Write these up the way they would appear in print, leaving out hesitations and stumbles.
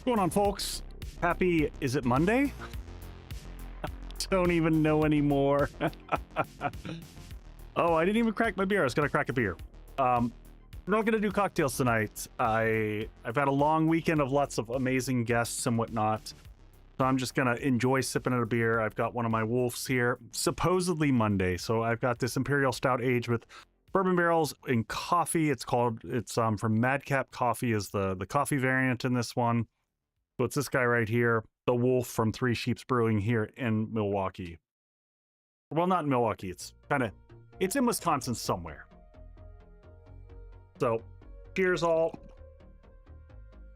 What's going on, folks? Happy, is it Monday? Don't even know anymore. Oh, I didn't even crack my beer. I was gonna crack a beer. I'm not gonna do cocktails tonight. I've had a long weekend of lots of amazing guests and whatnot. So I'm just gonna enjoy sipping at a beer. I've got one of my wolves here, supposedly Monday. So I've got this Imperial Stout aged with bourbon barrels in coffee. It's from Madcap Coffee is the coffee variant in this one. So it's this guy right here, the Wolf from Three Sheeps Brewing here in Milwaukee. Well, not in Milwaukee. It's in Wisconsin somewhere. So, cheers all.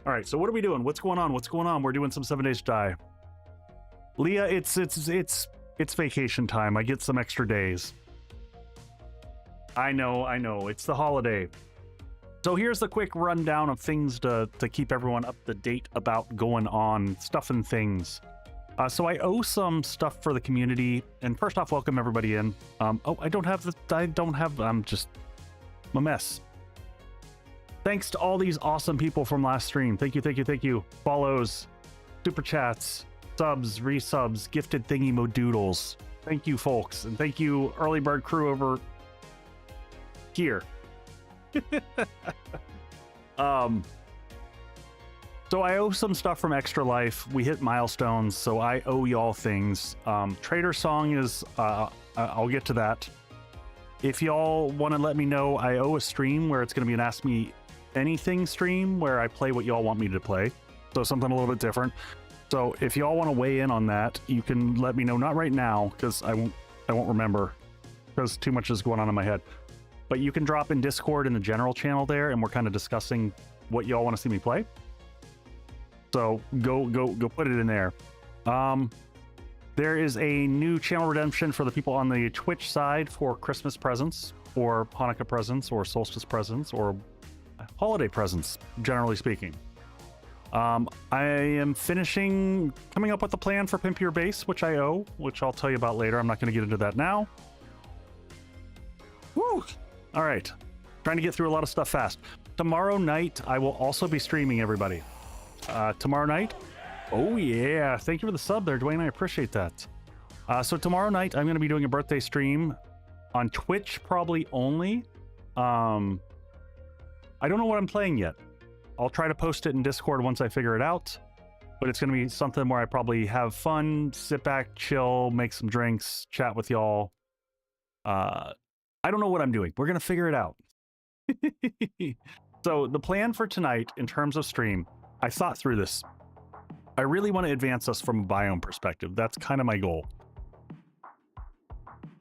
All right, so what are we doing? What's going on? What's going on? We're doing some 7 Days to Die. Leah, it's vacation time. I get some extra days. I know. It's the holiday. So here's the quick rundown of things to keep everyone up to date about going on, stuff and things. So I owe some stuff for the community. And first off, welcome everybody in. I'm a mess. Thanks to all these awesome people from last stream. Thank you. Follows, super chats, subs, resubs, gifted thingy modoodles. Thank you, folks. And thank you, early bird crew over here. So I owe some stuff from Extra Life. We hit milestones, so I owe y'all things. Trader Song is, I'll get to that. If y'all want to let me know, I owe a stream where it's going to be an Ask Me Anything stream where I play what y'all want me to play. So something a little bit different. So if y'all want to weigh in on that, you can let me know. Not right now, because I won't remember, because too much is going on in my head. But you can drop in Discord in the general channel there, and we're kind of discussing what y'all want to see me play. So go put it in there. There is a new channel redemption for the people on the Twitch side for Christmas presents, or Hanukkah presents, or solstice presents, or holiday presents, generally speaking. I am coming up with a plan for Pimp Your Base, which I owe, which I'll tell you about later. I'm not going to get into that now. Woo! All right. Trying to get through a lot of stuff fast. Tomorrow night, I will also be streaming, everybody. Tomorrow night. Oh, yeah. Thank you for the sub there, Dwayne. I appreciate that. So tomorrow night, I'm going to be doing a birthday stream on Twitch, probably only. I don't know what I'm playing yet. I'll try to post it in Discord once I figure it out. But it's going to be something where I probably have fun, sit back, chill, make some drinks, chat with y'all. I don't know what I'm doing. We're going to figure it out. So the plan for tonight in terms of stream, I thought through this. I really want to advance us from a biome perspective. That's kind of my goal.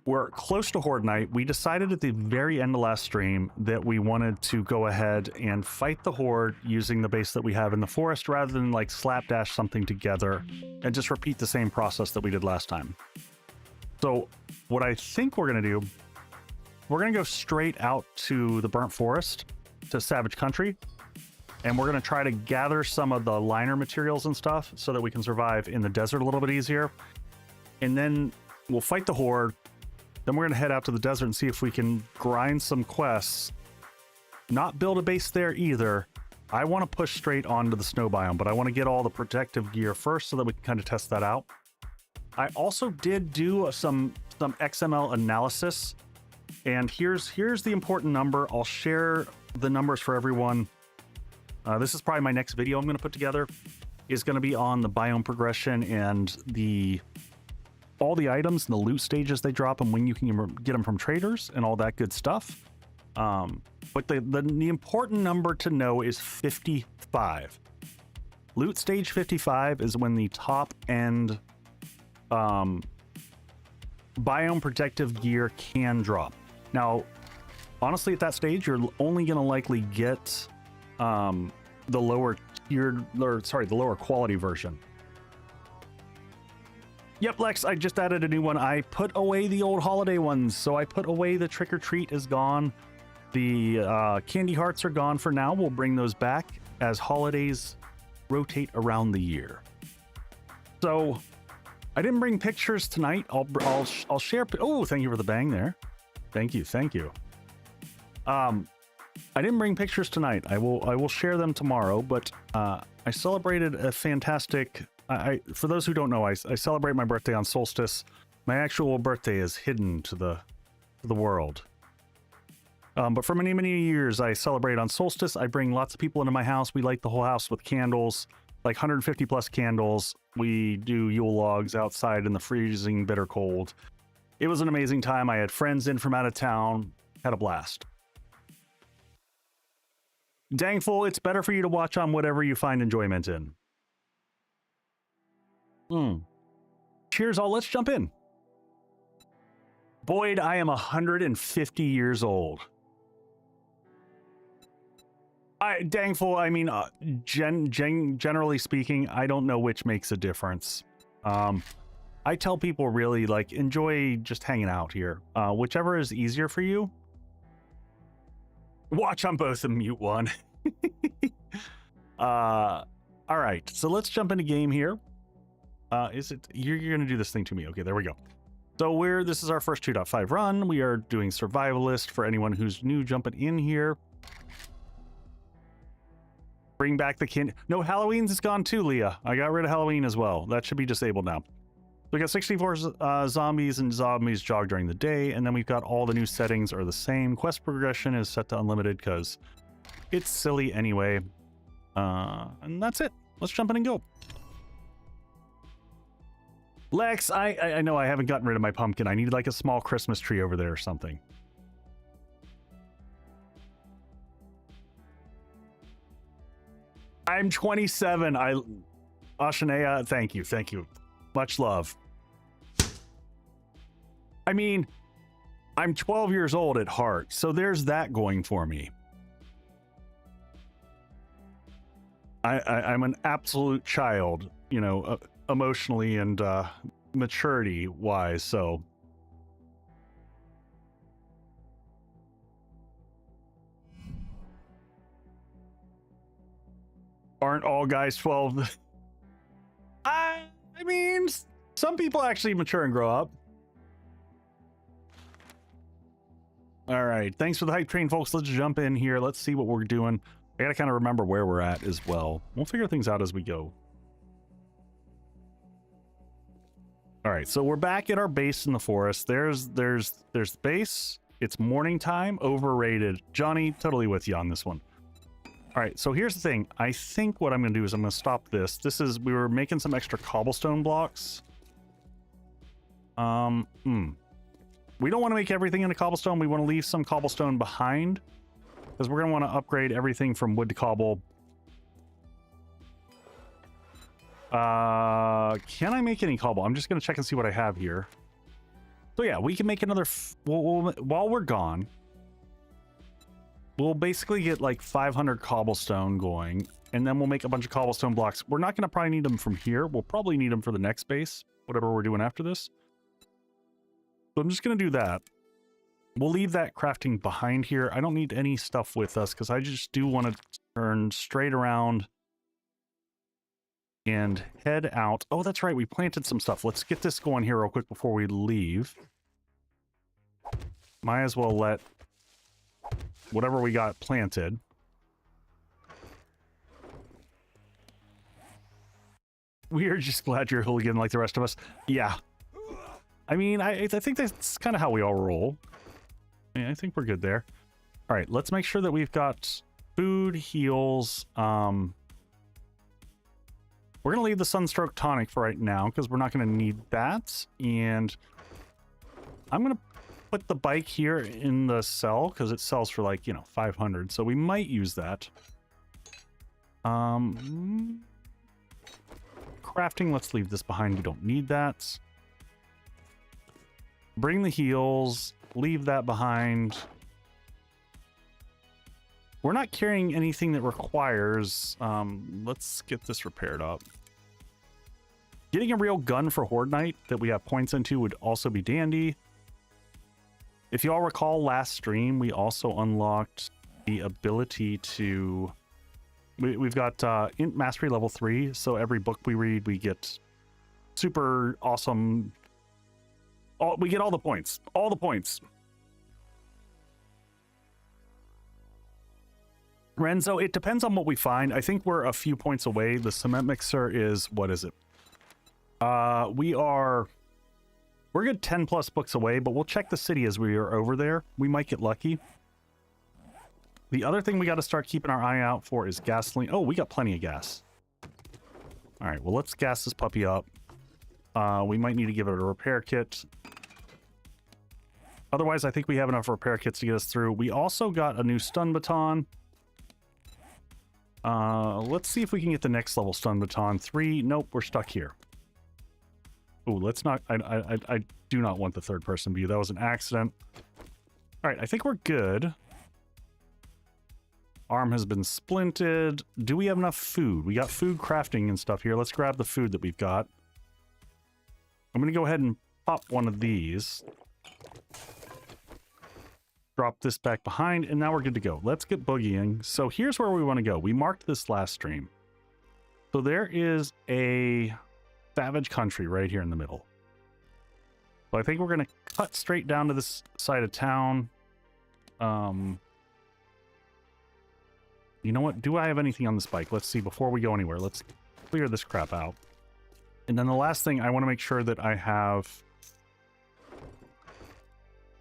We're close to Horde Night. We decided at the very end of last stream that we wanted to go ahead and fight the Horde using the base that we have in the forest rather than like slapdash something together and just repeat the same process that we did last time. So what I think we're going to do, we're going to go straight out to the Burnt Forest, to Savage Country, and we're going to try to gather some of the liner materials and stuff so that we can survive in the desert a little bit easier. And then we'll fight the Horde. Then we're going to head out to the desert and see if we can grind some quests. Not build a base there either. I want to push straight onto the snow biome, but I want to get all the protective gear first so that we can kind of test that out. I also did do some XML analysis. And here's the important number. I'll share the numbers for everyone. This is probably my next video I'm going to put together. Is going to be on the biome progression and all the items and the loot stages they drop and when you can get them from traders and all that good stuff. But the important number to know is 55. Loot stage 55 is when the top end biome protective gear can drop. Now, honestly, at that stage, you're only going to likely get the lower quality version. Yep, Lex, I just added a new one. I put away the old holiday ones. So I put away the Trick or Treat is gone. The candy hearts are gone for now. We'll bring those back as holidays rotate around the year. So I didn't bring pictures tonight. I'll share. Oh, thank you for the bang there. Thank you. I didn't bring pictures tonight. I will share them tomorrow, but I celebrated a fantastic... for those who don't know, I celebrate my birthday on solstice. My actual birthday is hidden to the world. But for many, many years, I celebrate on solstice. I bring lots of people into my house. We light the whole house with candles, like 150 plus candles. We do Yule logs outside in the freezing bitter cold. It was an amazing time. I had friends in from out of town. Had a blast. Dangful, it's better for you to watch on whatever you find enjoyment in. Cheers all, let's jump in. Boyd, I am 150 years old. Dangful, I mean, generally speaking, I don't know which makes a difference. I tell people really, like, enjoy just hanging out here. Whichever is easier for you. Watch on both and mute one. All right, so let's jump into game here. Is it you're gonna do this thing to me? Okay, there we go. So this is our first 2.5 run. We are doing survivalist for anyone who's new jumping in here. Bring back the kid. No, Halloween's is gone too, Leah. I got rid of Halloween as well. That should be disabled now. We got 64 zombies, and zombies jog during the day, and then we've got all the new settings are the same. Quest progression is set to unlimited because it's silly anyway. And that's it. Let's jump in and go. Lex, I know I haven't gotten rid of my pumpkin. I need like a small Christmas tree over there or something. I'm 27. Ashanea, thank you. Thank you. Much love. I mean, I'm 12 years old at heart, so there's that going for me. I'm an absolute child, you know, emotionally and maturity-wise, so... Aren't all guys 12? I mean, some people actually mature and grow up. All right, thanks for the hype train, folks. Let's jump in here. Let's see what we're doing. I gotta kind of remember where we're at as well. We'll figure things out as we go. All right, so we're back at our base in the forest. There's the base. It's morning time. Overrated. Johnny, totally with you on this one. All right, so here's the thing. I think what I'm gonna do is I'm gonna stop this. We were making some extra cobblestone blocks. We don't want to make everything into cobblestone. We want to leave some cobblestone behind because we're gonna want to upgrade everything from wood to cobble. Can I make any cobble? I'm just gonna check and see what I have here. So yeah, we can make another. While we're gone, we'll basically get like 500 cobblestone going, and then we'll make a bunch of cobblestone blocks. We're not gonna probably need them from here. We'll probably need them for the next base, whatever we're doing after this. So I'm just gonna do that. We'll leave that crafting behind here. I don't need any stuff with us because I just do want to turn straight around and head out. Oh, that's right. We planted some stuff. Let's get this going here real quick before we leave. Might as well let whatever we got planted. We are just glad you're a hooligan like the rest of us. Yeah. I mean, I think that's kind of how we all roll. Yeah, I think we're good there. All right, let's make sure that we've got food, heals. We're going to leave the Sunstroke Tonic for right now because we're not going to need that. And I'm going to put the bike here in the cell because it sells for like, 500. So we might use that. Crafting, let's leave this behind. We don't need that. Bring the heals. Leave that behind. We're not carrying anything that requires... let's get this repaired up. Getting a real gun for Horde Night that we have points into would also be dandy. If you all recall last stream, we also unlocked the ability to... We've got Int Mastery level 3, so every book we read, we get super awesome... we get all the points. All the points. Renzo, it depends on what we find. I think we're a few points away. The cement mixer is, what is it? We're good 10 plus books away, but we'll check the city as we are over there. We might get lucky. The other thing we got to start keeping our eye out for is gasoline. Oh, we got plenty of gas. All right, well, let's gas this puppy up. We might need to give it a repair kit. Otherwise, I think we have enough repair kits to get us through. We also got a new stun baton. Let's see if we can get the next level stun baton. 3. Nope, we're stuck here. Ooh, let's not... I do not want the third-person view. That was an accident. All right, I think we're good. Arm has been splinted. Do we have enough food? We got food crafting and stuff here. Let's grab the food that we've got. I'm going to go ahead and pop one of these. Drop this back behind, and now we're good to go. Let's get boogieing. So here's where we want to go. We marked this last stream. So there is a savage country right here in the middle. So I think we're going to cut straight down to this side of town. You know what? Do I have anything on this bike? Let's see. Before we go anywhere, let's clear this crap out. And then the last thing, I want to make sure that I have...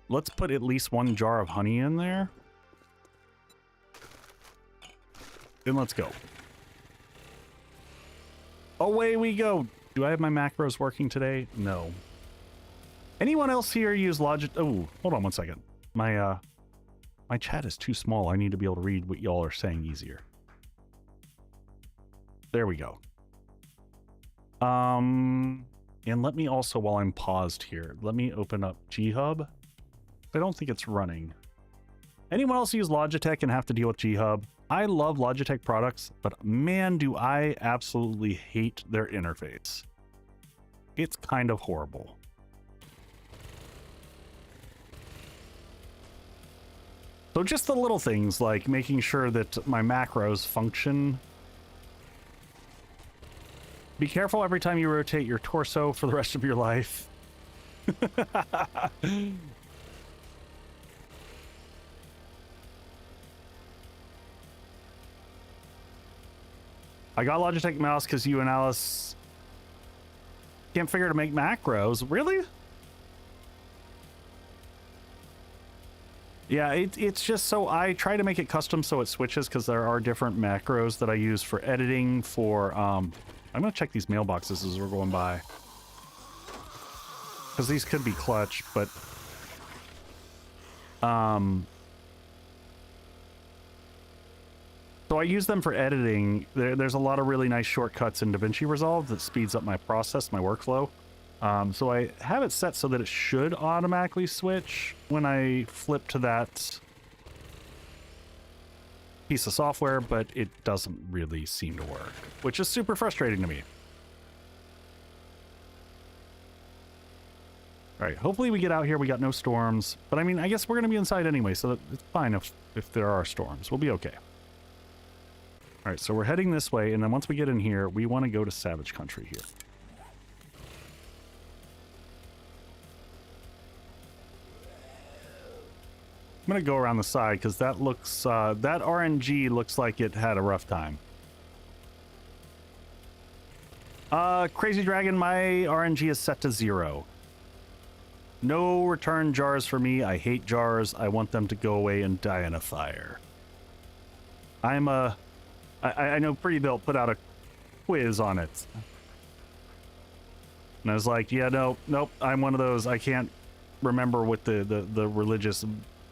Let's put at least 1 jar of honey in there. Then let's go. Away we go. Do I have my macros working today? No. Anyone else here use Logitech? Oh, hold on one second. My chat is too small. I need to be able to read what y'all are saying easier. There we go. And let me also, while I'm paused here, let me open up G-Hub. I don't think it's running. Anyone else use Logitech and have to deal with G-Hub? I love Logitech products, but man, do I absolutely hate their interface. It's kind of horrible. So just the little things like making sure that my macros function. Be careful every time you rotate your torso for the rest of your life. I got Logitech mouse because you and Alice can't figure to make macros. Really? Yeah, it's just so I try to make it custom so it switches because there are different macros that I use for editing, for... I'm going to check these mailboxes as we're going by. Because these could be clutch, but... So I use them for editing. There's a lot of really nice shortcuts in DaVinci Resolve that speeds up my process, my workflow. So I have it set so that it should automatically switch when I flip to that piece of software, but it doesn't really seem to work, which is super frustrating to me. All right, hopefully we get out here. We got no storms, but I mean, I guess we're going to be inside anyway, so it's fine if there are storms. We'll be okay. All right, so we're heading this way, and then once we get in here, we want to go to Savage Country here. I'm going to go around the side because that looks, that RNG looks like it had a rough time. Crazy Dragon, my RNG is set to 0. No return jars for me. I hate jars. I want them to go away and die in a fire. I know Pretty Built put out a quiz on it. And I was like, yeah, nope, I'm one of those. I can't remember what the religious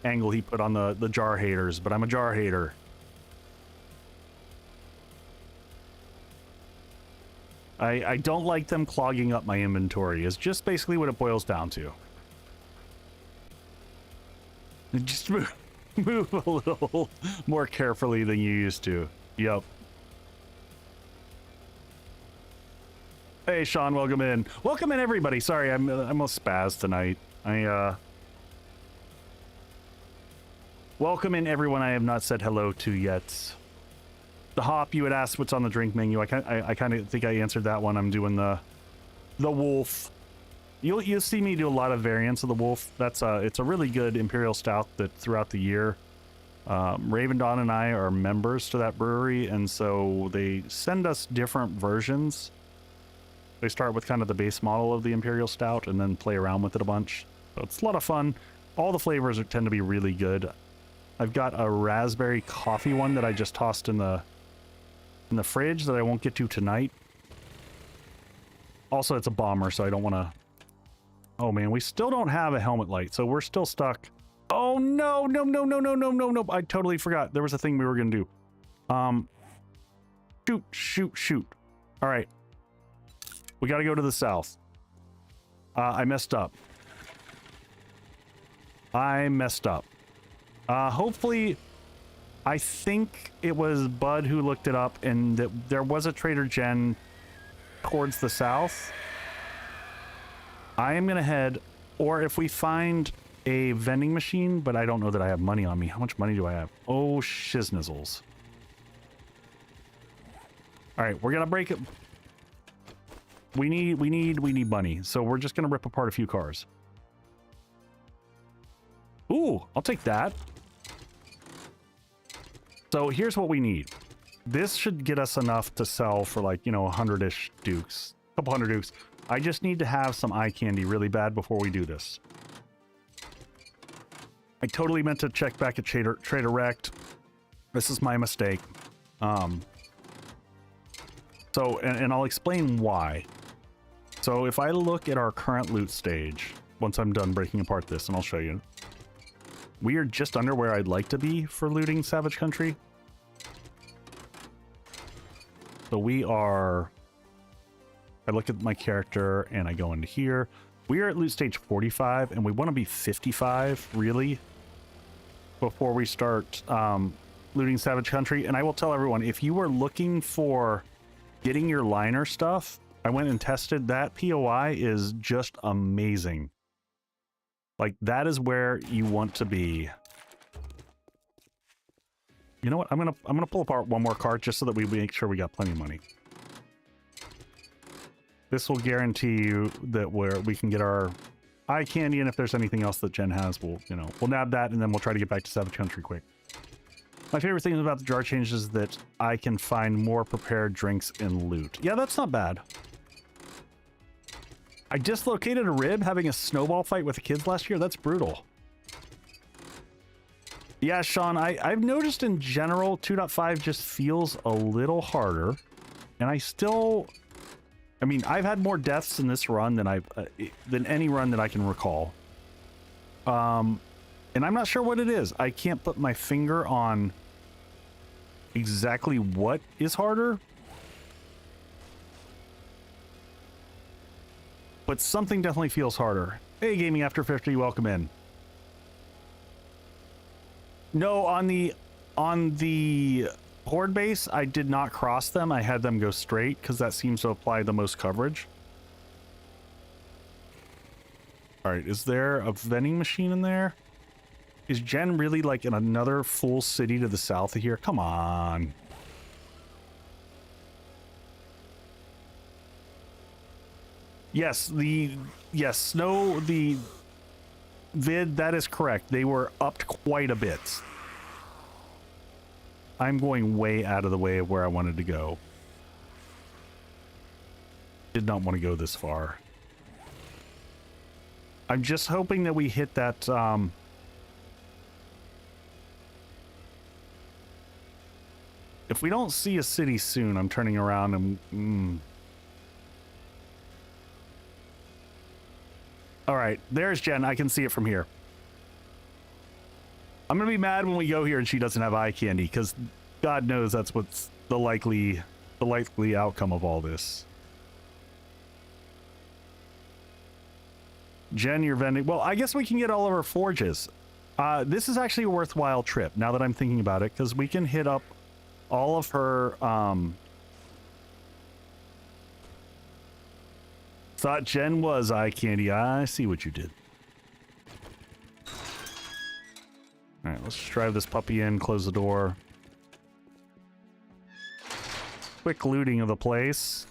angle he put on the jar haters, but I'm a jar hater. I don't like them clogging up my inventory, is just basically what it boils down to. Just move a little more carefully than you used to. Yep. Hey, Sean, welcome in. Welcome in, everybody. Sorry, I'm a spaz tonight. Welcome in, everyone I have not said hello to yet. The Hop, you had asked what's on the drink menu. I kind of think I answered that one. I'm doing the Wolf. You'll see me do a lot of variants of the Wolf. That's it's a really good Imperial Stout that throughout the year Raven Dawn and I are members to that brewery, and so they send us different versions. They start with kind of the base model of the Imperial Stout and then play around with it a bunch. So it's a lot of fun. All the flavors tend to be really good. I've got a raspberry coffee one that I just tossed in the fridge that I won't get to tonight. Also, it's a bomber, so I don't want to... Oh man, we still don't have a helmet light, so we're still stuck. Oh no, no, no, no, no, no, no, no. I totally forgot. There was a thing we were going to do. Shoot, shoot, shoot. All right. We got to go to the south. I messed up. Hopefully, I think it was Bud who looked it up, and that there was a Trader Jen towards the south. I am going to head, or if we find a vending machine, but I don't know that I have money on me. How much money do I have? Oh, shiznizzles. All right, we're going to break it. We need money. So we're just going to rip apart a few cars. Ooh, I'll take that. So here's what we need. This should get us enough to sell for like, you know, 100-ish dukes. A couple hundred dukes. I just need to have some eye candy really bad before we do this. I totally meant to check back at Trader Rect. This is my mistake. So, and I'll explain why. So if I look at our current loot stage, once I'm done breaking apart this, and I'll show you, we are just under where I'd like to be for looting Savage Country. So we are... I look at my character and I go into here. We are at loot stage 45, and we want to be 55, really, before we start looting Savage Country. And I will tell everyone, if you were looking for getting your liner stuff, I went and tested that. POI is just amazing. Like, that is where you want to be. You know what? I'm gonna pull apart one more cart just so that we make sure we got plenty of money. This will guarantee you that we can get our eye candy, and if there's anything else that Jen has, we'll nab that, and then we'll try to get back to Savage Country quick. My favorite thing about the jar change is that I can find more prepared drinks and loot. Yeah, that's not bad. I dislocated a rib having a snowball fight with the kids last year. That's brutal. Yeah, Sean, I've noticed in general 2.5 just feels a little harder, and I mean, I've had more deaths in this run than any run that I can recall. And I'm not sure what it is. I can't put my finger on exactly what is harder. But something definitely feels harder. Hey, Gaming After 50, welcome in. No, on the Horde base, I did not cross them. I had them go straight because that seems to apply the most coverage. All right, is there a vending machine in there? Is Jen really like in another full city to the south of here? Come on. Yes, the vid, that is correct. They were upped quite a bit. I'm going way out of the way of where I wanted to go. Did not want to go this far. I'm just hoping that we hit that, if we don't see a city soon, I'm turning around and... All right, there's Jen. I can see it from here. I'm gonna be mad when we go here and she doesn't have eye candy, because God knows that's what's the likely outcome of all this. Jen, you're vending. Well, I guess we can get all of our forges. This is actually a worthwhile trip now that I'm thinking about it, because we can hit up all of her. Thought Jen was eye candy. I see what you did. All right, let's just drive this puppy in, close the door. Quick looting of the place.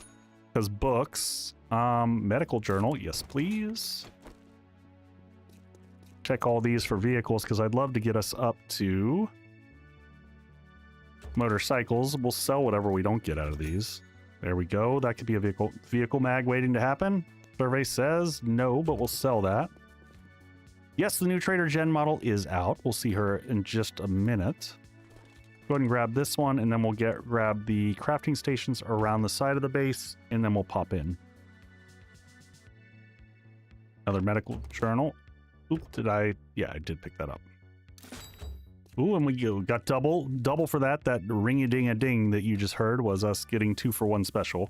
Because books. Medical journal. Yes, please. Check all these for vehicles, because I'd love to get us up to motorcycles. We'll sell whatever we don't get out of these. There we go. That could be a vehicle mag waiting to happen. Survey says no, but we'll sell that. Yes, the new Trader Jen model is out. We'll see her in just a minute. Go ahead and grab this one, and then we'll grab the crafting stations around the side of the base, and then we'll pop in. Another medical journal. Oop, yeah, I did pick that up. Ooh, and we got double for that. That ring-a-ding-a-ding that you just heard was us getting 2-for-1 special.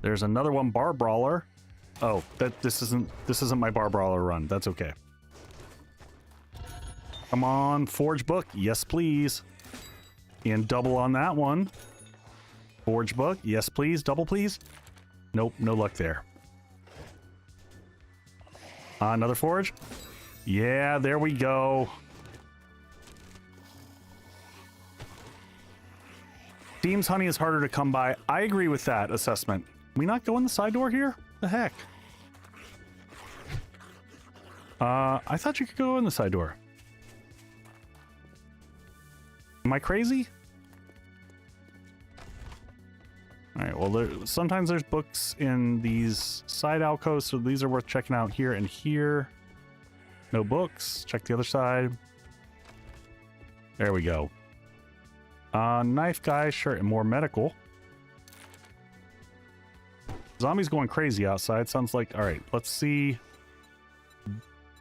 There's another one, Bar Brawler. Oh, this isn't my Bar Brawler run. That's okay. Come on, Forge Book. Yes, please. And double on that one. Forge Book. Yes, please. Double, please. Nope, no luck there. Another Forge. Yeah, there we go. Seems honey is harder to come by. I agree with that assessment. Can we not go in the side door here? The heck? I thought you could go in the side door. Am I crazy? Alright, well, sometimes there's books in these side alcoves, so these are worth checking out here and here. No books. Check the other side. There we go. Knife guy, sure, and more medical. Zombies going crazy outside. Sounds like, alright, let's see.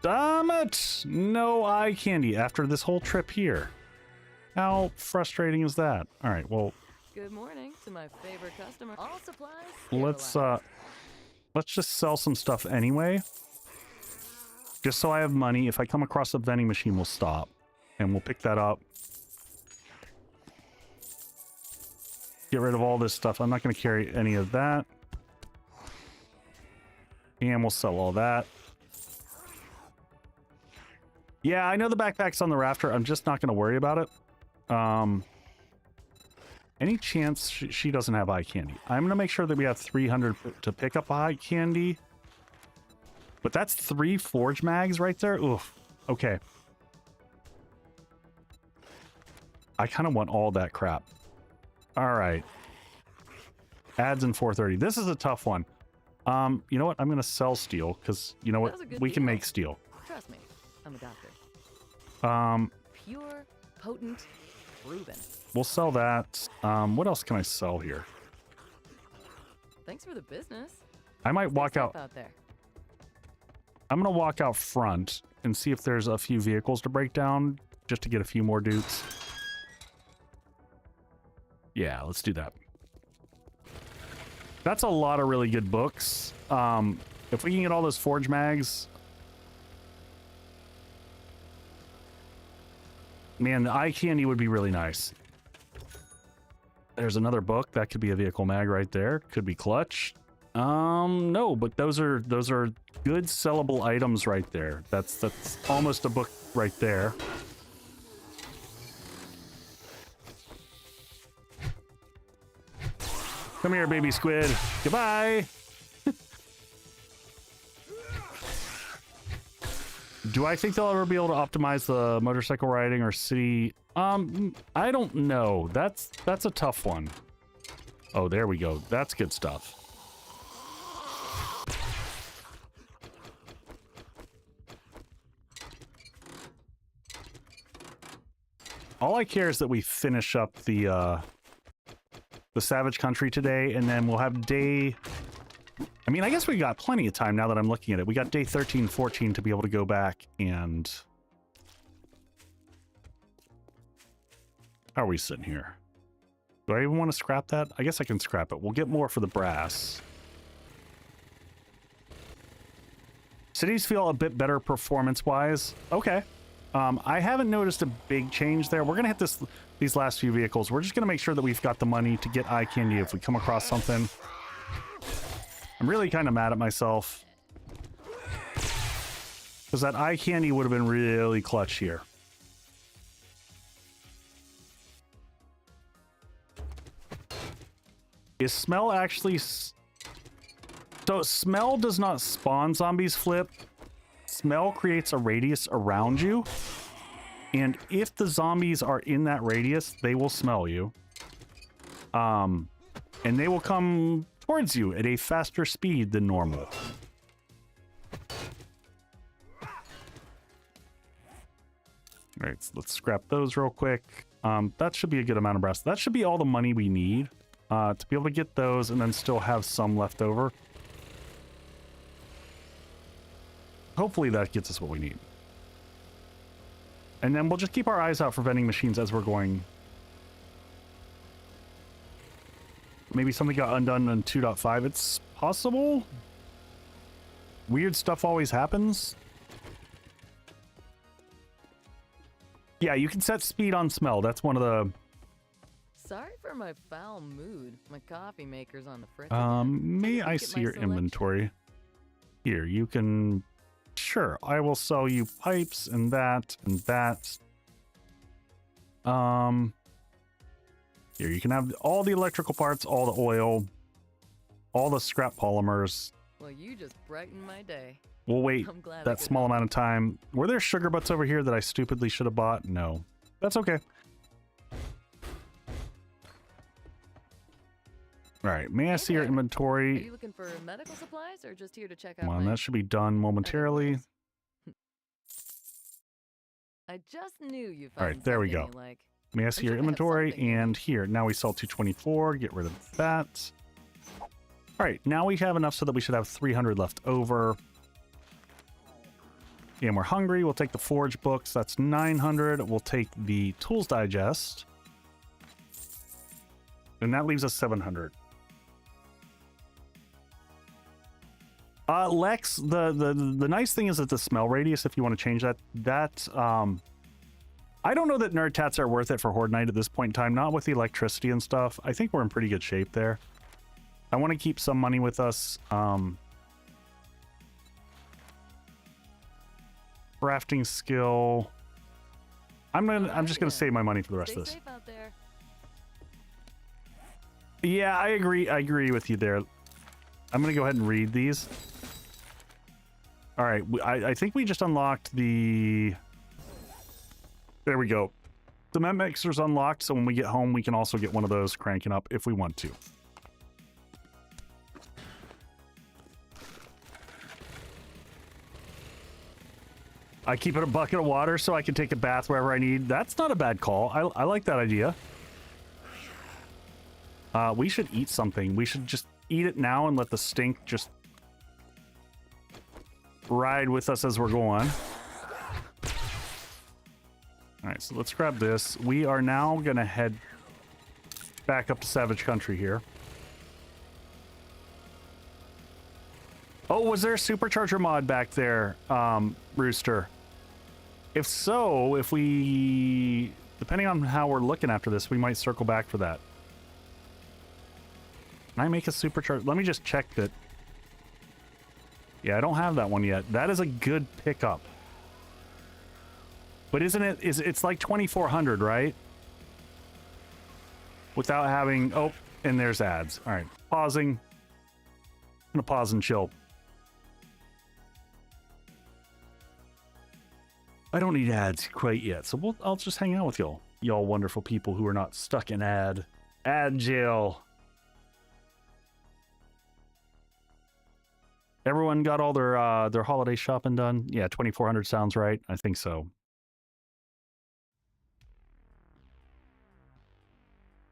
Damn it! No eye candy after this whole trip here. How frustrating is that? Alright, well... Good morning to my favorite customer. All supplies. Let's just sell some stuff anyway. Just so I have money. If I come across a vending machine, we'll stop. And we'll pick that up. Get rid of all this stuff. I'm not going to carry any of that. And we'll sell all that. Yeah, I know the backpack's on the rafter. I'm just not going to worry about it. Any chance she doesn't have eye candy? I'm going to make sure that we have 300 to pick up eye candy. But that's 3 forge mags right there. Oof. Okay. I kind of want all that crap. All right. Ads in 430. This is a tough one. You know what? I'm going to sell steel because you know what? We can make steel. Trust me. I'm a doctor. Pure, potent, proven. We'll sell that. What else can I sell here? Thanks for the business. I might walk out there. I'm going to walk out front and see if there's a few vehicles to break down just to get a few more dudes. Yeah, let's do that. That's a lot of really good books. If we can get all those forge mags... Man, the eye candy would be really nice. There's another book. That could be a vehicle mag right there. Could be clutch. No, but those are good sellable items right there. That's almost a book right there. Come here, baby squid. Goodbye. Do I think they'll ever be able to optimize the motorcycle riding or city? I don't know. That's a tough one. Oh, there we go. That's good stuff. All I care is that we finish up the Savage Country today, and then we'll have day... I mean, I guess we got plenty of time now that I'm looking at it. We got day 13, 14 to be able to go back and... How are we sitting here? Do I even want to scrap that? I guess I can scrap it. We'll get more for the brass. Cities feel a bit better performance-wise. Okay. I haven't noticed a big change there. We're going to hit these last few vehicles. We're just going to make sure that we've got the money to get eye candy if we come across something. I'm really kind of mad at myself. Because that eye candy would have been really clutch here. Is smell actually... So smell does not spawn zombies, Flip. Smell creates a radius around you. And if the zombies are in that radius, they will smell you. And they will come towards you at a faster speed than normal. All right, so let's scrap those real quick. That should be a good amount of brass. That should be all the money we need to be able to get those and then still have some left over. Hopefully that gets us what we need. And then we'll just keep our eyes out for vending machines as we're going. Maybe something got undone in 2.5. It's possible. Weird stuff always happens. Yeah, you can set speed on smell. That's one of the... Sorry for my foul mood. My coffee maker's on the fritz. May I see your inventory? Here, you can... Sure, I will sell you pipes and that and that. Here, you can have all the electrical parts, all the oil, all the scrap polymers. Well, you just brightened my day. We'll wait that small amount of time. Were there sugar butts over here that I stupidly should have bought? No. That's okay. All right, may I see your inventory? Are you looking for medical supplies or just here to check out? Come on, that should be done momentarily. I just knew you found. All right, there we go. Like. May I see your inventory? And here, now we sell 224. Get rid of that. All right, now we have enough so that we should have 300 left over. And we're hungry. We'll take the forge books. That's 900. We'll take the tools digest. And that leaves us 700. Lex, the nice thing is that the smell radius, if you want to change that, I don't know that nerd tats are worth it for Horde Night at this point in time, not with the electricity and stuff. I think we're in pretty good shape there. I want to keep some money with us. Crafting skill. I'm just gonna save my money for the rest of this. Safe out there. Yeah, I agree with you there. I'm gonna go ahead and read these. All right, I think we just unlocked the... There we go. The cement mixer's unlocked, so when we get home, we can also get one of those cranking up if we want to. I keep it a bucket of water so I can take a bath wherever I need. That's not a bad call. I like that idea. We should eat something. We should just eat it now and let the stink just ride with us as we're going. All right, so let's grab this. We are now gonna head back up to Savage Country here. Oh, was there a supercharger mod back there, Rooster? If so, if we, depending on how we're looking after this, we might circle back for that. Can I make a supercharger? Let me just check that. Yeah, I don't have that one yet. That is a good pickup. But isn't it, it's like 2,400, right? Without having, oh, and there's ads. All right, pausing. I'm gonna pause and chill. I don't need ads quite yet, so I'll just hang out with y'all wonderful people who are not stuck in ad jail. Everyone got all their holiday shopping done? Yeah, 2,400 sounds right. I think so.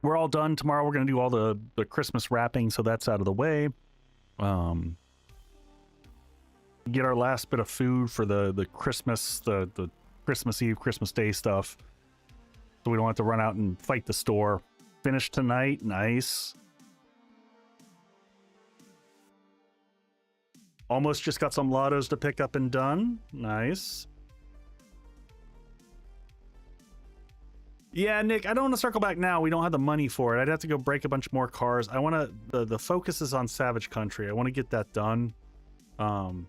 We're all done. Tomorrow we're going to do all the Christmas wrapping, so that's out of the way. Get our last bit of food for the Christmas, the Christmas Eve, Christmas Day stuff. So we don't have to run out and fight the store. Finish tonight. Nice. Almost just got some lottos to pick up and done. Nice. Yeah, Nick, I don't want to circle back now. We don't have the money for it. I'd have to go break a bunch more cars. I want to... The focus is on Savage Country. I want to get that done. And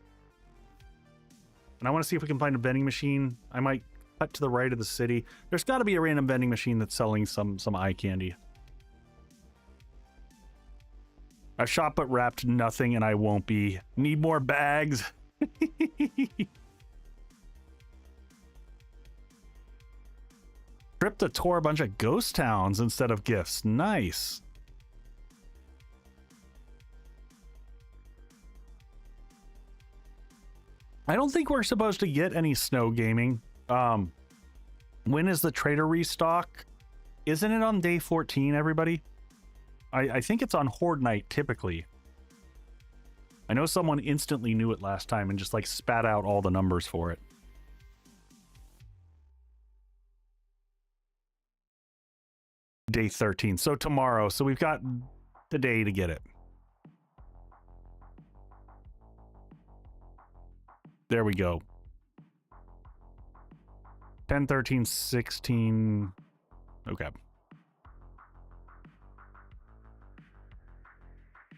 I want to see if we can find a vending machine. I might cut to the right of the city. There's got to be a random vending machine that's selling some eye candy. I've shot but wrapped nothing, and I won't be. Need more bags. Crypta tore a bunch of ghost towns instead of gifts. Nice. I don't think we're supposed to get any snow gaming. When is the trader restock? Isn't it on day 14, everybody? I think it's on Horde Night, typically. I know someone instantly knew it last time and just, like, spat out all the numbers for it. Day 13. So tomorrow. So we've got the day to get it. There we go. 10, 13, 16. Okay.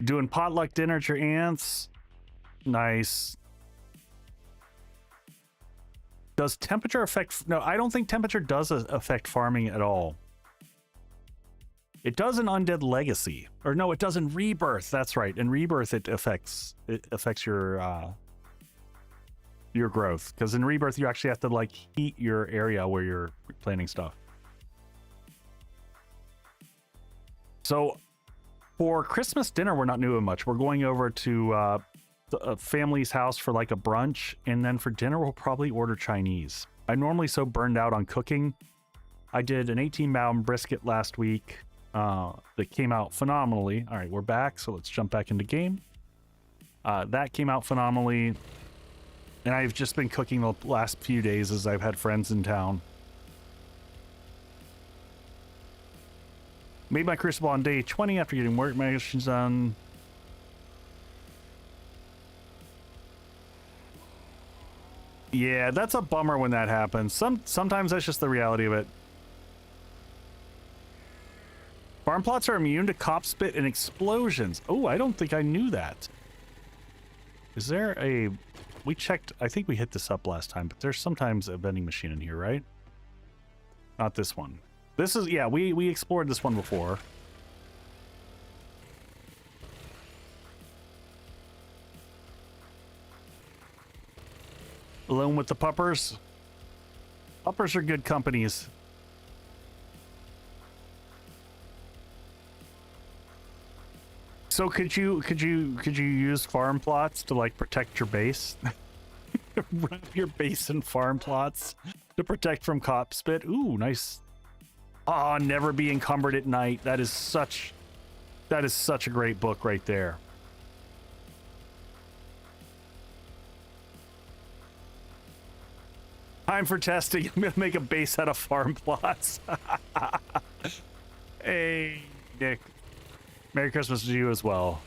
Doing potluck dinner at your aunt's. Nice. Does temperature affect... No, I don't think temperature does affect farming at all. It does in Undead Legacy. Or no, it does in Rebirth. That's right. In Rebirth, it affects your growth. Because in Rebirth, you actually have to, like, heat your area where you're planting stuff. So, for Christmas dinner, we're not doing much. We're going over to a family's house for, like, a brunch. And then for dinner, we'll probably order Chinese. I'm normally so burned out on cooking. I did an 18-pound brisket last week. That came out phenomenally. All right, we're back, so let's jump back into game. That came out phenomenally, and I've just been cooking the last few days as I've had friends in town. Made my crucible on day 20 after getting work missions done. Yeah, that's a bummer when that happens. Sometimes that's just the reality of it. Farm plots are immune to cop spit and explosions. Oh, I don't think I knew that. Is there a... We checked... I think we hit this up last time, but there's sometimes a vending machine in here, right? Not this one. This is... Yeah, we explored this one before. Alone with the puppers. Puppers are good companies. So could you use farm plots to, like, protect your base? Wrap your base in farm plots to protect from cop spit. Ooh, nice. Ah, Never Be Encumbered at Night. That is such a great book right there. Time for testing. I'm gonna make a base out of farm plots. Hey, Nick. Merry Christmas to you as well.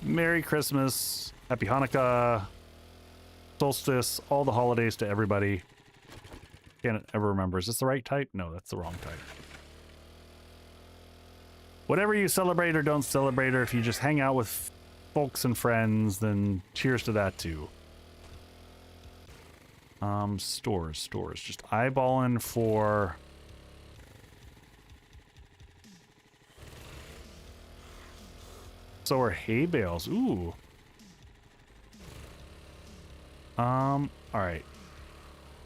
Merry Christmas, Happy Hanukkah, Solstice, all the holidays to everybody. Can't ever remember. Is this the right type? No, that's the wrong type. Whatever you celebrate or don't celebrate, or if you just hang out with folks and friends, then cheers to that too. Stores. Just eyeballing for... So are hay bales. Ooh. All right.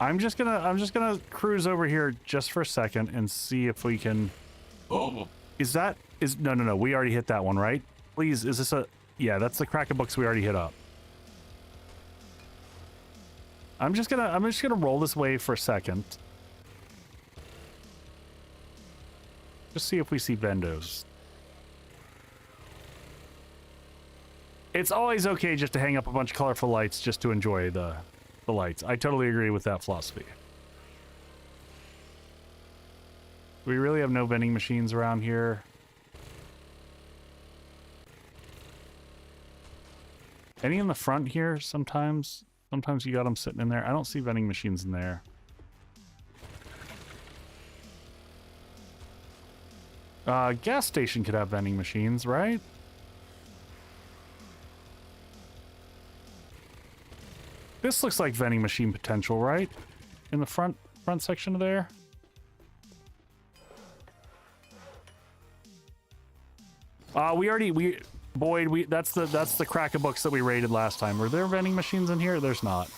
I'm just gonna cruise over here just for a second and see if we can... Oh, no, we already hit that one, right? Please, is this a... Yeah, that's the Kraken books we already hit up. I'm just gonna roll this way for a second. Just see if we see vendos. It's always okay just to hang up a bunch of colorful lights just to enjoy the lights. I totally agree with that philosophy. We really have no vending machines around here. Any in the front here sometimes? Sometimes you got them sitting in there. I don't see vending machines in there. Gas station could have vending machines, right? This looks like vending machine potential, right? In the front section of there. Boyd, that's the Kraken books that we raided last time. Were there vending machines in here? There's not.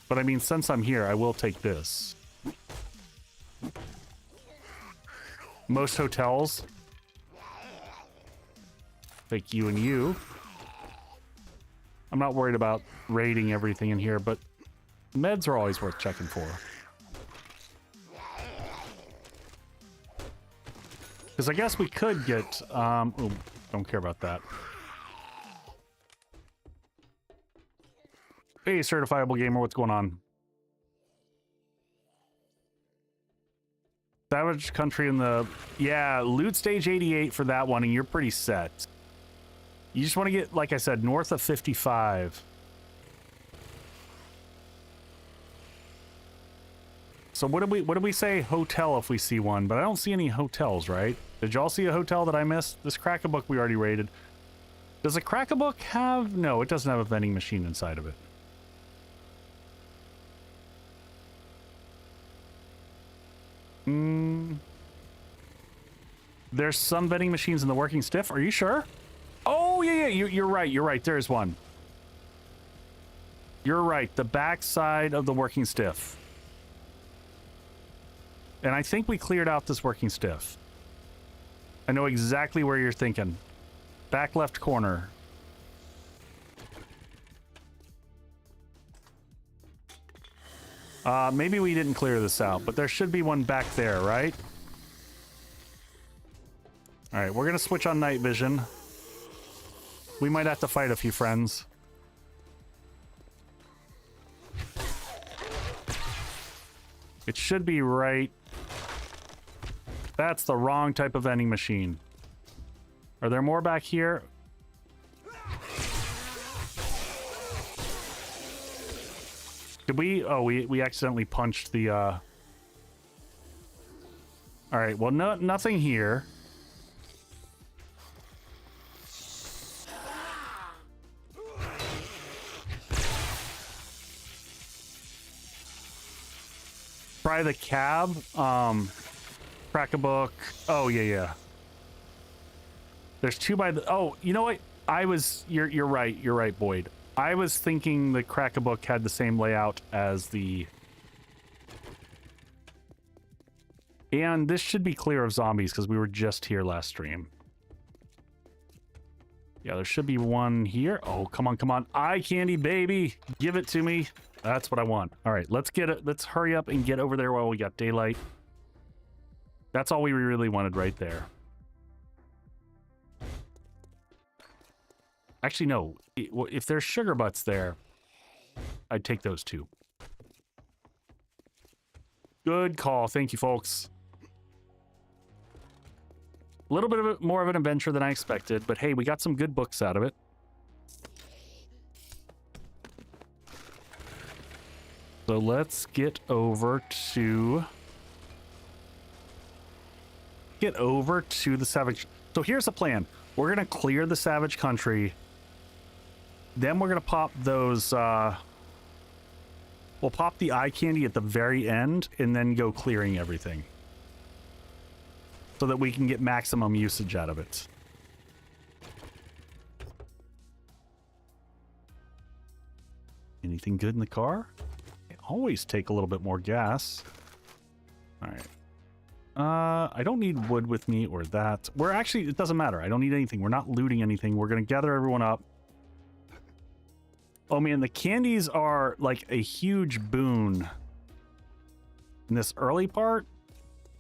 But I mean, since I'm here, I will take this. Most hotels. Take you and you. I'm not worried about raiding everything in here, but meds are always worth checking for. Because I guess we could get... oh, don't care about that. Hey, certifiable gamer, what's going on? Savage country in the... Yeah, loot stage 88 for that one, and you're pretty set. You just want to get, like I said, north of 55. So what did we say? Hotel if we see one, but I don't see any hotels, right? Did y'all see a hotel that I missed? This Crack-a-Book we already raided. Does a Crack-a-Book have... No, it doesn't have a vending machine inside of it. There's some vending machines in the working stiff. Are you sure? Oh, yeah, you're right. You're right. There's one. You're right. The back side of the working stiff. And I think we cleared out this working stiff. I know exactly where you're thinking. Back left corner. Maybe we didn't clear this out, but there should be one back there, right? All right, we're going to switch on night vision. We might have to fight a few friends. It should be right. That's the wrong type of vending machine. Are there more back here? Did we... Oh, we accidentally punched the... All right, well, nothing here. Try the cab. Crack-a-Book. Oh, yeah. There's two by the... Oh, you know what? You're right, Boyd. I was thinking the Crack-a-Book had the same layout as the... And this should be clear of zombies because we were just here last stream. Yeah, there should be one here. Oh, come on. Eye candy, baby. Give it to me. That's what I want. All right, let's get it. Let's hurry up and get over there while we got daylight. That's all we really wanted right there. Actually, no. If there's sugar butts there, I'd take those too. Good call. Thank you, folks. A little bit more of an adventure than I expected, but hey, we got some good books out of it. So let's get over to the Savage. So here's the plan. We're going to clear the Savage Country. Then we're going to pop those... we'll pop the eye candy at the very end and then go clearing everything. So that we can get maximum usage out of it. Anything good in the car? Always take a little bit more gas. All right. I don't need wood with me or that. We're actually, it doesn't matter. I don't need anything. We're not looting anything. We're going to gather everyone up. Oh man, the candies are like a huge boon in this early part.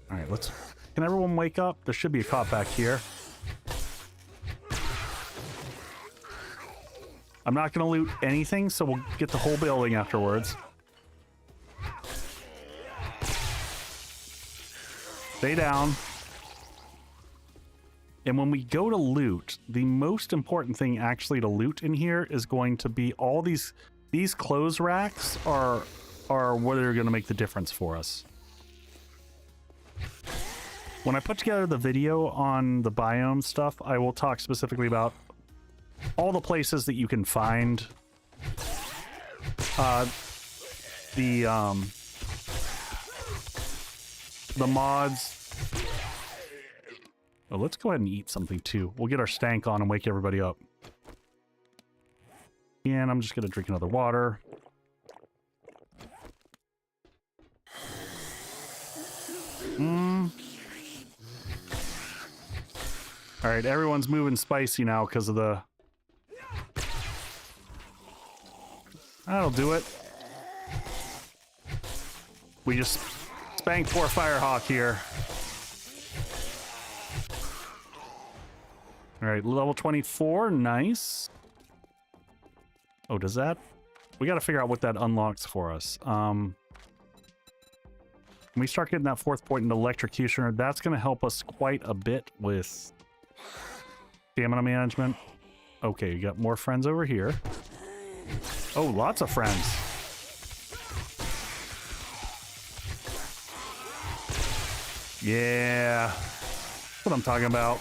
All right, can everyone wake up? There should be a cop back here. I'm not going to loot anything, so we'll get the whole building afterwards. Stay down. And when we go to loot, the most important thing actually to loot in here is going to be all these clothes racks are what are going to make the difference for us. When I put together the video on the biome stuff, I will talk specifically about all the places that you can find the mods. Oh, let's go ahead and eat something too. We'll get our stank on and wake everybody up. And I'm just gonna drink another water. All right, everyone's moving spicy now because of the... That'll do it. We just spanked poor Firehawk here. All right, level 24, nice. Oh, does that? We got to figure out what that unlocks for us. When we start getting that 4th point in electrocutioner, that's going to help us quite a bit with stamina management. Okay, you got more friends over here. Oh, lots of friends. Yeah, that's what I'm talking about.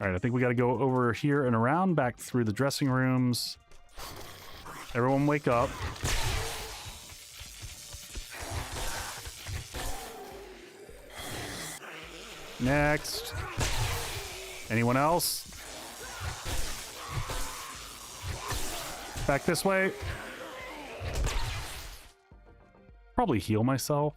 All right, I think we got to go over here and around, back through the dressing rooms. Everyone wake up. Next. Anyone else? Back this way. Probably heal myself.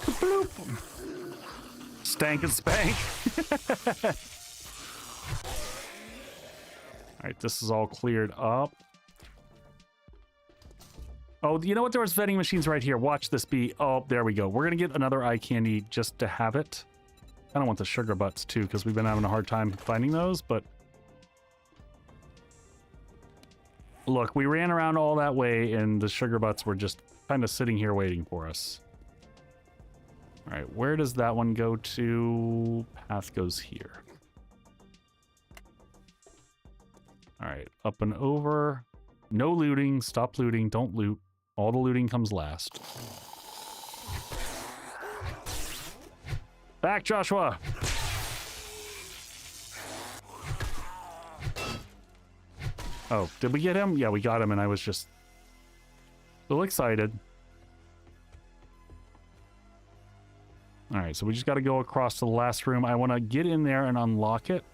Bloop. Stank and spank. All right, this is all cleared up. Oh, you know what? There was vending machines right here. Watch this be. Oh, there we go. We're going to get another eye candy just to have it. I don't want the sugar butts too, because we've been having a hard time finding those, but... Look, we ran around all that way, and the sugar butts were just kind of sitting here waiting for us. All right, where does that one go to? Path goes here. All right, up and over. No looting. Stop looting. Don't loot. All the looting comes last. Back, Joshua! Oh, did we get him? Yeah, we got him, and I was just a little excited. All right, so we just got to go across to the last room. I want to get in there and unlock it.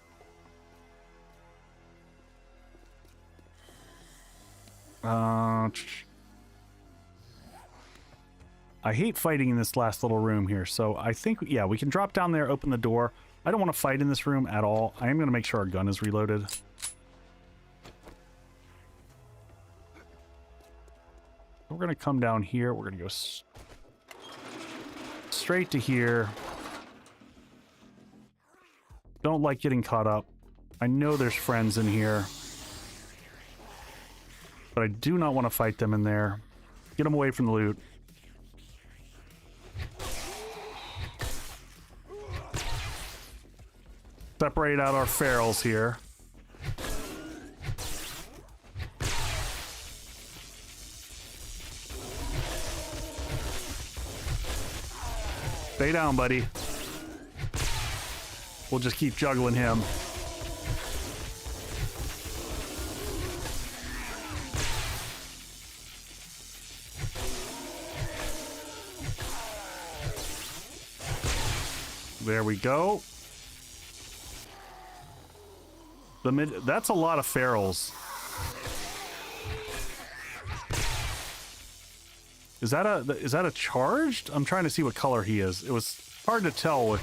I hate fighting in this last little room here, so I think, yeah, we can drop down there, open the door. I don't want to fight in this room at all. I am going to make sure our gun is reloaded. We're going to come down here. We're going to go straight to here. Don't like getting caught up. I know there's friends in here, but I do not want to fight them in there. Get them away from the loot. Separate out our ferals here. Stay down, buddy. We'll just keep juggling him. There we go. That's a lot of ferals. Is that a charged? I'm trying to see what color he is. It was hard to tell with...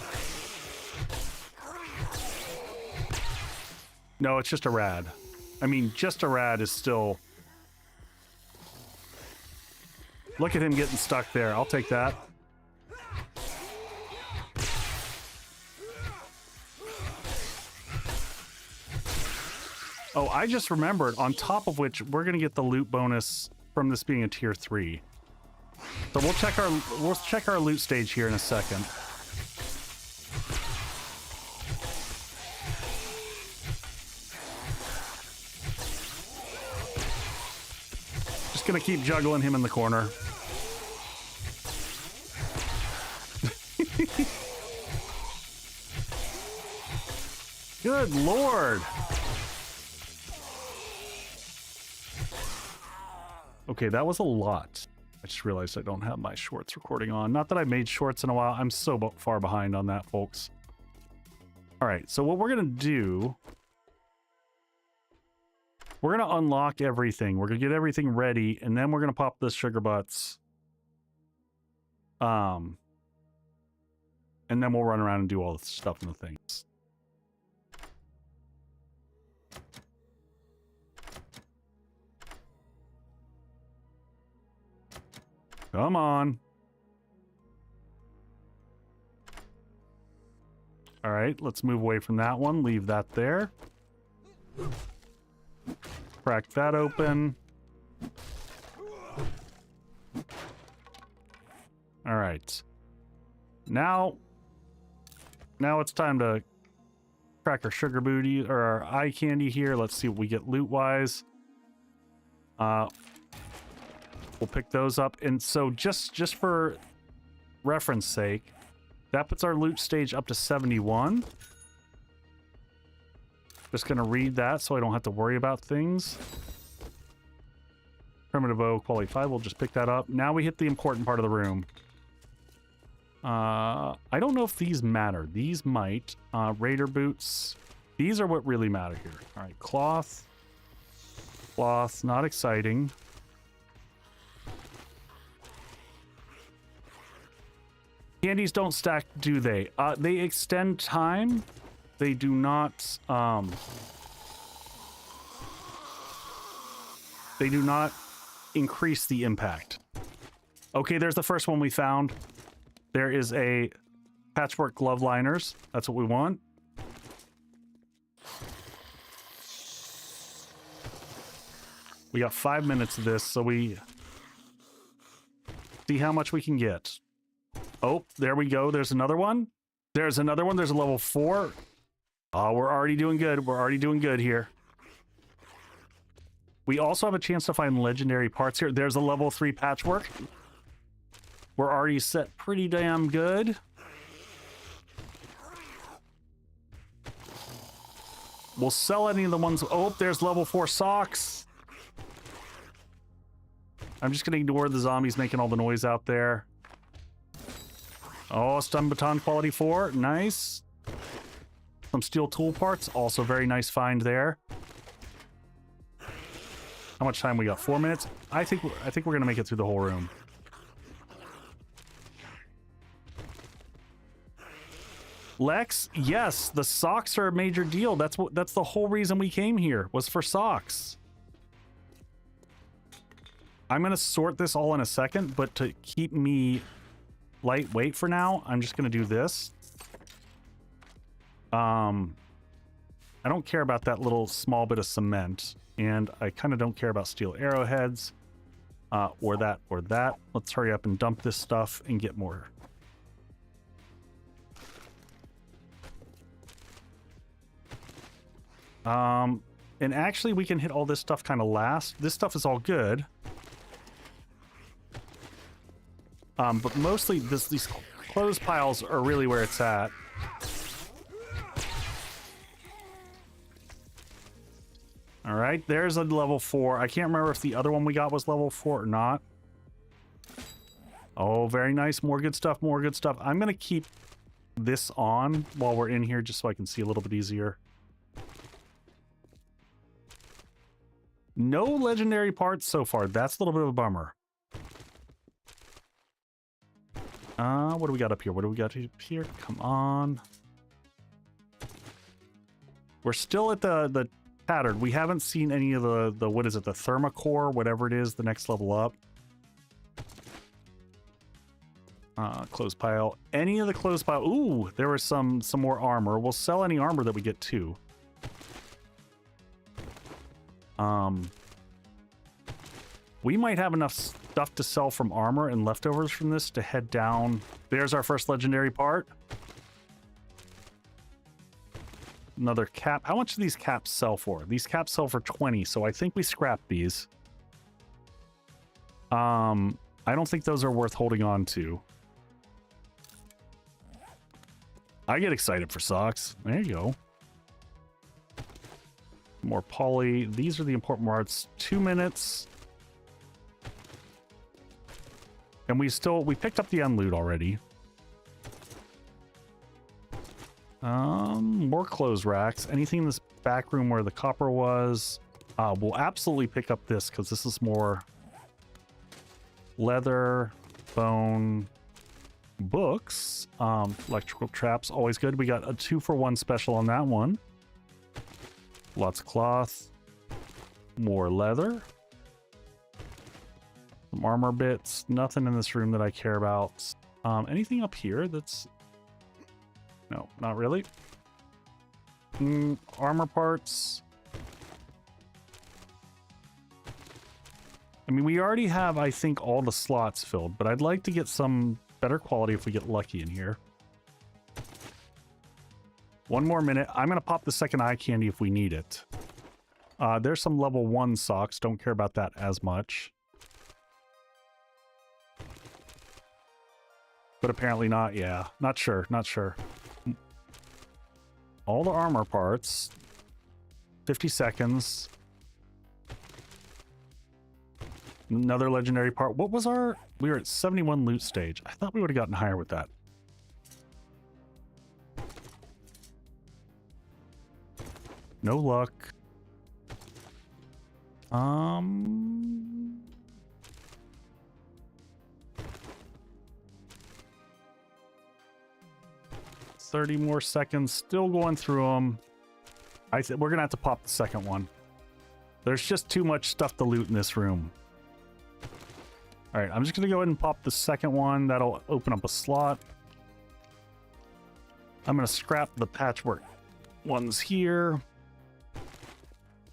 No, it's just a rad. I mean, just a rad is still... Look at him getting stuck there. I'll take that. Oh, I just remembered, on top of which, we're going to get the loot bonus from this being a tier 3. So we'll check our loot stage here in a second. Just going to keep juggling him in the corner. Good Lord. Okay, that was a lot. I just realized I don't have my shorts recording on. Not that I've made shorts in a while. I'm so far behind on that, folks. All right, so what we're going to do We're going to unlock everything. We're going to get everything ready, and then we're going to pop the sugar butts. And then we'll run around and do all the stuff and the things. Come on. All right, let's move away from that one. Leave that there. Crack that open. All right. Now it's time to crack our sugar booty or our eye candy here. Let's see what we get loot-wise. We'll pick those up. And so just for reference sake, that puts our loot stage up to 71. Just gonna read that so I don't have to worry about things. Primitive bow, quality 5, we'll just pick that up. Now we hit the important part of the room. I don't know if these matter. These might. Raider boots. These are what really matter here. All right, cloth. Cloth, not exciting. Candies don't stack, do they? They extend time. They do not, they do not increase the impact. Okay, there's the first one we found. There is a patchwork glove liners. That's what we want. We got 5 minutes of this, so we see how much we can get. Oh, there we go. There's another one. There's another one. There's a level 4. Oh, we're already doing good. We're already doing good here. We also have a chance to find legendary parts here. There's a level 3 patchwork. We're already set pretty damn good. We'll sell any of the ones. Oh, there's level 4 socks. I'm just going to ignore the zombies making all the noise out there. Oh, stun baton quality 4. Nice. Some steel tool parts. Also very nice find there. How much time we got? 4 minutes? I think we're going to make it through the whole room. Lex, yes, the socks are a major deal. That's the whole reason we came here, was for socks. I'm going to sort this all in a second, but to keep me lightweight for now, I'm just going to do this. I don't care about that little small bit of cement, and I kind of don't care about steel arrowheads, or that. Let's hurry up and dump this stuff and get more. And actually we can hit all this stuff kind of last. This stuff is all good. But mostly these clothes piles are really where it's at. All right, there's a level 4. I can't remember if the other one we got was level 4 or not. Oh, very nice. More good stuff, more good stuff. I'm going to keep this on while we're in here just so I can see a little bit easier. No legendary parts so far. That's a little bit of a bummer. What do we got up here? What do we got up here? Come on. We're still at the pattern. We haven't seen any of the what is it? The thermocore, whatever it is, the next level up. Clothes pile. Any of the clothes pile. Ooh, there was some more armor. We'll sell any armor that we get too. We might have enough stuff to sell from armor and leftovers from this to head down. There's our first legendary part. Another cap. How much do these caps sell for? These caps sell for 20, so I think we scrap these. I don't think those are worth holding on to. I get excited for socks. There you go. More poly. These are the important parts. 2 minutes. And we picked up the unloot already. More clothes racks. Anything in this back room where the copper was. We'll absolutely pick up this because this is more leather, bone, books, electrical traps, always good. We got a 2-for-1 special on that one. Lots of cloth, more leather, some armor bits. Nothing in this room that I care about. Anything up here that's... No, not really. Armor parts. I mean, we already have, I think, all the slots filled, but I'd like to get some better quality if we get lucky in here. One more minute. I'm going to pop the second eye candy if we need it. There's some level 1 socks. Don't care about that as much. But apparently not. Yeah, not sure. Not sure. All the armor parts. 50 seconds. Another legendary part. What was our... We were at 71 loot stage. I thought we would have gotten higher with that. No luck. 30 more seconds. Still going through them. We're gonna have to pop the second one. There's just too much stuff to loot in this room. All right, I'm just gonna go ahead and pop the second one. That'll open up a slot. I'm gonna scrap the patchwork ones here.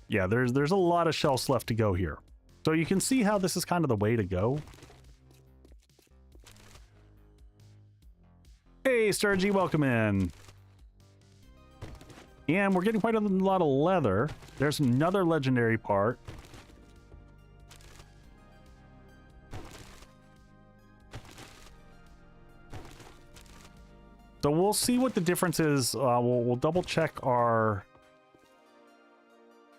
Yeah, there's a lot of shelves left to go here. So you can see how this is kind of the way to go. Hey, Sturgy, welcome in. And we're getting quite a lot of leather. There's another legendary part. So we'll see what the difference is. We'll double check our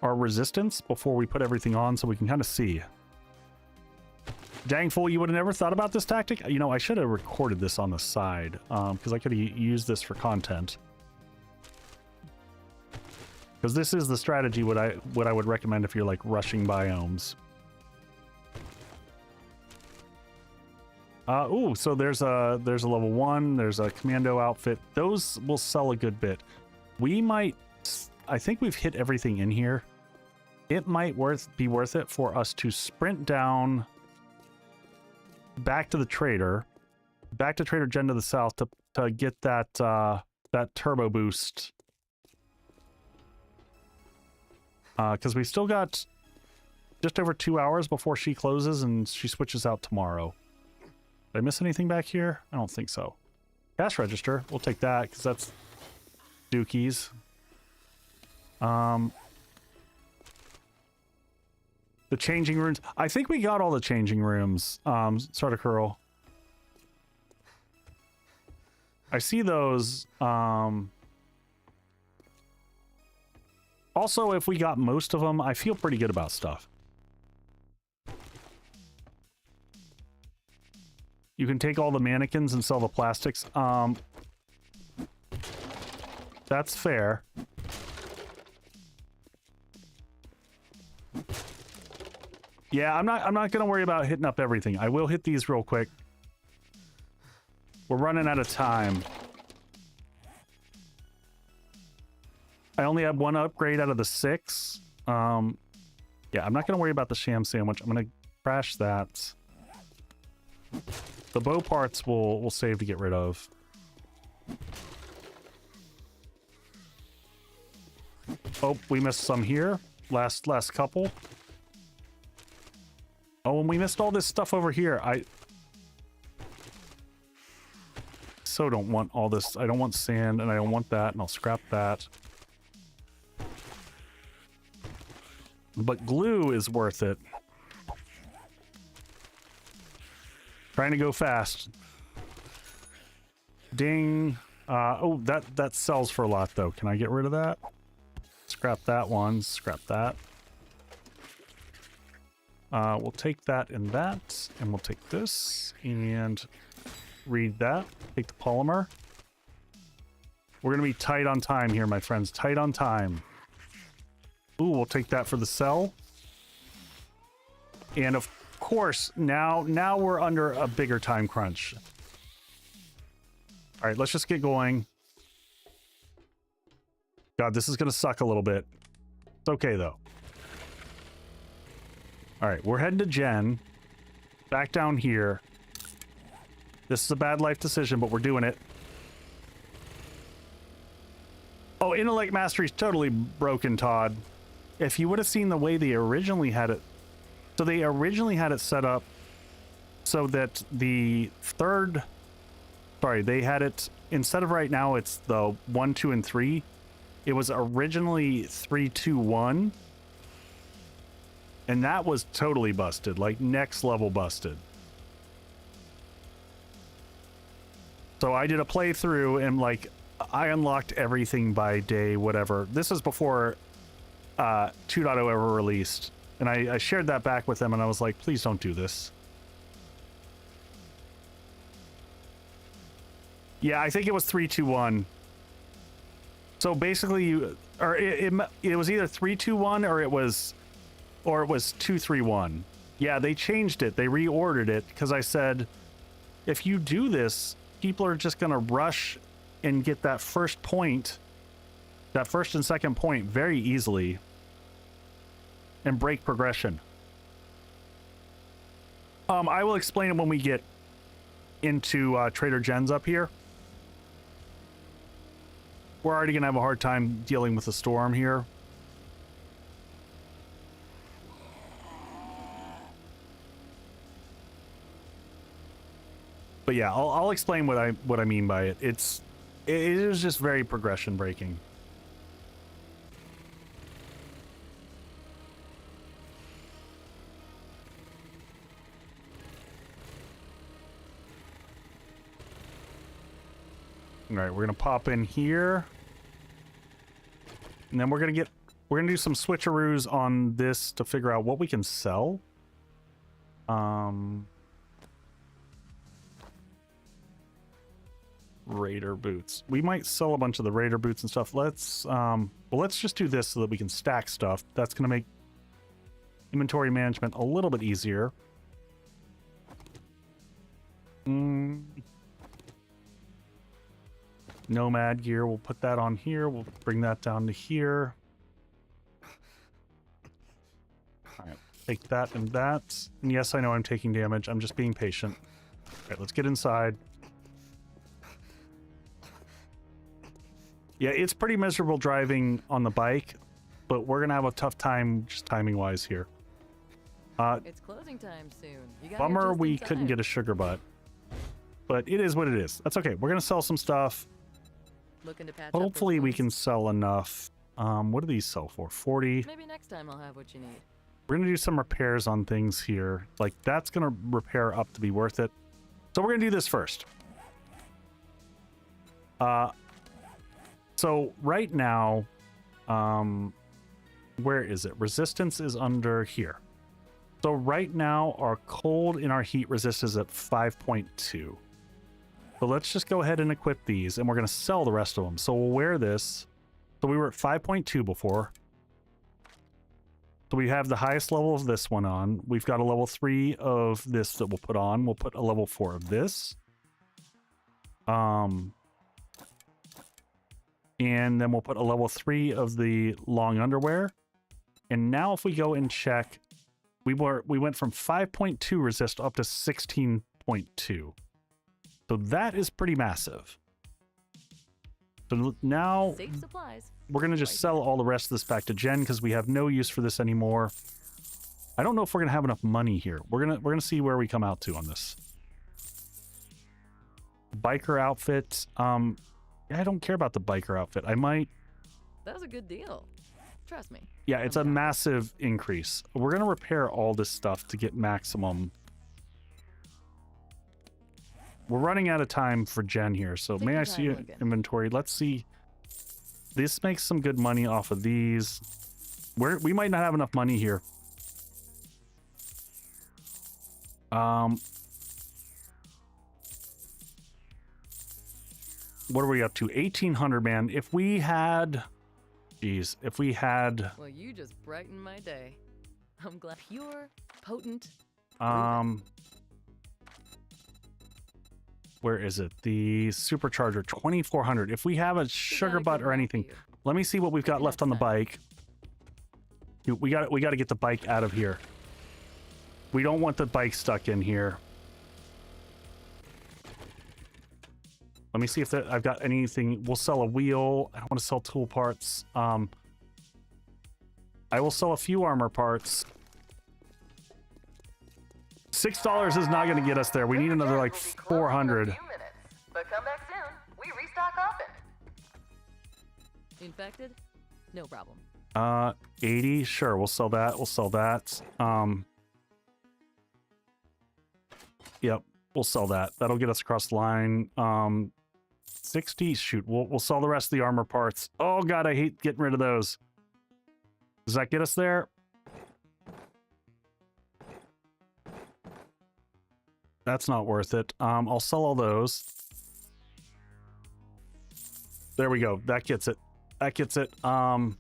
resistance before we put everything on so we can kind of see. Dang fool, you would have never thought about this tactic? You know, I should have recorded this on the side because I could have used this for content. Because this is the strategy what I would recommend if you're like rushing biomes. Ooh, so there's a level 1, there's a commando outfit. Those will sell a good bit. We might, I think we've hit everything in here. It might be worth it for us to sprint down back to the trader, back to Trader Jen to the south to get that that turbo boost. Because we still got just over 2 hours before she closes and she switches out tomorrow. Did I miss anything back here? I don't think so. Cash register. We'll take that because that's dookies. The changing rooms. I think we got all the changing rooms. Sort of curl. I see those. Also, if we got most of them, I feel pretty good about stuff. You can take all the mannequins and sell the plastics. That's fair. Yeah, I'm not gonna worry about hitting up everything. I will hit these real quick. We're running out of time. I only have 1 upgrade out of the 6. Yeah, I'm not gonna worry about the sham sandwich. I'm gonna crash that. The bow parts we'll save to get rid of. Oh, we missed some here. Last couple. Oh, and we missed all this stuff over here. I so don't want all this. I don't want sand, and I don't want that, and I'll scrap that. But glue is worth it. Trying to go fast. Ding. Oh, that sells for a lot, though. Can I get rid of that? Scrap that one. Scrap that. We'll take that and that, and we'll take this, and read that. Take the polymer. We're going to be tight on time here, my friends. Tight on time. Ooh, we'll take that for the sell. And of course, now we're under a bigger time crunch. All right, let's just get going. God, this is going to suck a little bit. It's okay, though. All right, we're heading to Jen. Back down here. This is a bad life decision, but we're doing it. Oh, Intellect Mastery's totally broken, Todd. If you would have seen the way they originally had it. So they originally had it set up so that the third... Sorry, they had it... Instead of right now, it's the 1, 2, and 3. It was originally 3, 2, 1. And that was totally busted. Like, next level busted. So I did a playthrough and, like, I unlocked everything by day whatever. This is before 2.0 ever released. And I shared that back with them and I was like, please don't do this. Yeah, I think it was 3, 2, 1. So basically, it was either 3, 2, 1 or it was 2, 3, 1. Yeah, they changed it. They reordered it because I said, if you do this, people are just gonna rush and get that first point, that first and second point very easily, and break progression. I will explain it when we get into Trader Jen's up here. We're already gonna have a hard time dealing with the storm here. But yeah, I'll explain what I mean by it. It is just very progression breaking. All right, we're gonna pop in here, and then we're gonna do some switcheroos on this to figure out what we can sell. Raider boots. We might sell a bunch of the Raider boots and stuff. Let's just do this so that we can stack stuff. That's gonna make inventory management a little bit easier. Nomad gear, we'll put that on here. We'll bring that down to here. All right, take that and that. And yes, I know I'm taking damage. I'm just being patient. All right, let's get inside. Yeah, it's pretty miserable driving on the bike, but we're gonna have a tough time just timing wise here. It's closing time soon. Bummer we couldn't get a sugar butt, but it is what it is. That's okay. We're gonna sell some stuff. Looking to patch Hopefully we can sell enough. What do these sell for? 40. Maybe next time I'll have what you need. We're gonna do some repairs on things here. Like, that's gonna repair up to be worth it. So we're gonna do this first. So right now, where is it? Resistance is under here. So right now, our cold and our heat resist is at 5.2. So let's just go ahead and equip these, and we're going to sell the rest of them. So we'll wear this. So we were at 5.2 before. So we have the highest level of this one on. We've got a level 3 of this that we'll put on. We'll put a level 4 of this. And then we'll put a level 3 of the long underwear. And now if we go and check, we went from 5.2 resist up to 16.2. So that is pretty massive. So now Safe supplies. we're going to just sell all the rest of this back to Jen because we have no use for this anymore. I don't know if we're going to have enough money here. We're going to see where we come out to on this. Biker outfit. I don't care about the biker outfit. I might... That was a good deal. Trust me. Yeah, it's a massive increase. We're going to repair all this stuff to get maximum. We're running out of time for Jen here, so may I see your inventory? Let's see. This makes some good money off of these. We might not have enough money here. What are we up to? 1,800, man. If we had Jeez, if we had... Well, you just brightened my day. I'm glad. Pure, potent. Where is it? The supercharger, 2400. If we have a sugar butt or anything, let me see what we've got left on the bike. We got to get the bike out of here. We don't want the bike stuck in here. Let me see if I've got anything. We'll sell a wheel. I don't want to sell tool parts. I will sell a few armor parts. $6 is not going to get us there. We need another like 400. But come back soon. We restock often. Infected? No problem. 80. Sure, we'll sell that. We'll sell that. Yep, we'll sell that. That'll get us across the line. 60. Shoot, we'll sell the rest of the armor parts. Oh god, I hate getting rid of those. Does that get us there? That's not worth it. I'll sell all those. There we go. That gets it. That gets it. Got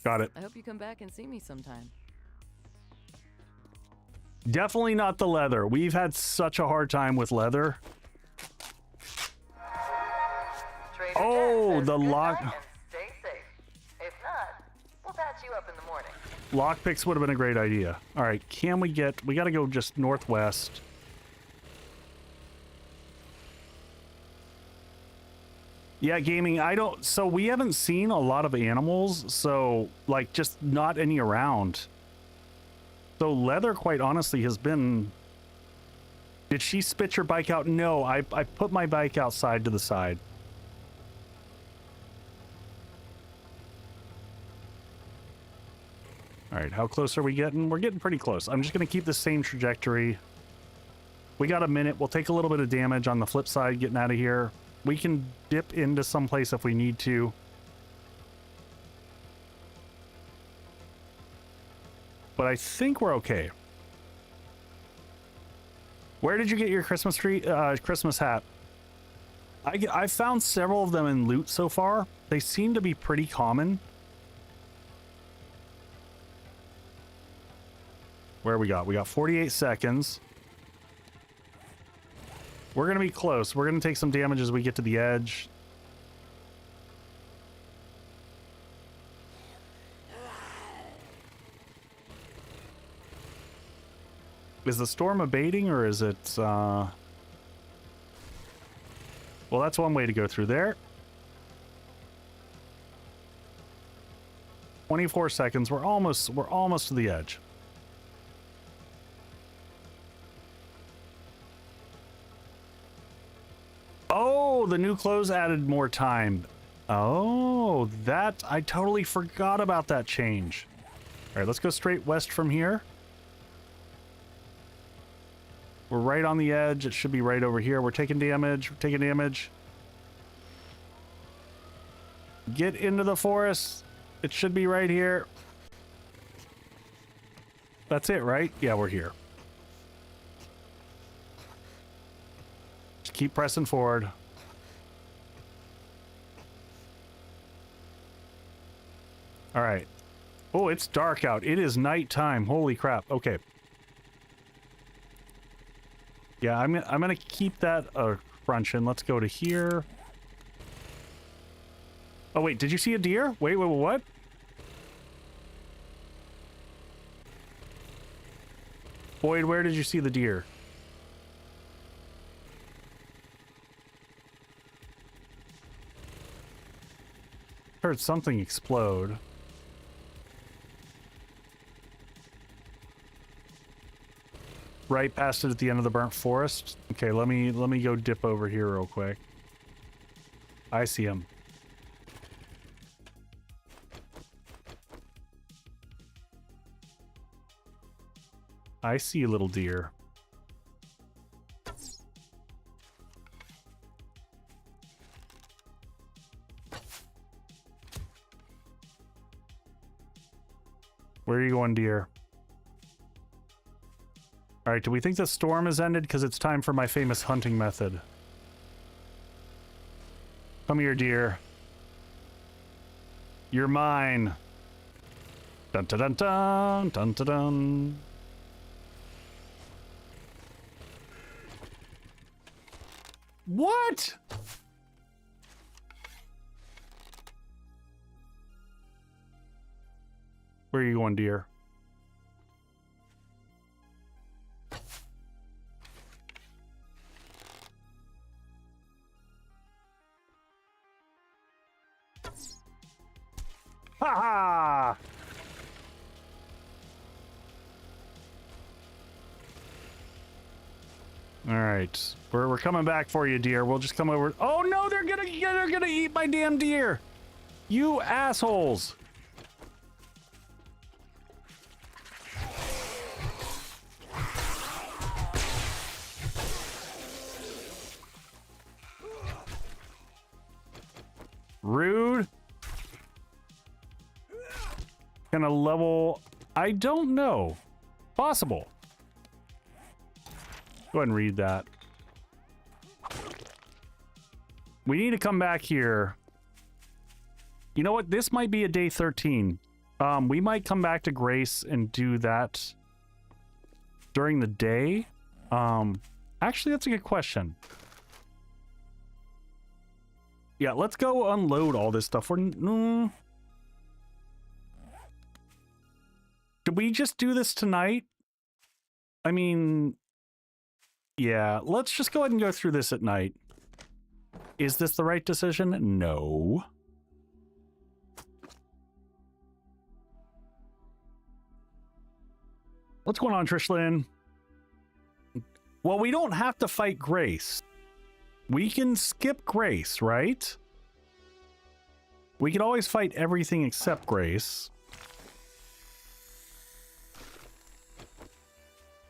it. I hope you come back and see me sometime. Definitely not the leather. We've had such a hard time with leather. Oh, the lock. Stay safe. If not, we'll patch you up in the morning. Lockpicks would have been a great idea. All right, can we get... We got to go just northwest. Yeah, gaming, I don't... So we haven't seen a lot of animals, so, like, just not any around. So leather, quite honestly, has been... Did she spit your bike out? No, I put my bike outside to the side. All right, how close are we getting? We're getting pretty close. I'm just going to keep the same trajectory. We got a minute. We'll take a little bit of damage on the flip side getting out of here. We can dip into someplace if we need to. But I think we're okay. Where did you get your Christmas tree, Christmas hat? I found several of them in loot so far. They seem to be pretty common. Where we got? We got 48 seconds. We're going to be close. We're going to take some damage as we get to the edge. Is the storm abating or is it... Well, that's one way to go through there. 24 seconds. We're almost to the edge. Oh, the new clothes added more time. Oh, that... I totally forgot about that change. All right, let's go straight west from here. We're right on the edge. It should be right over here. We're taking damage. We're taking damage. Get into the forest. It should be right here. That's it, right? Yeah, we're here. Just keep pressing forward. All right. Oh, it's dark out. It is nighttime. Holy crap. Okay. Yeah, I'm gonna keep that crunching. Let's go to here. Oh wait, did you see a deer? Wait, what? Boyd, where did you see the deer? Heard something explode. Right past it at the end of the burnt forest. Okay, let me go dip over here real quick. I see him. I see a little deer. Where are you going, deer? All right, do we think the storm has ended? Because it's time for my famous hunting method. Come here, deer. You're mine. Dun dun dun dun dun dun dun. What? Where are you going, dear? Ha ha! All right, we're coming back for you, dear. We'll just come over. Oh no, they're gonna eat my damn deer! You assholes! Rude. Gonna level. I don't know. Possible. Go ahead and read that. We need to come back here. You know what? This might be a day 13. We might come back to Grace and do that during the day. Actually, that's a good question. Yeah, let's go unload all this stuff. Did we just do this tonight? I mean, yeah, let's just go ahead and go through this at night. Is this the right decision? No. What's going on, Trishlyn? Well, we don't have to fight Grace. We can skip Grace, right? We can always fight everything except Grace.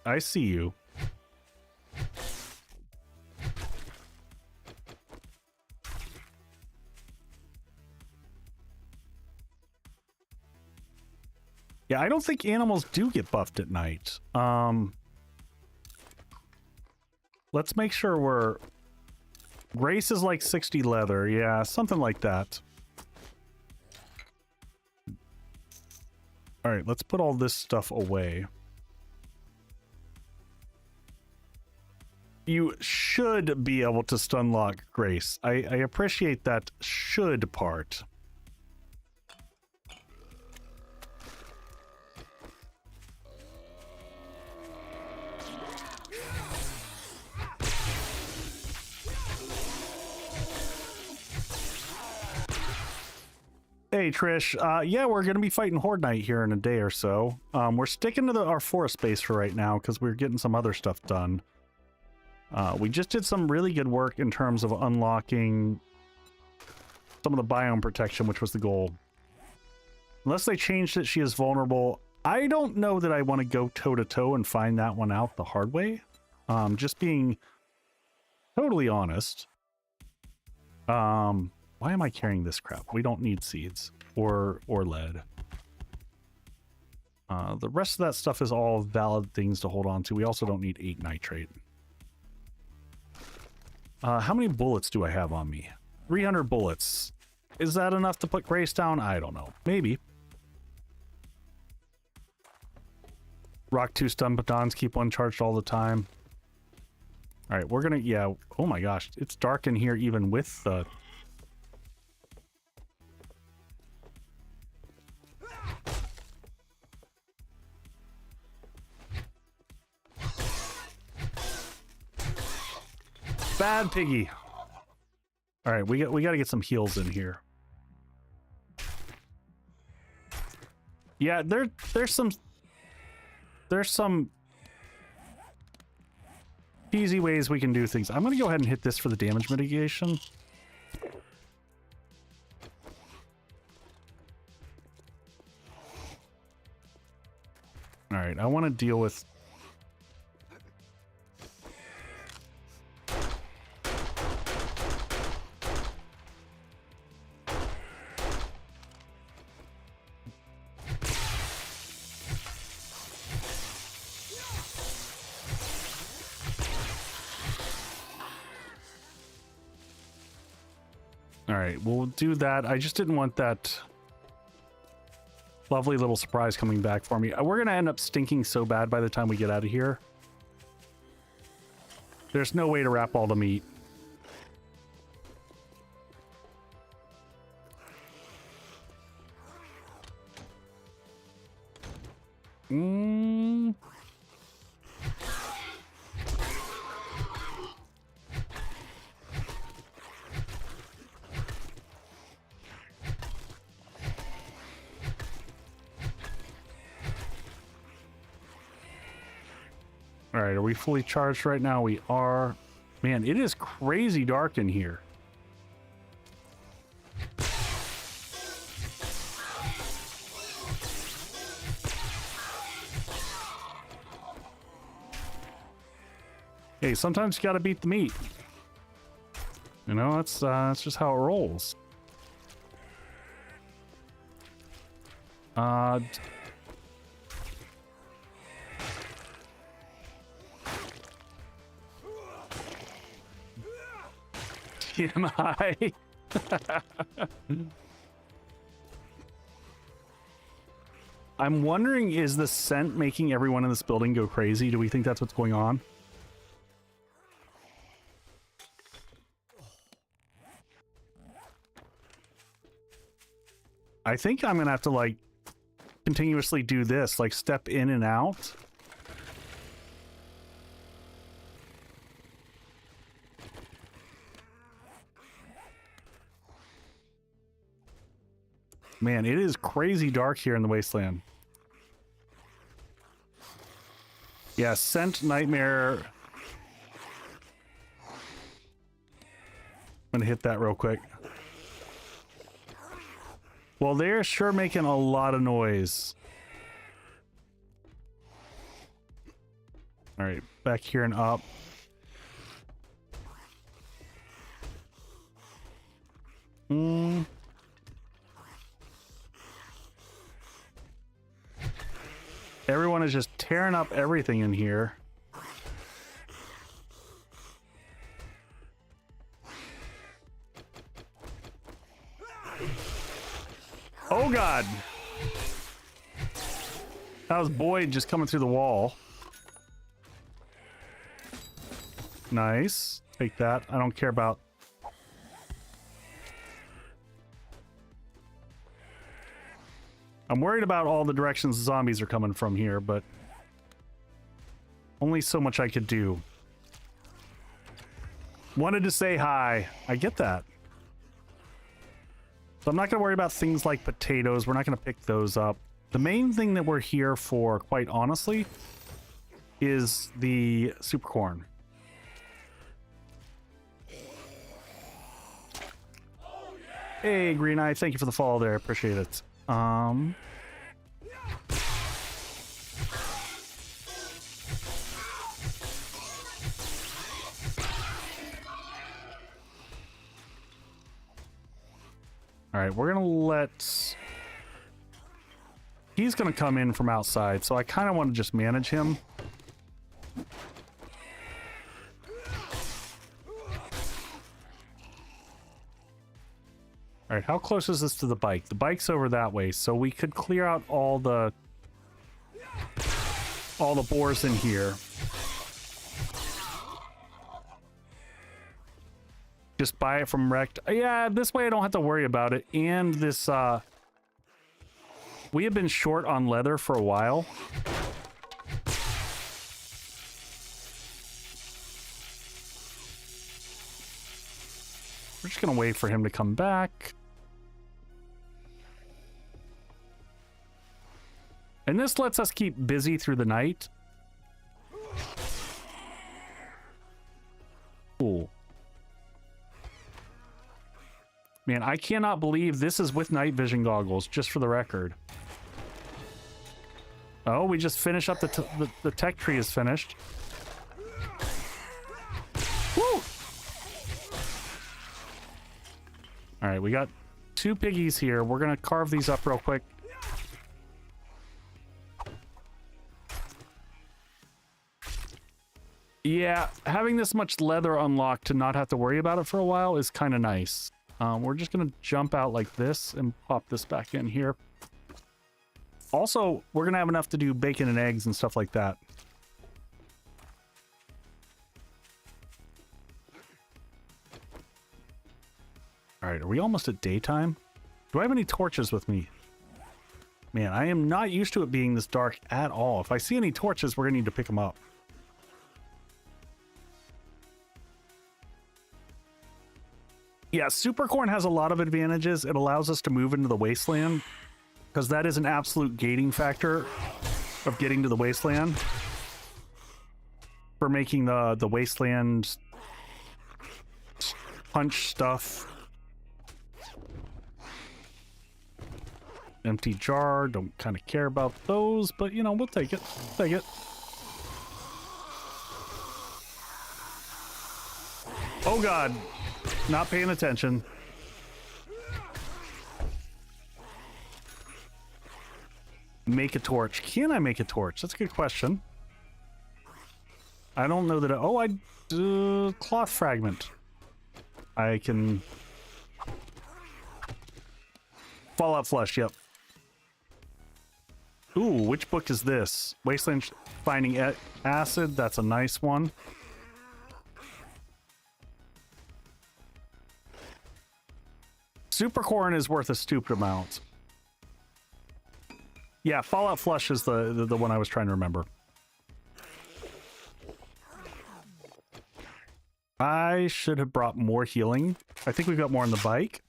I see you. Yeah, I don't think animals do get buffed at night. Let's make sure we're... Grace is like 60 leather. Yeah, something like that. All right, let's put all this stuff away. You should be able to stun lock Grace. I appreciate that should part. Hey Trish, yeah, we're gonna be fighting Horde Night here in a day or so. We're sticking to our forest base for right now because we're getting some other stuff done. We just did some really good work in terms of unlocking some of the biome protection, which was the goal. Unless they changed it, she is vulnerable. I don't know that I want to go toe-to-toe and find that one out the hard way. Just being totally honest. Why am I carrying this crap? We don't need seeds or lead. The rest of that stuff is all valid things to hold on to. We also don't need 8 nitrate. How many bullets do I have on me? 300 bullets. Is that enough to put Grace down? I don't know. Maybe. Rock 2 stun batons, keep one charged all the time. All right, we're gonna, yeah. Oh my gosh, it's dark in here even with the... Bad piggy. All right, we got to get some heals in here. Yeah, there's some easy ways we can do things. I'm gonna go ahead and hit this for the damage mitigation. All right, I want to deal with... All right, we'll do that. I just didn't want that Lovely little surprise coming back for me. We're going to end up stinking so bad by the time we get out of here. There's no way to wrap all the meat. All right, are we fully charged right now? We are. Man, it is crazy dark in here. Hey, sometimes you gotta beat the meat. You know, that's just how it rolls. TMI. I'm wondering, is the scent making everyone in this building go crazy? Do we think that's what's going on? I think I'm gonna have to like continuously do this, like step in and out. Man, it is crazy dark here in the wasteland. Yeah, scent nightmare. I'm gonna hit that real quick. Well, they're sure making a lot of noise. All right, back here and up. Everyone is just tearing up everything in here. Oh God. That was Boyd just coming through the wall. Nice. Take that. I don't care about... I'm worried about all the directions the zombies are coming from here, but only so much I could do. Wanted to say hi. I get that. So I'm not going to worry about things like potatoes. We're not going to pick those up. The main thing that we're here for, quite honestly, is the super corn. Hey, Green Eye, thank you for the follow there. Appreciate it. All right, we're gonna let... He's gonna come in from outside, so I kind of want to just manage him. All right, how close is this to the bike? The bike's over that way, so we could clear out all the boars in here. Just buy it from wrecked. Yeah, this way I don't have to worry about it. And this, we have been short on leather for a while. We're just gonna wait for him to come back. And this lets us keep busy through the night. Cool. Man, I cannot believe this is with night vision goggles, just for the record. Oh, we just finished up the tech tree is finished. Woo! All right, we got 2 piggies here. We're gonna carve these up real quick. Yeah, having this much leather unlocked to not have to worry about it for a while is kind of nice. We're just gonna jump out like this and pop this back in here. Also, we're going to have enough to do bacon and eggs and stuff like that. All right, are we almost at daytime? Do I have any torches with me? Man, I am not used to it being this dark at all. If I see any torches, we're going to need to pick them up. Yeah, Supercorn has a lot of advantages. It allows us to move into the wasteland, because that is an absolute gating factor of getting to the wasteland. For making the wasteland punch stuff. Empty jar, don't kind of care about those, but you know, we'll take it. Take it. Oh god, not paying attention. Make a torch. Can I make a torch? That's a good question. I don't know that cloth fragment. I can... Fallout Flush, yep. Ooh, which book is this? Wasteland Finding Acid, that's a nice one. Supercorn is worth a stupid amount. Yeah, Fallout Flush is the one I was trying to remember. I should have brought more healing. I think we've got more on the bike.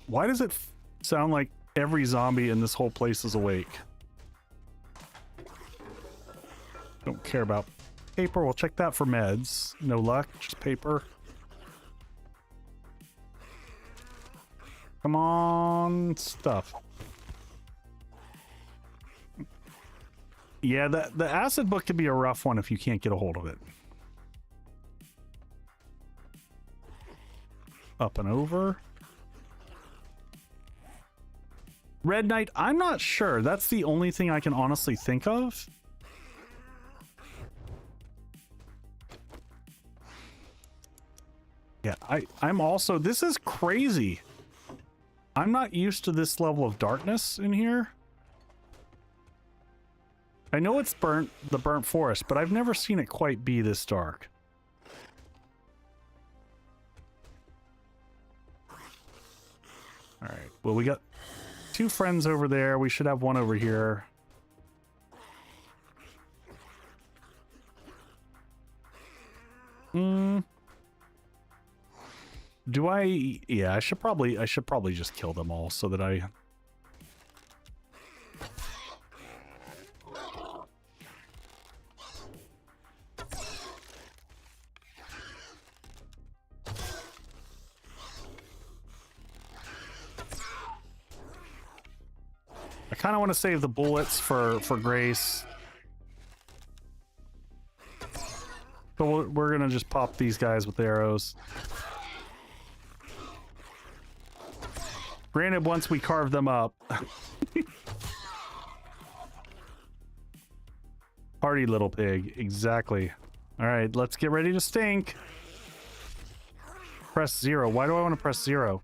Why does it sound like every zombie in this whole place is awake? Don't care about paper. We'll check that for meds. No luck, just paper. Come on, stuff. Yeah, the acid book could be a rough one if you can't get a hold of it. Up and over. Red Knight, I'm not sure. That's the only thing I can honestly think of. Yeah, I'm also... This is crazy. I'm not used to this level of darkness in here. I know it's the burnt forest, but I've never seen it quite be this dark. All right. Well, we got 2 friends over there. We should have one over here. Do I... Yeah, I should probably just kill them all so that I... I kind of want to save the bullets for Grace. But we're going to just pop these guys with arrows. Granted, once we carve them up. Party little pig. Exactly. All right, let's get ready to stink. Press 0. Why do I want to press 0?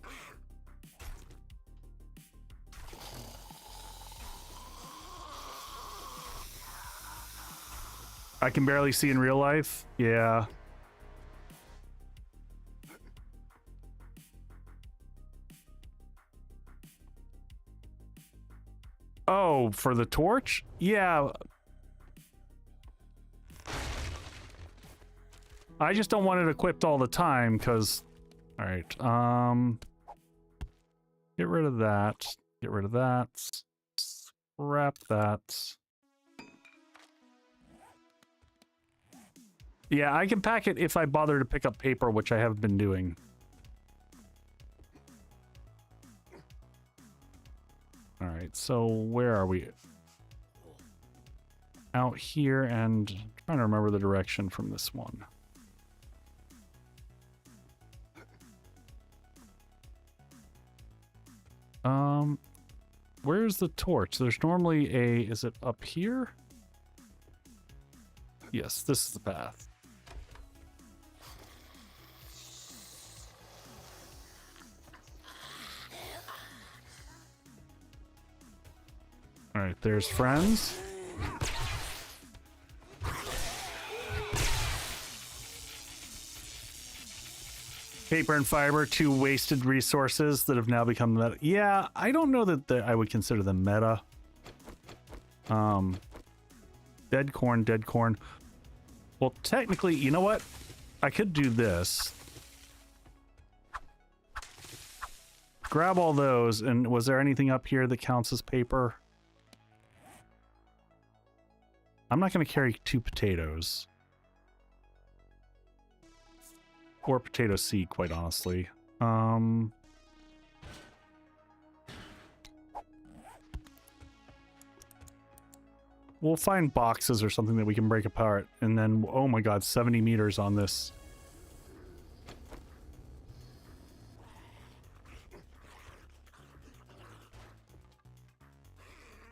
I can barely see in real life. Yeah. Oh, for the torch? Yeah. I just don't want it equipped all the time, because... Alright, get rid of that. Get rid of that. Scrap that. Yeah, I can pack it if I bother to pick up paper, which I have been doing. Alright, so where are we? Out here, and I'm trying to remember the direction from this one. Where's the torch? There's normally a... Is it up here? Yes, this is the path. All right, there's friends. Paper and fiber, two wasted resources that have now become meta. Yeah, I don't know that I would consider them meta. Dead corn, dead corn. Well, technically, you know what? I could do this. Grab all those, and was there anything up here that counts as paper? I'm not going to carry 2 potatoes. Or potato seed, quite honestly. We'll find boxes or something that we can break apart, and then, oh my god, 70 meters on this.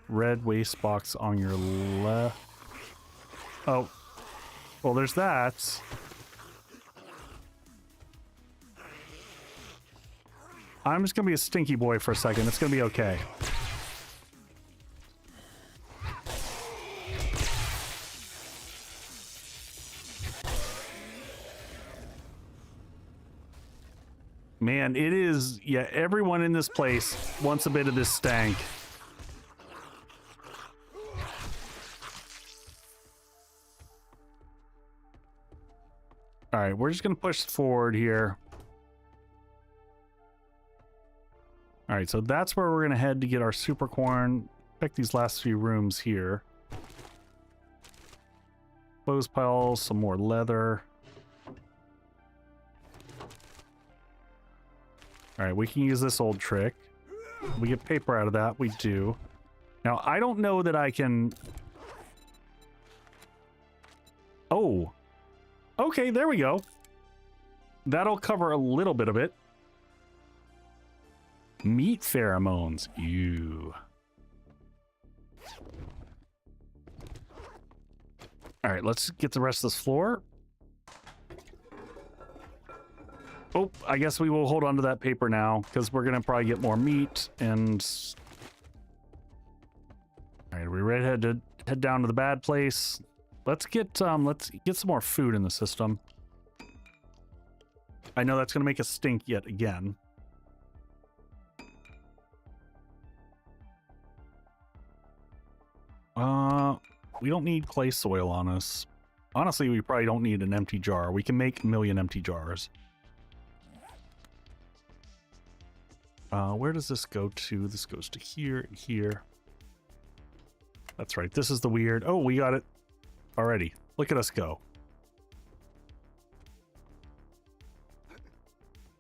Red waste box on your left. Oh. Well, there's that. I'm just gonna be a stinky boy for a second. It's gonna be okay. Man, it is... Yeah, everyone in this place wants a bit of this stank. Alright, we're just gonna push forward here. Alright, so that's where we're gonna head to get our super corn. Check these last few rooms here. Clothes piles, some more leather. Alright, we can use this old trick. We get paper out of that, we do. Now, I don't know that I can... Oh! Okay, there we go. That'll cover a little bit of it. Meat pheromones. Ew. Alright, let's get the rest of this floor. Oh, I guess we will hold on to that paper now, because we're gonna probably get more meat, and... Alright, are we ready to head down to the bad place? Let's get some more food in the system. I know that's gonna make us stink yet again. We don't need clay soil on us. Honestly, we probably don't need an empty jar. We can make a million empty jars. Where does this go to? This goes to here and here. That's right. This is the weird... Oh, we got it already. Look at us go.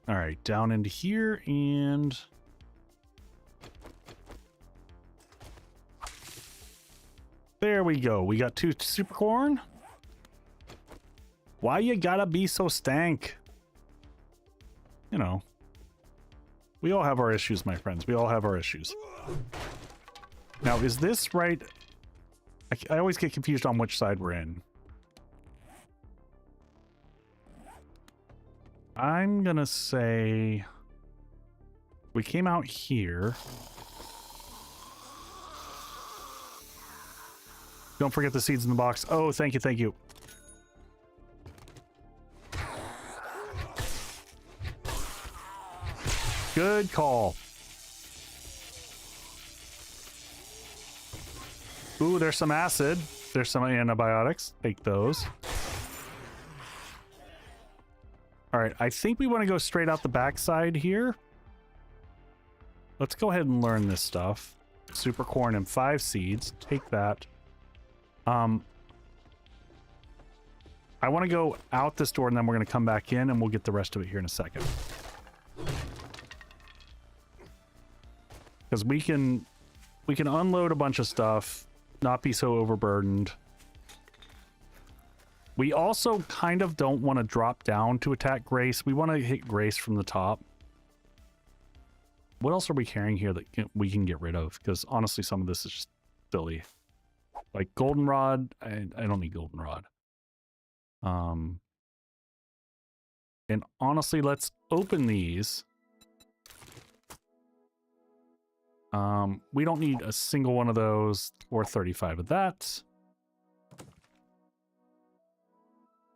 All right, down into here and... There we go. We got 2 super corn. Why you gotta be so stank? You know. We all have our issues, my friends. We all have our issues. Now, is this right? I always get confused on which side we're in. I'm gonna say... We came out here. Don't forget the seeds in the box. Oh, thank you, thank you. Good call. Ooh, there's some acid. There's some antibiotics. Take those. All right, I think we want to go straight out the backside here. Let's go ahead and learn this stuff. Super corn and 5 seeds. Take that. I want to go out this door and then we're going to come back in and we'll get the rest of it here in a second. Because we can unload a bunch of stuff, not be so overburdened. We also kind of don't want to drop down to attack Grace. We want to hit Grace from the top. What else are we carrying here that we can get rid of? Because honestly, some of this is just silly. Like goldenrod, I don't need goldenrod. And honestly, let's open these. We don't need a single one of those or 35 of that.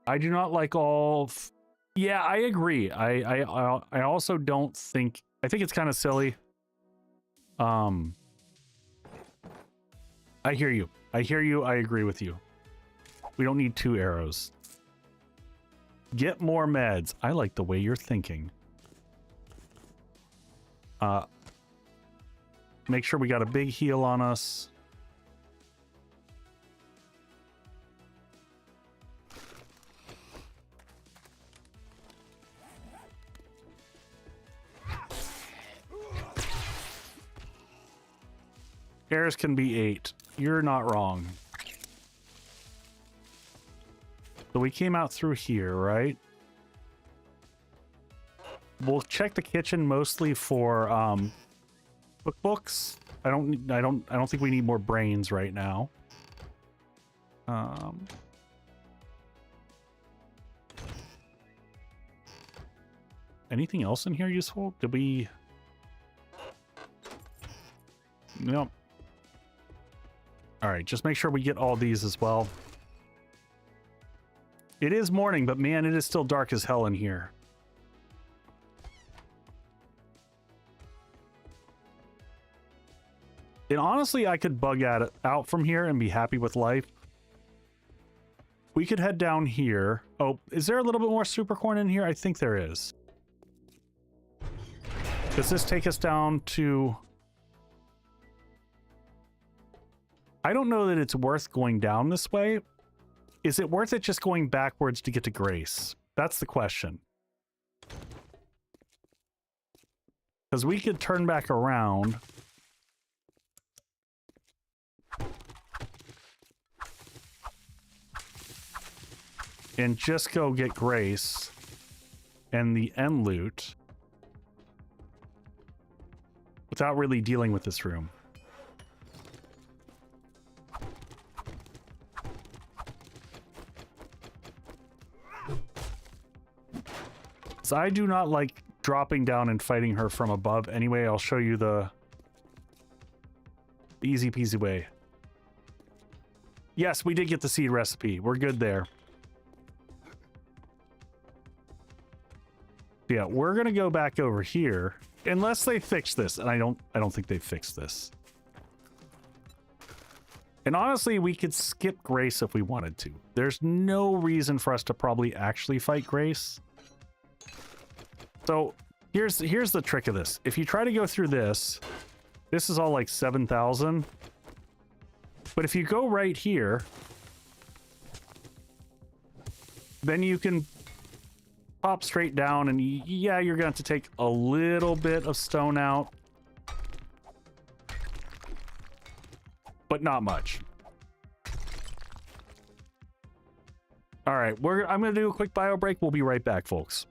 I do not like all... Yeah, I agree. I also don't think... I think it's kind of silly. I hear you. I hear you. I agree with you. We don't need 2 arrows. Get more meds. I like the way you're thinking. Make sure we got a big heal on us. Errors can be 8. You're not wrong. So we came out through here, right? We'll check the kitchen mostly for cookbooks. I don't think we need more brains right now. Anything else in here useful? Did we... Nope. All right, just make sure we get all these as well. It is morning, but man, it is still dark as hell in here. And honestly, I could bug out from here and be happy with life. We could head down here. Oh, is there a little bit more super corn in here? I think there is. Does this take us down to... I don't know that it's worth going down this way. Is it worth it just going backwards to get to Grace? That's the question. Because we could turn back around. And just go get Grace and the end loot without really dealing with this room. So I do not like dropping down and fighting her from above. Anyway, I'll show you the easy peasy way. Yes, we did get the seed recipe. We're good there. Yeah, we're gonna go back over here unless they fix this, and I don't think they fixed this. And honestly, we could skip Grace if we wanted to. There's no reason for us to probably actually fight Grace. So here's the trick of this. If you try to go through this is all like 7,000. But if you go right here, then you can pop straight down, and yeah, you're going to have to take a little bit of stone out, but not much. All right, I'm going to do a quick bio break. We'll be right back, folks.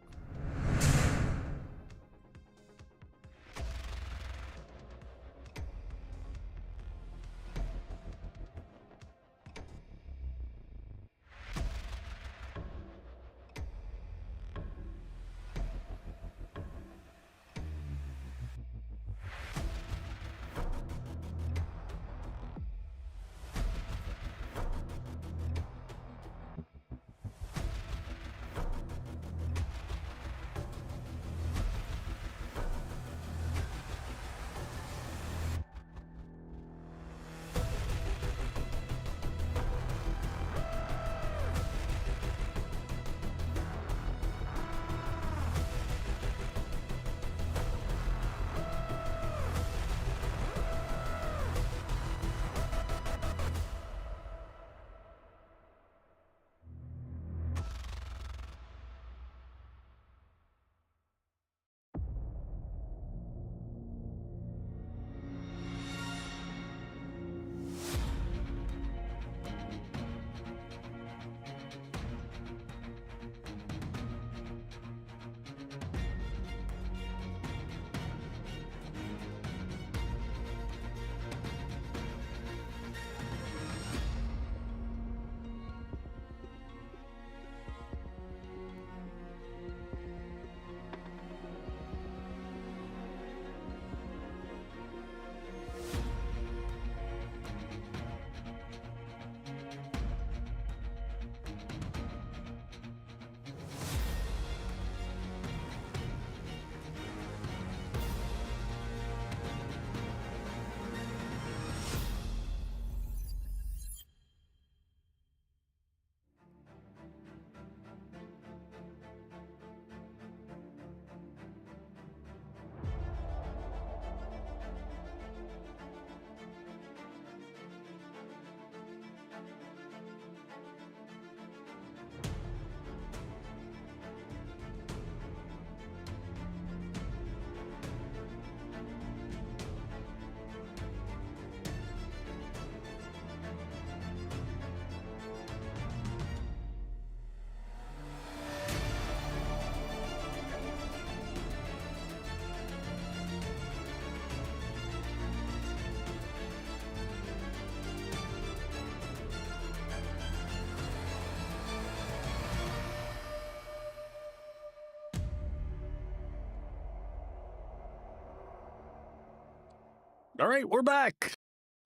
All right, we're back.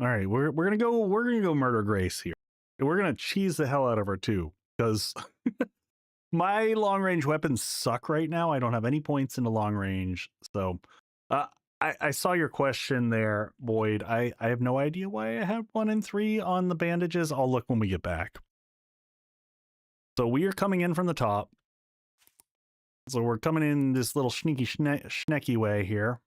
All right, we're gonna go murder Grace here. We're gonna cheese the hell out of her too, because my long range weapons suck right now. I don't have any points in the long range. So I saw your question there, Boyd. I have no idea why I have 1 and 3 on the bandages. I'll look when we get back. So we are coming in from the top. So we're coming in this little sneaky schnecky way here.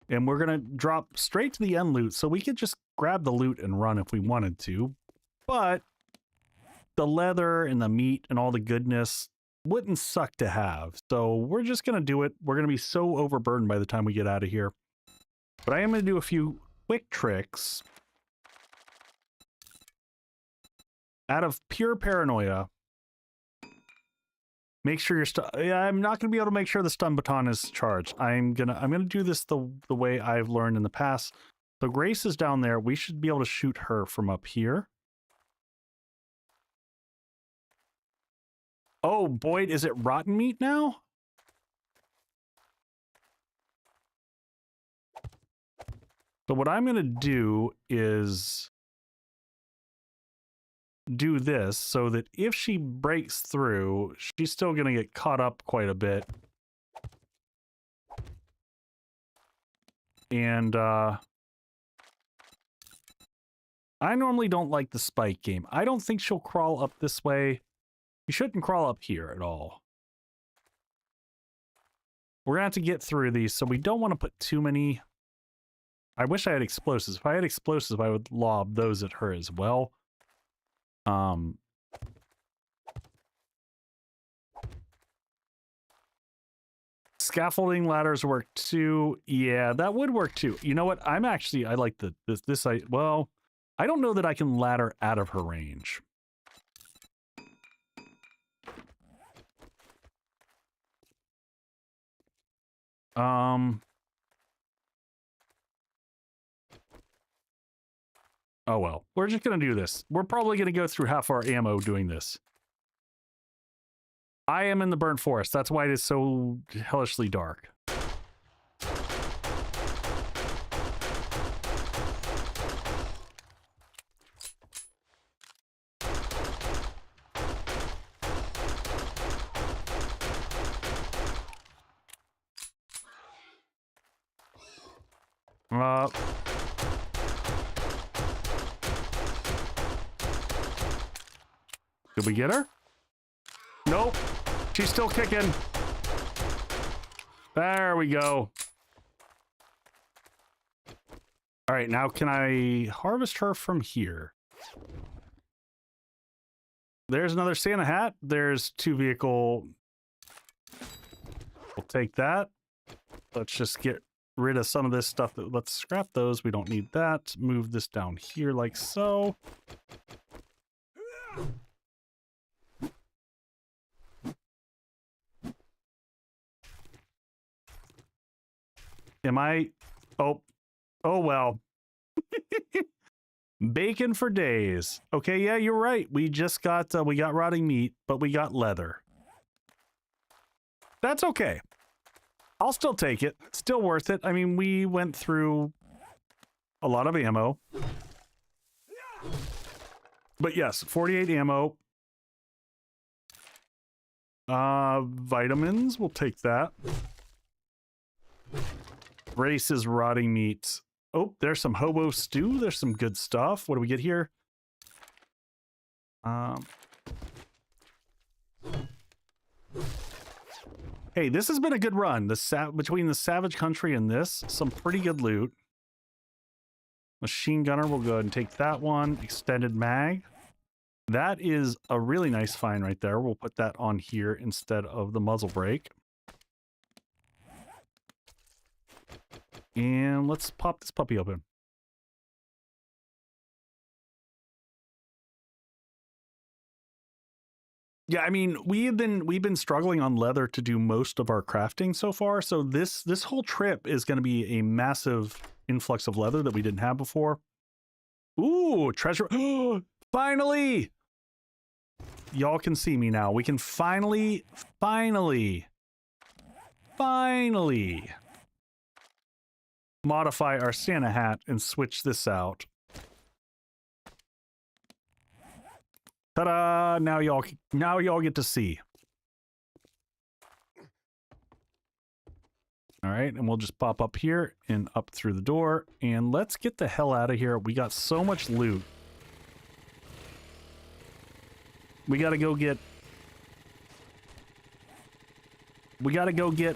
And we're going to drop straight to the end loot. So we could just grab the loot and run if we wanted to. But the leather and the meat and all the goodness wouldn't suck to have. So we're just going to do it. We're going to be so overburdened by the time we get out of here. But I am going to do a few quick tricks. Out of pure paranoia, make sure I'm not going to be able to make sure the stun baton is charged. I'm gonna do this the way I've learned in the past. So Grace is down there. We should be able to shoot her from up here. Oh, Boyd, is it rotten meat now? So what I'm going to do is do this so that if she breaks through, she's still going to get caught up quite a bit. And I normally don't like the spike game. I don't think she'll crawl up this way. You shouldn't crawl up here at all. We're going to have to get through these, so we don't want to put too many. I wish I had explosives. If I had explosives, I would lob those at her as well. Scaffolding ladders work too. Yeah, that would work too. You know what? I like well, I don't know that I can ladder out of her range. Oh well, we're just gonna do this. We're probably gonna go through half our ammo doing this. I am in the burnt forest. That's why it is so hellishly dark. Did we get her? Nope. She's still kicking. There we go. All right, now can I harvest her from here? There's another Santa hat. There's 2 vehicle. We'll take that. Let's just get rid of some of this stuff. Let's scrap those. We don't need that. Move this down here like so. Am I? Oh well. Bacon for days. Okay, yeah, you're right. We just got we got rotting meat, but we got leather. That's okay. I'll still take it. Still worth it. I mean, we went through a lot of ammo. But yes, 48 ammo. Vitamins, we'll take that. Race is rotting meat. Oh, there's some hobo stew. There's some good stuff. What do we get here? Hey, this has been a good run. Between the Savage Country and this, some pretty good loot. Machine gunner, we'll go ahead and take that one. Extended mag. That is a really nice find right there. We'll put that on here instead of the muzzle brake. And let's pop this puppy open. Yeah, I mean, we've been struggling on leather to do most of our crafting so far. So this whole trip is going to be a massive influx of leather that we didn't have before. Ooh, treasure. Finally! Y'all can see me now. We can finally modify our Santa hat and switch this out. Ta-da! Now y'all get to see. All right, and we'll just pop up here and up through the door, and let's get the hell out of here. We got so much loot. We gotta go get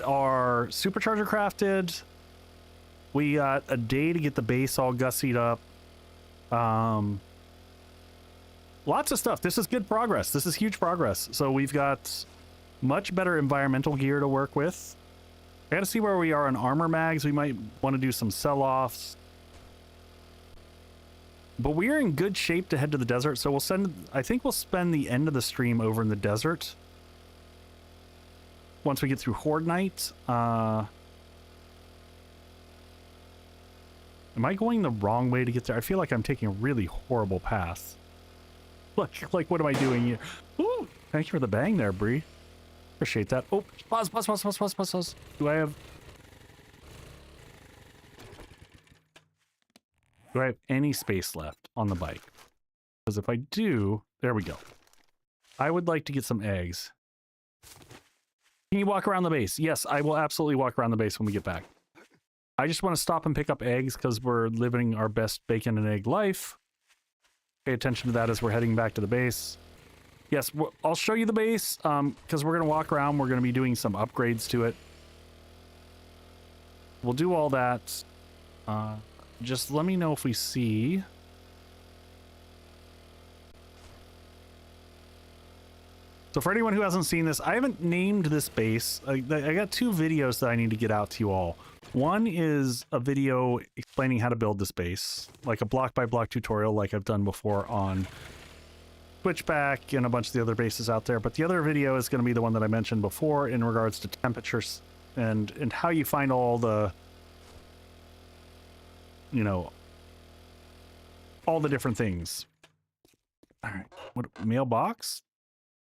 our supercharger crafted. We got a day to get the base all gussied up. Lots of stuff. This is good progress. This is huge progress. So we've got much better environmental gear to work with. I gotta see where we are on armor mags. We might want to do some sell-offs. But we're in good shape to head to the desert, so I think we'll spend the end of the stream over in the desert. Once we get through Horde Night. Am I going the wrong way to get there? I feel like I'm taking a really horrible path. Look, like, what am I doing here? Ooh, thank you for the bang there, Bree. Appreciate that. Oh, pause. Do I have any space left on the bike? Because if I do, there we go. I would like to get some eggs. Can you walk around the base? Yes, I will absolutely walk around the base when we get back. I just want to stop and pick up eggs because we're living our best bacon and egg life. Pay attention to that as we're heading back to the base. Yes, I'll show you the base because we're going to walk around. We're going to be doing some upgrades to it. We'll do all that. Just let me know if we see. So for anyone who hasn't seen this, I haven't named this base. I got 2 videos that I need to get out to you all. One is a video explaining how to build this base, like a block-by-block tutorial like I've done before on Switchback and a bunch of the other bases out there. But the other video is going to be the one that I mentioned before in regards to temperatures and how you find all the, you know, all the different things. All right, what mailbox?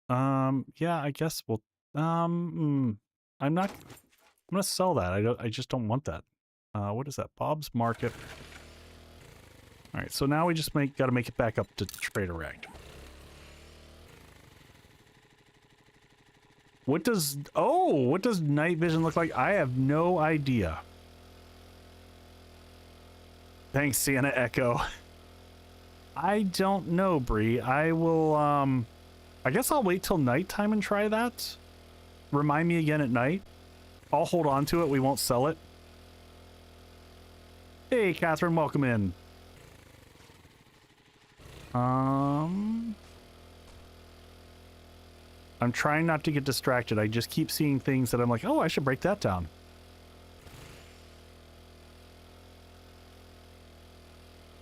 Yeah, I guess we'll, I'm gonna sell that. I just don't want that. What is that? Bob's Market. All right, so now we just gotta make it back up to Trader Rect. What does night vision look like? I have no idea. Thanks, Santa Echo. I don't know, Bree. I will, I guess I'll wait till nighttime and try that. Remind me again at night. I'll hold on to it. We won't sell it. Hey, Catherine, welcome in. I'm trying not to get distracted. I just keep seeing things that I'm like, oh, I should break that down.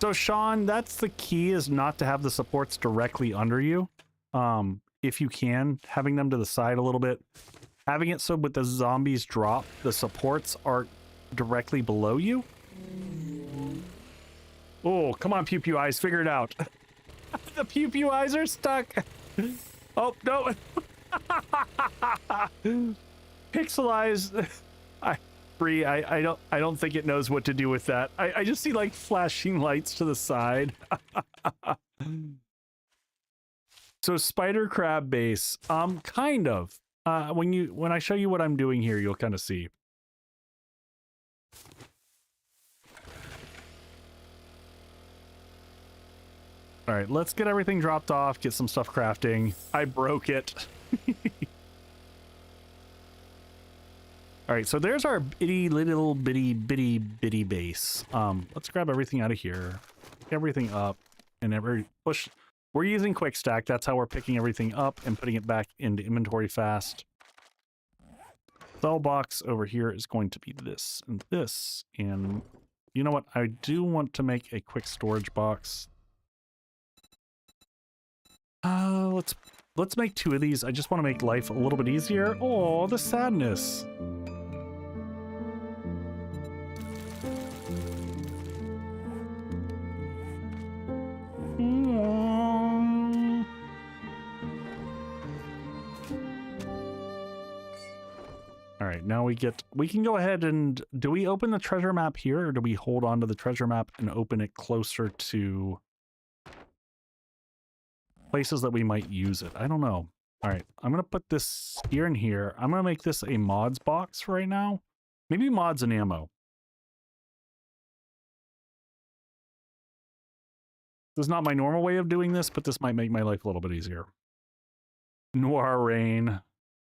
So, Sean, that's the key, is not to have the supports directly under you. If you can, having them to the side a little bit. Having it so with the zombies drop, the supports are directly below you. Oh, come on, Pew Pew Eyes, figure it out. The Pew Pew Eyes are stuck. Oh, no. Pixel Eyes. Bree, I don't think it knows what to do with that. I just see like flashing lights to the side. So spider crab base, kind of. When I show you what I'm doing here, you'll kind of see. All right, let's get everything dropped off, get some stuff crafting. I broke it. All right, so there's our little bitty base. Let's grab everything out of here, everything up, and push. We're using quick stack. That's how we're picking everything up and putting it back into inventory fast. Cell box over here is going to be this and this. And you know what? I do want to make a quick storage box. Let's make 2 of these. I just want to make life a little bit easier. Oh, the sadness. All right, now we can go ahead and, do we open the treasure map here, or do we hold on to the treasure map and open it closer to places that we might use it? I don't know. All right, I'm going to put this here and here. I'm going to make this a mods box right now. Maybe mods and ammo. This is not my normal way of doing this, but this might make my life a little bit easier. Noir rain. All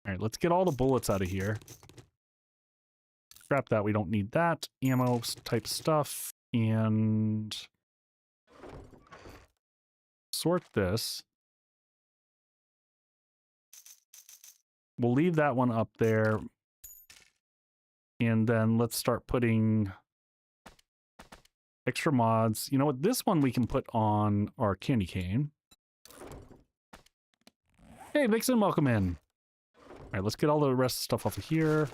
right, let's get all the bullets out of here. Scrap that, we don't need that. Ammo type stuff. And sort this. We'll leave that one up there. And then let's start putting extra mods. You know what? This one we can put on our candy cane. Hey, Vixen, welcome in. All right, let's get all the rest of the stuff off of here.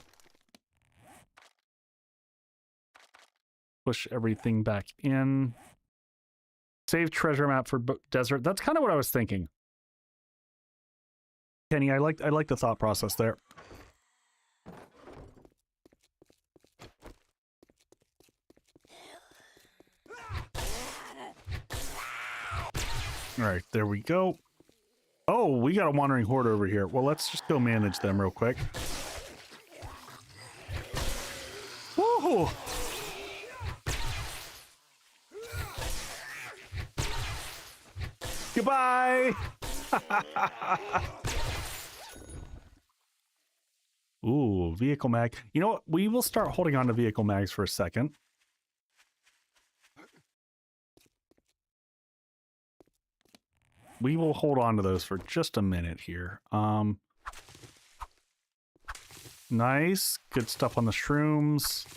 Push everything back in. Save treasure map for desert. That's kind of what I was thinking. Kenny, I like the thought process there. All right, there we go. Oh, we got a wandering horde over here. Well, let's just go manage them real quick. Woohoo! Goodbye! Ooh, vehicle mag. You know what? We will start holding on to vehicle mags for a second. We will hold on to those for just a minute here. Nice. Good stuff on the shrooms.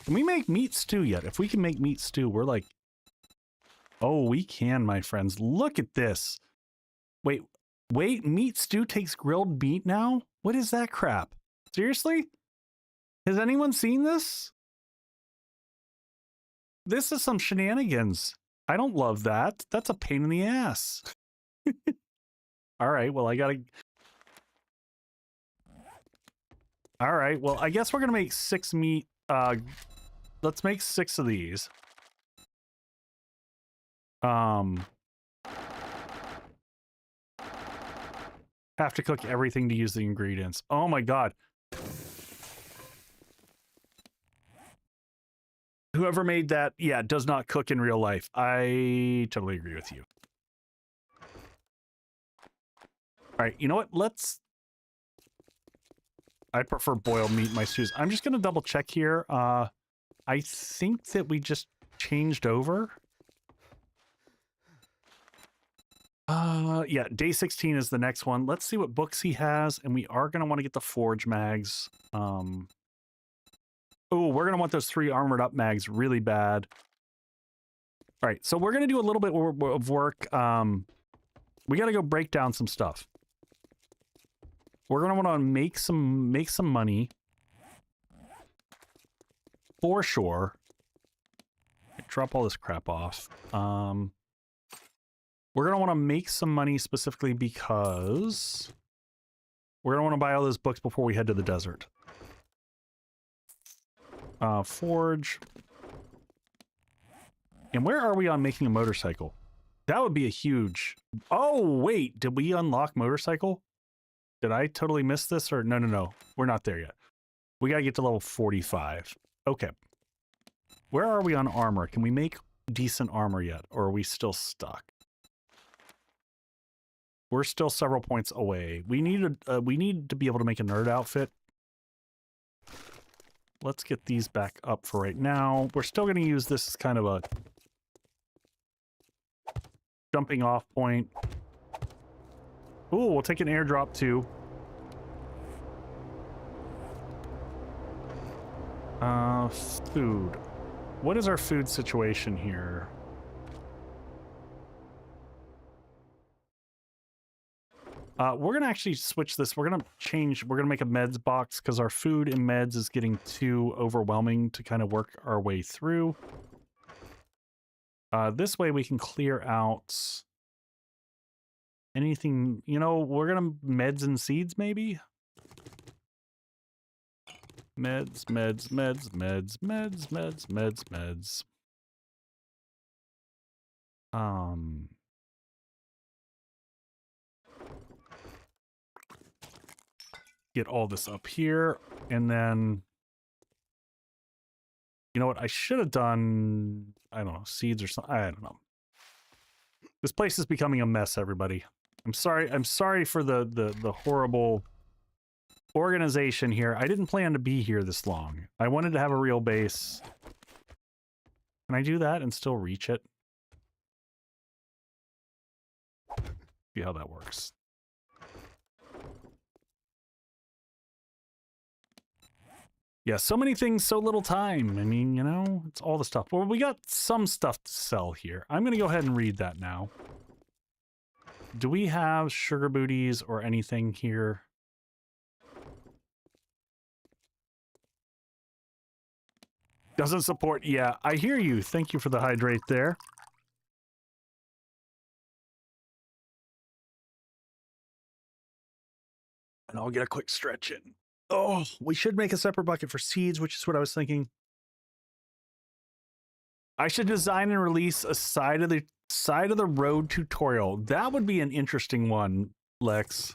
Can we make meat stew yet? If we can make meat stew, we're like... Oh, we can, my friends. Look at this. Wait, meat stew takes grilled meat now? What is that crap? Seriously? Has anyone seen this? This is some shenanigans. I don't love that. That's a pain in the ass. All right, well, I gotta... All right, well, I guess we're gonna make 6 meat. Let's make 6 of these. Have to cook everything to use the ingredients. Oh my god. Whoever made that, yeah, does not cook in real life. I totally agree with you. All right, you know what? I prefer boiled meat in my stews. I'm just going to double check here. I think that we just changed over. Yeah, day 16 is the next one. Let's see what books he has, and we are going to want to get the forge mags. Oh, we're going to want those 3 armored up mags really bad. All right, so we're going to do a little bit of work. We got to go break down some stuff. We're going to want to make some money. For sure. Drop all this crap off. We're going to want to make some money specifically because we're going to want to buy all those books before we head to the desert. Forge. And where are we on making a motorcycle? That would be a huge... Oh, wait. Did we unlock motorcycle? Did I totally miss this? Or no. We're not there yet. We got to get to level 45. Okay. Where are we on armor? Can we make decent armor yet? Or are we still stuck? We're still several points away. We need to be able to make a nerd outfit. Let's get these back up for right now. We're still going to use this as kind of a jumping off point. Ooh, we'll take an airdrop too. Food. What is our food situation here? We're going to actually switch this. We're going to make a meds box because our food and meds is getting too overwhelming to kind of work our way through. This way we can clear out anything, you know, we're going to meds and seeds maybe? Meds, meds, meds, meds, meds, meds, meds, meds. Get all this up here, and then you know what I should have done? I don't know, seeds or something. I don't know. This place is becoming a mess, everybody. I'm sorry for the horrible organization here. I didn't plan to be here this long. I wanted to have a real base. Can I do that and still reach it? See how that works. Yeah, so many things, so little time. I mean, you know, it's all the stuff. Well, we got some stuff to sell here. I'm going to go ahead and read that now. Do we have sugar booties or anything here? Doesn't support. Yeah, I hear you. Thank you for the hydrate there. And I'll get a quick stretch in. Oh, we should make a separate bucket for seeds, which is what I was thinking. I should design and release a side of the road tutorial. That would be an interesting one, Lex.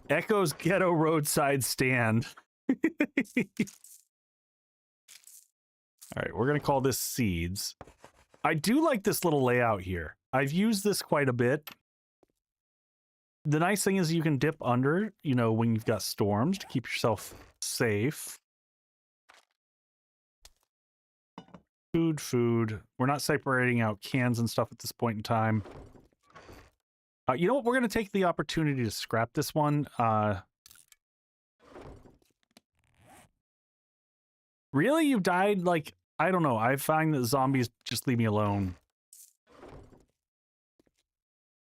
Echo's Ghetto Roadside Stand. All right, we're going to call this seeds. I do like this little layout here. I've used this quite a bit. The nice thing is you can dip under, you know, when you've got storms to keep yourself safe. Food. We're not separating out cans and stuff at this point in time. You know what? We're going to take the opportunity to scrap this one. Really? You died? Like, I don't know. I find that zombies just leave me alone.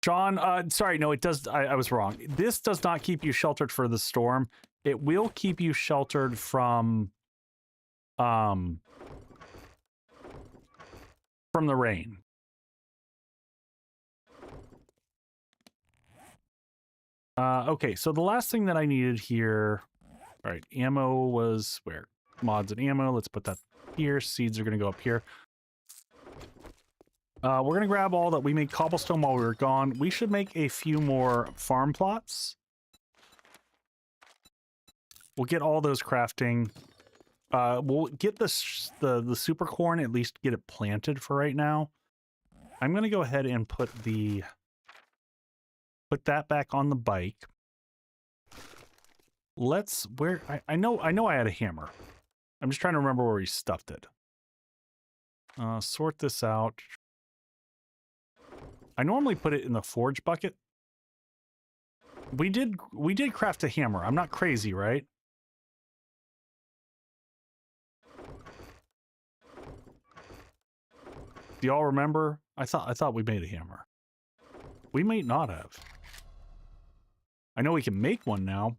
Sean, sorry, no, it does. I was wrong. This does not keep you sheltered for the storm. It will keep you sheltered from the rain. Okay, so the last thing that I needed here, all right, ammo was where? Mods and ammo. Let's put that here. Seeds are going to go up here. We're going to grab all that. We made cobblestone while we were gone. We should make a few more farm plots. We'll get all those crafting. We'll get the super corn, at least get it planted for right now. I'm going to go ahead and put that back on the bike. Let's, I know I had a hammer. I'm just trying to remember where we stuffed it. Sort this out. I normally put it in the forge bucket. We did craft a hammer. I'm not crazy, right? Do y'all remember? I thought we made a hammer. We might not have. I know we can make one now.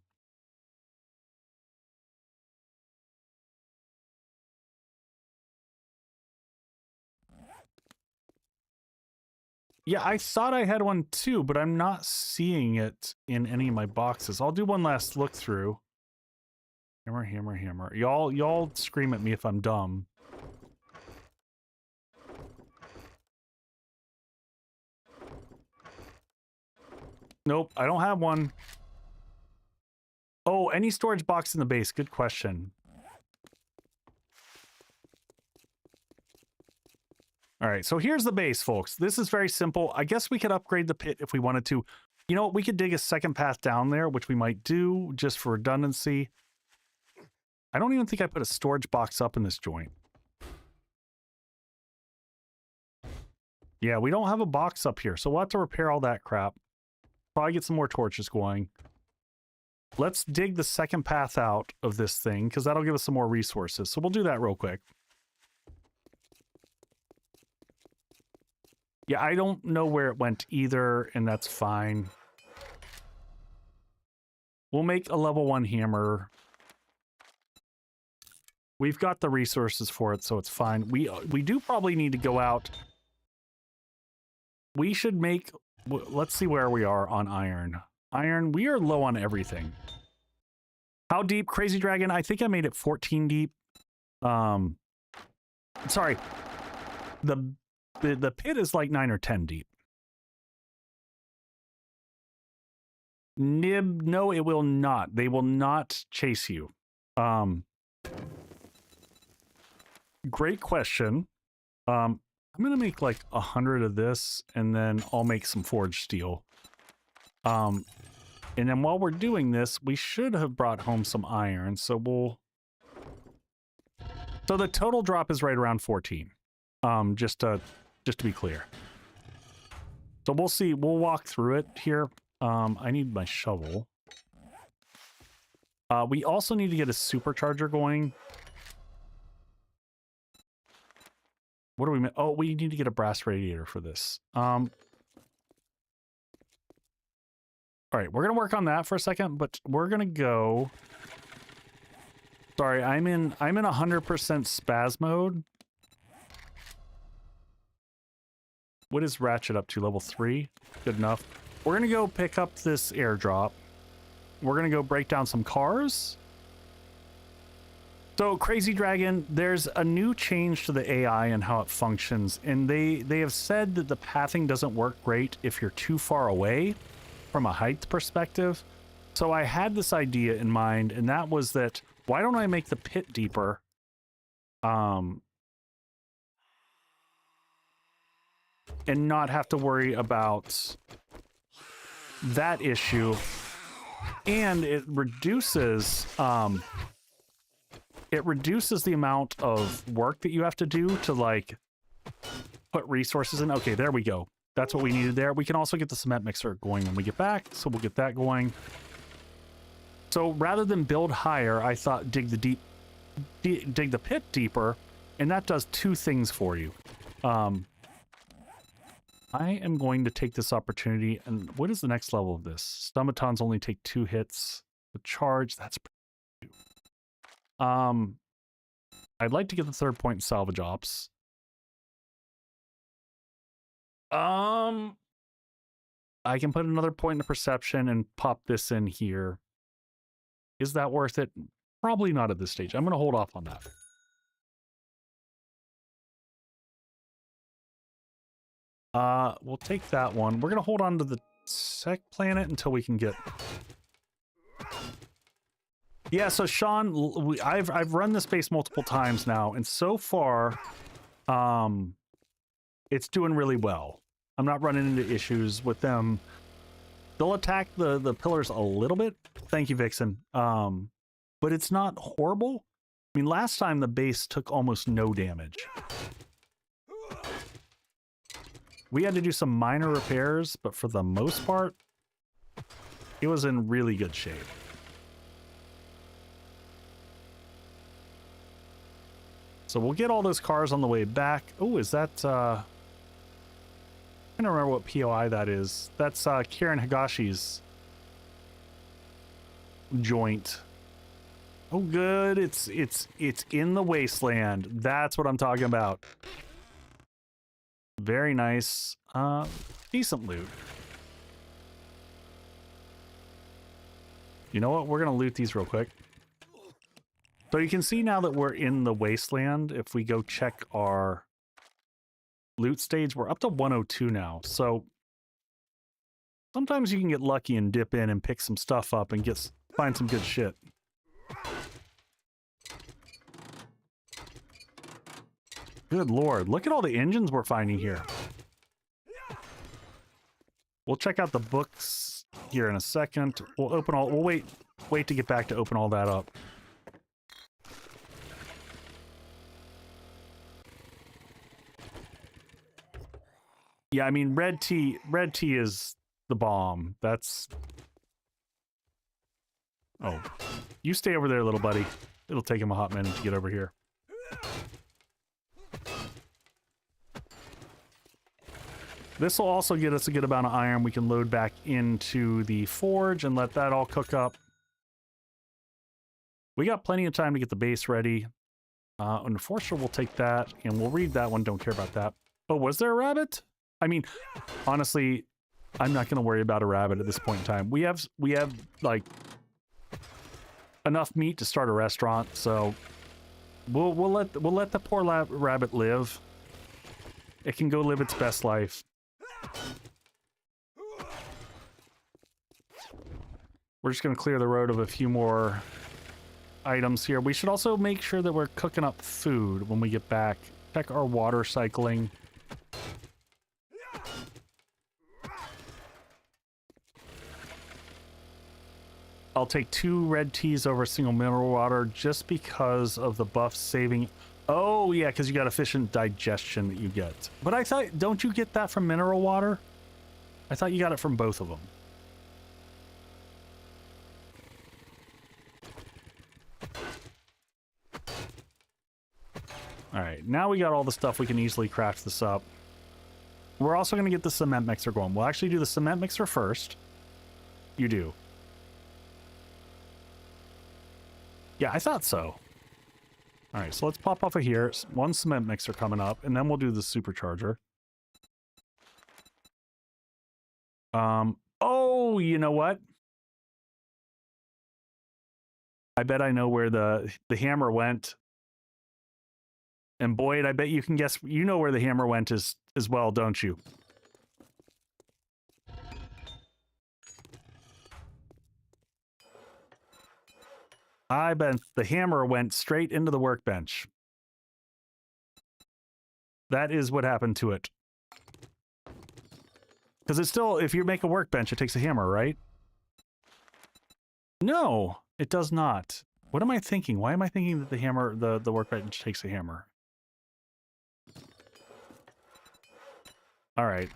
Yeah, I thought I had one too, but I'm not seeing it in any of my boxes. I'll do one last look through. Hammer, hammer, hammer. Y'all scream at me if I'm dumb. Nope, I don't have one. Oh, any storage box in the base? Good question. All right, so here's the base, folks. This is very simple. I guess we could upgrade the pit if we wanted to. You know what? We could dig a second path down there, which we might do just for redundancy. I don't even think I put a storage box up in this joint. Yeah, we don't have a box up here, so we'll have to repair all that crap. Probably get some more torches going. Let's dig the second path out of this thing, because that'll give us some more resources. So we'll do that real quick. Yeah, I don't know where it went either, and that's fine. We'll make a level 1 hammer. We've got the resources for it, so it's fine. We do probably need to go out. We should make... Let's see where we are on iron. Iron, we are low on everything. How deep, Crazy Dragon? I think I made it 14 deep. Sorry. The pit is like 9 or 10 deep. Nib, no, it will not. They will not chase you. Great question. I'm gonna make like 100 of this, and then I'll make some forged steel. And then while we're doing this, we should have brought home some iron. So the total drop is right around 14. Just to be clear. So we'll see. We'll walk through it here. I need my shovel. We also need to get a supercharger going. What do we... Oh, we need to get a brass radiator for this. All right, we're going to work on that for a second, but we're going to go... Sorry, I'm in 100% spaz mode. What is Ratchet up to? Level 3? Good enough. We're going to go pick up this airdrop. We're going to go break down some cars. So, Crazy Dragon, there's a new change to the AI and how it functions, and they have said that the pathing doesn't work great if you're too far away from a height perspective. So I had this idea in mind, and that was that, why don't I make the pit deeper? And not have to worry about that issue. And it reduces the amount of work that you have to do to like put resources in. Okay, there we go. That's what we needed there. We can also get the cement mixer going when we get back, so we'll get that going. So rather than build higher, I thought dig the pit deeper, and that does two things for you. I am going to take this opportunity, and what is the next level of this? Stomatons only take 2 hits. The charge, that's pretty good. I'd like to get the 3rd point in salvage ops. I can put another point in perception and pop this in here. Is that worth it? Probably not at this stage. I'm going to hold off on that. We'll take that one. We're going to hold on to the sec planet until we can get... Yeah, so Sean, I've run this base multiple times now, and so far, it's doing really well. I'm not running into issues with them. They'll attack the pillars a little bit. Thank you, Vixen. But it's not horrible. I mean, last time the base took almost no damage. We had to do some minor repairs, but for the most part, it was in really good shape. So we'll get all those cars on the way back. Oh, is that... I don't remember what POI that is. That's Kieran Higashi's joint. Oh, good. It's in the wasteland. That's what I'm talking about. Very nice. Decent loot. You know what? We're gonna loot these real quick. So you can see now that we're in the wasteland. If we go check our loot stage, we're up to 102 now. So sometimes you can get lucky and dip in and pick some stuff up and find some good shit. Good lord, look at all the engines we're finding here. We'll check out the books here in a second. We'll wait to get back to open all that up. Yeah, I mean, red tea is the bomb. That's... Oh. You stay over there, little buddy. It'll take him a hot minute to get over here. This will also get us a good amount of iron we can load back into the forge and let that all cook up. We got plenty of time to get the base ready. Unfortunately, we'll take that, and we'll read that one. Don't care about that. Oh, was there a rabbit? I mean, honestly, I'm not going to worry about a rabbit at this point in time. We have like enough meat to start a restaurant, so we'll let the poor rabbit live. It can go live its best life. We're just going to clear the road of a few more items here. We should also make sure that we're cooking up food when we get back. Check our water cycling. I'll take 2 red teas over single mineral water just because of the buff saving. Oh, yeah, because you got efficient digestion that you get. But I thought, don't you get that from mineral water? I thought you got it from both of them. All right, now we got all the stuff we can easily craft this up. We're also going to get the cement mixer going. We'll actually do the cement mixer first. You do. Yeah, I thought so. All right, so let's pop off of here. 1 cement mixer coming up, and then we'll do the supercharger. Oh, you know what? I bet I know where the hammer went. And Boyd, I bet you can guess, you know where the hammer went as well, don't you? I bet the hammer went straight into the workbench. That is what happened to it. Because it's still, if you make a workbench, it takes a hammer, right? No, it does not. What am I thinking? Why am I thinking that the hammer, the workbench takes a hammer? All right.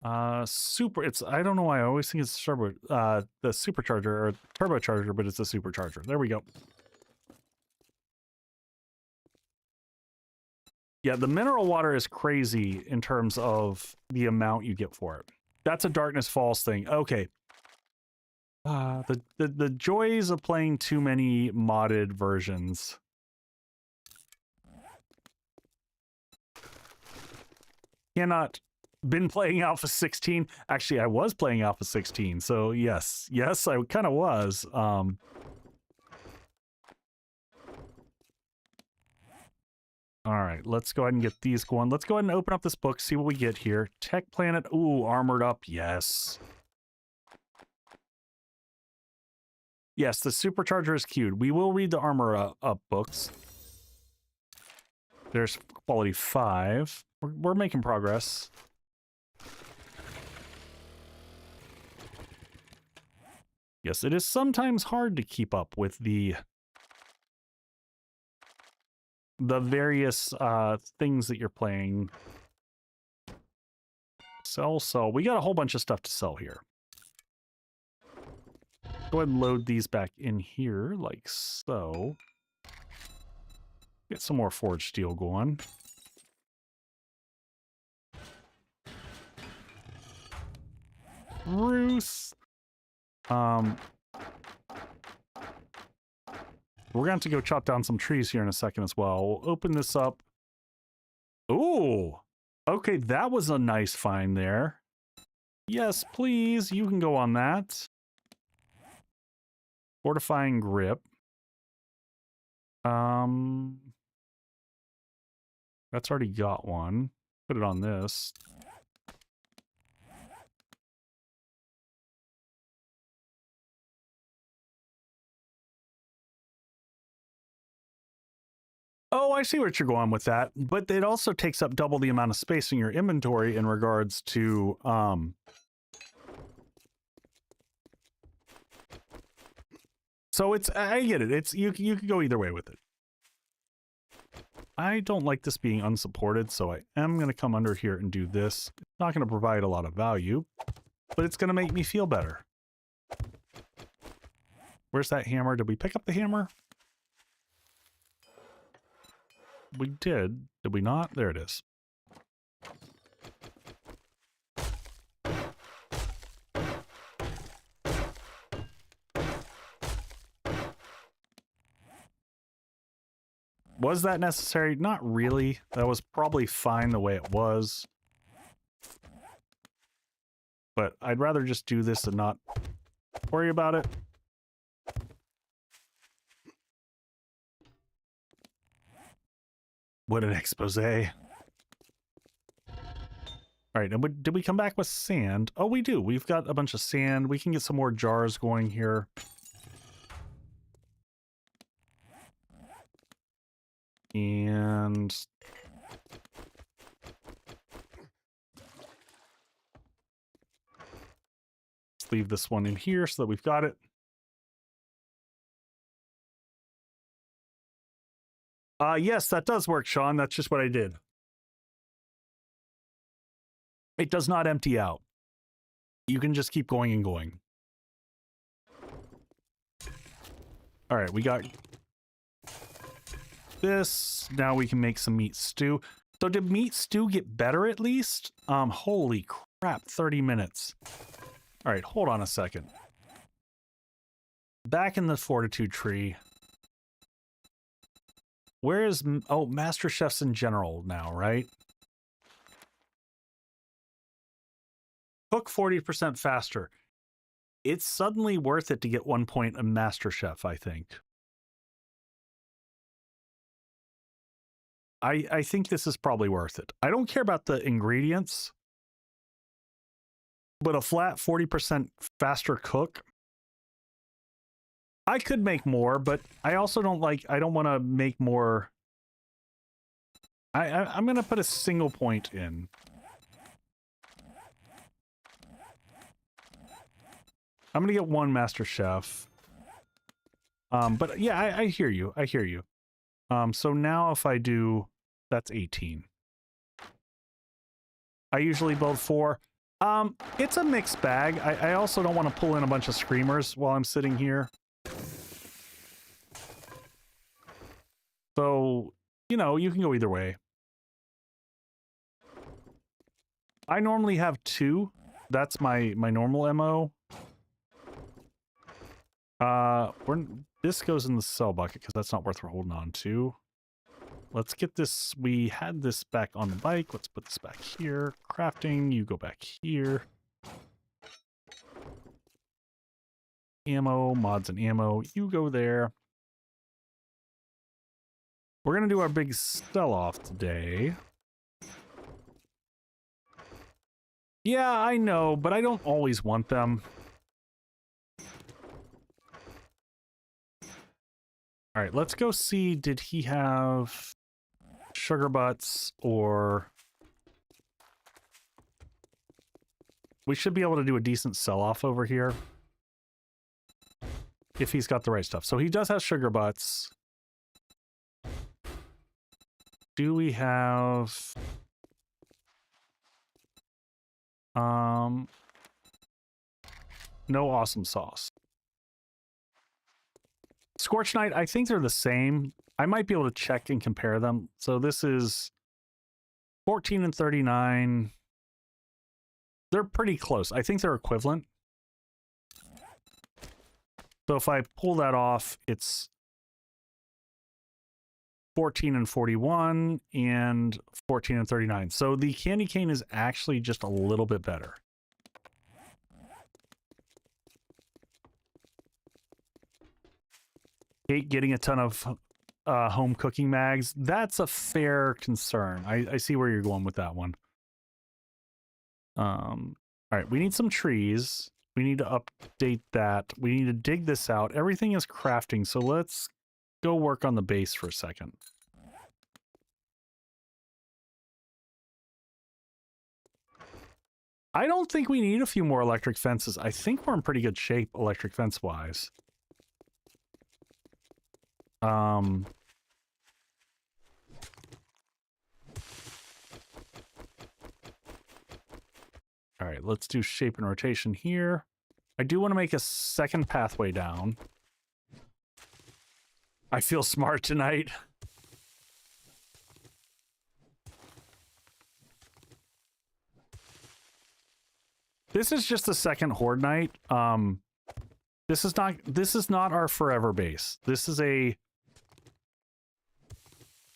I don't know why I always think it's the supercharger or turbocharger, but it's a supercharger. There we go. Yeah, the mineral water is crazy in terms of the amount you get for it. That's a Darkness Falls thing. Okay. The joys of playing too many modded versions. Cannot been playing Alpha 16. Actually, I was playing Alpha 16, so yes, I kind of was. All right, let's go ahead and get these going. Let's go ahead and open up this book, see what we get here. Tech Planet. Ooh, armored up. Yes. Yes, the supercharger is queued. We will read the armor up books. There's quality 5. We're making progress. Yes, it is sometimes hard to keep up with the various things that you're playing. Sell. We got a whole bunch of stuff to sell here. Go ahead and load these back in here, like so. Get some more forged steel going. Bruce. We're going to have to go chop down some trees here in a second as well. We'll open this up. Ooh. Okay, that was a nice find there. Yes, please. You can go on that. Fortifying grip. That's already got one. Put it on this. Oh, I see what you're going with that. But it also takes up double the amount of space in your inventory in regards to so it's, I get it. It's you can go either way with it. I don't like this being unsupported, so I am going to come under here and do this. It's not going to provide a lot of value, but it's going to make me feel better. Where's that hammer? Did we pick up the hammer? We did. Did we not? There it is. Was that necessary? Not really. That was probably fine the way it was. But I'd rather just do this and not Worry about it. What an expose. All right, and did we come back with sand? Oh, we do. We've got a bunch of sand. We can get some more jars going here. And let's leave this one in here so that we've got it. Yes, that does work, Sean. That's just what I did. It does not empty out. You can just keep going and going. All right, we got this. Now we can make some meat stew. So did meat stew get better at least? Holy crap, 30 minutes. All right, hold on a second. Back in the fortitude tree. Where is... Oh, master chefs in general now, right? Cook 40% faster. It's suddenly worth it to get 1 point in master chef, I think. I think this is probably worth it. I don't care about the ingredients, but a flat 40% faster cook. I could make more, but I also don't want to make more. I'm going to put a single point in. I'm going to get 1 master chef. But yeah, I hear you. I hear you. So now if I do, that's 18. I usually build 4. It's a mixed bag. I also don't want to pull in a bunch of screamers while I'm sitting here. So, you know, you can go either way. I normally have 2. That's my normal MO. This goes in the sell bucket because that's not worth holding on to. Let's get this. We had this back on the bike. Let's put this back here. Crafting, you go back here. Ammo, mods and ammo, you go there. We're going to do our big sell-off today. Yeah, I know, but I don't always want them. All right, let's go see, did he have sugar butts or... We should be able to do a decent sell-off over here. If he's got the right stuff. So he does have sugar butts. Do we have... No awesome sauce. Scorch Knight, I think they're the same. I might be able to check and compare them. So this is 14 and 39. They're pretty close. I think they're equivalent. So if I pull that off, it's 14 and 41 and 14 and 39. So the candy cane is actually just a little bit better. Hate getting a ton of home cooking mags. That's a fair concern. I see where you're going with that one. All right, we need some trees. We need to update that. We need to dig this out. Everything is crafting, so let's go work on the base for a second. I don't think we need a few more electric fences. I think we're in pretty good shape electric fence wise. All right, let's do shape and rotation here. I do want to make a second pathway down. I feel smart tonight. This is just the second Horde Night. This is not our forever base. This is a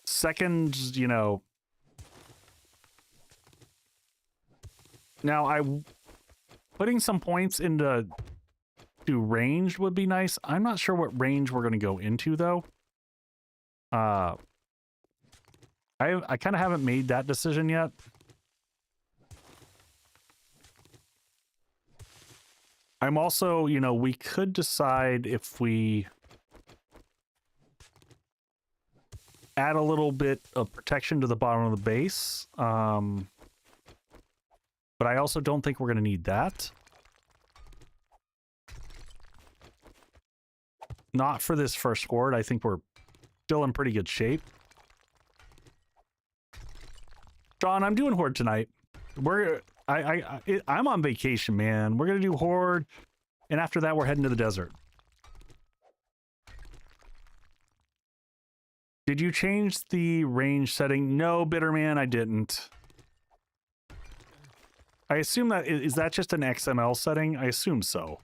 second, you know. Now putting some points into do ranged would be nice. I'm not sure what range we're going to go into, though. I kind of haven't made that decision yet. I'm also, you know, we could decide if we add a little bit of protection to the bottom of the base. But I also don't think we're going to need that. Not for this first horde. I think we're still in pretty good shape. John, I'm doing horde tonight. I'm on vacation, man. We're gonna do horde, and after that, we're heading to the desert. Did you change the range setting? No, Bitterman, I didn't. I assume that is that just an XML setting? I assume so.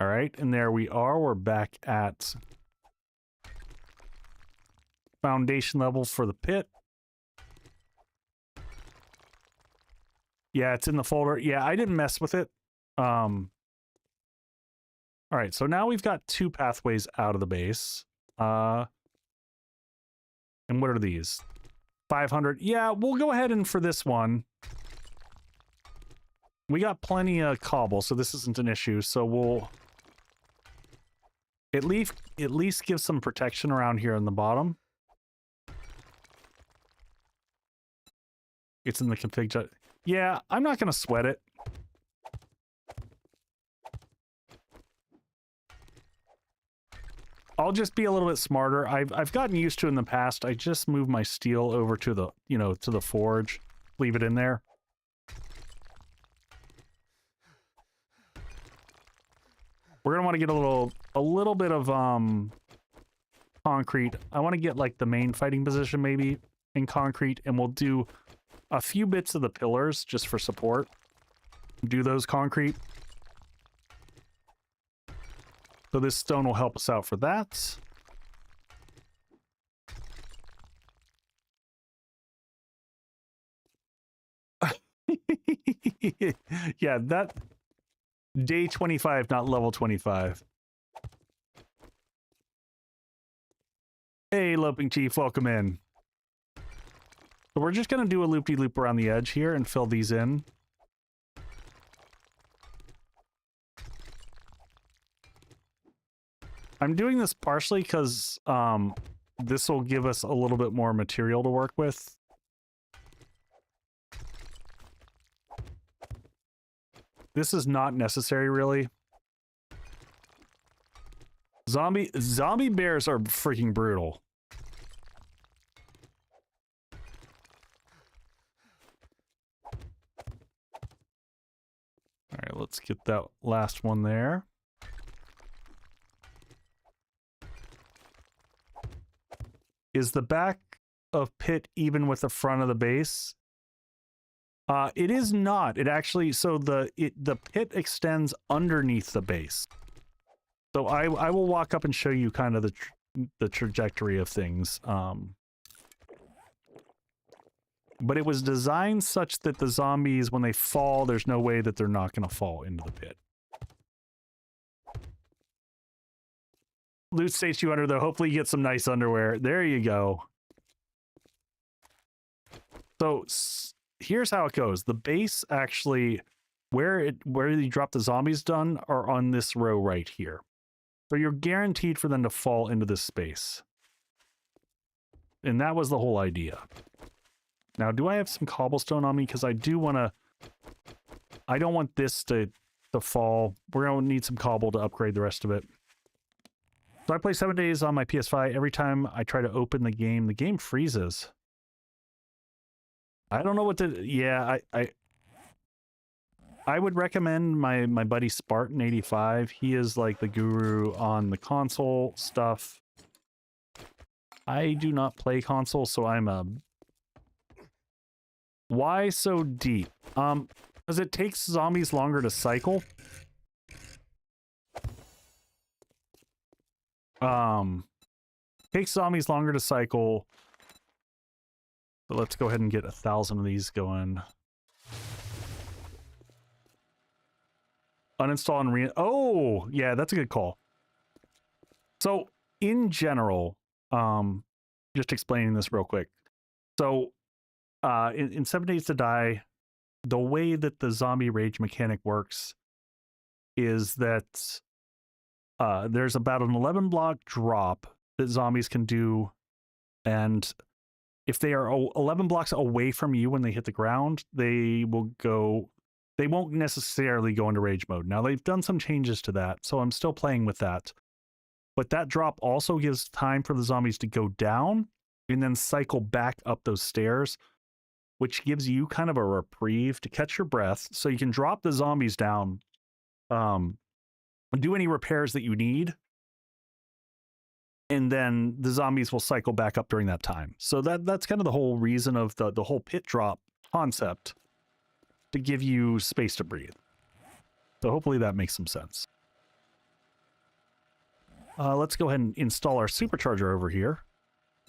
All right, and there we are. We're back at foundation level for the pit. Yeah, it's in the folder. Yeah, I didn't mess with it. All right, so now we've got 2 pathways out of the base. And what are these? 500. Yeah, we'll go ahead and for this one. We got plenty of cobble, so this isn't an issue. So we'll at least give some protection around here on the bottom. It's in the config. Yeah, I'm not going to sweat it. I'll just be a little bit smarter. I've gotten used to in the past. I just move my steel over to the, you know, to the forge, leave it in there. We're gonna want to get a little bit of concrete. I want to get like the main fighting position maybe in concrete, and we'll do a few bits of the pillars just for support. Do those concrete. So this stone will help us out for that. Yeah, that day 25, not level 25. Hey, Loping Chief, welcome in. So we're just going to do a loop-de-loop around the edge here and fill these in. I'm doing this partially because this will give us a little bit more material to work with. This is not necessary, really. Zombie bears are freaking brutal. All right, let's get that last one there. Is the back of pit even with the front of the base? It is not. It actually, so the pit extends underneath the base. So I will walk up and show you kind of the trajectory of things. But it was designed such that the zombies, when they fall, there's no way that they're not going to fall into the pit. Loot states you under, though. Hopefully you get some nice underwear. There you go. So here's how it goes. The base actually, where you drop the zombies done are on this row right here. So you're guaranteed for them to fall into this space. And that was the whole idea. Now, do I have some cobblestone on me? Because I do want to... I don't want this to fall. We're going to need some cobble to upgrade the rest of it. So I play 7 days on my PS5. Every time I try to open the game freezes. I don't know what to... Yeah, I would recommend my buddy Spartan85. He is like the guru on the console stuff. I do not play console, so I'm a... Why so deep? Because it takes zombies longer to cycle. Takes zombies longer to cycle. But let's go ahead and get 1,000 of these going. Uninstall and oh, yeah, that's a good call. So in general, just explaining this real quick. So in 7 Days to Die, the way that the zombie rage mechanic works is that there's about an 11 block drop that zombies can do, and if they are 11 blocks away from you when they hit the ground, they won't necessarily go into rage mode. Now, they've done some changes to that, so I'm still playing with that. But that drop also gives time for the zombies to go down and then cycle back up those stairs, which gives you kind of a reprieve to catch your breath so you can drop the zombies down, do any repairs that you need, and then the zombies will cycle back up during that time. So that's kind of the whole reason of the whole pit drop concept, to give you space to breathe. So hopefully that makes some sense. Let's go ahead and install our supercharger over here.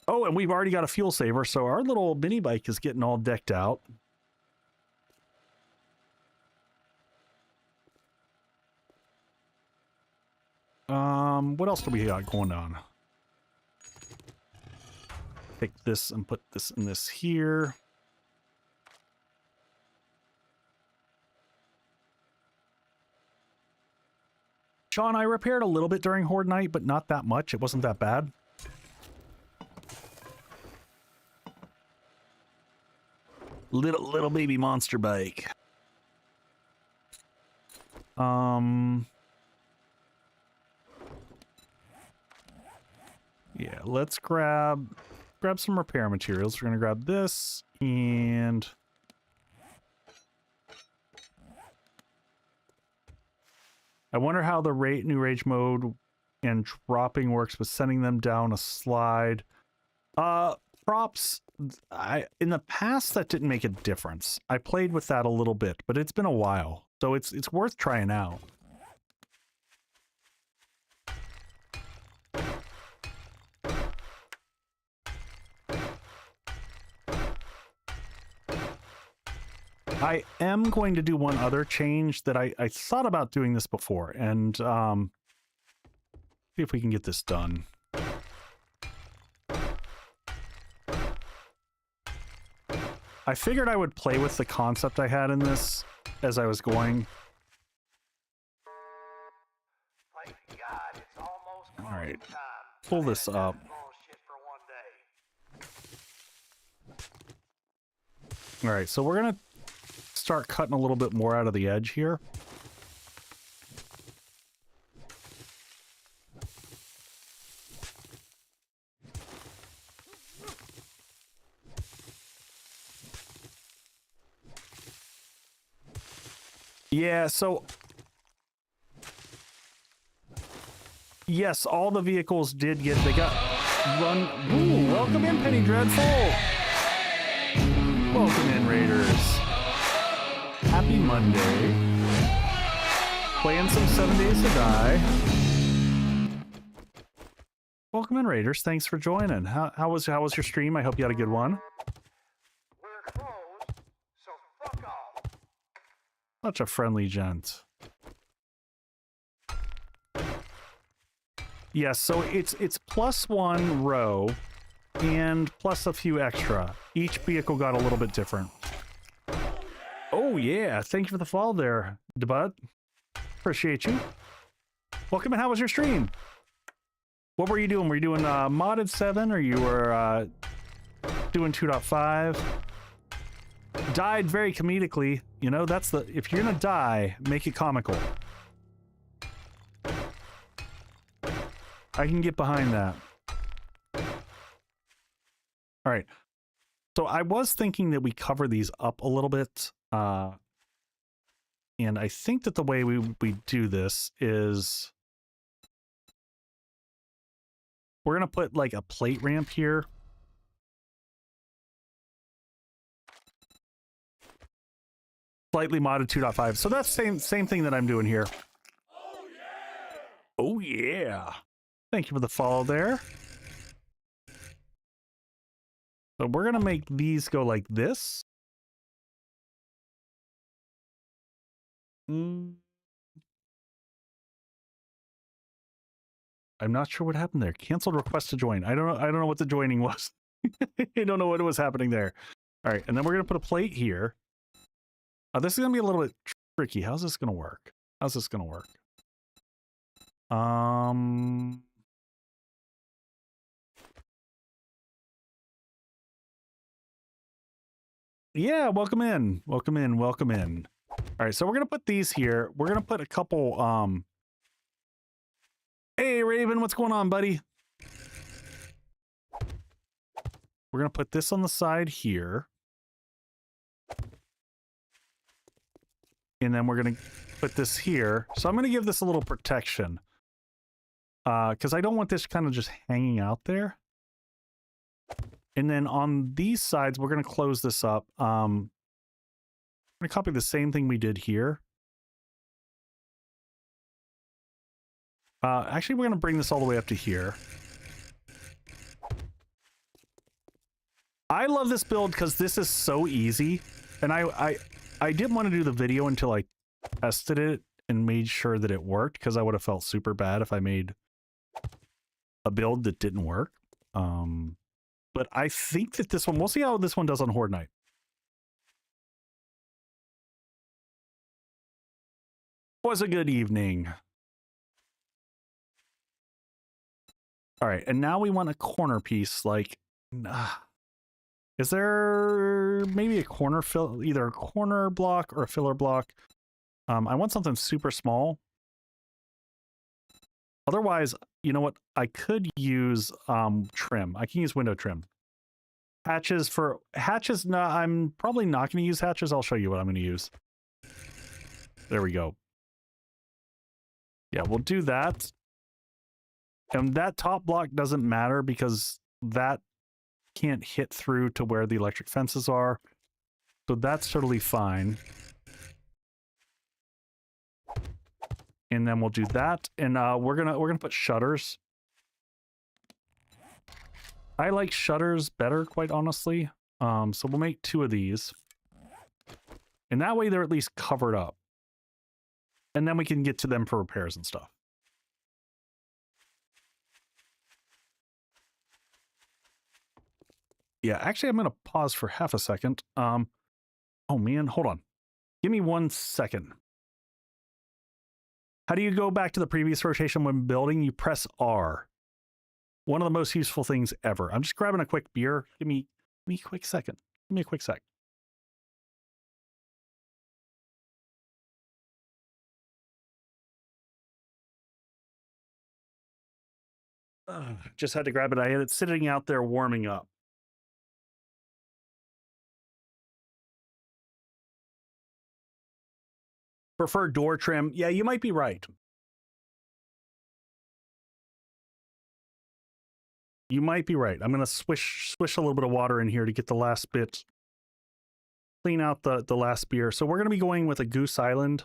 Oh, and we've already got a fuel saver, so our little mini bike is getting all decked out. What else do we got going on? Take this and put this in this here. Sean, I repaired a little bit during Horde Night, but not that much. It wasn't that bad. Little baby monster bike. Yeah, let's grab some repair materials. We're gonna grab this and I wonder how the new rage mode and dropping works with sending them down a slide. Props, in the past that didn't make a difference. I played with that a little bit, but it's been a while, so it's worth trying out. I am going to do one other change that I thought about doing this before, and see if we can get this done. I figured I would play with the concept I had in this as I was going. All right, pull this up. All right, so we're gonna start cutting a little bit more out of the edge here. Yeah, so yes, all the vehicles did get, they got run. Ooh, welcome in, Penny Dreadful. Welcome in, Raiders. Happy Monday. Playing some 7 Days to Die. Welcome in, Raiders. Thanks for joining. How was your stream? I hope you had a good one. We're closed, so fuck off. Such a friendly gent. Yes, so it's +1 row and plus a few extra. Each vehicle got a little bit different. Oh yeah, thank you for the follow there, Debut. Appreciate you. Welcome, and how was your stream? What were you doing? Were you doing modded 7 or you were doing 2.5? Died very comedically. You know, that's the, if you're gonna die, make it comical. I can get behind that. All right. So I was thinking that we cover these up a little bit. And I think that the way we do this is we're going to put like a plate ramp here. Slightly modded 2.5. So that's same thing that I'm doing here. Oh yeah. Oh yeah. Thank you for the follow there. So we're going to make these go like this. I'm not sure what happened there. Canceled request to join. I don't know what the joining was. I don't know what was happening there. All right, and then we're going to put a plate here. This is going to be a little bit tricky. How's this going to work? How's this going to work? Yeah, welcome in. Welcome in. Welcome in. All right, so we're going to put these here. We're going to put a couple Hey Raven, what's going on, buddy? We're going to put this on the side here. And then we're going to put this here. So I'm going to give this a little protection. Because I don't want this kind of just hanging out there. And then on these sides, we're going to close this up. I'm going to copy the same thing we did here. Actually, we're going to bring this all the way up to here. I love this build because this is so easy. And I didn't want to do the video until I tested it and made sure that it worked, because I would have felt super bad if I made a build that didn't work. But I think that this one, we'll see how this one does on Horde Night. Was a good evening. All right, and now we want a corner piece. Like, is there maybe a corner fill, either a corner block or a filler block? I want something super small. Otherwise, you know what? I could use trim. I can use window trim. Hatches for hatches. No, I'm probably not going to use hatches. I'll show you what I'm going to use. There we go. Yeah, we'll do that. And that top block doesn't matter because that can't hit through to where the electric fences are. So that's totally fine. And then we'll do that. And we're gonna put shutters. I like shutters better, quite honestly. So we'll make 2 of these. And that way they're at least covered up. And then we can get to them for repairs and stuff. Yeah, actually, I'm going to pause for half a second. Oh, man, hold on. Give me 1 second. How do you go back to the previous rotation when building? You press R. One of the most useful things ever. I'm just grabbing a quick beer. Give me a quick second. Give me a quick sec. Just had to grab it. I had it sitting out there warming up. Prefer door trim. Yeah, you might be right. You might be right. I'm going to swish a little bit of water in here to get the last bit. Clean out the last beer. So we're going to be going with a Goose Island.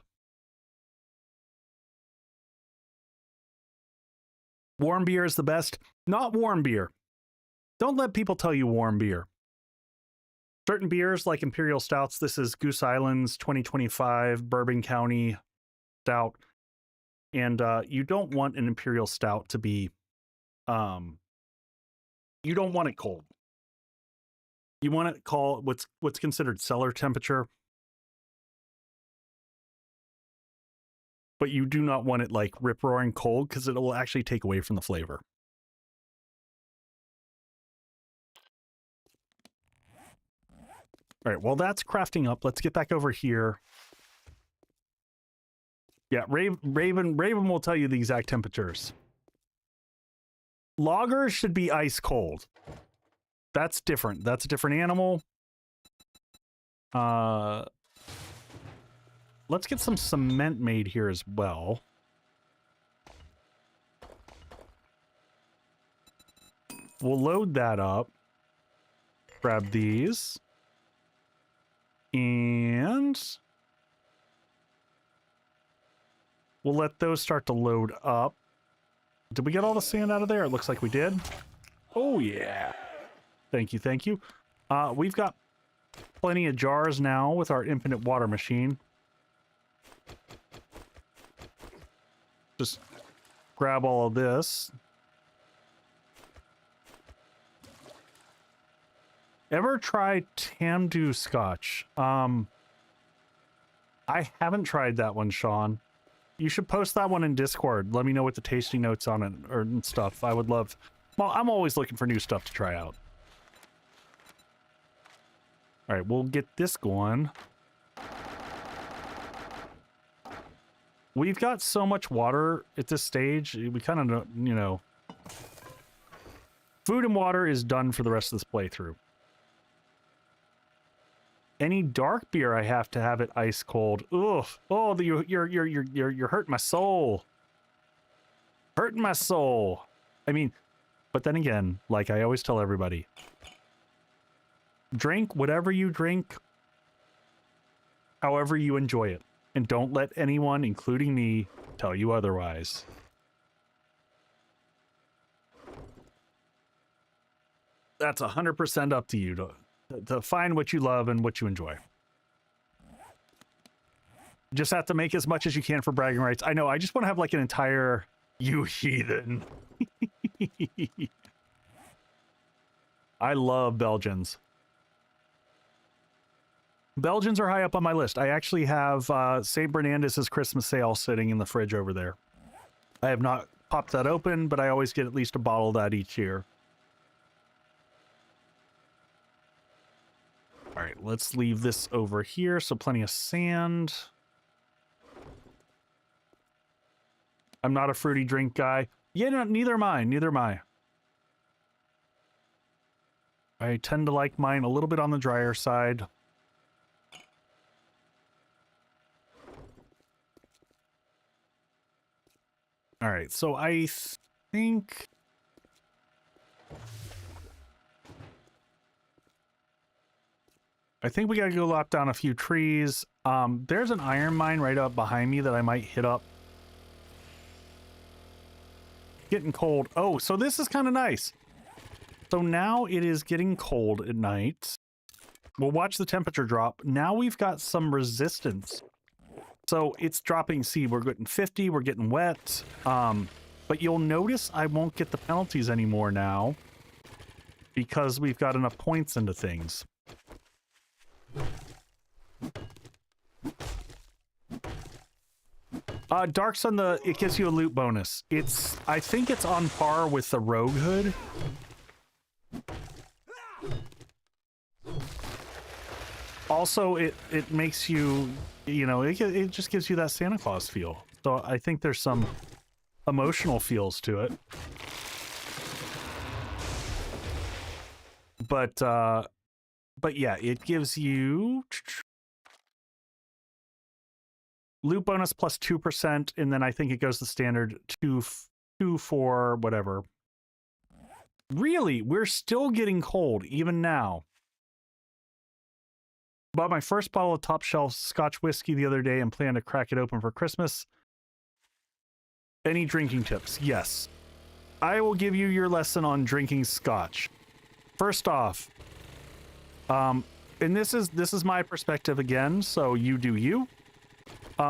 Warm beer is the best. Not warm beer. Don't let people tell you warm beer. Certain beers like Imperial Stouts, this is Goose Island's 2025 Bourbon County Stout. And you don't want an Imperial Stout to be, you don't want it cold. You want it called what's considered cellar temperature. But you do not want it like rip-roaring cold because it will actually take away from the flavor. All right, well, that's crafting up. Let's get back over here. Yeah, Raven will tell you the exact temperatures. Loggers should be ice cold. That's different. That's a different animal. Let's get some cement made here as well. We'll load that up. Grab these. And we'll let those start to load up. Did we get all the sand out of there? It looks like we did. Oh, yeah. Thank you, thank you. We've got plenty of jars now with our infinite water machine. Just grab all of this. Ever tried Tamdu Scotch? I haven't tried that one, Sean. You should post that one in Discord. Let me know what the tasting notes on it or and stuff. I would love... Well, I'm always looking for new stuff to try out. All right, we'll get this going. We've got so much water at this stage. We kind of, you know... Food and water is done for the rest of this playthrough. Any dark beer, I have to have it ice cold. Ugh. Oh, you're hurting my soul. Hurting my soul. I mean, but then again, like I always tell everybody, drink whatever you drink, however you enjoy it, and don't let anyone, including me, tell you otherwise. That's 100% up to you to find what you love and what you enjoy. Just have to make as much as you can for bragging rights. I know, I just want to have like an entire you heathen. I love Belgians. Belgians are high up on my list. I actually have St. Bernardus' Christmas sale sitting in the fridge over there. I have not popped that open, but I always get at least a bottle of that each year. All right, let's leave this over here. So plenty of sand. I'm not a fruity drink guy. Yeah, no, neither am I. Neither am I. I tend to like mine a little bit on the drier side. All right, so I think... we gotta go lop down a few trees. There's an iron mine right up behind me that I might hit up. Getting cold. Oh, so this is kind of nice. So now it is getting cold at night. We'll watch the temperature drop. Now we've got some resistance. So it's dropping. See, we're getting 50. We're getting wet. But you'll notice I won't get the penalties anymore now because we've got enough points into things. Dark Sun, it gives you a loot bonus. I think it's on par with the Rogue Hood. Also, it makes you, you know, it just gives you that Santa Claus feel. So I think there's some emotional feels to it. But yeah, it gives you loot bonus plus 2%, and then I think it goes the standard 2 for whatever. Really, we're still getting cold even now. Bought my first bottle of top shelf Scotch whiskey the other day and plan to crack it open for Christmas. Any drinking tips? Yes. I will give you your lesson on drinking Scotch. First off, and this is my perspective again, so you do you.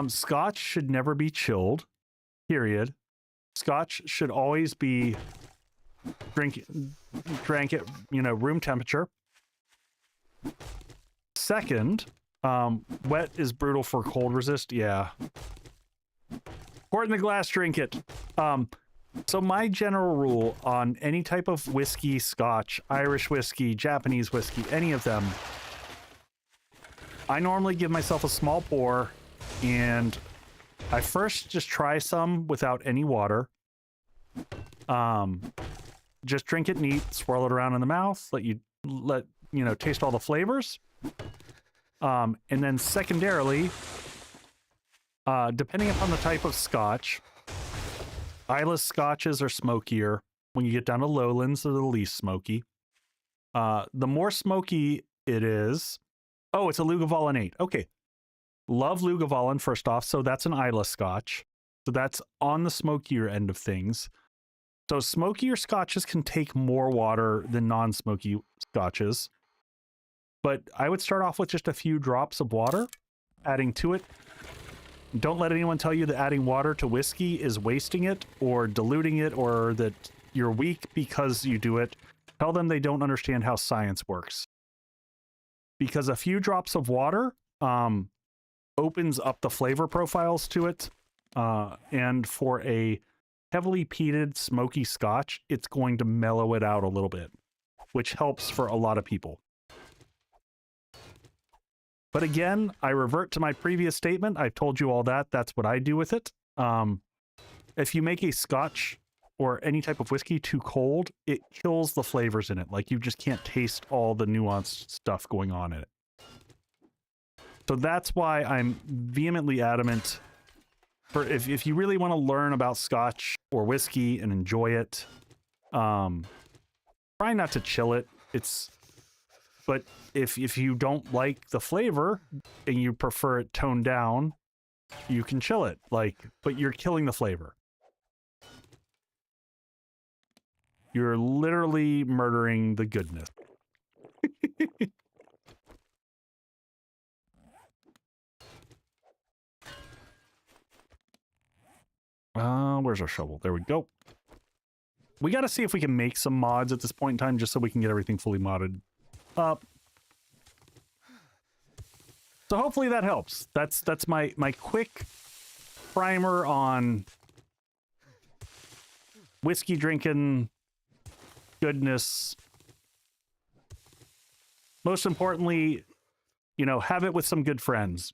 Scotch should never be chilled, period. Scotch should always be drank at, you know, room temperature. Second, wet is brutal for cold resist. Yeah. Pour it in the glass, drink it. So my general rule on any type of whiskey, Scotch, Irish whiskey, Japanese whiskey, any of them, I normally give myself a small pour, and I first just try some without any water. Just drink it neat, swirl it around in the mouth, let you know, taste all the flavors. And then secondarily, depending upon the type of Scotch, Islay Scotches are smokier. When you get down to lowlands, they're the least smoky. The more smoky it is... Oh, it's a Lugavulin 8. Okay. Love Lugavulin, first off. So that's an Islay Scotch. So that's on the smokier end of things. So smokier Scotches can take more water than non-smoky Scotches. But I would start off with just a few drops of water, adding to it. Don't let anyone tell you that adding water to whiskey is wasting it or diluting it or that you're weak because you do it. Tell them they don't understand how science works. Because a few drops of water opens up the flavor profiles to it. And for a heavily peated, smoky scotch, it's going to mellow it out a little bit, which helps for a lot of people. But again, I revert to my previous statement. I've told you all that. That's what I do with it. If you make a scotch or any type of whiskey too cold, it kills the flavors in it. Like, you just can't taste all the nuanced stuff going on in it. So that's why I'm vehemently adamant for if you really want to learn about scotch or whiskey and enjoy it, try not to chill it. But if you don't like the flavor and you prefer it toned down, you can chill it. But you're killing the flavor. You're literally murdering the goodness. Where's our shovel? There we go. We got to see if we can make some mods at this point in time just so we can get everything fully modded up. So hopefully that helps. That's my quick primer on whiskey drinking goodness. Most importantly, you know, have it with some good friends.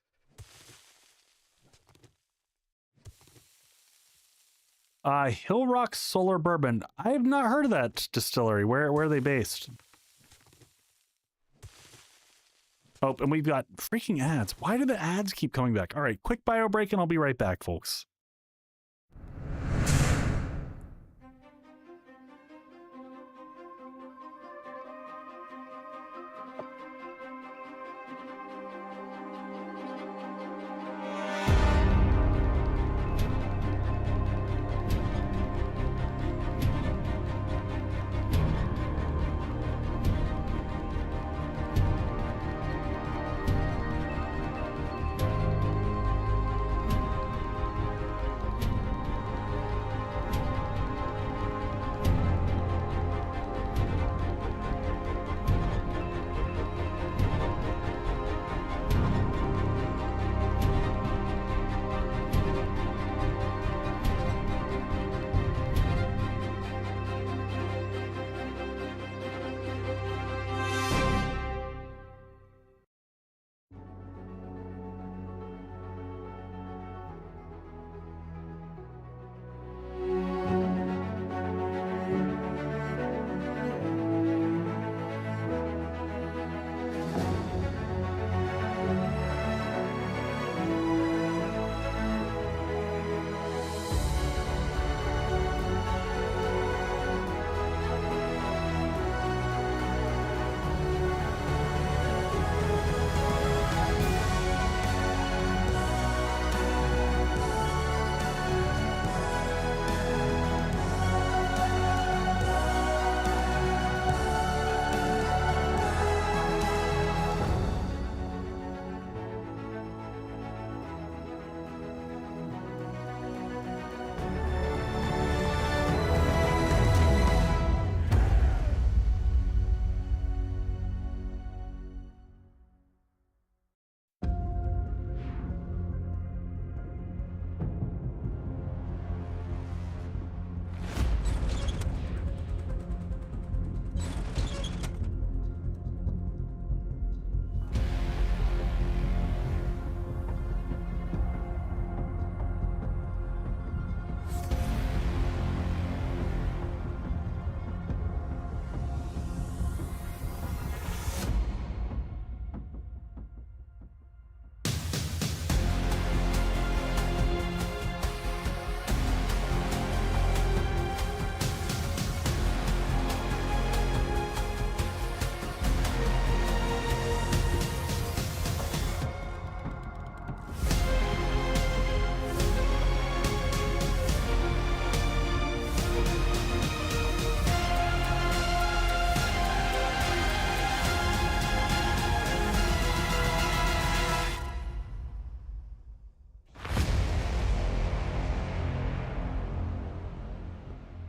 Hill Rock Solar Bourbon. I have not heard of that distillery. Where are they based? Oh, and we've got freaking ads. Why do the ads keep coming back? All right, quick bio break and I'll be right back, folks.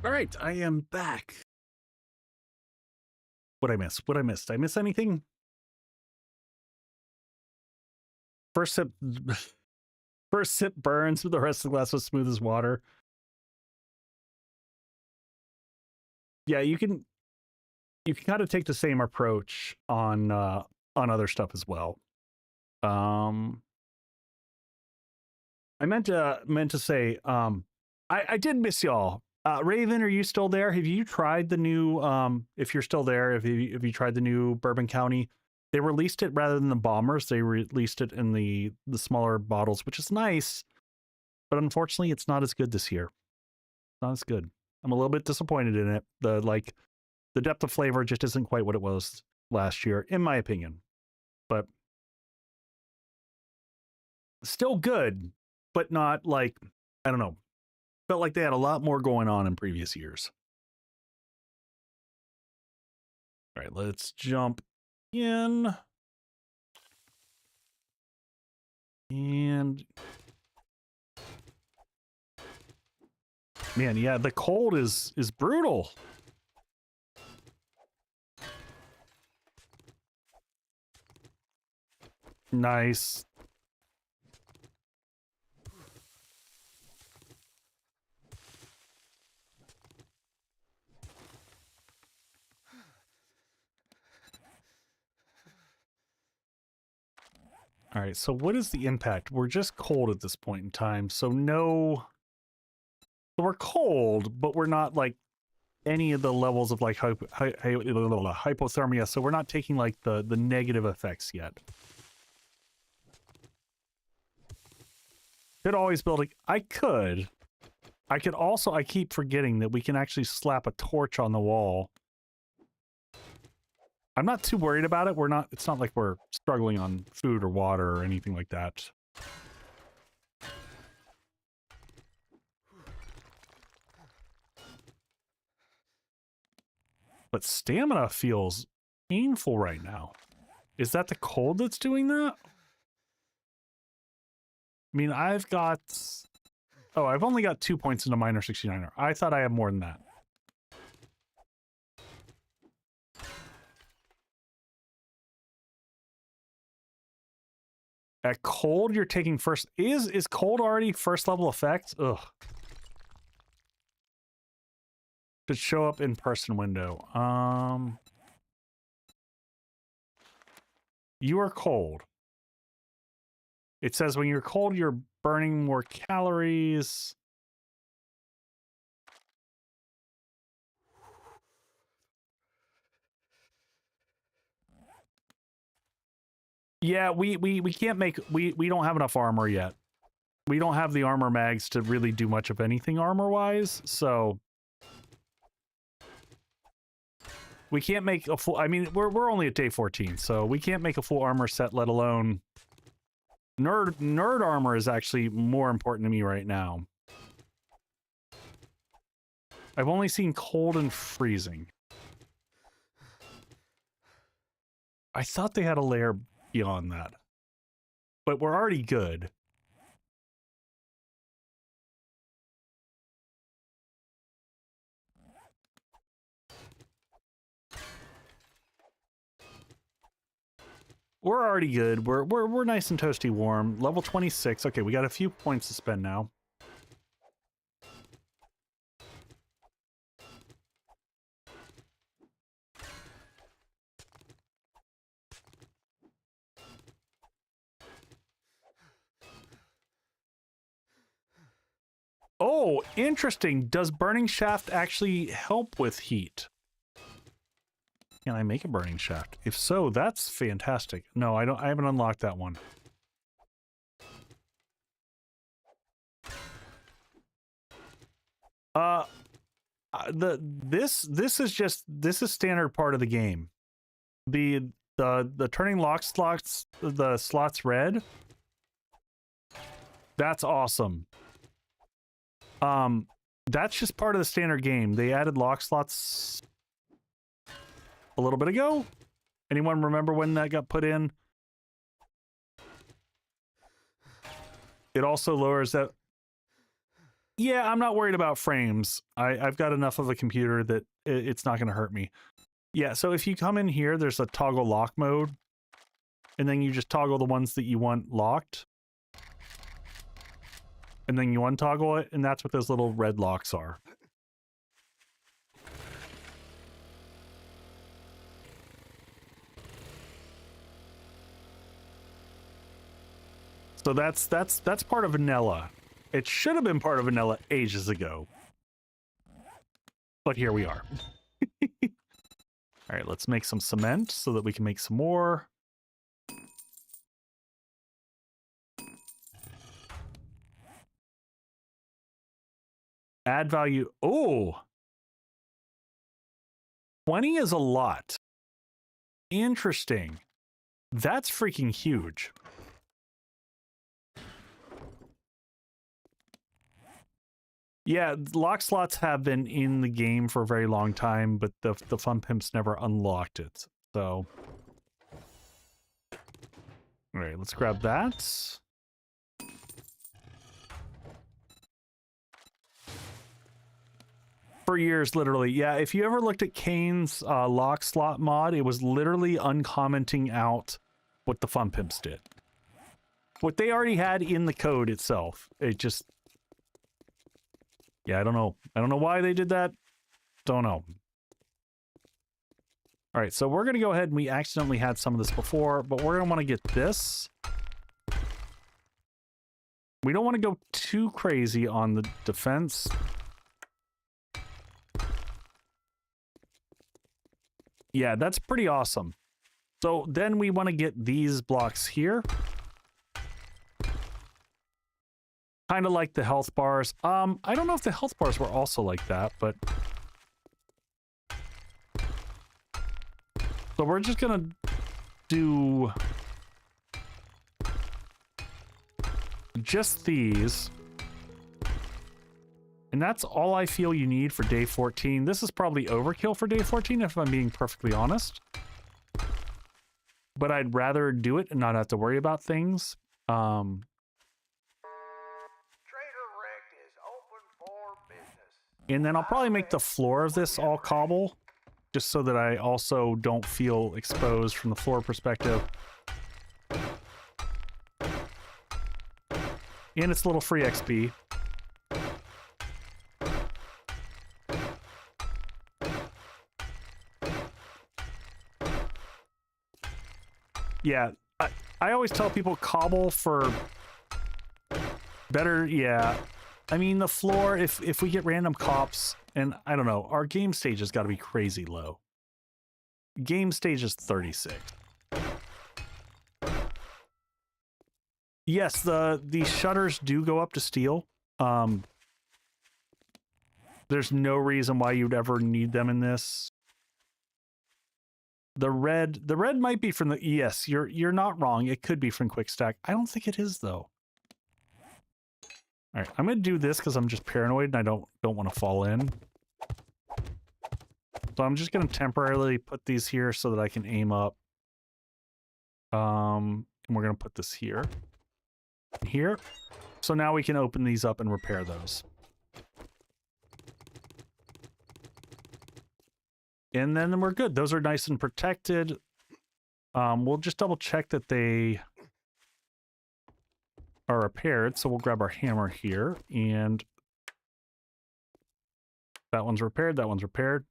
All right, I am back. What'd I miss? What I missed? Did I miss anything? First sip, first sip burns, but the rest of the glass was smooth as water. Yeah, you can kind of take the same approach on other stuff as well. I meant to say, I did miss y'all. Raven, are you still there? Have you tried the new, if you're still there, if you tried the new Bourbon County? They released it rather than the bombers. They released it in the smaller bottles, which is nice. But unfortunately, it's not as good this year. Not as good. I'm a little bit disappointed in it. The depth of flavor just isn't quite what it was last year, in my opinion. But still good, but not like, I don't know. Felt like they had a lot more going on in previous years. All right, let's jump in. And man, yeah, the cold is brutal. Nice. All right, so what is the impact? We're just cold at this point in time, so no... So we're cold, but we're not like any of the levels of like hypothermia, so we're not taking like the negative effects yet. Could always build a... I could also... I keep forgetting that we can actually slap a torch on the wall. I'm not too worried about it. It's not like we're struggling on food or water or anything like that. But stamina feels painful right now. Is that the cold that's doing that? I mean, I've only got 2 points into minor 69er. I thought I had more than that. At cold, you're taking first... Is cold already first level effect? Ugh. Should show up in person window. You are cold. It says when you're cold, you're burning more calories. Yeah, we can't make... We don't have enough armor yet. We don't have the armor mags to really do much of anything armor-wise, so... We can't make a full... I mean, we're only at day 14, so we can't make a full armor set, let alone... Nerd armor is actually more important to me right now. I've only seen cold and freezing. I thought they had a layer beyond that. But we're already good. We're already good. We're nice and toasty warm. Level 26. Okay, we got a few points to spend now. Oh, interesting. Does burning shaft actually help with heat? Can I make a burning shaft? If so, that's fantastic. No, I haven't unlocked that one. This is standard part of the game. The turning lock slots, the slots red. That's awesome. That's just part of the standard game. They added lock slots a little bit ago. Anyone remember when that got put in? It also lowers that... Yeah, I'm not worried about frames. I've got enough of a computer that it's not going to hurt me. Yeah, so if you come in here, there's a toggle lock mode. And then you just toggle the ones that you want locked. And then you untoggle it, and that's what those little red locks are. So that's part of vanilla. It should have been part of vanilla ages ago. But here we are. All right, let's make some cement so that we can make some more. Add value. Oh, 20 is a lot. Interesting. That's freaking huge. Yeah, lock slots have been in the game for a very long time, but the fun pimps never unlocked it. So, all right, let's grab that. For years, literally. Yeah, if you ever looked at Kane's lock slot mod, it was literally uncommenting out what the fun pimps did. What they already had in the code itself. It just... Yeah, I don't know. I don't know why they did that. Don't know. All right, so we're going to go ahead and we accidentally had some of this before, but we're going to want to get this. We don't want to go too crazy on the defense. Yeah, that's pretty awesome. So then we want to get these blocks here. Kind of like the health bars. I don't know if the health bars were also like that, but... So we're just gonna do... just these. And that's all I feel you need for day 14. This is probably overkill for day 14, if I'm being perfectly honest. But I'd rather do it and not have to worry about things. Trader Rect is open for business. And then I'll probably make the floor of this all cobble, just so that I also don't feel exposed from the floor perspective. And it's a little free XP. Yeah, I always tell people cobble for better, yeah. I mean, the floor, if we get random cops, and I don't know, our game stage has got to be crazy low. Game stage is 36. Yes, the shutters do go up to steel. There's no reason why you'd ever need them in this. The red might be from the, yes, you're not wrong. It could be from Quick Stack. I don't think it is though. All right, I'm gonna do this because I'm just paranoid and I don't want to fall in. So I'm just gonna temporarily put these here so that I can aim up. And we're gonna put this here, here. So now we can open these up and repair those. And then we're good. Those are nice and protected. We'll just double check that they are repaired. So we'll grab our hammer here, and that one's repaired. That one's repaired.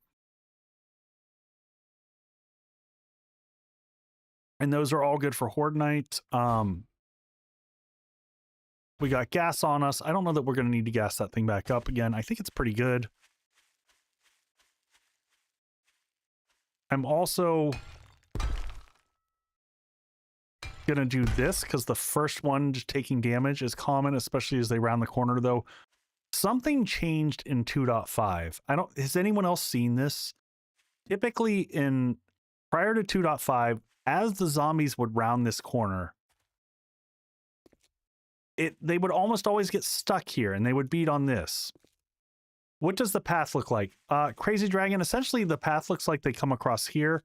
And those are all good for Horde Night. We got gas on us. I don't know that we're going to need to gas that thing back up again. I think it's pretty good. I'm also gonna do this because the first one just taking damage is common, especially as they round the corner though. Something changed in 2.5. Has anyone else seen this? Typically prior to 2.5, as the zombies would round this corner, they would almost always get stuck here and they would beat on this. What does the path look like? Crazy Dragon, essentially the path looks like they come across here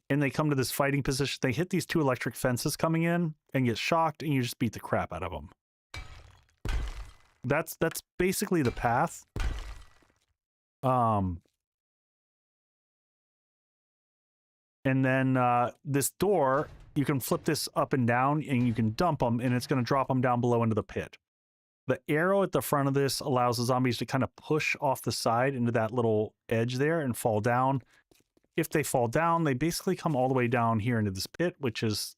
and they come to this fighting position. They hit these two electric fences coming in and get shocked and you just beat the crap out of them. That's basically the path. And then this door, you can flip this up and down and you can dump them and it's going to drop them down below into the pit. The arrow at the front of this allows the zombies to kind of push off the side into that little edge there and fall down. If they fall down, they basically come all the way down here into this pit, which is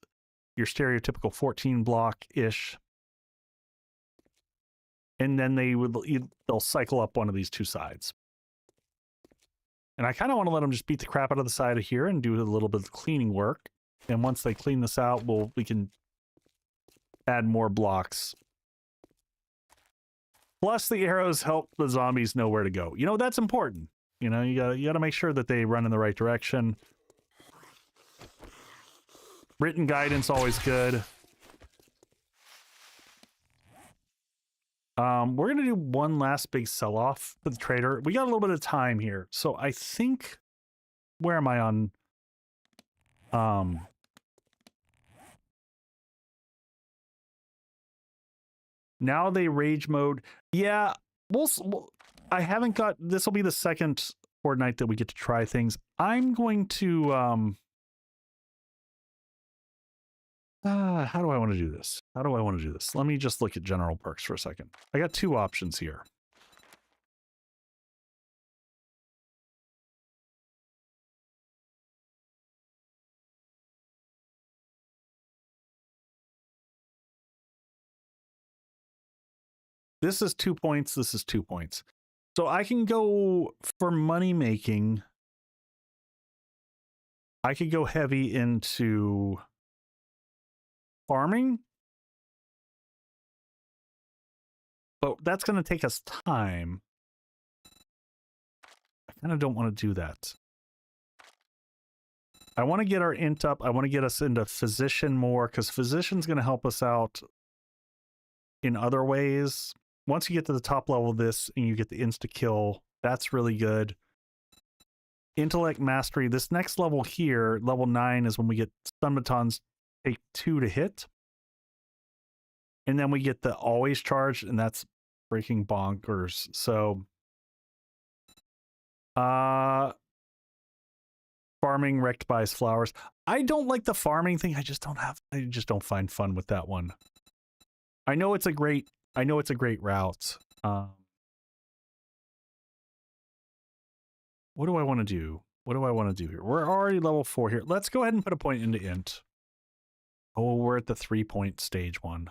your stereotypical 14 block-ish. And then they'll cycle up one of these two sides. And I kind of want to let them just beat the crap out of the side of here and do a little bit of cleaning work. And once they clean this out, we can add more blocks. Plus, the arrows help the zombies know where to go. You know, that's important. You know, you gotta make sure that they run in the right direction. Written guidance always good. We're gonna do one last big sell-off for the trader. We got a little bit of time here, so I think, where am I on? Now they rage mode. Yeah, I haven't got. This will be the second Horde Night that we get to try things. I'm going to how do I want to do this? How do I want to do this? Let me just look at general perks for a second. I got two options here. This is 2 points. This is 2 points. So I can go for money making. I could go heavy into farming, but that's going to take us time. I kind of don't want to do that. I want to get our int up. I want to get us into physician more, because physician's going to help us out in other ways. Once you get to the top level of this and you get the insta kill, that's really good. Intellect mastery. This next level here, level 9, is when we get stun batons take 2 to hit. And then we get the always charged, and that's freaking bonkers. So farming wrecked buys flowers. I don't like the farming thing. I just don't find fun with that one. I know it's a great route. What do I want to do? What do I want to do here? We're already level 4 here. Let's go ahead and put a point into int. Oh, we're at the 3-point stage 1.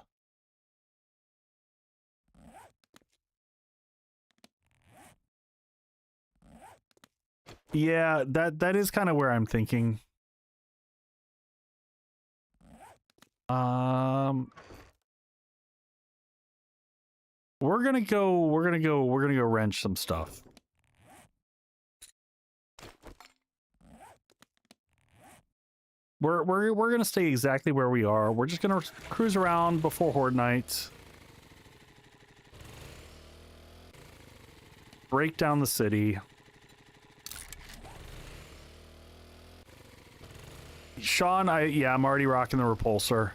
Yeah, that is kind of where I'm thinking. We're gonna go wrench some stuff. We're gonna stay exactly where we are. We're just gonna cruise around before Horde Night. Break down the city. Sean, I'm already rocking the repulsor.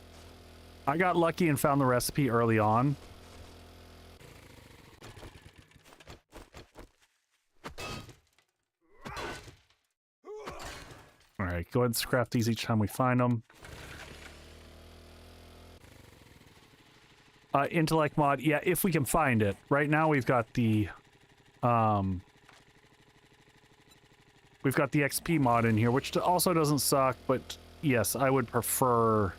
I got lucky and found the recipe early on. All right, go ahead and scrap these each time we find them. Intellect mod, yeah, if we can find it. Right now we've got the XP mod in here, which also doesn't suck, but yes, I would prefer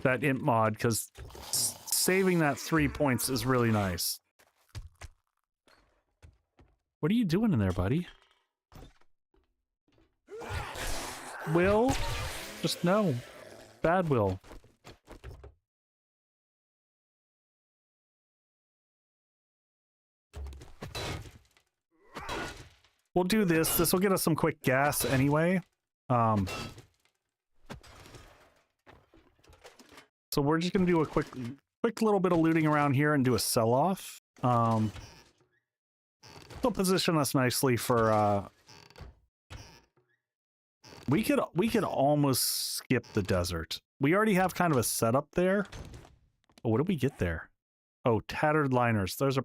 that int mod, because saving that 3 points is really nice. What are you doing in there, buddy? Will? Just no. Bad Will. We'll do this. This will get us some quick gas anyway. So we're just going to do a quick little bit of looting around here and do a sell-off. It'll position us nicely for... We could almost skip the desert. We already have kind of a setup there. Oh, what did we get there? Oh, tattered liners. Those are...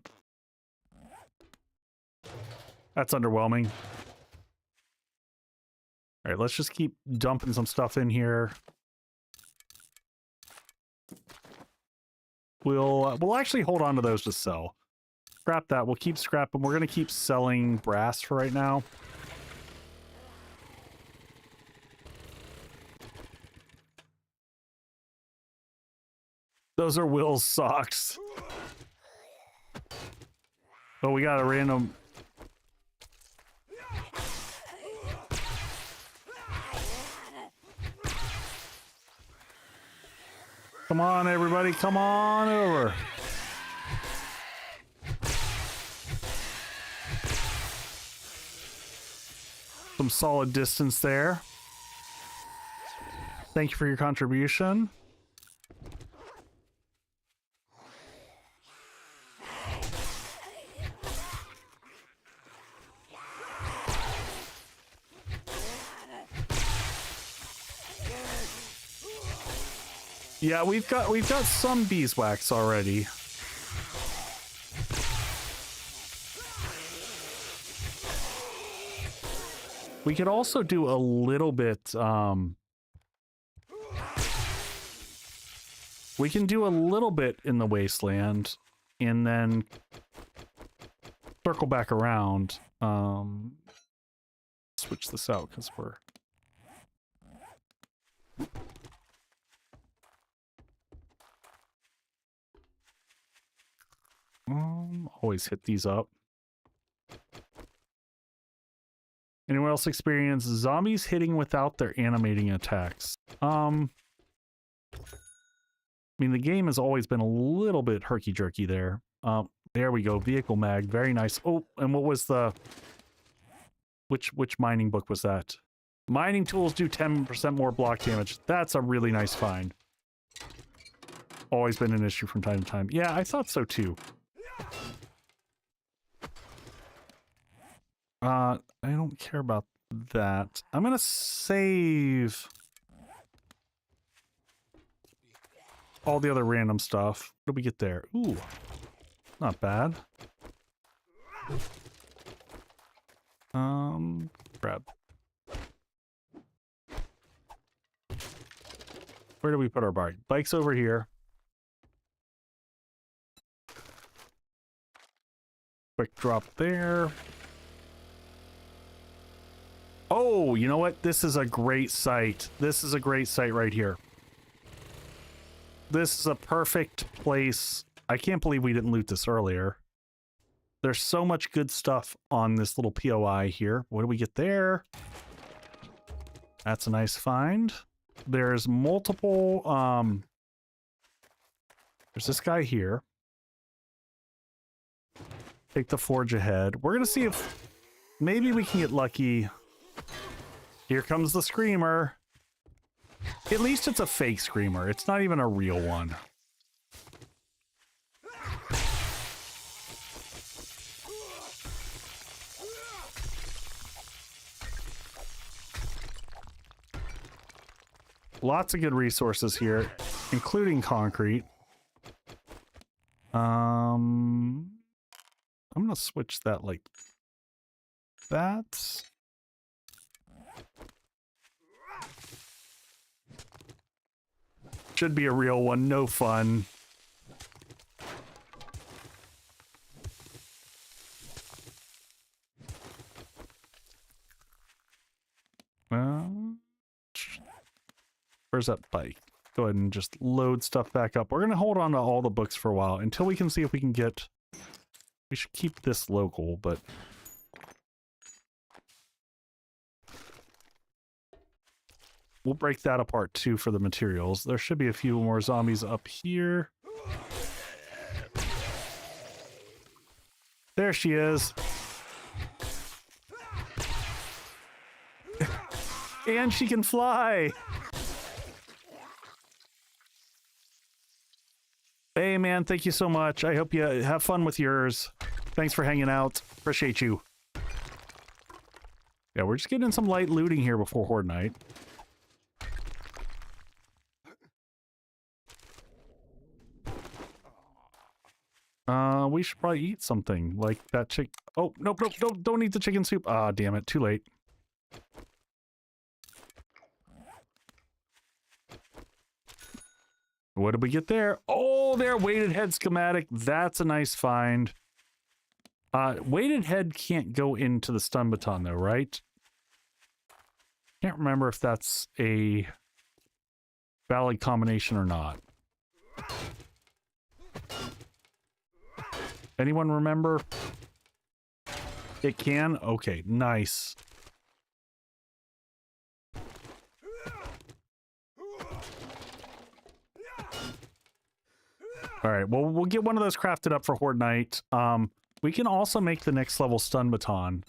That's underwhelming. All right, let's just keep dumping some stuff in here. We'll actually hold on to those to sell. Scrap that. We'll keep scrapping. We're going to keep selling brass for right now. Those are Will's socks. Oh, we got a random... Come on, everybody. Come on over. Some solid distance there. Thank you for your contribution. Yeah, we've got some beeswax already. We could also do a little bit, we can do a little bit in the wasteland and then circle back around. Switch this out because we're... Always hit these up. Anyone else experience zombies hitting without their animating attacks? I mean, the game has always been a little bit herky-jerky there. There we go. Vehicle mag. Very nice. Oh, and what was the... Which mining book was that? Mining tools do 10% more block damage. That's a really nice find. Always been an issue from time to time. Yeah, I thought so too. I don't care about that. I'm gonna save all the other random stuff. What do we get there? Ooh, not bad. Grab. Where do we put our bike? Bike's over here. Quick drop there. Oh, you know what? This is a great site. This is a great site right here. This is a perfect place. I can't believe we didn't loot this earlier. There's so much good stuff on this little POI here. What do we get there? That's a nice find. There's multiple, there's this guy here. Take the forge ahead. We're gonna see if maybe we can get lucky. Here comes the screamer. At least it's a fake screamer. It's not even a real one. Lots of good resources here, including concrete. I'm gonna switch that like that. Should be a real one, no fun. Where's that bike? Go ahead and just load stuff back up. We're going to hold on to all the books for a while until we can see if we can get... We should keep this local, but... We'll break that apart too for the materials. There should be a few more zombies up here. There she is. And she can fly. Hey man, thank you so much. I hope you have fun with yours. Thanks for hanging out. Appreciate you. Yeah, we're just getting some light looting here before Horde Night. We should probably eat something like that Oh, nope, nope, don't eat the chicken soup. Ah, damn it, too late. What did we get there? Oh, there, weighted head schematic. That's a nice find. Weighted head can't go into the stun baton though, right? Can't remember if that's a valid combination or not. Anyone remember? It can? Okay, nice. All right, well, we'll get one of those crafted up for Horde Night. We can also make the next level stun baton.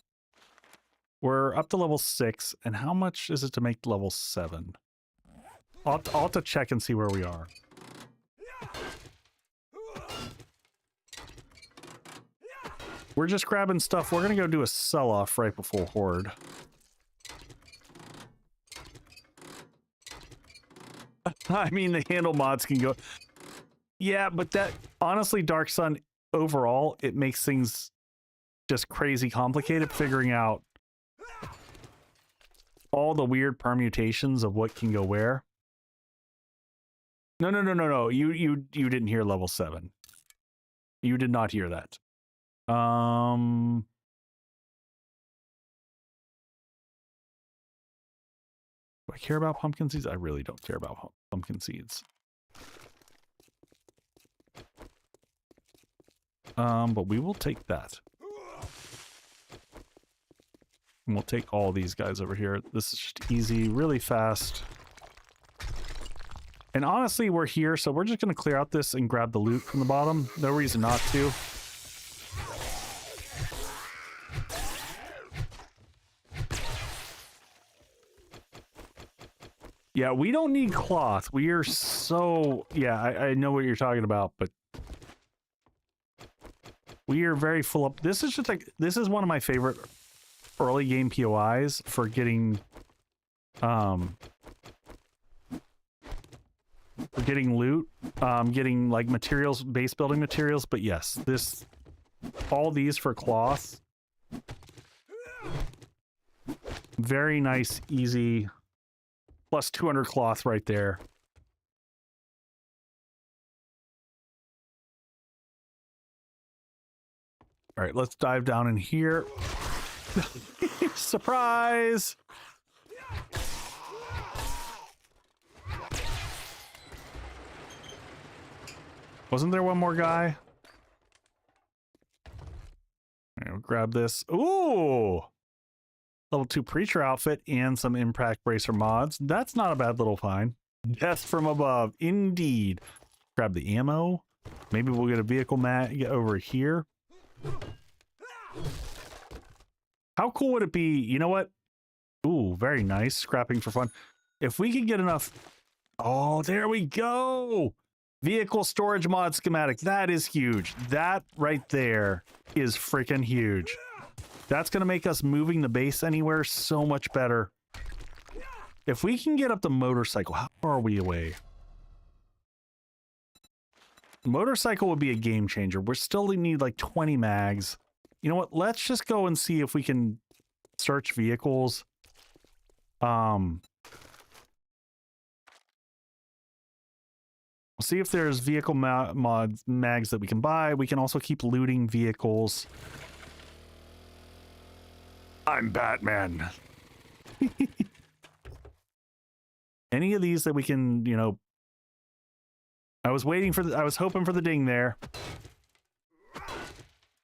We're up to level 6, and how much is it to make level 7? I'll have to check and see where we are. We're just grabbing stuff. We're going to go do a sell-off right before Horde. I mean, the handle mods can go... Yeah, but that... Honestly, Dark Sun, overall, it makes things just crazy complicated figuring out all the weird permutations of what can go where. No. You didn't hear level 7. You did not hear that. Do I care about pumpkin seeds? I really don't care about pumpkin seeds. But we will take that. And we'll take all these guys over here. This is just easy, really fast. And honestly, we're here, so we're just going to clear out this and grab the loot from the bottom. No reason not to. Yeah, we don't need cloth. We are so... Yeah, I know what you're talking about, but... We are very full up. This is just like... This is one of my favorite early game POIs for getting... For getting loot. Getting, like, materials, base building materials. But yes, this... All these for cloth. Very nice, easy... Plus 200 cloth right there. All right, let's dive down in here. Surprise! Wasn't there one more guy? All right, we'll grab this. Ooh! Level 2 Preacher outfit and some Impact Bracer mods. That's not a bad little find. Death from above, indeed. Grab the ammo. Maybe we'll get a vehicle mag over here. How cool would it be? You know what? Ooh, very nice. Scrapping for fun. If we could get enough... Oh, there we go! Vehicle storage mod schematic. That is huge. That right there is freaking huge. That's going to make us moving the base anywhere so much better. If we can get up the motorcycle, how far are we away? Motorcycle would be a game changer. We still need like 20 mags. You know what? Let's just go and see if we can search vehicles. We'll see if there's vehicle mods mags that we can buy. We can also keep looting vehicles. I'm Batman. Any of these that we can, you know... I was hoping for the ding there.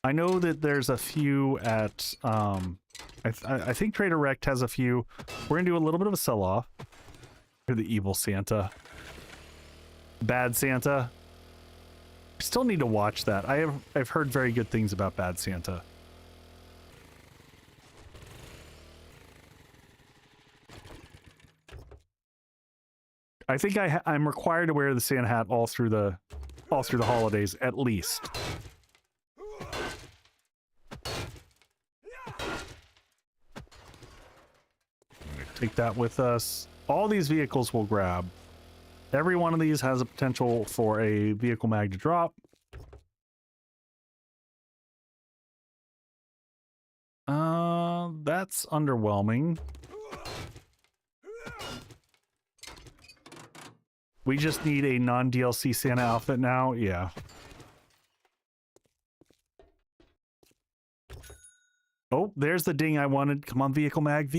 I know that there's a few at, I think Trader Rect has a few. We're gonna do a little bit of a sell-off. For the evil Santa. Bad Santa. I still need to watch that. I've heard very good things about Bad Santa. I think I'm required to wear the Santa hat all through the holidays at least. Take that with us. All these vehicles we'll grab. Every one of these has a potential for a vehicle mag to drop. That's underwhelming. We just need a non-DLC Santa outfit now? Yeah. Oh, there's the ding I wanted. Come on, vehicle mag,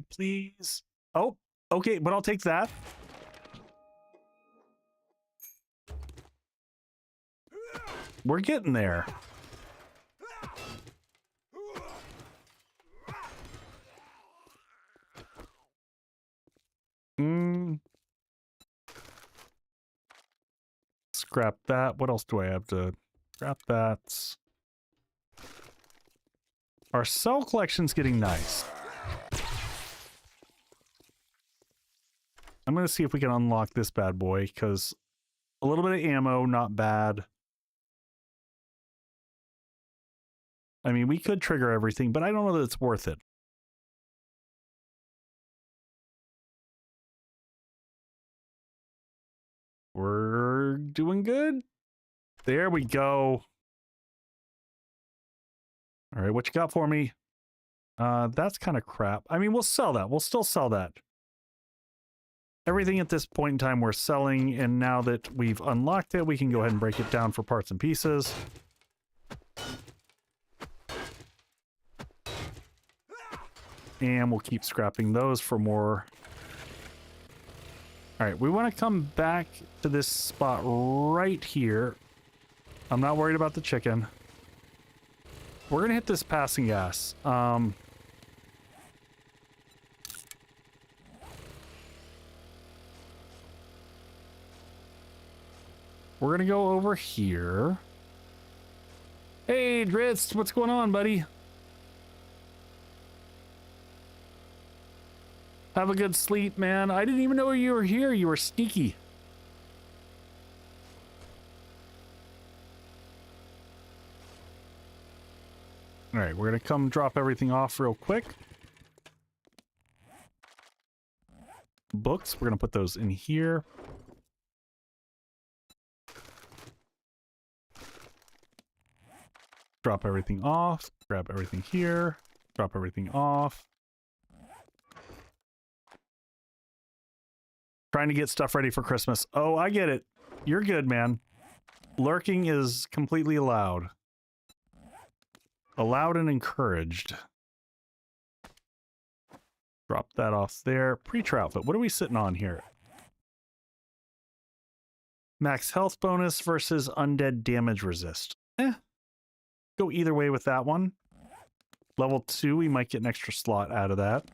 please. Oh, okay, but I'll take that. We're getting there. Scrap that. What else do I have to scrap? That. Our cell collection's getting nice. I'm going to see if we can unlock this bad boy, because a little bit of ammo, not bad. I mean, we could trigger everything, but I don't know that it's worth it. We're doing good. There we go. All right, what you got for me? That's kind of crap. I mean, we'll sell that. We'll still sell that. Everything at this point in time we're selling, and now that we've unlocked it, we can go ahead and break it down for parts and pieces. And we'll keep scrapping those for more. All right, we want to come back to this spot right here. I'm not worried about the chicken. We're going to hit this passing gas. We're going to go over here. Hey, Dritz, what's going on, buddy? Have a good sleep, man. I didn't even know you were here. You were sneaky. All right, we're going to come drop everything off real quick. Books, we're going to put those in here. Drop everything off. Grab everything here. Drop everything off. Trying to get stuff ready for Christmas. Oh, I get it. You're good, man. Lurking is completely allowed. Allowed and encouraged. Drop that off there. Preacher outfit. What are we sitting on here? Max health bonus versus undead damage resist. Go either way with that one. Level 2, we might get an extra slot out of that.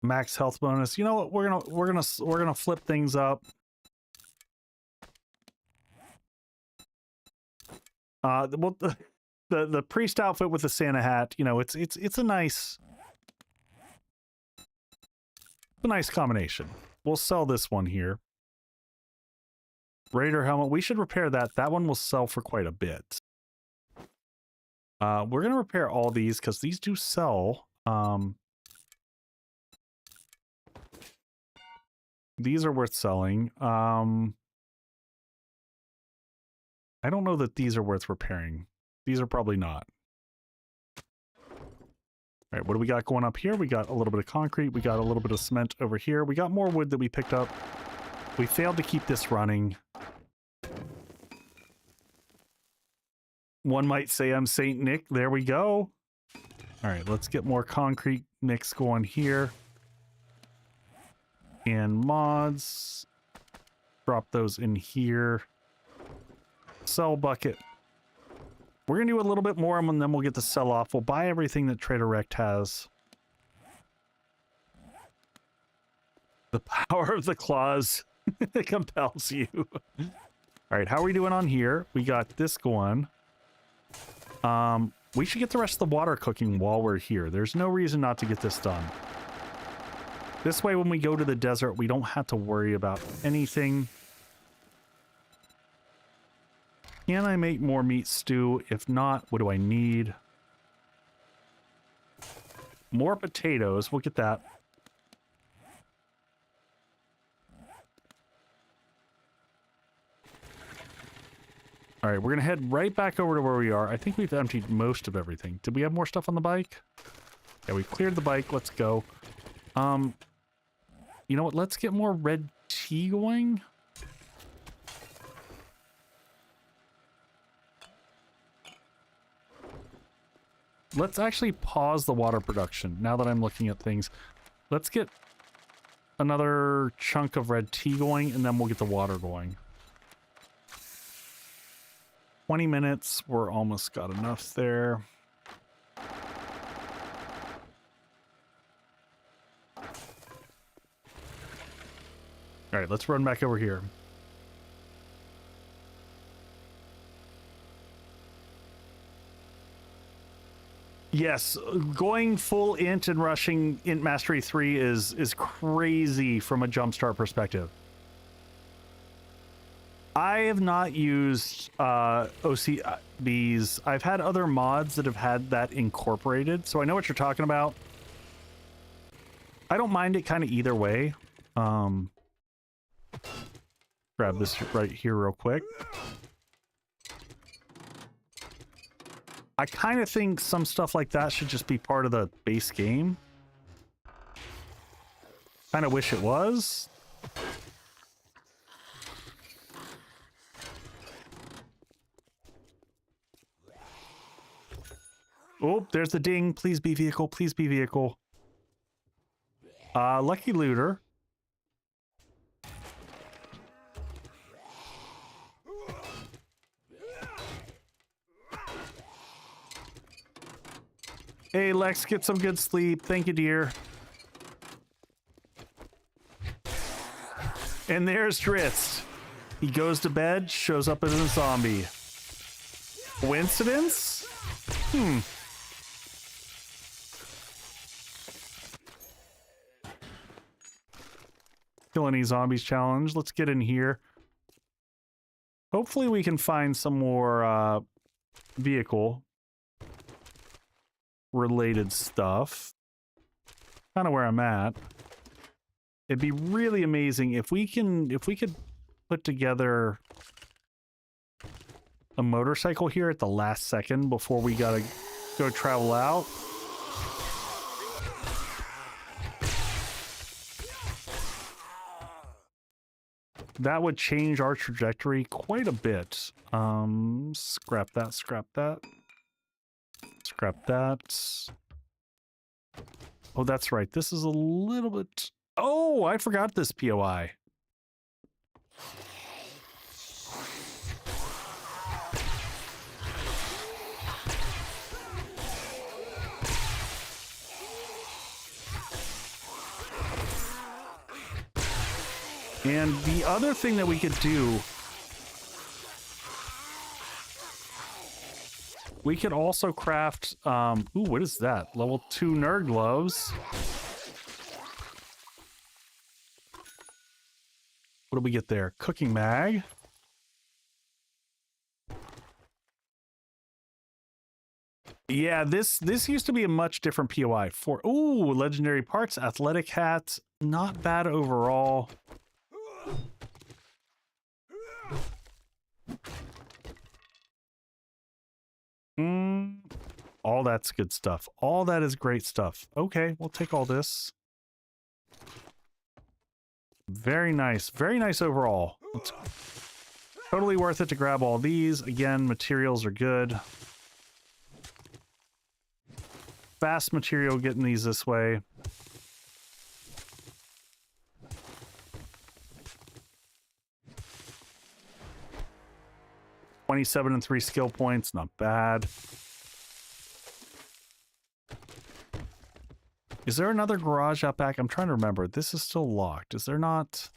Max health bonus. You know what? We're gonna flip things up. Well, the priest outfit with the Santa hat. You know, it's a nice combination. We'll sell this one here. Raider helmet. We should repair that. That one will sell for quite a bit. We're gonna repair all these because these do sell. These are worth selling. I don't know that these are worth repairing. These are probably not. All right, what do we got going up here? We got a little bit of concrete. We got a little bit of cement over here. We got more wood that we picked up. We failed to keep this running. One might say I'm Saint Nick. There we go. All right, let's get more concrete mix going here. And mods. Drop those in here. Sell bucket. We're going to do a little bit more and then we'll get the sell off. We'll buy everything that Trader Rect has. The power of the claws compels you. All right, how are we doing on here? We got this going. We should get the rest of the water cooking while we're here. There's no reason not to get this done. This way, when we go to the desert, we don't have to worry about anything. Can I make more meat stew? If not, what do I need? More potatoes. We'll get that. All right, we're gonna head right back over to where we are. I think we've emptied most of everything. Did we have more stuff on the bike? Yeah, we cleared the bike. Let's go. You know what? Let's get more red tea going. Let's actually pause the water production now that I'm looking at things. Let's get another chunk of red tea going, and then we'll get the water going. 20 minutes. We're almost got enough there. All right, let's run back over here. Yes, going full int and rushing int mastery 3 is crazy from a jumpstart perspective. I have not used OCBs. I've had other mods that have had that incorporated, so I know what you're talking about. I don't mind it kind of either way. Grab this right here real quick. I kind of think some stuff like that should just be part of the base game. Kind of wish it was. Oh, there's the ding. Please be vehicle. Please be vehicle. Lucky looter. Hey, Lex, get some good sleep. Thank you, dear. And there's Dritz. He goes to bed, shows up as a zombie. Coincidence? Kill any zombies challenge. Let's get in here. Hopefully we can find some more vehicle related stuff. Kind of where I'm at. It'd be really amazing if we could put together a motorcycle here at the last second before we gotta go travel out. That would change our trajectory quite a bit. Scrap that, scrap that. Scrap that. Oh, that's right. This is a little bit... Oh, I forgot this POI. And the other thing that we could do, we could also craft, ooh, what is that? Level 2 nerd gloves. What do we get there? Cooking mag. Yeah, this used to be a much different POI. For ooh, legendary parts, athletic hat, not bad overall. All that's good stuff. All that is great stuff. Okay, we'll take all this. Very nice. Very nice overall. It's totally worth it to grab all these. Again, materials are good. Fast material getting these this way. $27 and 3 skill points, not bad. Is there another garage out back? I'm trying to remember. This is still locked. Is there not?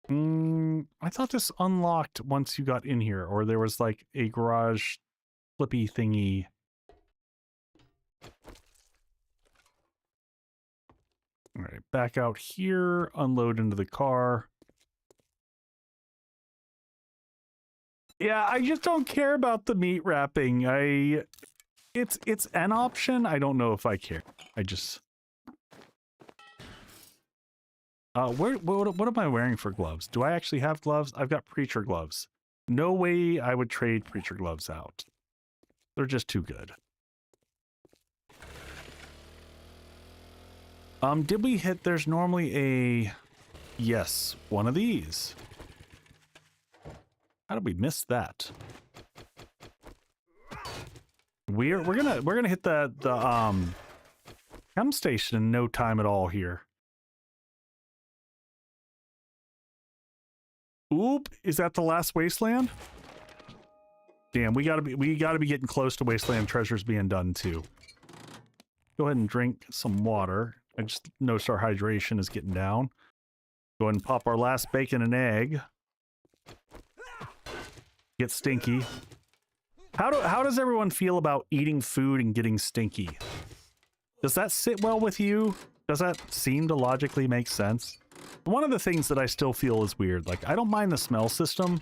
I thought this unlocked once you got in here, or there was like a garage flippy thingy. All right, back out here, unload into the car. Yeah, I just don't care about the meat wrapping. It's an option. I don't know if I care. I just What am I wearing for gloves? Do I actually have gloves? I've got preacher gloves. No way I would trade preacher gloves out. They're just too good. Did we hit? There's normally a... Yes, one of these. How did we miss that? We're gonna hit the chem station in no time at all here. Oop, is that the last wasteland? Damn, we gotta be getting close to wasteland treasures being done too. Go ahead and drink some water. I just noticed our hydration is getting down. Go ahead and pop our last bacon and egg. Get stinky. How does everyone feel about eating food and getting stinky? Does that sit well with you? Does that seem to logically make sense? One of the things that I still feel is weird, like I don't mind the smell system,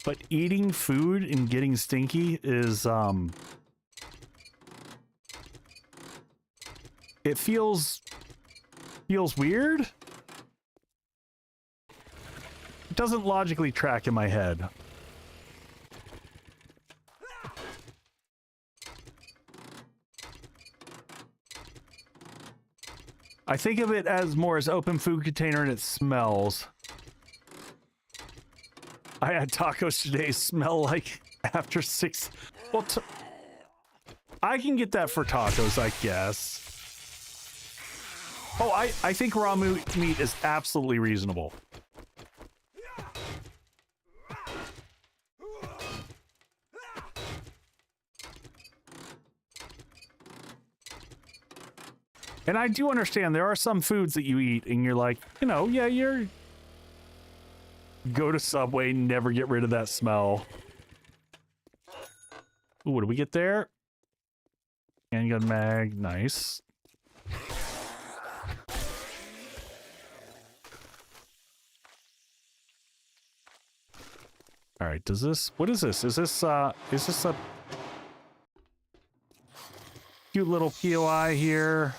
but eating food and getting stinky is it feels weird. It doesn't logically track in my head. I think of it as more as open food container and it smells. I had tacos today smell like after 6. Well, I can get that for tacos, I guess. Oh, I think raw meat is absolutely reasonable. And I do understand there are some foods that you eat and you're like, you know, yeah, you're... Go to Subway, never get rid of that smell. Ooh, what do we get there? Handgun mag, nice. All right, does this... What is this? Is this a... Cute little POI here?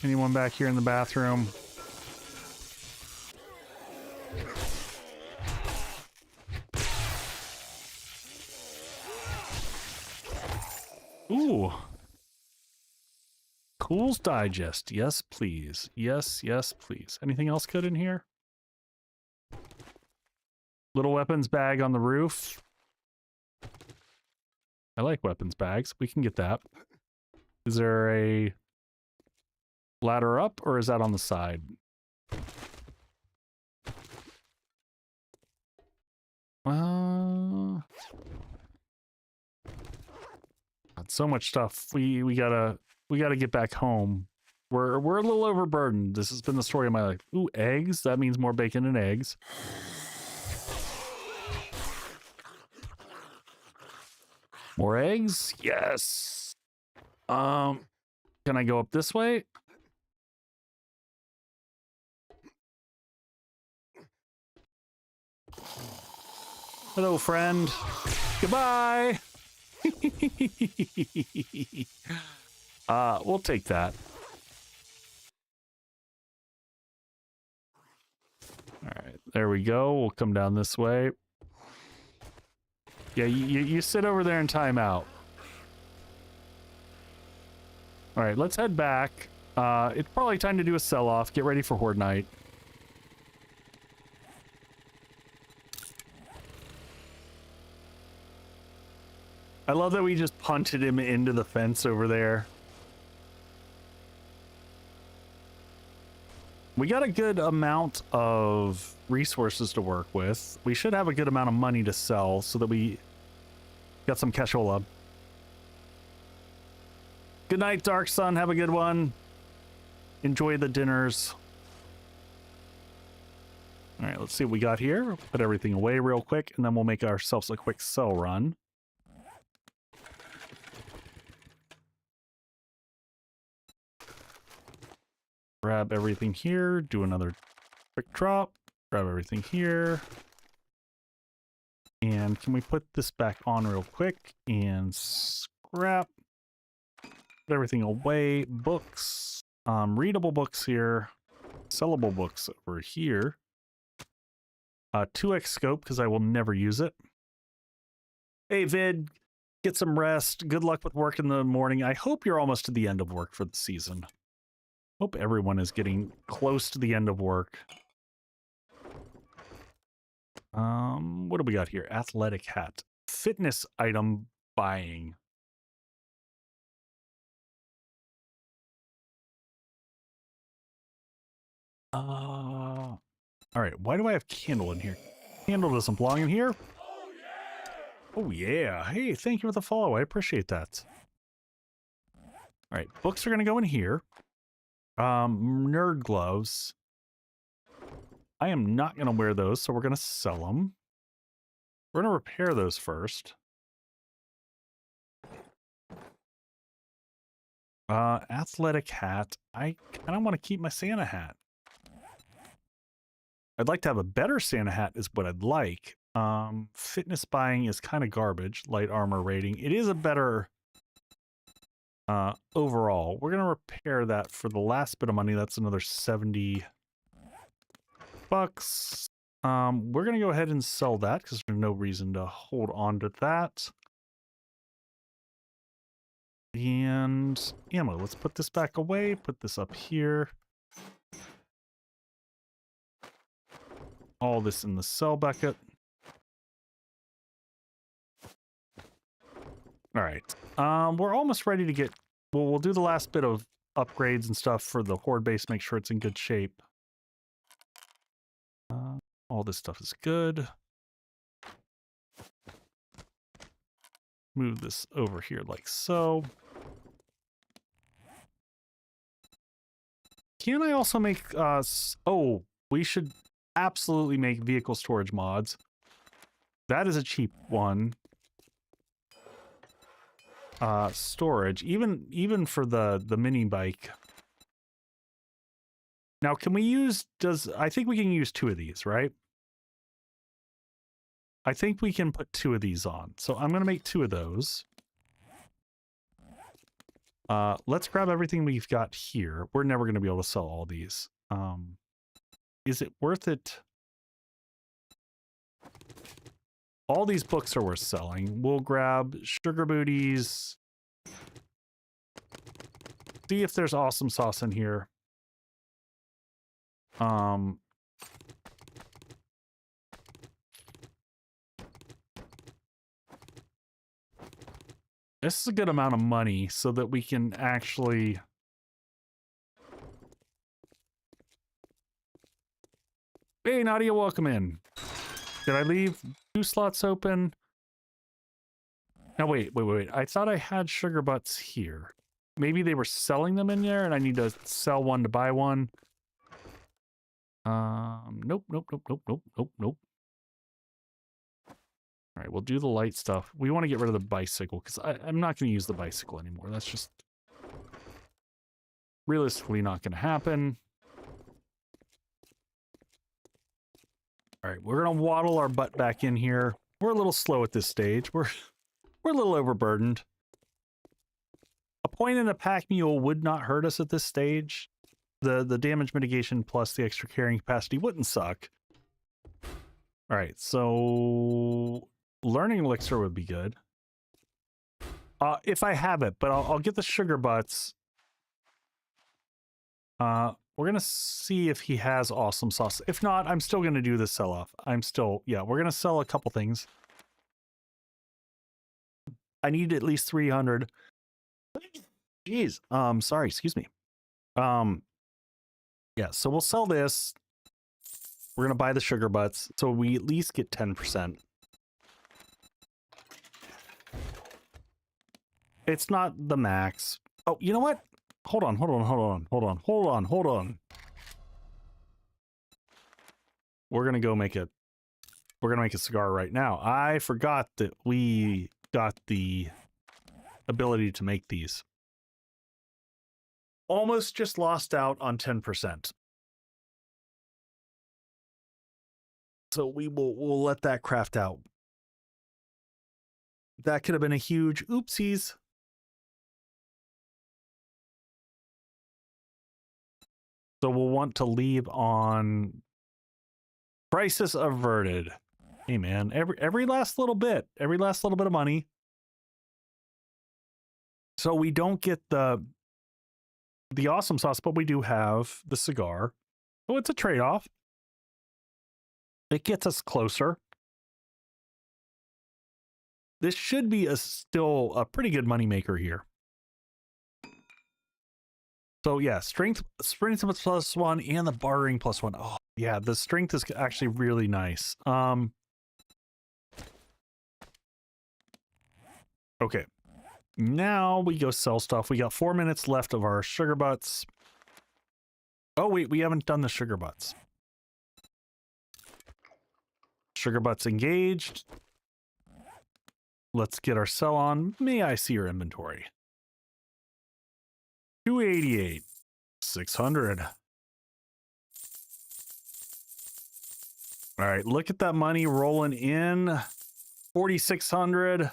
Anyone back here in the bathroom? Ooh. Cool's Digest. Yes, please. Yes, yes, please. Anything else good in here? Little weapons bag on the roof. I like weapons bags. We can get that. Is there a... ladder up, or is that on the side? God, so much stuff. We gotta get back home. We're a little overburdened. This has been the story of my life. Ooh, eggs. That means more bacon and eggs. More eggs? Yes. Can I go up this way? Hello, friend. Goodbye. We'll take that. All right, there we go. We'll come down this way. Yeah, you sit over there and time out. All right, let's head back. It's probably time to do a sell-off. Get ready for Horde Night. I love that we just punted him into the fence over there. We got a good amount of resources to work with. We should have a good amount of money to sell so that we got some cashola. Good night, Dark Sun. Have a good one. Enjoy the dinners. All right, let's see what we got here. Put everything away real quick, and then we'll make ourselves a quick sell run. Grab everything here, do another quick drop, grab everything here. And can we put this back on real quick and scrap? put everything away. Books, readable books here, sellable books over here. 2x scope because I will never use it. Hey Vid, get some rest. Good luck with work in the morning. I hope you're almost to the end of work for the season. Hope everyone is getting close to the end of work. What do we got here? Athletic hat. Fitness item buying. All right, why do I have candle in here? Candle doesn't belong in here. Oh yeah. Hey, thank you for the follow. I appreciate that. All right, books are going to go in here. Nerd gloves. I am not going to wear those, so we're going to sell them. We're going to repair those first. Athletic hat. I kind of want to keep my Santa hat. I'd like to have a better Santa hat is what I'd like. Fitness buying is kind of garbage. Light armor rating. It is a better overall. We're going to repair that for the last bit of money. That's another 70 bucks. We're going to go ahead and sell that because there's no reason to hold on to that. And ammo. Let's put this back away. Put this up here. All this in the sell bucket. All right. We're almost ready to get... Well, we'll do the last bit of upgrades and stuff for the Horde base. Make sure it's in good shape. All this stuff is good. Move this over here like so. Can I also make... oh, we should absolutely make vehicle storage mods. That is a cheap one. Storage, even for the mini bike. Now, can we use, I think we can use 2 of these, right? I think we can put 2 of these on. So I'm going to make 2 of those. Let's grab everything we've got here. We're never going to be able to sell all these. Is it worth it? All these books are worth selling. We'll grab sugar booties. See if there's awesome sauce in here. This is a good amount of money so that we can actually... Hey, Nadia, welcome in. Did I leave 2 slots open? No, wait. I thought I had sugar butts here. Maybe they were selling them in there and I need to sell one to buy one. Nope. All right, we'll do the light stuff. We want to get rid of the bicycle because I'm not going to use the bicycle anymore. That's just realistically not going to happen. All right, we're going to waddle our butt back in here. We're a little slow at this stage. We're a little overburdened. A point in a pack mule would not hurt us at this stage. The damage mitigation plus the extra carrying capacity wouldn't suck. All right, so learning elixir would be good. If I have it, but I'll get the sugar butts. We're going to see if he has awesome sauce. If not, I'm still going to do the sell-off. Yeah, we're going to sell a couple things. I need at least 300. Jeez. Sorry, excuse me. Yeah, so we'll sell this. We're going to buy the sugar butts, so we at least get 10%. It's not the max. Oh, you know what? Hold on. We're going to go make we're going to make a cigar right now. I forgot that we got the ability to make these. Almost just lost out on 10%. So we'll let that craft out. That could have been a huge oopsies. So we'll want to leave on crisis averted. Hey man, every last little bit of money. So we don't get the awesome sauce, but we do have the cigar. Oh, it's a trade-off. It gets us closer. This should be still a pretty good moneymaker here. So yeah, strength +1 and the bartering +1. Oh yeah, the strength is actually really nice. Okay. Now we go sell stuff. We got 4 minutes left of our sugar butts. Oh wait, we haven't done the sugar butts. Sugar butts engaged. Let's get our sell on. May I see your inventory? 288. 600. All right, look at that money rolling in. 4,600.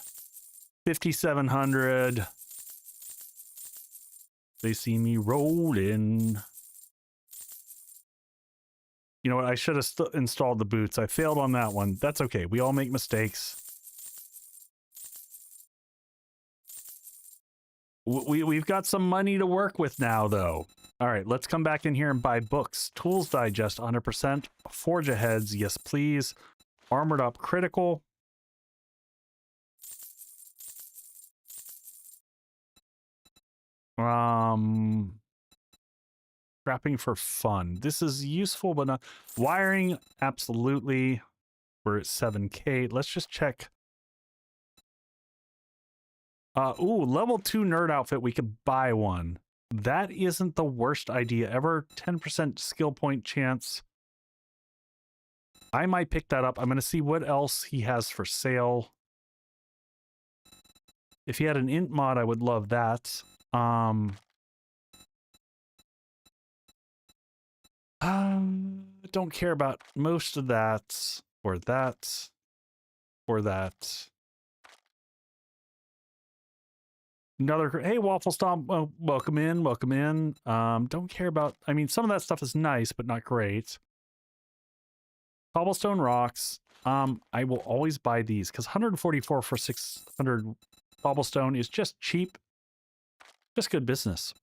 5,700. They see me rolling. You know what? I should have installed the boots. I failed on that one. That's okay. We all make mistakes. We've got some money to work with now, though. All right, let's come back in here and buy books. Tools Digest, 100%. Forge Aheads, yes, please. Armored Up, critical. Scrapping for fun. This is useful, but not. Wiring, absolutely. We're at 7K. Let's just check. Ooh, level 2 nerd outfit. We could buy one. That isn't the worst idea ever. 10% skill point chance. I might pick that up. I'm going to see what else he has for sale. If he had an int mod, I would love that. Don't care about most of that, or that, or that. Another, hey, Waffle Stomp, welcome in, welcome in. Don't care about, I mean, some of that stuff is nice, but not great. Cobblestone rocks. I will always buy these, because 144 for 600 cobblestone is just cheap. Just good business.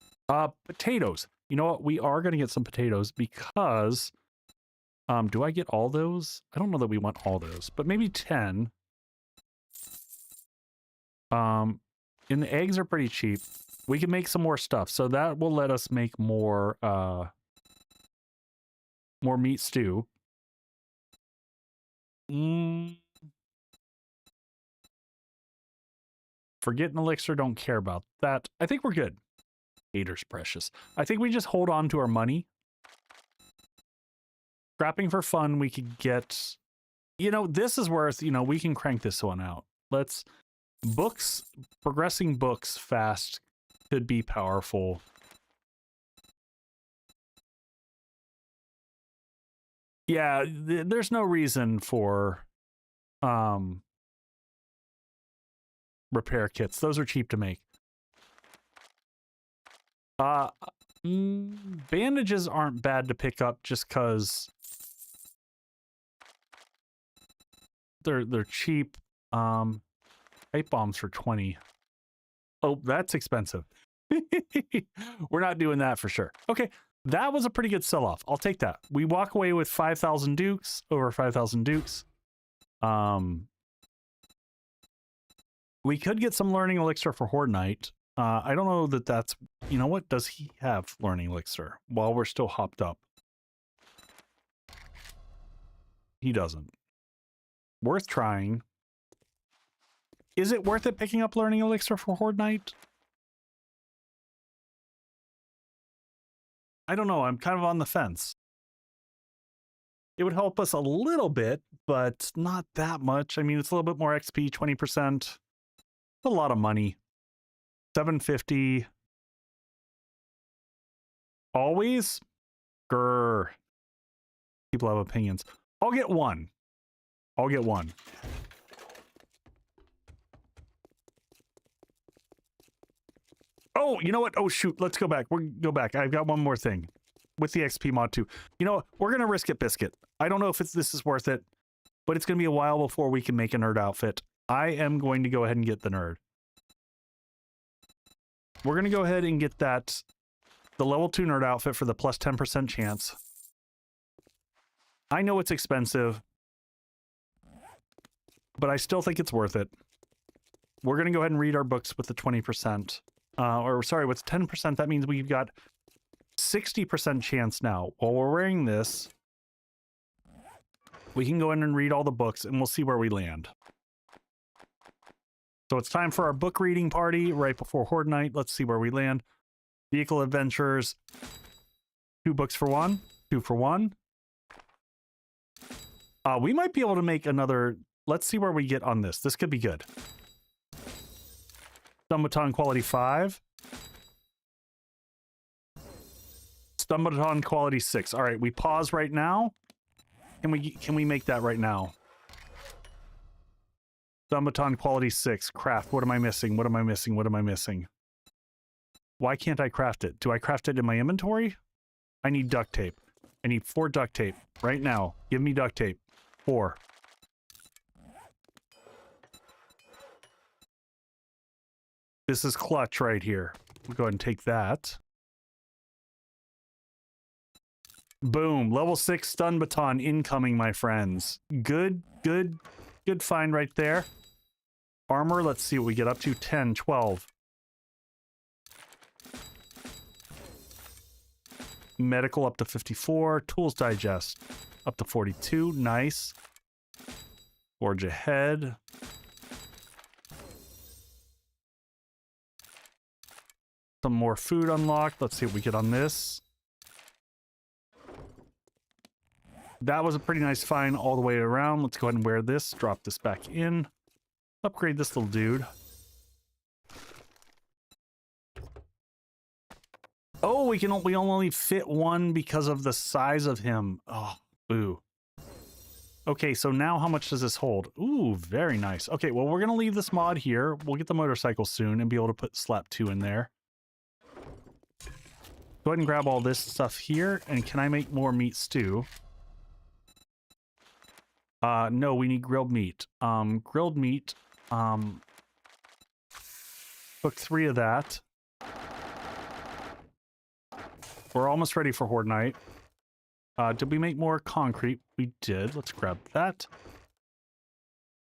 Potatoes. You know what? We are going to get some potatoes because, do I get all those? I don't know that we want all those, but maybe 10. And the eggs are pretty cheap. We can make some more stuff, so that will let us make more, more meat stew. Forget an elixir, don't care about that. I think we're good. Haters precious. I think we just hold on to our money. Scrapping for fun, we could get, you know, this is worth, you know, we can crank this one out. Let's, books, progressing books fast could be powerful. Yeah, there's no reason for repair kits. Those are cheap to make. Bandages aren't bad to pick up just because they're cheap. Pipe bombs for 20. Oh, that's expensive. We're not doing that for sure. Okay, that was a pretty good sell-off. I'll take that. We walk away with 5,000 dukes, over 5,000 dukes. We could get some learning elixir for Horde Night. I don't know that that's, you know what, does he have learning elixir while we're still hopped up? He doesn't. Worth trying. Is it worth it picking up learning elixir for Horde Night? I don't know. I'm kind of on the fence. It would help us a little bit, but not that much. I mean, it's a little bit more XP, 20%. A lot of money. 750. Always? Grr. People have opinions. I'll get one. I'll get one. Oh, you know what? Oh, shoot. Let's go back. We'll go back. I've got one more thing. with the XP mod too. You know, we're gonna risk it, Biscuit. I don't know if this is worth it, but it's gonna be a while before we can make a nerd outfit. I am going to go ahead and get the nerd. We're gonna go ahead and get that, the level 2 nerd outfit for the plus 10% chance. I know it's expensive, but I still think it's worth it. We're gonna go ahead and read our books with the 20%. Or sorry, with 10%, that means we've got 60% chance now. While we're wearing this, we can go in and read all the books and we'll see where we land. So it's time for our book reading party right before Horde Night. Let's see where we land. Vehicle Adventures. 2 books for 1. 2 for 1. We might be able to make another... Let's see where we get on this. This could be good. Stun Baton quality 5. Stun Baton quality 6. All right, we pause right now. Can we make that right now? Stun Baton quality 6. Craft. What am I missing? What am I missing? What am I missing? Why can't I craft it? Do I craft it in my inventory? I need duct tape. I need 4 duct tape right now. Give me duct tape. 4. This is clutch right here. We'll go ahead and take that. Boom. Level 6 stun baton incoming, my friends. Good find right there. Armor, let's see what we get up to. 10, 12. Medical up to 54. Tools digest up to 42. Nice. Forge ahead. Some more food unlocked. Let's see what we get on this. That was a pretty nice find all the way around. Let's go ahead and wear this. Drop this back in. Upgrade this little dude. Oh, we only fit 1 because of the size of him. Oh, boo. Okay, so now how much does this hold? Ooh, very nice. Okay, well, we're going to leave this mod here. We'll get the motorcycle soon and be able to put slap 2 in there. Go ahead and grab all this stuff here. And can I make more meat stew? No, we need grilled meat. Grilled meat. Cook 3 of that. We're almost ready for Horde Night. Did we make more concrete? We did. Let's grab that.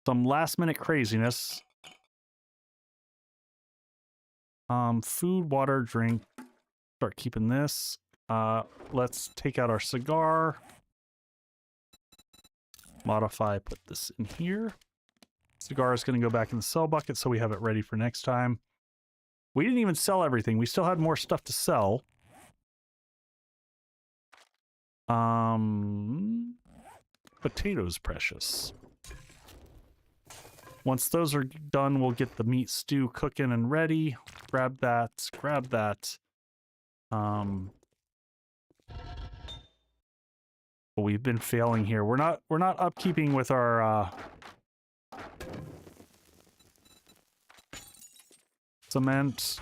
Some last minute craziness. Food, water, drink. Start keeping this. Let's take out our cigar. Modify, put this in here. Cigar is going to go back in the sell bucket so we have it ready for next time. We didn't even sell everything. We still had more stuff to sell. Potatoes, precious. Once those are done, we'll get the meat stew cooking and ready. Grab that, grab that. But we've been failing here. We're not upkeeping with our cement.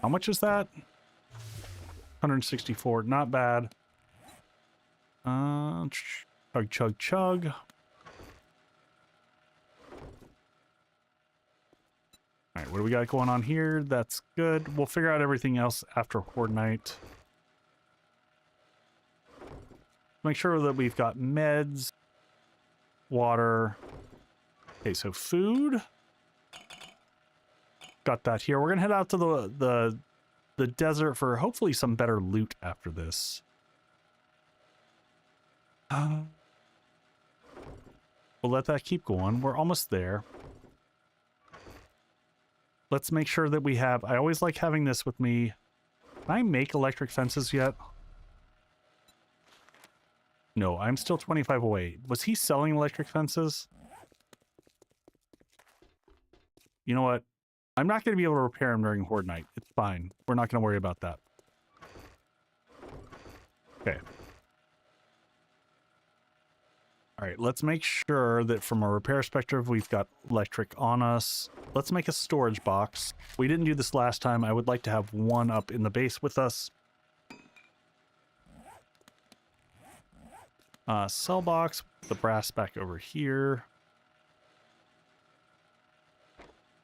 How much is that? 164. Not bad. Chug, chug, chug. All right, what do we got going on here? That's good. We'll figure out everything else after Horde Night. Make sure that we've got meds, water. Okay, so food. Got that here. We're gonna head out to the desert for hopefully some better loot after this. We'll let that keep going. We're almost there. Let's make sure that we have... I always like having this with me. Can I make electric fences yet? No, I'm still 25 away. Was he selling electric fences? You know what? I'm not going to be able to repair him during Horde Night. It's fine. We're not going to worry about that. Okay. All right, let's make sure that from a repair perspective, we've got electric on us. Let's make a storage box. We didn't do this last time. I would like to have one up in the base with us. Cell box, the brass back over here.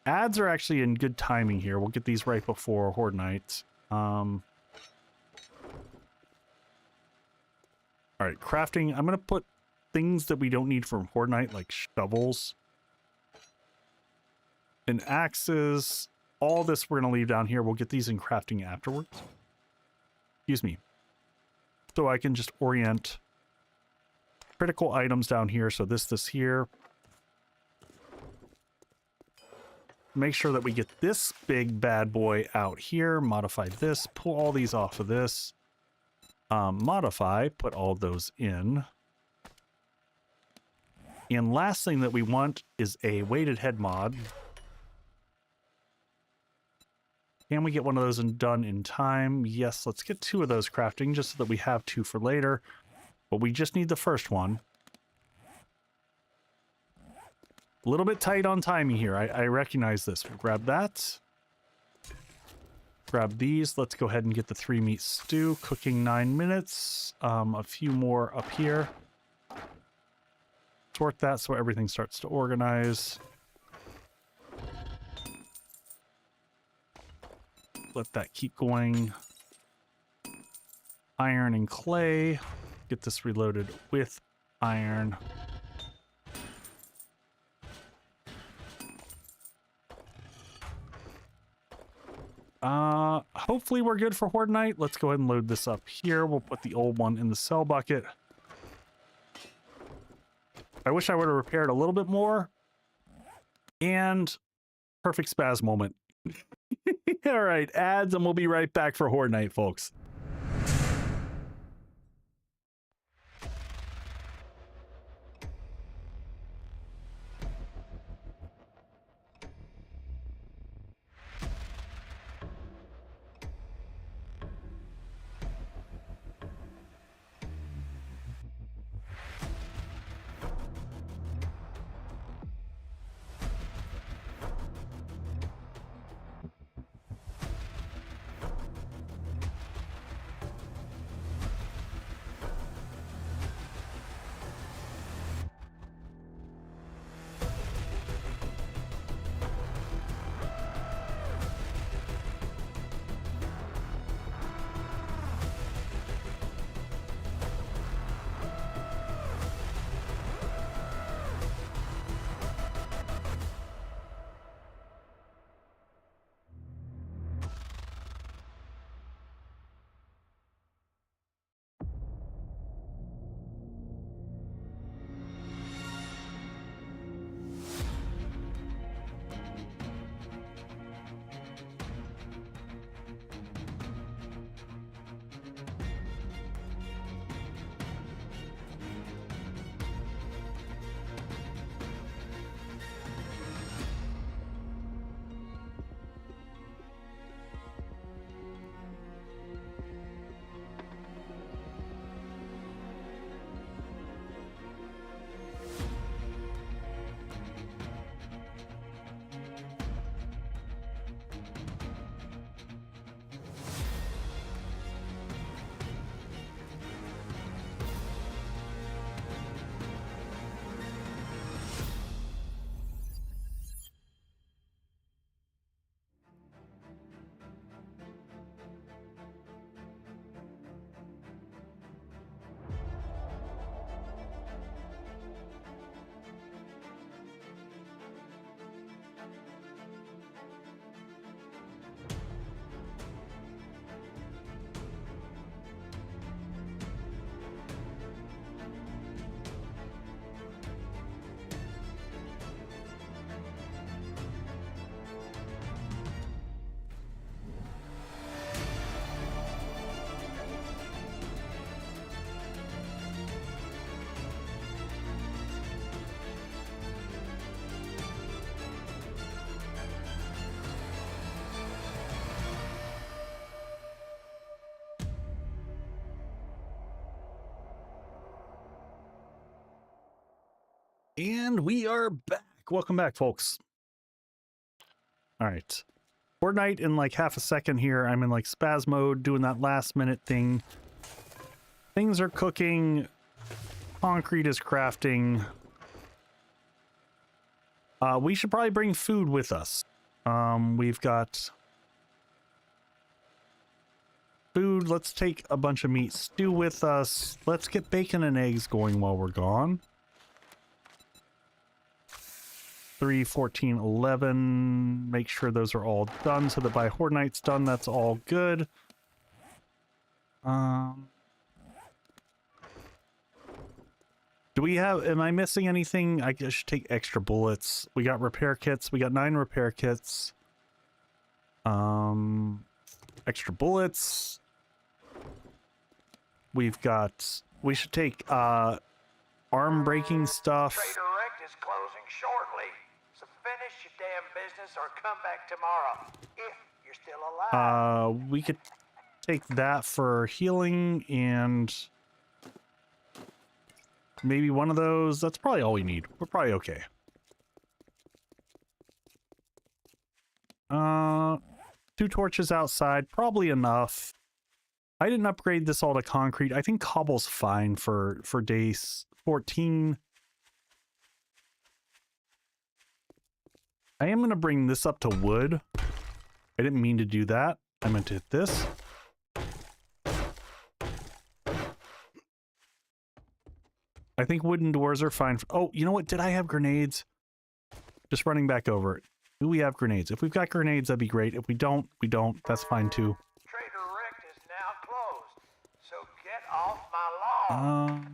Ads are actually in good timing here. We'll get these right before Horde Night. All right, crafting. I'm going to put things that we don't need from Horde Night, like shovels and axes. All this we're going to leave down here. We'll get these in crafting afterwards. Excuse me. So I can just orient critical items down here. So this here. Make sure that we get this big bad boy out here. Modify this. Pull all these off of this. Modify. Put all those in. And last thing that we want is a weighted head mod. Can we get one of those done in time? Yes, let's get 2 of those crafting just so that we have 2 for later. But we just need the first one. A little bit tight on timing here. I recognize this. We'll grab that. Grab these. Let's go ahead and get the 3 meat stew. Cooking 9 minutes. A few more up here. Sort that so everything starts to organize. Let that keep going. Iron and clay. Get this reloaded with iron. Hopefully we're good for Horde Night. Let's go ahead and load this up here. We'll put the old one in the cell bucket. I wish I would have repaired a little bit more. And perfect spaz moment. All right, ads, and we'll be right back for Horde Night, folks. And we are back. Welcome back, folks. All right. Horde Night in like half a second here. I'm in like spaz mode doing that last minute thing. Things are cooking. Concrete is crafting. We should probably bring food with us. We've got food. Let's take a bunch of meat stew with us. Let's get bacon and eggs going while we're gone. 3, 14, 11. Make sure those are all done so that by Horde Night's done, that's all good. Do we have, am I missing anything? I should take extra bullets. We got repair kits. We got 9 repair kits. Extra bullets. We've got, we should take arm breaking stuff. Trader Rect is closing shortly, so finish your damn business or come back tomorrow, if you're still alive. We could take that for healing and maybe one of those. That's probably all we need. We're probably okay. 2 torches outside, probably enough. I didn't upgrade this all to concrete. I think cobble's fine for day 14. I am going to bring this up to wood. I didn't mean to do that. I meant to hit this. I think wooden doors are fine. Oh, you know what? Did I have grenades? Just running back over it. Do we have grenades? If we've got grenades, that'd be great. If we don't, we don't. That's fine too. Trader Rect is now closed, so get off my lawn.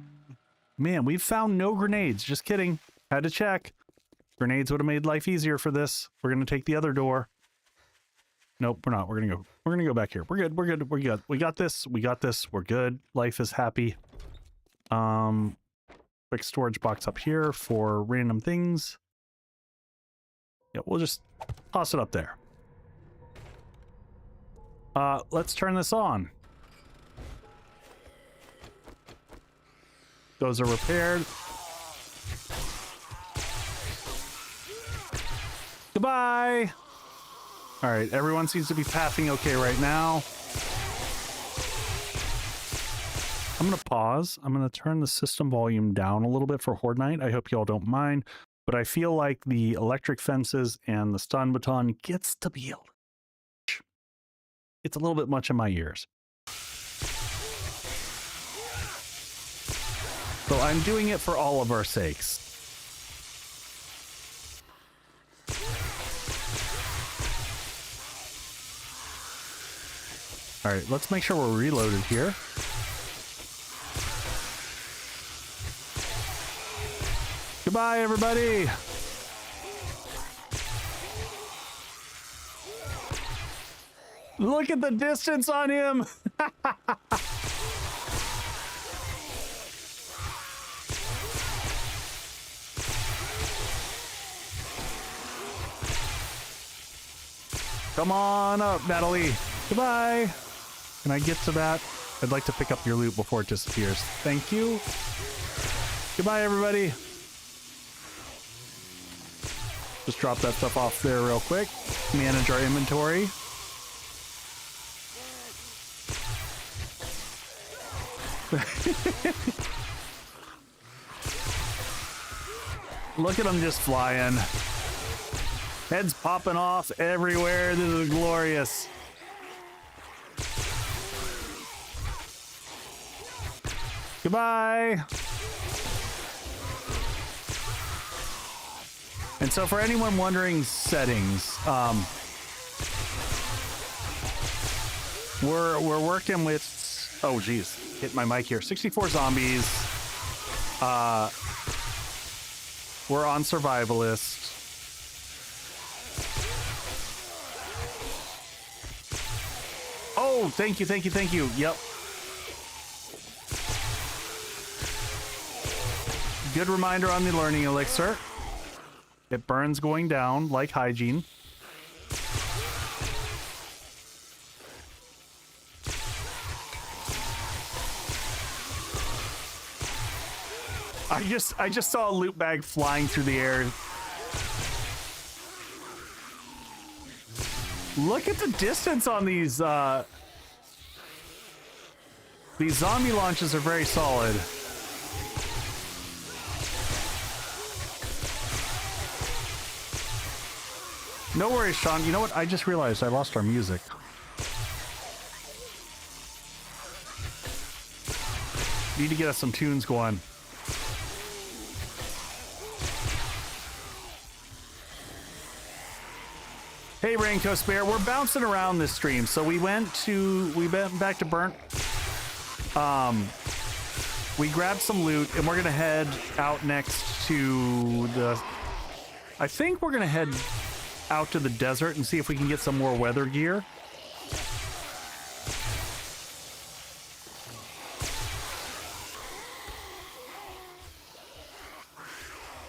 Man, we've found no grenades. Just kidding. Had to check. Grenades would have made life easier for this. We're gonna take the other door. Nope, we're not. We're gonna go back here. We're good. We're good. We're good. We got this. We got this. We're good. Life is happy. Quick storage box up here for random things. Yeah, we'll just toss it up there. Let's turn this on. Those are repaired. Goodbye. All right, everyone seems to be pathing okay right now. I'm going to pause. I'm going to turn the system volume down a little bit for Horde Night. I hope y'all don't mind, but I feel like the electric fences and the stun baton gets to be it's a little bit much in my ears. So I'm doing it for all of our sakes. All right, let's make sure we're reloaded here. Goodbye, everybody. Look at the distance on him. Come on up, Natalie. Goodbye. Can I get to that? I'd like to pick up your loot before it disappears. Thank you. Goodbye, everybody. Just drop that stuff off there real quick. Manage our inventory. Look at them just flying. Heads popping off everywhere. This is glorious. Goodbye. And so for anyone wondering settings, we're working with, oh geez, hit my mic here. 64 zombies. We're on survivalist. Oh, thank you, thank you, thank you. Yep. Good reminder on the learning elixir. It burns going down like hygiene. I just saw a loot bag flying through the air. Look at the distance on these zombie launches are very solid. No worries, Sean. You know what? I just realized I lost our music. Need to get us some tunes going. Hey, Raincoast Bear, we're bouncing around this stream. So we went back to Burnt. We grabbed some loot and we're gonna head out next to the. I think we're gonna head out to the desert and see if we can get some more weather gear.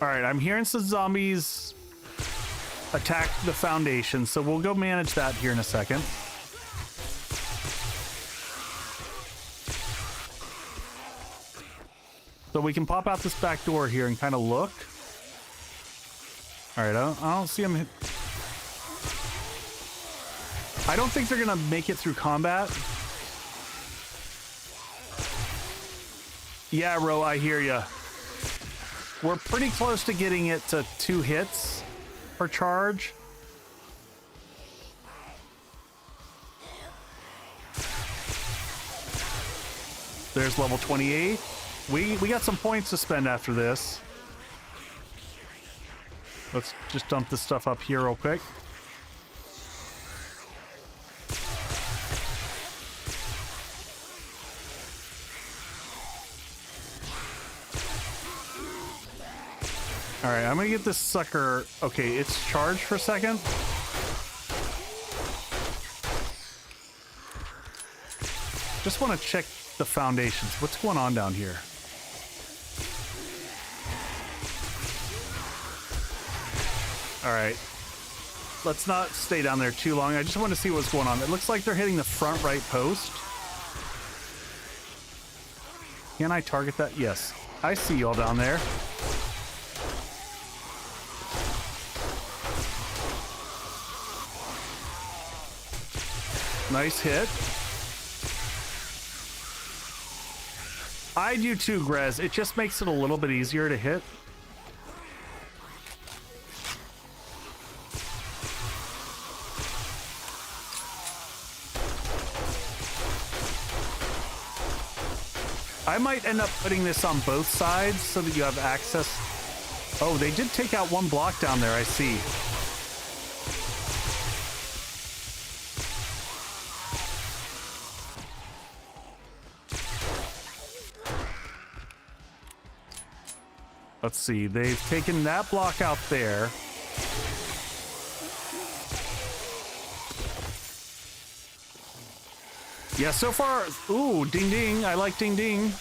All right, I'm hearing some zombies attack the foundation, so we'll go manage that here in a second. So we can pop out this back door here and kind of look. All right, I don't see them. I don't think they're gonna make it through combat. Yeah, Ro, I hear ya. We're pretty close to getting it to 2 hits per charge. There's level 28. We got some points to spend after this. Let's just dump this stuff up here real quick. All right, I'm gonna get this sucker. Okay, it's charged for a second. Just want to check the foundations. What's going on down here? All right, let's not stay down there too long. I just want to see what's going on. It looks like they're hitting the front right post. Can I target that? Yes, I see y'all down there. Nice hit. I do too, Grez. It just makes it a little bit easier to hit. I might end up putting this on both sides so that you have access. Oh, they did take out one block down there, I see. Let's see, they've taken that block out there. Yeah, so far, ooh, ding ding, I like ding ding.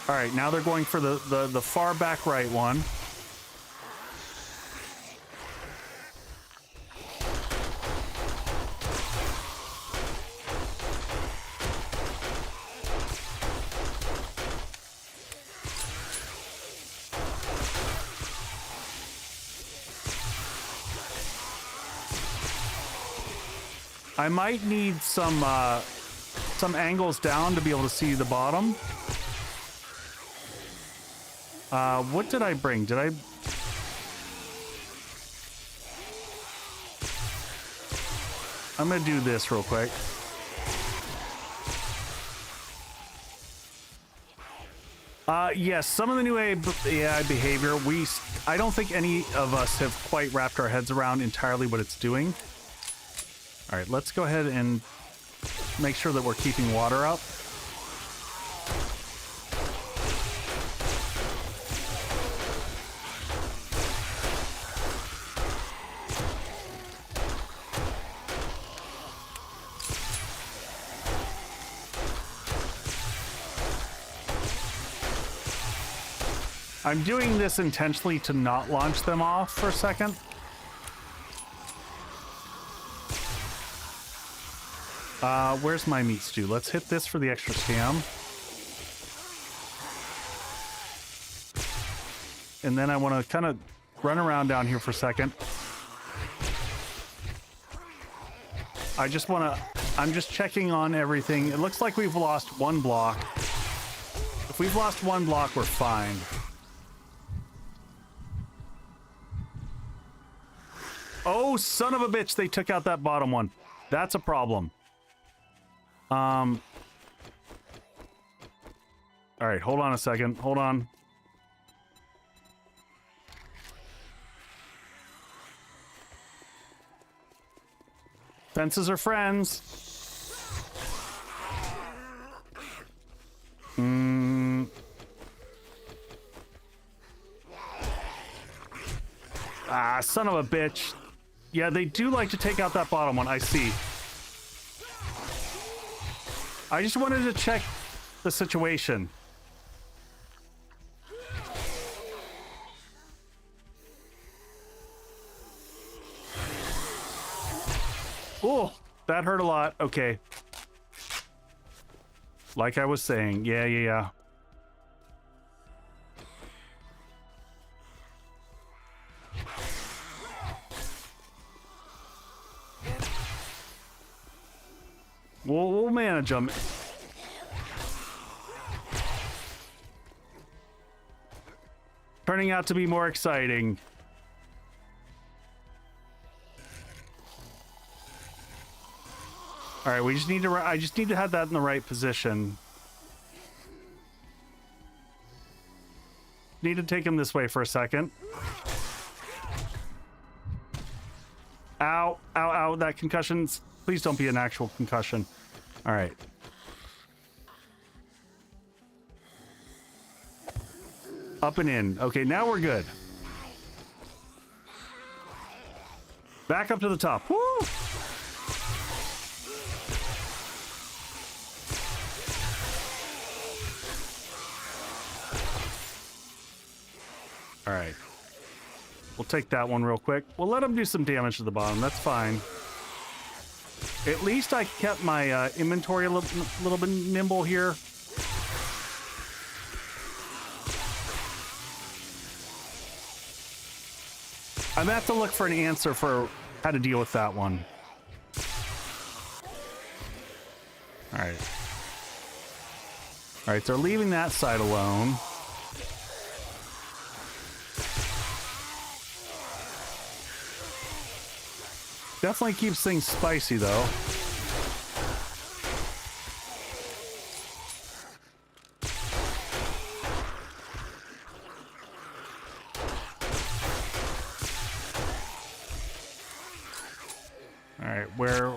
All right, now they're going for the far back right one. I might need some angles down to be able to see the bottom. What did I bring? Did I? I'm gonna do this real quick. Yes, some of the new AI behavior, I don't think any of us have quite wrapped our heads around entirely what it's doing. All right, let's go ahead and make sure that we're keeping water up. I'm doing this intentionally to not launch them off for a second. Where's my meat stew? Let's hit this for the extra stam. And then I want to kind of run around down here for a second. I'm just checking on everything. It looks like we've lost one block. If we've lost one block, we're fine. Oh, son of a bitch, they took out that bottom one. That's a problem. All right, hold on a second. Hold on. Fences are friends. Ah, son of a bitch. Yeah, they do like to take out that bottom one, I see. I just wanted to check the situation. Oh, that hurt a lot. Okay. Like I was saying. Yeah. We'll manage them. Turning out to be more exciting. All right, we just need to. I just need to have that in the right position. Need to take him this way for a second. Ow! Ow! Ow! That concussion. Please don't be an actual concussion. All right. Up and in. Okay, now we're good. Back up to the top. Woo! All right. We'll take that one real quick. We'll let him do some damage to the bottom. That's fine. At least I kept my inventory a little bit nimble here. I'm gonna have to look for an answer for how to deal with that one. All right. All right, they're leaving that side alone. Definitely keeps things spicy, though. All right, where...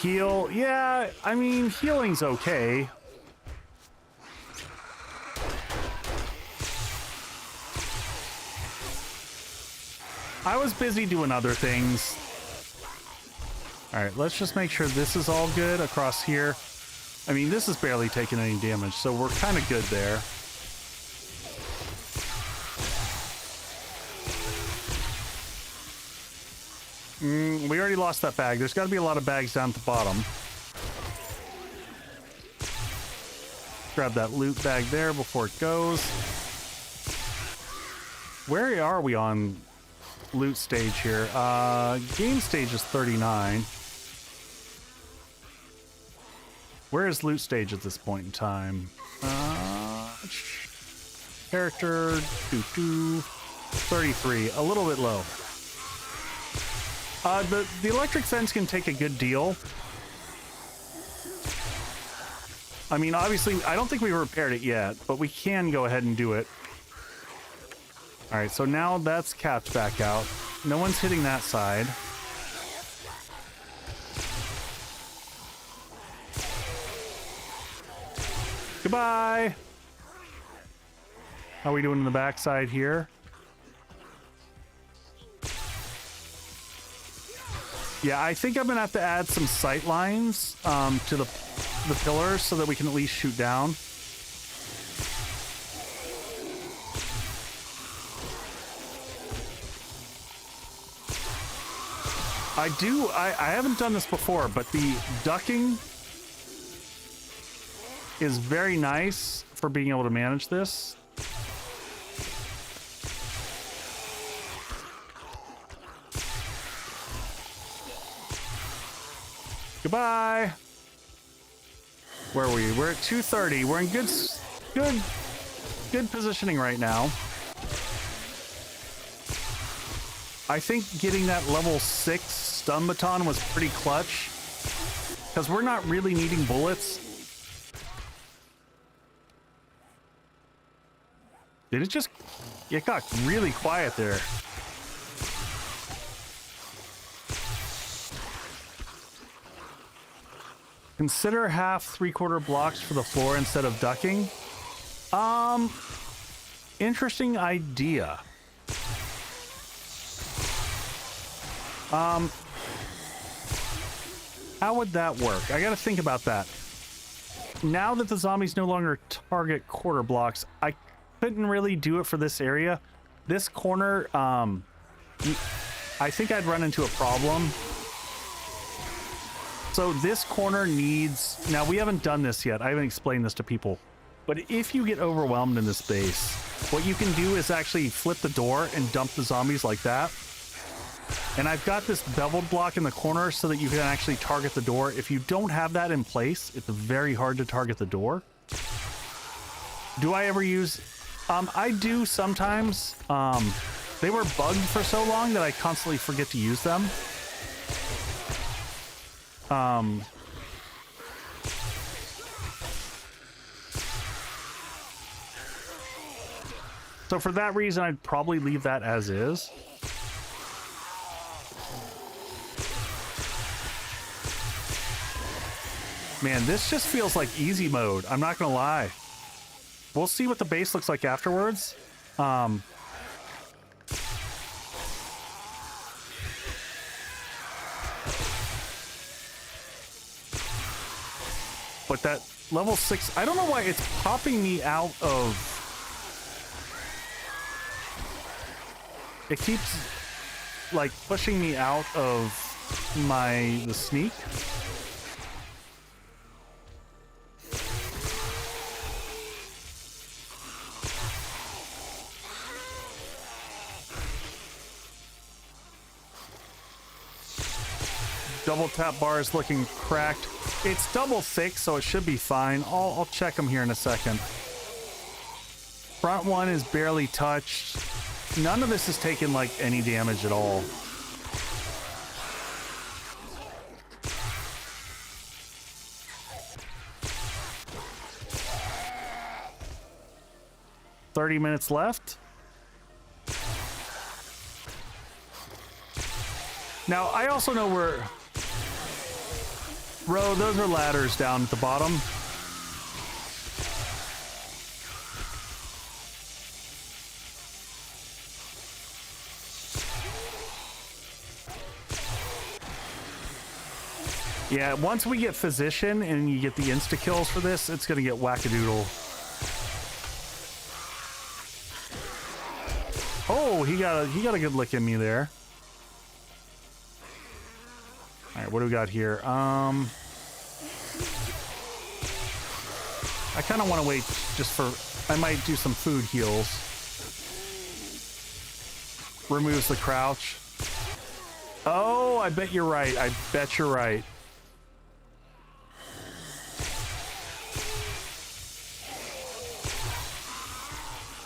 Heal? Yeah, I mean, healing's okay. I was busy doing other things. All right, let's just make sure this is all good across here. I mean, this is barely taking any damage, so we're kind of good there. We already lost that bag. There's got to be a lot of bags down at the bottom. Grab that loot bag there before it goes. Where are we on loot stage here? Game stage is 39. Where is loot stage at this point in time? Character 33, a little bit low. The electric fence can take a good deal. I mean, obviously, I don't think we repaired it yet, but we can go ahead and do it. All right, so now that's capped back out. No one's hitting that side. Goodbye. How are we doing in the backside here? Yeah, I think I'm gonna have to add some sight lines to the pillars so that we can at least shoot down. I haven't done this before, but the ducking is very nice for being able to manage this. Goodbye. Where are we? We're at 230. We're in good positioning right now. I think getting that level 6 stun baton was pretty clutch because we're not really needing bullets. Did it got really quiet there. Consider half 3/4 blocks for the floor instead of ducking. Interesting idea. How would that work? I gotta think about that. Now that the zombies no longer target quarter blocks, I couldn't really do it for this area. This corner, I think I'd run into a problem. So this corner needs... Now, we haven't done this yet. I haven't explained this to people. But if you get overwhelmed in this base, what you can do is actually flip the door and dump the zombies like that. And I've got this beveled block in the corner so that you can actually target the door. If you don't have that in place, it's very hard to target the door. Do I ever use... I do sometimes. They were bugged for so long that I constantly forget to use them. So for that reason, I'd probably leave that as is. Man, this just feels like easy mode. I'm not gonna lie. We'll see what the base looks like afterwards. But that level 6, I don't know why it's popping me out of... It keeps, like, pushing me out of the sneak. Double tap bar is looking cracked. It's double thick, so it should be fine. I'll check them here in a second. Front one is barely touched. None of this is taking like any damage at all. $30 left. Now, I also know we're... Bro, those are ladders down at the bottom. Yeah, once we get physician and you get the insta kills for this, it's gonna get wackadoodle. Oh, he got a good lick in me there. All right, what do we got here? I kind of want to wait just for... I might do some food heals. Removes the crouch. Oh, I bet you're right. I bet you're right.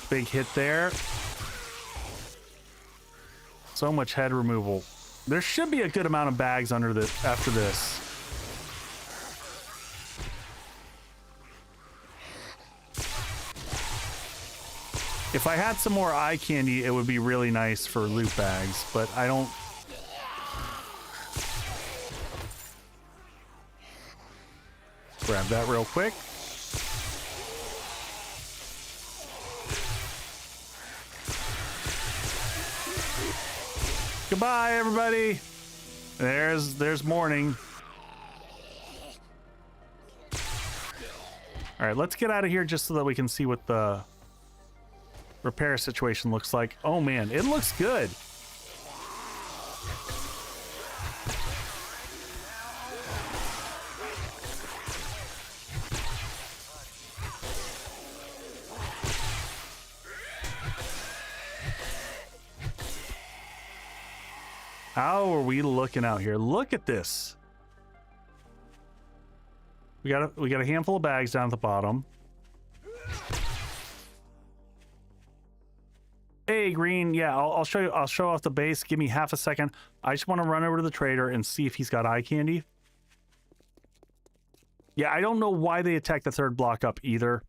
Big hit there. So much head removal. There should be a good amount of bags after this. If I had some more eye candy, it would be really nice for loot bags, but I don't... Grab that real quick. Goodbye, everybody. There's morning. All right, let's get out of here just so that we can see what the repair situation looks like. Oh man, it looks good. How are we looking out here? Look at this. We got a handful of bags down at the bottom. Hey, Green. Yeah, I'll show you. I'll show off the base. Give me half a second. I just want to run over to the trader and see if he's got eye candy. Yeah, I don't know why they attacked the third block up either.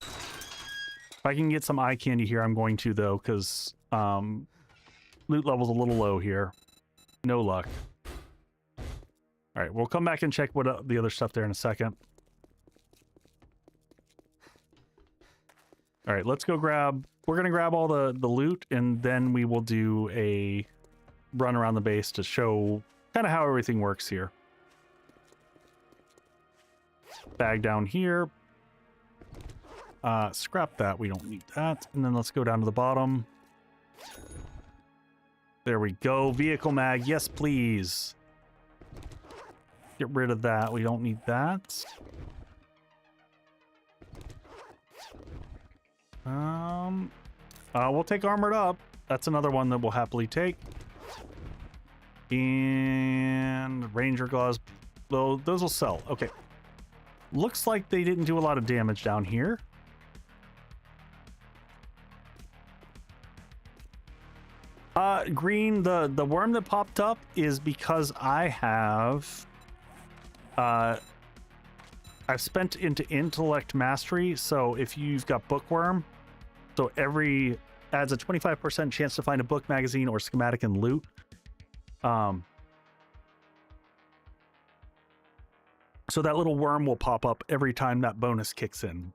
If I can get some eye candy here, I'm going to, though, because loot level's a little low here. No luck. All right, we'll come back and check what the other stuff there in a second. All right, let's go grab... We're going to grab all the loot, and then we will do a run around the base to show kind of how everything works here. Bag down here. Scrap that. We don't need that. And then let's go down to the bottom. There we go. Vehicle mag. Yes, please. Get rid of that. We don't need that. We'll take armored up. That's another one that we'll happily take. And ranger gloves. Though those will sell. Okay. Looks like they didn't do a lot of damage down here. Green, the worm that popped up is because I have I've spent into intellect mastery, so if you've got bookworm, so every adds a 25% chance to find a book, magazine, or schematic and loot. So that little worm will pop up every time that bonus kicks in.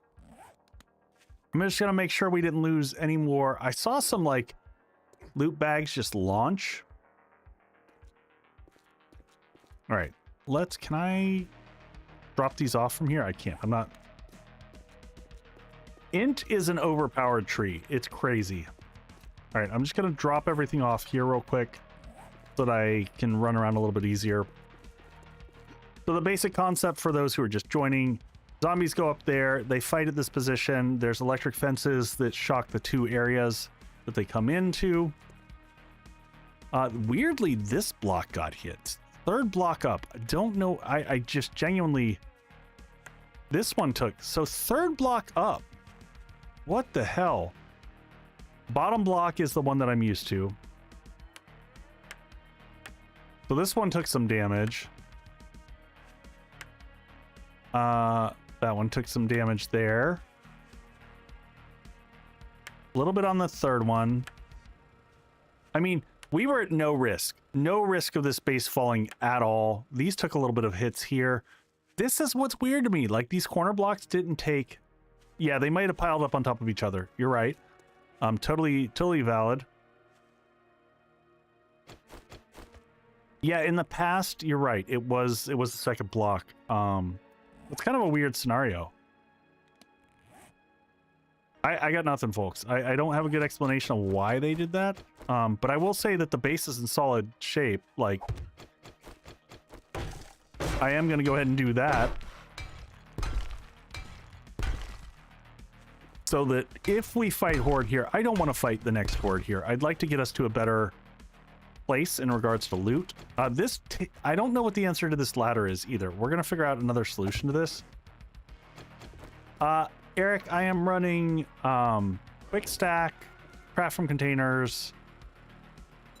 I'm just gonna make sure we didn't lose any more. I saw some like loot bags just launch. All right, can I drop these off from here? I can't. I'm not. Int is an overpowered tree. It's crazy. All right, I'm just gonna drop everything off here real quick so that I can run around a little bit easier. So the basic concept for those who are just joining, zombies go up there, they fight at this position. There's electric fences that shock the two areas that they come into. Weirdly, this block got hit. Third block up. I don't know. I just genuinely... This one took... So third block up. What the hell? Bottom block is the one that I'm used to. So this one took some damage. That one took some damage there. A little bit on the third one. I mean, we were at no risk. No risk of this base falling at all. These took a little bit of hits here. This is what's weird to me. Like, these corner blocks didn't take... Yeah, they might have piled up on top of each other. You're right. Totally valid. Yeah, in the past, you're right. It was the second block. It's kind of a weird scenario. I got nothing, folks. I don't have a good explanation of why they did that. But I will say that the base is in solid shape. Like, I am going to go ahead and do that. So that if we fight Horde here, I don't want to fight the next Horde here. I'd like to get us to a better place in regards to loot. I don't know what the answer to this ladder is either. We're going to figure out another solution to this. Eric, I am running quick stack, craft from containers,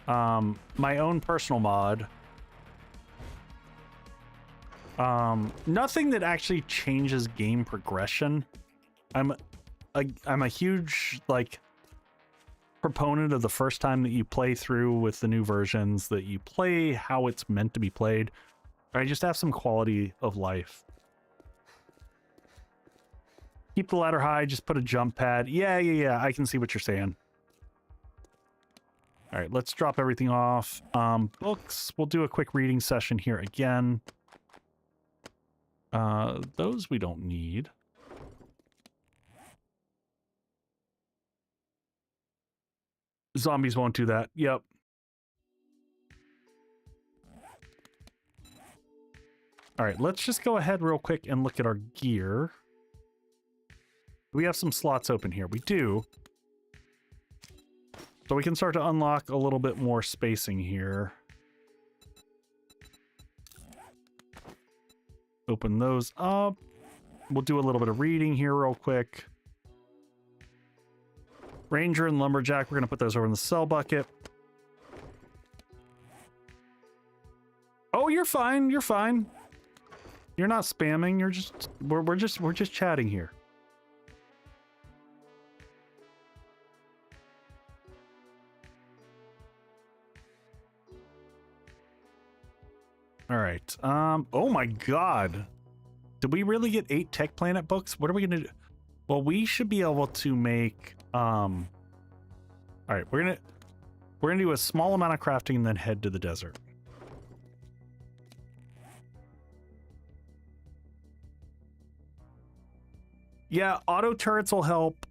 my own personal mod. Nothing that actually changes game progression. I'm a huge like proponent of the first time that you play through with the new versions, that you play how it's meant to be played. I just have some quality of life. Keep the ladder high, just put a jump pad. Yeah, I can see what you're saying. All right, let's drop everything off. Books, we'll do a quick reading session here again. Those we don't need. Zombies won't do that. Yep. All right, let's just go ahead real quick and look at our gear. We have some slots open here. We do. So we can start to unlock a little bit more spacing here. Open those up. We'll do a little bit of reading here real quick. Ranger and Lumberjack, we're going to put those over in the sell bucket. Oh, you're fine. You're fine. You're not spamming. You're just we're just chatting here. All right. Oh my god. Did we really get 8 Tech Planet books? What are we going to do? Well, we should be able to make all right, we're going to do a small amount of crafting and then head to the desert. Yeah, auto turrets will help.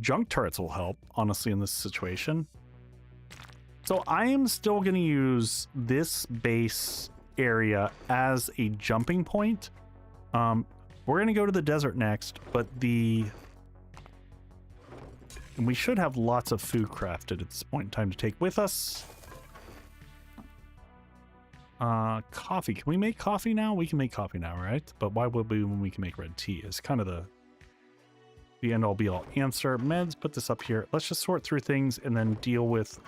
Junk turrets will help, honestly, in this situation. So I am still going to use this area as a jumping point. We're going to go to the desert next, but and we should have lots of food crafted at this point in time to take with us. Coffee. Can we make coffee now? We can make coffee now, right? But why would we when we can make red tea? Is kind of the end all be all answer. Meds, put this up here. Let's just sort through things and then deal with.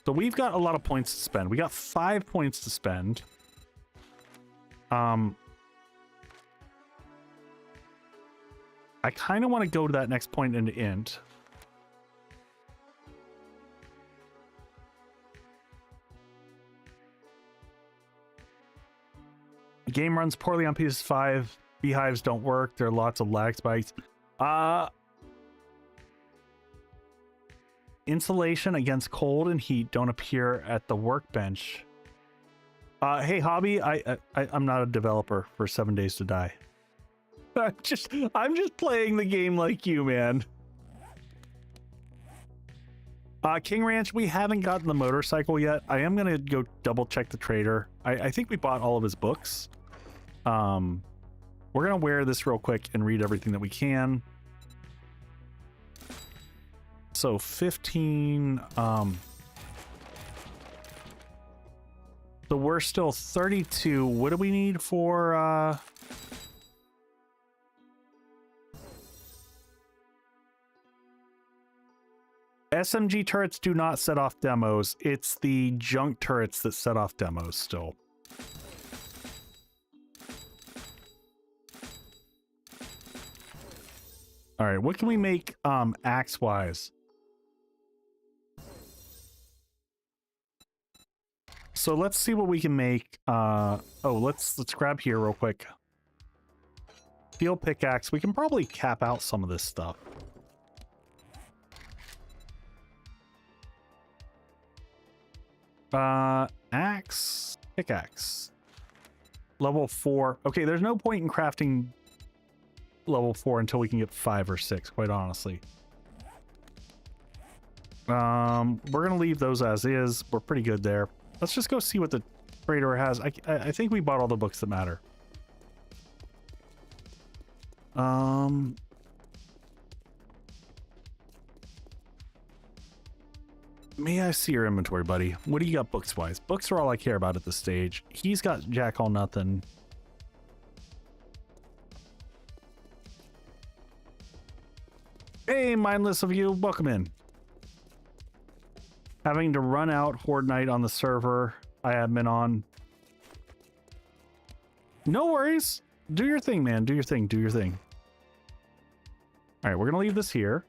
So we've got a lot of points to spend. We got 5 points to spend. I kind of want to go to that next point and end. The game runs poorly on PS5. Beehives don't work. There are lots of lag spikes. Insulation against cold and heat don't appear at the workbench. Hey, Hobby, I'm not a developer for 7 Days to Die. I'm just playing the game like you, man. King Ranch, we haven't gotten the motorcycle yet. I am gonna go double check the trader. I think we bought all of his books. We're gonna wear this real quick and read everything that we can. So 15. So we're still 32. What do we need for SMG turrets do not set off demos. It's the junk turrets that set off demos still. All right, what can we make axe wise? So let's see what we can make. Let's grab here real quick. Steel pickaxe. We can probably cap out some of this stuff. Axe, pickaxe, level 4. Okay, there's no point in crafting level 4 until we can get 5 or 6, quite honestly. We're gonna leave those as is. We're pretty good there. Let's just go see what the trader has. I think we bought all the books that matter. May I see your inventory, buddy? What do you got books wise? Books are all I care about at this stage. He's got jack all nothing. Hey, mindless of you, welcome in. Having to run out Horde Night on the server I admin on. No worries. Do your thing, man. Do your thing. Do your thing. All right, we're gonna leave this here.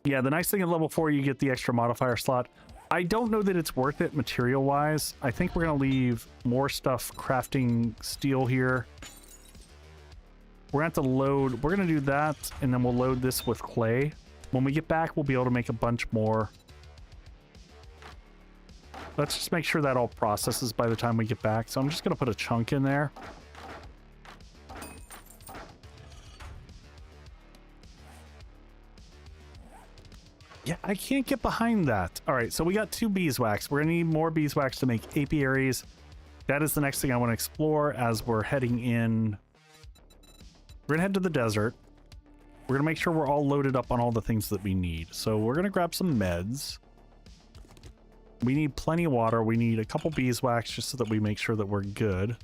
Yeah, the nice thing at level 4, you get the extra modifier slot. I don't know that it's worth it material-wise. I think we're going to leave more stuff crafting steel here. We're going to have to load... We're going to do that, and then we'll load this with clay. When we get back, we'll be able to make a bunch more. Let's just make sure that all processes by the time we get back. So I'm just going to put a chunk in there. Yeah, I can't get behind that. All right, so we got 2 beeswax. We're gonna need more beeswax to make apiaries. That is the next thing I want to explore as we're heading in. We're gonna head to the desert. We're gonna make sure we're all loaded up on all the things that we need. So we're gonna grab some meds. We need plenty of water. We need a couple beeswax just so that we make sure that we're good.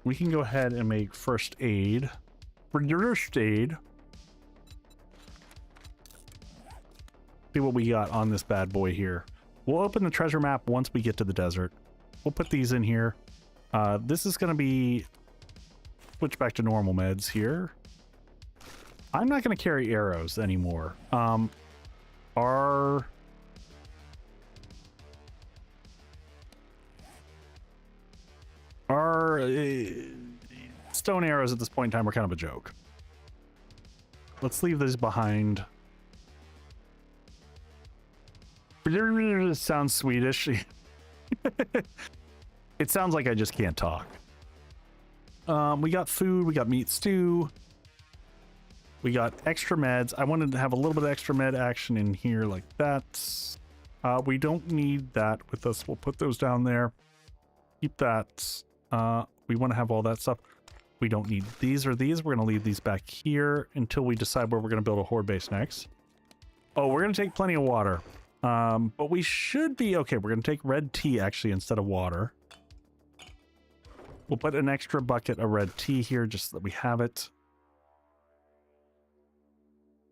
We can go ahead and make first aid. First aid. See what we got on this bad boy here. We'll open the treasure map once we get to the desert. We'll put these in here. This is going to be... Switch back to normal meds here. I'm not going to carry arrows anymore. Our stone arrows at this point in time are kind of a joke. Let's leave these behind. It sounds Swedish. It sounds like I just can't talk. We got food, we got meat stew. We got extra meds. I wanted to have a little bit of extra med action in here like that. We don't need that with us. We'll put those down there. Keep that. We want to have all that stuff. We don't need these or these. We're going to leave these back here until we decide where we're going to build a horde base next. Oh, we're going to take plenty of water. But we should be okay. We're going to take red tea actually instead of water. We'll put an extra bucket of red tea here just so that we have it.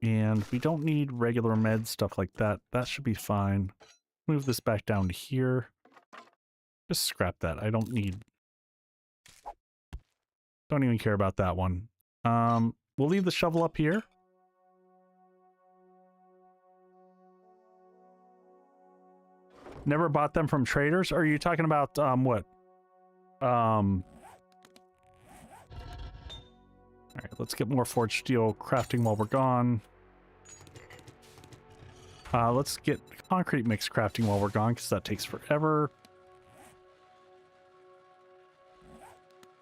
And we don't need regular med stuff like that. That should be fine. Move this back down to here. Just scrap that. I don't need... Don't even care about that one. We'll leave the shovel up here. Never bought them from traders? Or are you talking about, what? Alright, let's get more forged steel crafting while we're gone. Let's get concrete mix crafting while we're gone, because that takes forever.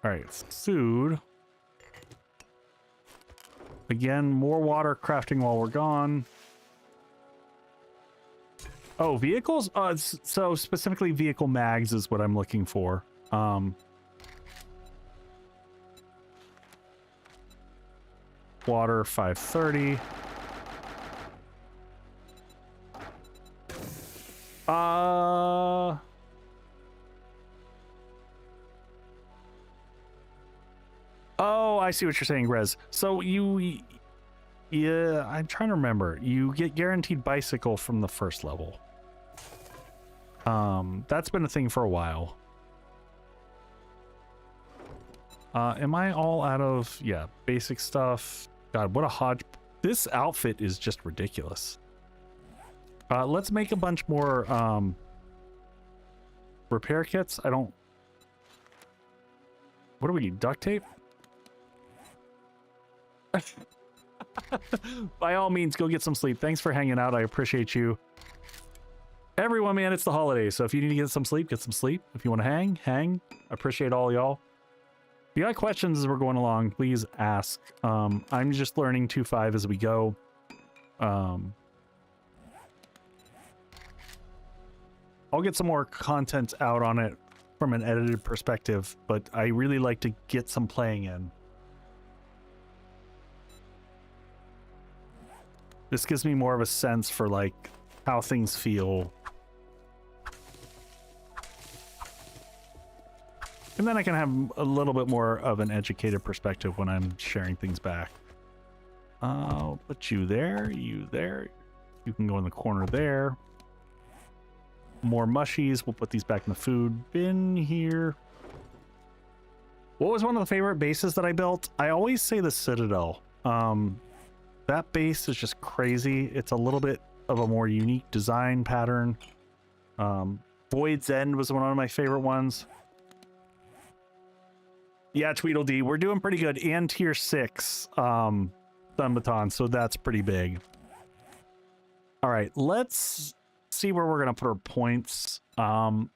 Alright, food. Again, more water crafting while we're gone. Oh, vehicles? So specifically vehicle mags is what I'm looking for. Water 530. Oh, I see what you're saying, Rez. So yeah, I'm trying to remember. You get guaranteed bicycle from the first level. That's been a thing for a while. Am I all out of, yeah, basic stuff? God, what a hodge. This outfit is just ridiculous. Let's make a bunch more, repair kits. I don't... What do we need? Duct tape? By all means, go get some sleep. Thanks for hanging out. I appreciate you. Everyone, man, it's the holidays, so if you need to get some sleep, get some sleep. If you want to hang, hang. I appreciate all y'all. If you got questions as we're going along, please ask. I'm just learning 2.5 as we go. I'll get some more content out on it from an edited perspective, but I really like to get some playing in. This gives me more of a sense for, like, how things feel. And then I can have a little bit more of an educated perspective when I'm sharing things back. I'll put you there, you there. You can go in the corner there. More mushies. We'll put these back in the food bin here. What was one of the favorite bases that I built? I always say the Citadel. That base is just crazy. It's a little bit of a more unique design pattern. Void's End was one of my favorite ones. Yeah, Tweedledee, we're doing pretty good. And tier 6 Sun Baton, so that's pretty big. All right, let's see where we're going to put our points. I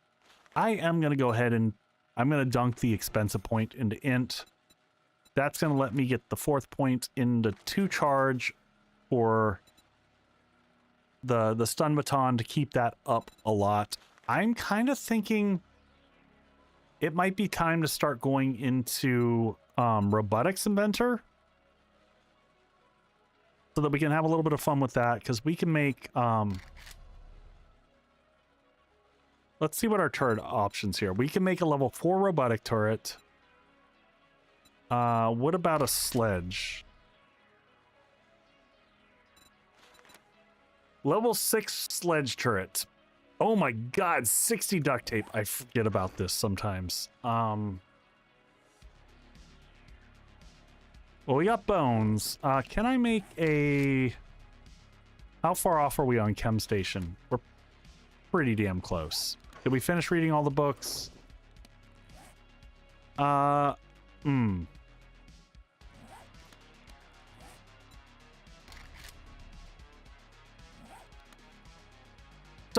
am going to go ahead and I'm going to dunk the expensive point into int. That's going to let me get the 4th point into 2 charge for the stun baton to keep that up a lot. I'm kind of thinking it might be time to start going into robotics inventor. so that we can have a little bit of fun with that, because we can make let's see what our turret options here. We can make a level 4 robotic turret. What about a sledge? Level 6 sledge turret. Oh my god, 60 duct tape. I forget about this sometimes. Well, we got bones. Can I make a... How far off are we on Chem Station? We're pretty damn close. Did we finish reading all the books? So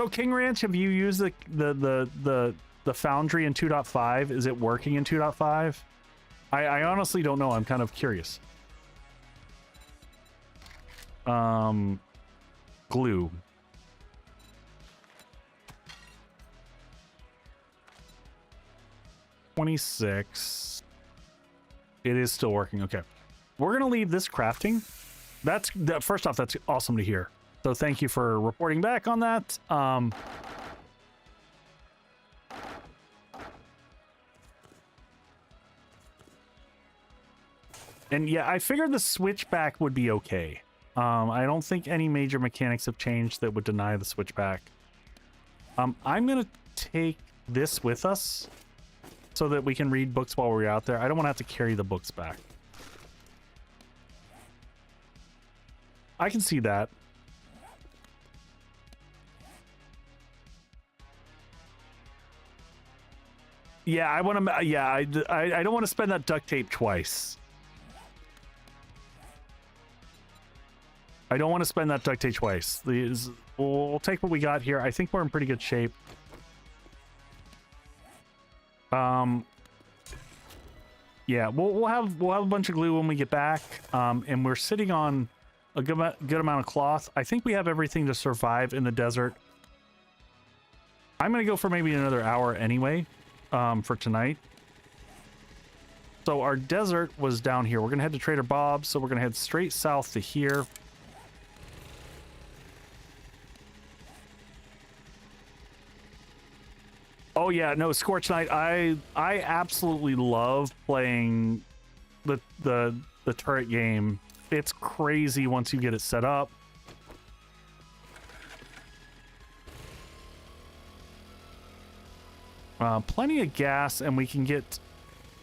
King Ranch, have you used the foundry in 2.5? Is it working in 2.5? I honestly don't know. I'm kind of curious. Glue. $26. It is still working. Okay. We're gonna leave this crafting. First off, that's awesome to hear. So thank you for reporting back on that. And yeah, I figured the switchback would be okay. I don't think any major mechanics have changed that would deny the switchback. I'm gonna take this with us so that we can read books while we're out there. I don't want to have to carry the books back. I can see that. Yeah, I want to. Yeah, I don't want to spend that duct tape twice. I don't want to spend that duct tape twice. We'll take what we got here. I think we're in pretty good shape. Yeah, we'll have a bunch of glue when we get back. And we're sitting on a good amount of cloth. I think we have everything to survive in the desert. I'm gonna go for maybe another hour anyway. For tonight. So our desert was down here. We're gonna head to Trader Bob's, so we're gonna head straight south to here. Oh yeah, no, Scorch Knight. I absolutely love playing the turret game. It's crazy once you get it set up. Plenty of gas, and we can get...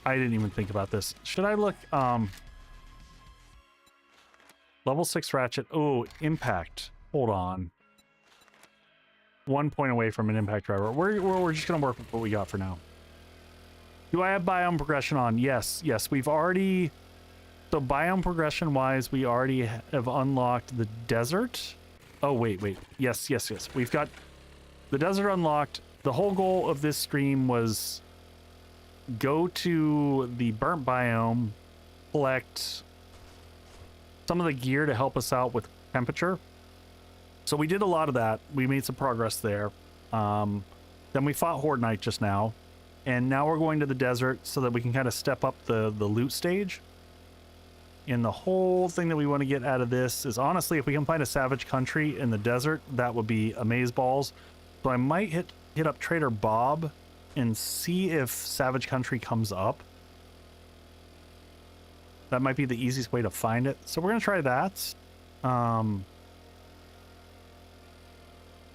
I didn't even think about this. Should I look... Level 6 ratchet. Oh, impact. Hold on. 1 point away from an impact driver. We're just going to work with what we got for now. Do I have biome progression on? Yes. Yes, we've already... So biome progression-wise, we already have unlocked the desert. Oh, wait. Yes. We've got the desert unlocked. The whole goal of this stream was go to the burnt biome, collect some of the gear to help us out with temperature. So we did a lot of that. We made some progress there. Then we fought Horde Night just now. And now we're going to the desert so that we can kind of step up the loot stage. And the whole thing that we want to get out of this is, honestly, if we can find a savage country in the desert, that would be amazeballs. So I might hit up Trader Bob and see if Savage Country comes up. That might be the easiest way to find it. So we're going to try that.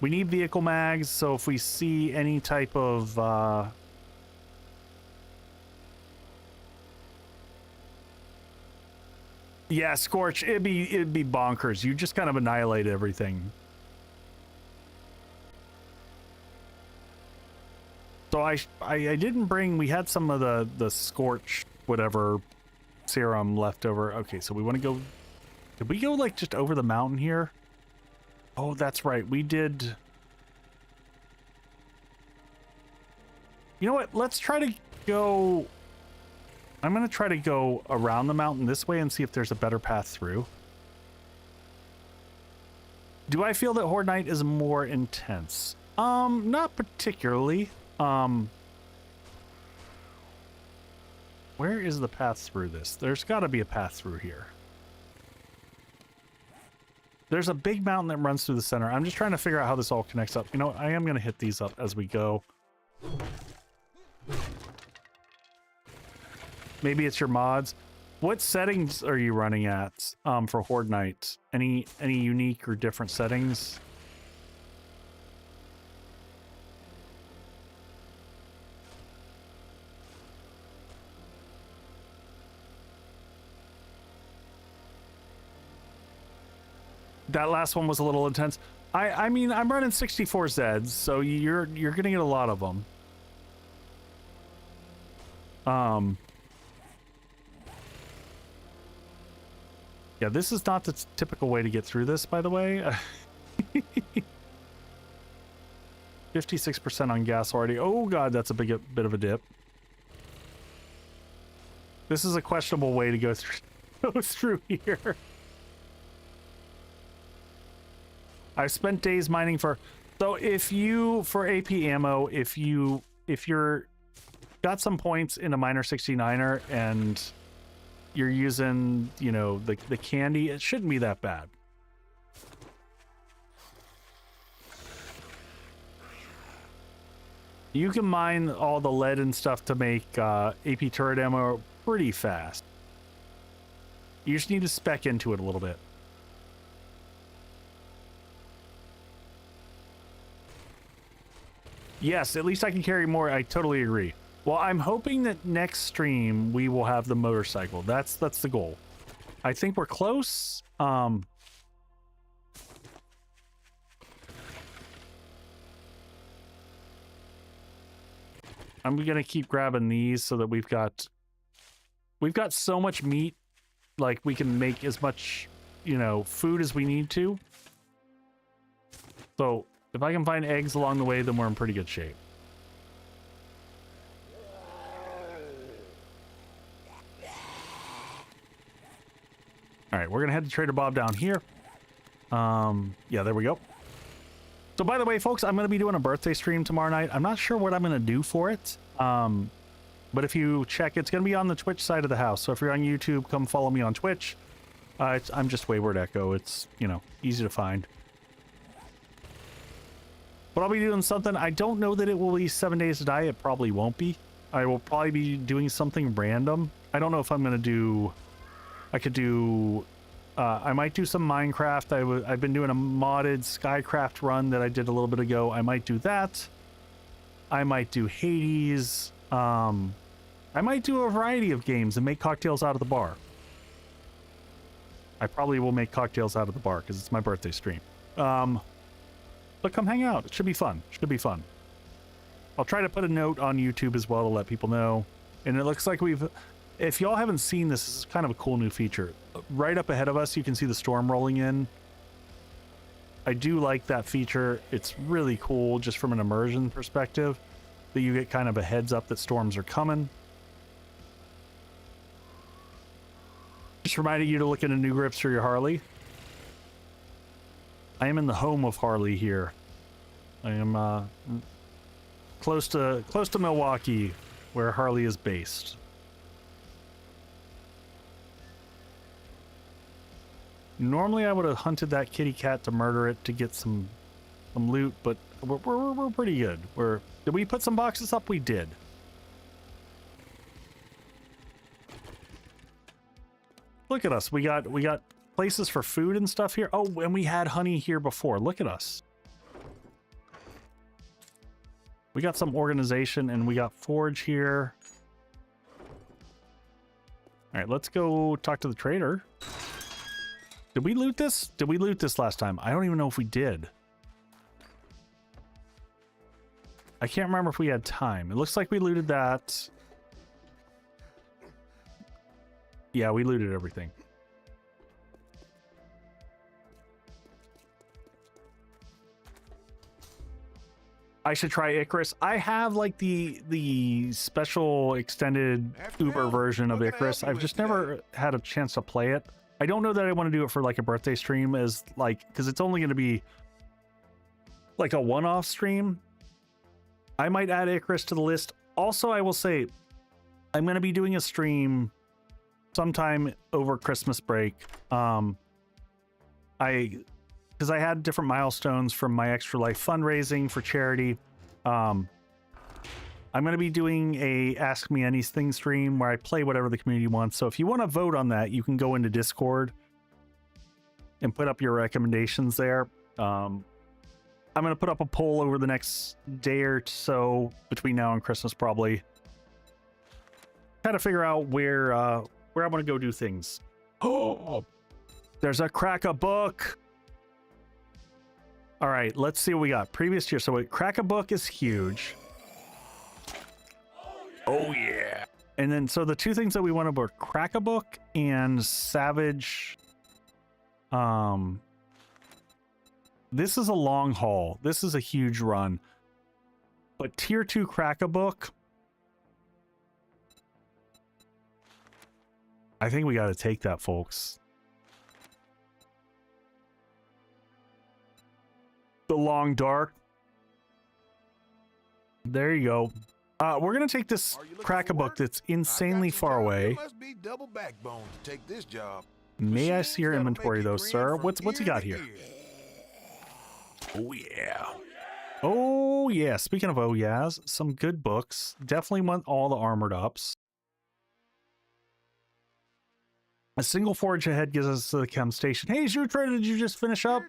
We need vehicle mags, so if we see any type of... Yeah, Scorch, it'd be bonkers. You just kind of annihilate everything. So I didn't bring, we had some of the Scorch whatever serum left over. Okay, so we want to go, did we go like just over the mountain here? Oh, that's right, we did. You know what, let's try to go, I'm going to try to go around the mountain this way and see if there's a better path through. Do I feel that Horde Night is more intense? Not particularly. Where is the path through this? There's got to be a path through here. There's a big mountain that runs through the center. I'm just trying to figure out how this all connects up. You know, I am going to hit these up as we go. Maybe it's your mods. What settings are you running at for Horde Night? Any unique or different settings? That last one was a little intense. I mean, I'm running 64 Zeds, so you're gonna get a lot of them. Yeah, this is not the typical way to get through this, by the way. 56% on gas already. Oh god, that's a bit of a dip. This is a questionable way to go through here. I've spent days mining for... So if you, for AP ammo, if you're got some points in a miner 69er and you're using, you know, the candy, it shouldn't be that bad. You can mine all the lead and stuff to make AP turret ammo pretty fast. You just need to spec into it a little bit. Yes, at least I can carry more. I totally agree. Well, I'm hoping that next stream we will have the motorcycle. That's the goal. I think we're close. I'm gonna keep grabbing these so that we've got so much meat, like we can make as much, you know, food as we need to. So if I can find eggs along the way, then we're in pretty good shape. All right, we're gonna head to Trader Bob down here. Yeah, there we go. So by the way, folks, I'm gonna be doing a birthday stream tomorrow night. I'm not sure what I'm gonna do for it. But if you check, it's gonna be on the Twitch side of the house. So if you're on YouTube, come follow me on Twitch. I'm just Wayward Echo. It's, you know, easy to find. But I'll be doing something. I don't know that it will be 7 Days to Die. It probably won't be. I will probably be doing something random. I don't know if I'm going to do... I could do... I might do some Minecraft. I've been doing a modded Skycraft run that I did a little bit ago. I might do that. I might do Hades. I might do a variety of games and make cocktails out of the bar. I probably will make cocktails out of the bar because it's my birthday stream. But come hang out. It should be fun. Should be fun. I'll try to put a note on YouTube as well to let people know. And it looks like we've... If y'all haven't seen this, this is kind of a cool new feature. Right up ahead of us, you can see the storm rolling in. I do like that feature. It's really cool just from an immersion perspective that you get kind of a heads up that storms are coming. Just reminding you to look into new grips for your Harley. I am in the home of Harley here. I am close to Milwaukee, where Harley is based. Normally, I would have hunted that kitty cat to murder it to get some loot, but we're pretty good. Did we put some boxes up? We did. Look at us. We got places for food and stuff here. Oh, and we had honey here before. Look at us. We got some organization and we got forage here. All right, let's go talk to the trader. Did we loot this? Did we loot this last time? I don't even know if we did. I can't remember if we had time. It looks like we looted that. Yeah, we looted everything. I should try Icarus. I have like the special extended Uber version of Icarus. I've just never had a chance to play it. I don't know that I want to do it for like a birthday stream, as like, because it's only going to be like a one-off stream. I might add Icarus to the list. Also, I will say I'm going to be doing a stream sometime over Christmas break. I because I had different milestones from my Extra Life fundraising for charity. I'm going to be doing a Ask Me Anything stream where I play whatever the community wants. So if you want to vote on that, you can go into Discord and put up your recommendations there. I'm going to put up a poll over the next day or so between now and Christmas, probably. Try to figure out where I want to go do things. Oh, there's a Crack-a-Book. All right, let's see what we got. Previous year. So Crack-a-Book is huge. Oh, yeah. And then, so the two things that we wanted were Crack-a-Book and Savage. This is a long haul. This is a huge run. But Tier 2 Crack-a-Book, I think we got to take that, folks. The Long Dark. There you go. We're going to take this Crack-a-Book that's insanely far away. Must be double backbone to take this job. May I see your inventory, though, sir? What's he got here? Oh, yeah. Oh, yeah. Speaking of oh, yeahs, some good books. Definitely want all the armored ups. A single forge ahead gives us to the chem station. Hey, Zutra, did you just finish up?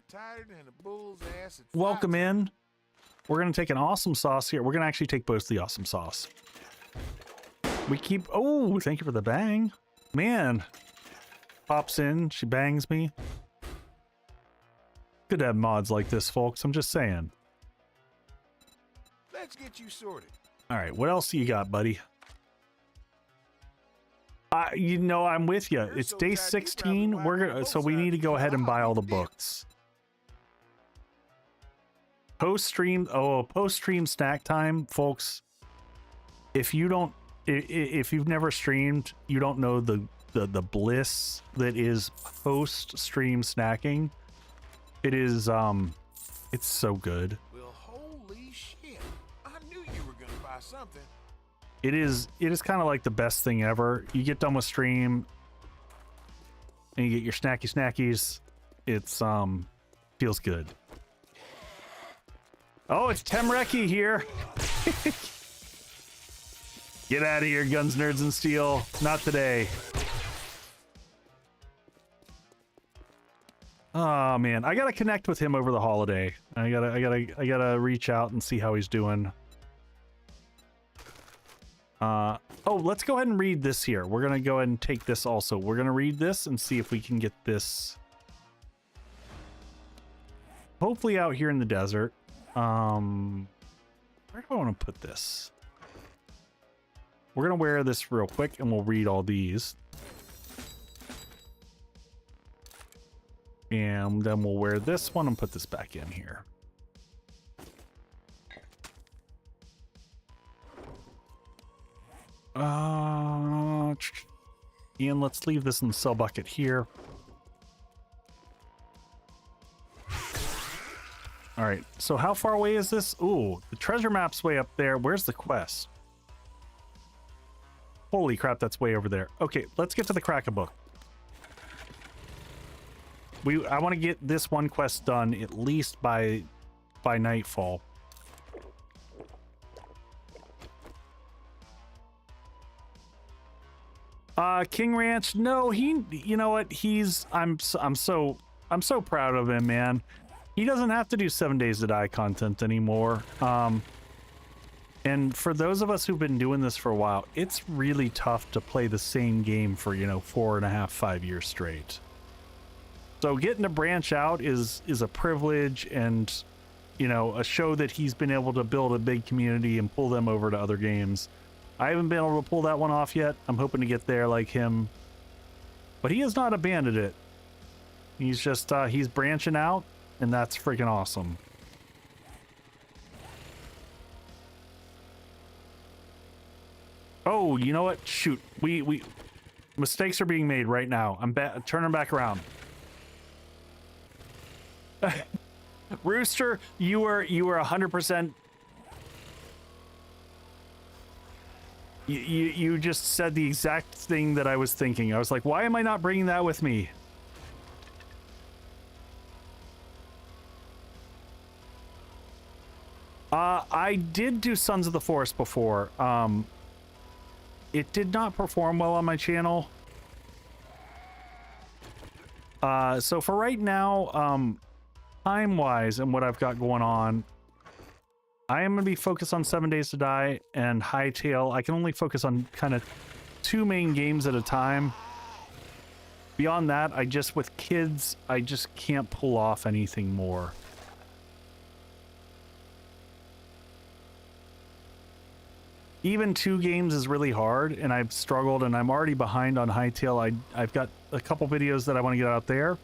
Welcome in. We're going to take an awesome sauce here. We're going to actually take both the awesome sauce. We keep... Oh, thank you for the bang. Man. Pops in. She bangs me. Good to have mods like this, folks. I'm just saying. Let's get you sorted. All right. What else you got, buddy? You know, I'm with you. It's day 16. So we need to go ahead and buy all the books. Post-stream snack time, folks. If you've never streamed, you don't know the bliss that is post-stream snacking. It is it's so good. Well, holy shit. I knew you were gonna buy something. It is kind of like the best thing ever. You get done with stream and you get your snackies. It's feels good. Oh, it's Temreki here. Get out of here, Guns, Nerds, and Steel. Not today. Oh man, I gotta connect with him over the holiday. I gotta reach out and see how he's doing. Oh, let's go ahead and read this here. We're gonna go ahead and take this also. We're gonna read this and see if we can get this. Hopefully out here in the desert. Where do I want to put this? We're gonna wear this real quick and we'll read all these. And then we'll wear this one and put this back in here. And let's leave this in the sell bucket here. All right, so how far away is this? Ooh, the treasure map's way up there. Where's the quest? Holy crap, that's way over there. Okay, let's get to the Crack-a-Book. I want to get this one quest done at least by nightfall. King Ranch, no, you know what? I'm so proud of him, man. He doesn't have to do 7 Days to Die content anymore. And for those of us who've been doing this for a while, it's really tough to play the same game for, 4.5, 5 years straight. So getting to branch out is a privilege, and, a show that he's been able to build a big community and pull them over to other games. I haven't been able to pull that one off yet. I'm hoping to get there like him. But he has not abandoned it. He's just, he's branching out. And that's freaking awesome. Oh, you know what? Shoot. We mistakes are being made right now. I'm turning back around. Rooster, you were 100%. You just said the exact thing that I was thinking. I was like, why am I not bringing that with me? I did do Sons of the Forest before. It did not perform well on my channel. So for right now, time-wise and what I've got going on, I am going to be focused on 7 Days to Die and Hytale. I can only focus on kind of 2 main games at a time. Beyond that, with kids, I just can't pull off anything more. Even 2 games is really hard, and I've struggled, and I'm already behind on Hytale. I've got a couple videos that I want to get out there.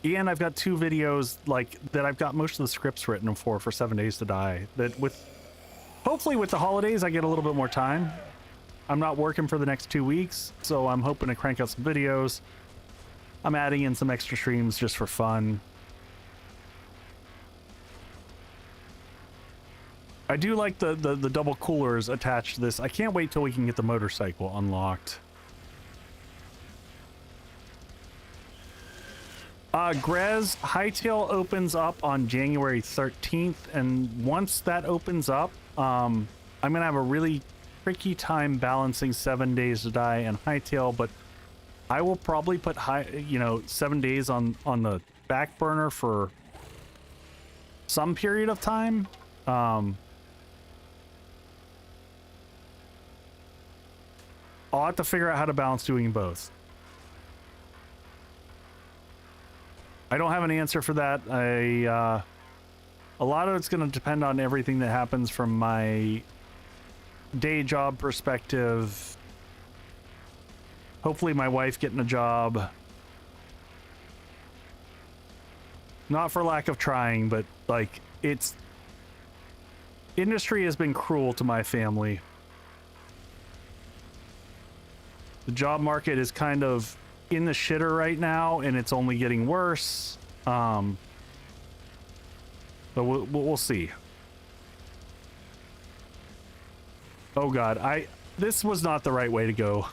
And I've got 2 videos that I've got most of the scripts written for 7 Days to Die. That hopefully with the holidays I get a little bit more time. I'm not working for the next 2 weeks, so I'm hoping to crank out some videos. I'm adding in some extra streams just for fun. I do like the double coolers attached to this. I can't wait till we can get the motorcycle unlocked. Grez, Hytale opens up on January 13th, and once that opens up, I'm gonna have a really tricky time balancing 7 Days to Die and Hytale, but I will probably put 7 Days on the back burner for some period of time. I'll have to figure out how to balance doing both. I don't have an answer for that. A lot of it's going to depend on everything that happens from my day job perspective. Hopefully my wife getting a job. Not for lack of trying, but industry has been cruel to my family. The job market is kind of in the shitter right now, and it's only getting worse. But we'll see. Oh God, this was not the right way to go.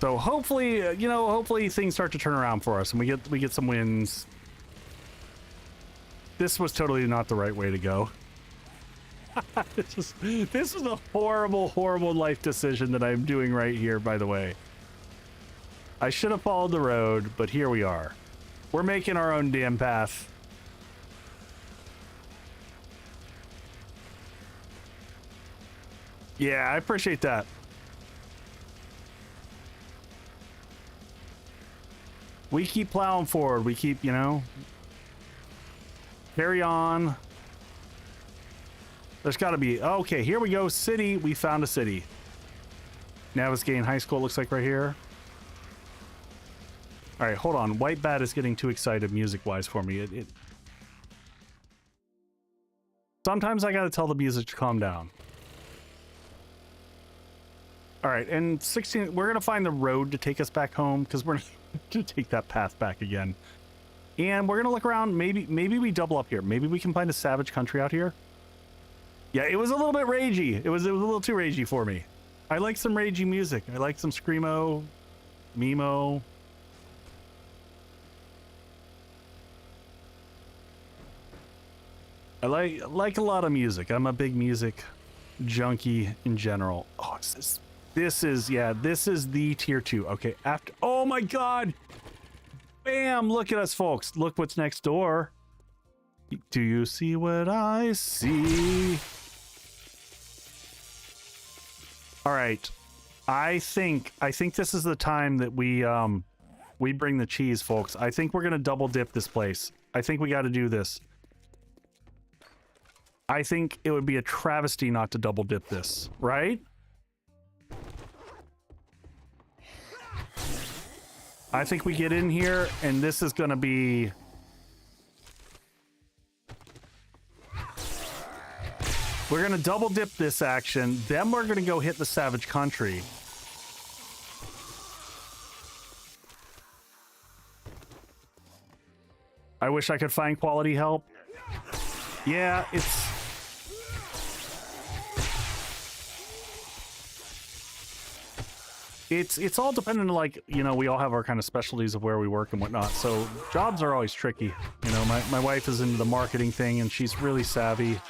So hopefully, hopefully things start to turn around for us and we get some wins. This was totally not the right way to go. This is a horrible, horrible life decision that I'm doing right here, by the way. I should have followed the road, but here we are. We're making our own damn path. Yeah, I appreciate that. We keep plowing forward. We keep, carry on. There's got to be... Okay, here we go. City. We found a city. Navisgating High School, looks like right here. All right, hold on. White Bat is getting too excited music-wise for me. Sometimes I got to tell the music to calm down. All right, and 16... We're going to find the road to take us back home, because we're going to take that path back again. And we're going to look around. Maybe we double up here. Maybe we can find a savage country out here. Yeah, it was a little bit ragey. It was a little too ragey for me. I like some ragey music. I like some screamo, memo. I like a lot of music. I'm a big music junkie in general. Oh, this is the tier 2. Okay, after... Oh my God! Bam! Look at us, folks. Look what's next door. Do you see what I see? All right, I think this is the time that we bring the cheese, folks. I think we're gonna double dip this place. I think we got to do this. I think it would be a travesty not to double dip this, right? I think we get in here, and this is gonna be... We're gonna double dip this action, then we're gonna go hit the savage country. I wish I could find quality help. Yeah, it's... it's all dependent on, like, you know, we all have our kind of specialties of where we work and whatnot. So jobs are always tricky. You know, my wife is into the marketing thing and she's really savvy.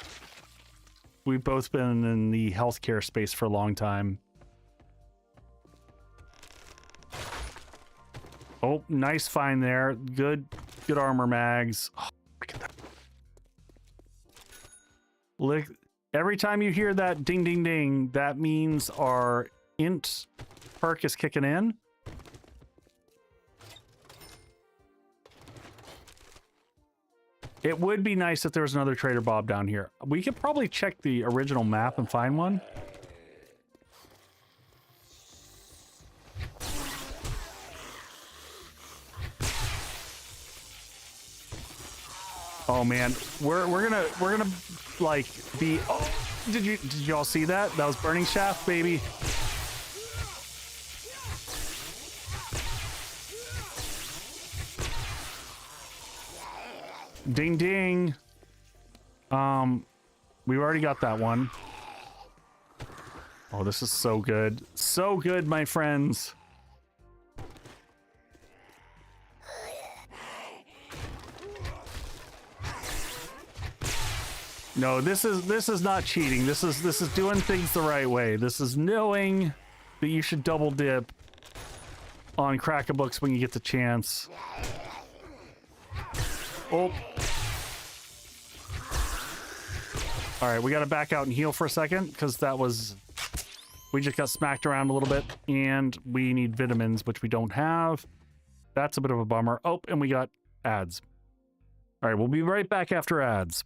We've both been in the healthcare space for a long time. Oh, nice find there. Good armor mags. Oh, look at that. Look, every time you hear that ding, ding, ding, that means our int perk is kicking in. It would be nice if there was another Trader Bob down here. We could probably check the original map and find one. Oh man, we're gonna like be. Oh, did y'all see that? That was Burning Shaft, baby. Ding ding. We already got that one. Oh, this is so good. So good, my friends. No, this is not cheating. This is doing things the right way. This is knowing that you should double dip on Crack-a-Books when you get the chance. Oh. All right, we got to back out and heal for a second because we just got smacked around a little bit and we need vitamins, which we don't have. That's a bit of a bummer. Oh, and we got ads. All right, we'll be right back after ads.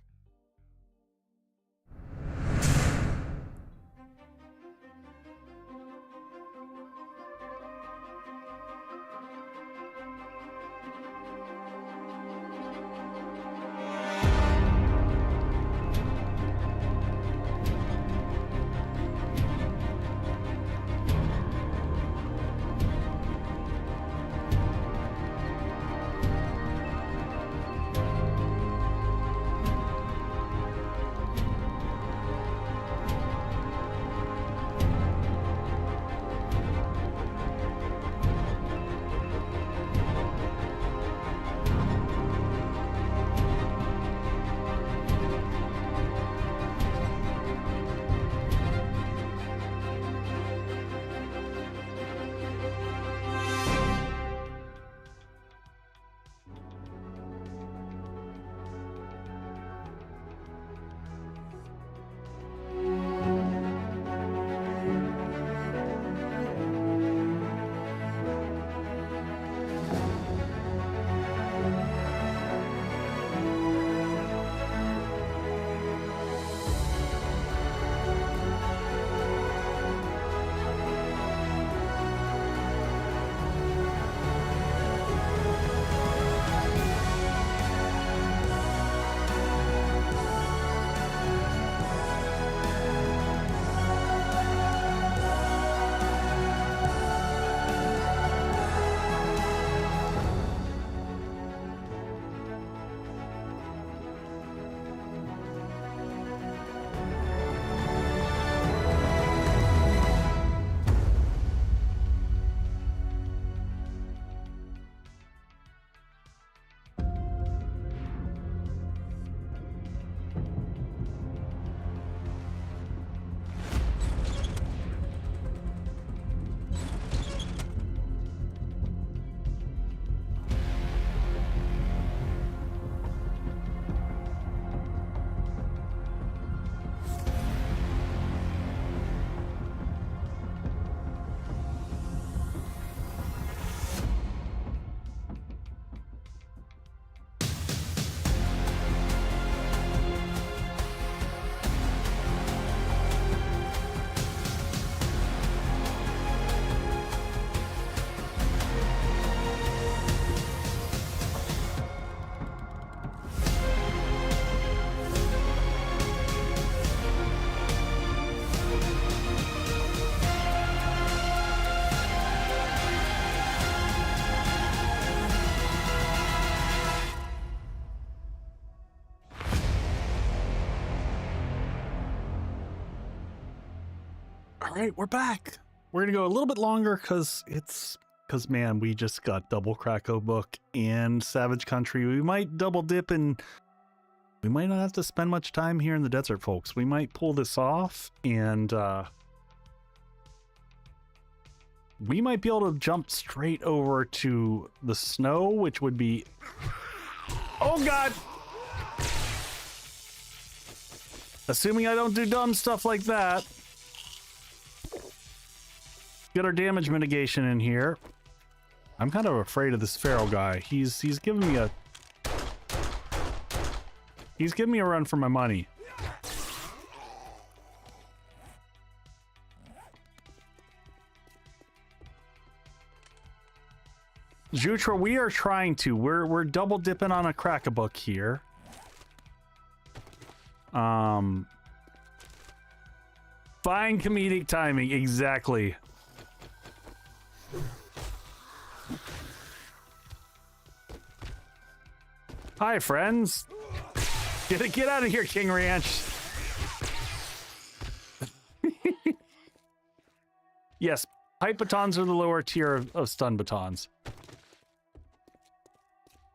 All right, we're back. We're gonna go a little bit longer because man, we just got double Krakow book and Savage Country. We might double dip and we might not have to spend much time here in the desert, folks. We might pull this off and we might be able to jump straight over to the snow, which would be... Oh god! Assuming I don't do dumb stuff like that. Get our damage mitigation in here. I'm kind of afraid of this feral guy. He's giving me a run for my money. Jutra, we are trying to. We're double dipping on a crack-a-book here. Fine comedic timing, exactly. Hi, friends. Get out of here, King Ranch. Yes, pipe batons are the lower tier of stun batons.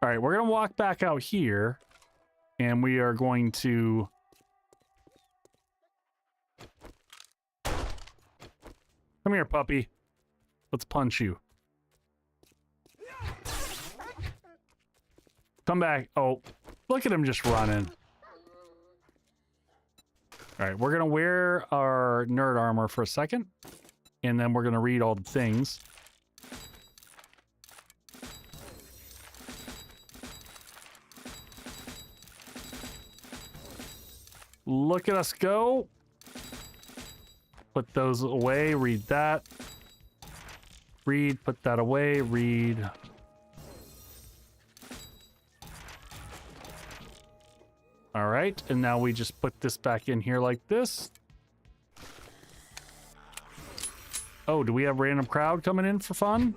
All right, we're gonna walk back out here, and we are going to... Come here, puppy. Let's punch you. Come back. Oh, look at him just running. All right, we're going to wear our nerd armor for a second, and then we're going to read all the things. Look at us go. Put those away, read that. Read, put that away, read. All right, and now we just put this back in here like this. Oh, do we have random crowd coming in for fun?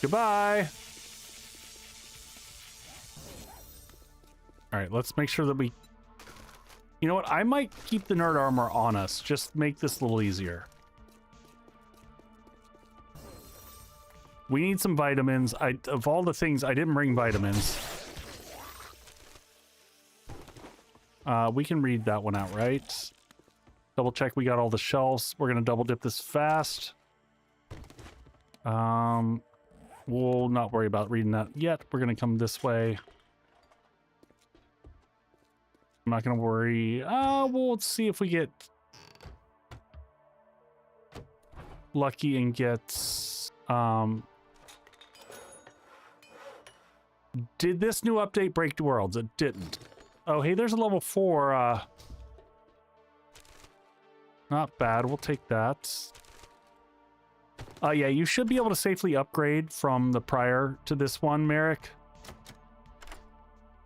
Goodbye. All right, let's make sure that we... You know what? I might keep the nerd armor on us. Just make this a little easier. We need some vitamins. Of all the things, I didn't bring vitamins. We can read that one out, right? Double check we got all the shelves. We're going to double dip this fast. We'll not worry about reading that yet. We're going to come this way. I'm not going to worry. We'll see if we get lucky and get... Did this new update break the worlds? It didn't. Oh, hey, there's a level 4. Not bad. We'll take that. Yeah, you should be able to safely upgrade from the prior to this one, Merrick.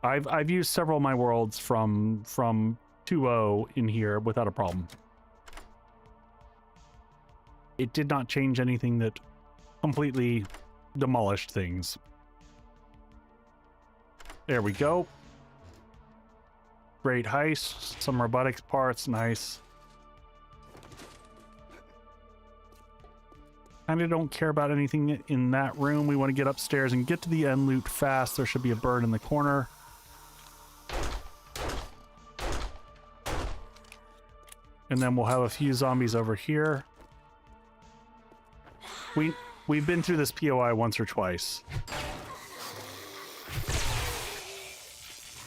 I've used several of my worlds from 2.0 in here without a problem. It did not change anything that completely demolished things. There we go. Great heist. Some robotics parts. Nice. Kinda don't care about anything in that room. We want to get upstairs and get to the end loot fast. There should be a bird in the corner. And then we'll have a few zombies over here. We've been through this POI once or twice.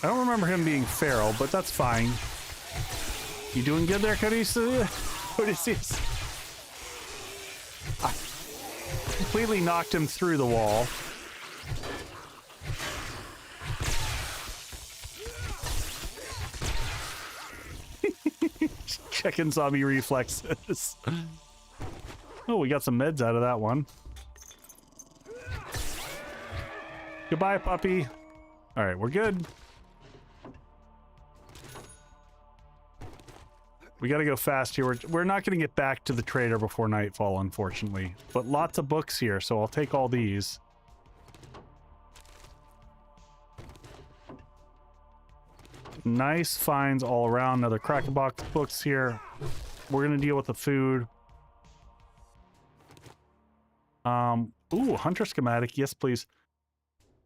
I don't remember him being feral, but that's fine. You doing good there, Odysseus? I completely knocked him through the wall. Checking zombie reflexes. Oh, we got some meds out of that one. Goodbye, puppy. All right, we're good. We got to go fast here. We're not going to get back to the trader before nightfall, unfortunately. But lots of books here, so I'll take all these. Nice finds all around. Another Crack-a-Box books here. We're gonna deal with the food. Ooh, hunter schematic. Yes, please.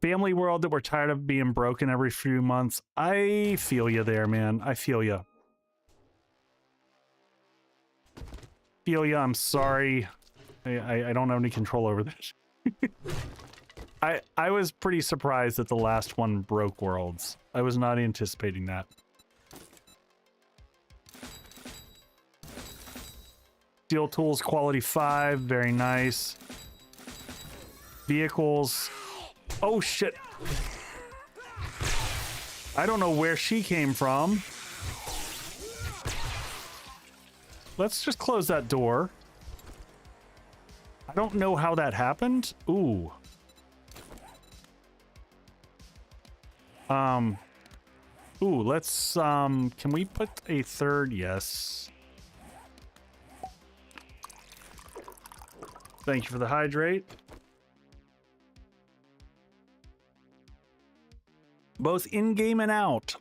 Family world that we're tired of being broken every few months. I feel you there, man. I feel you. Feel you. I'm sorry. I don't have any control over this. I was pretty surprised that the last one broke worlds. I was not anticipating that. Steel tools quality 5, very nice. Vehicles. Oh shit. I don't know where she came from. Let's just close that door. I don't know how that happened. Ooh. Ooh, let's can we put a third? Yes. Thank you for the hydrate. Both in-game and out.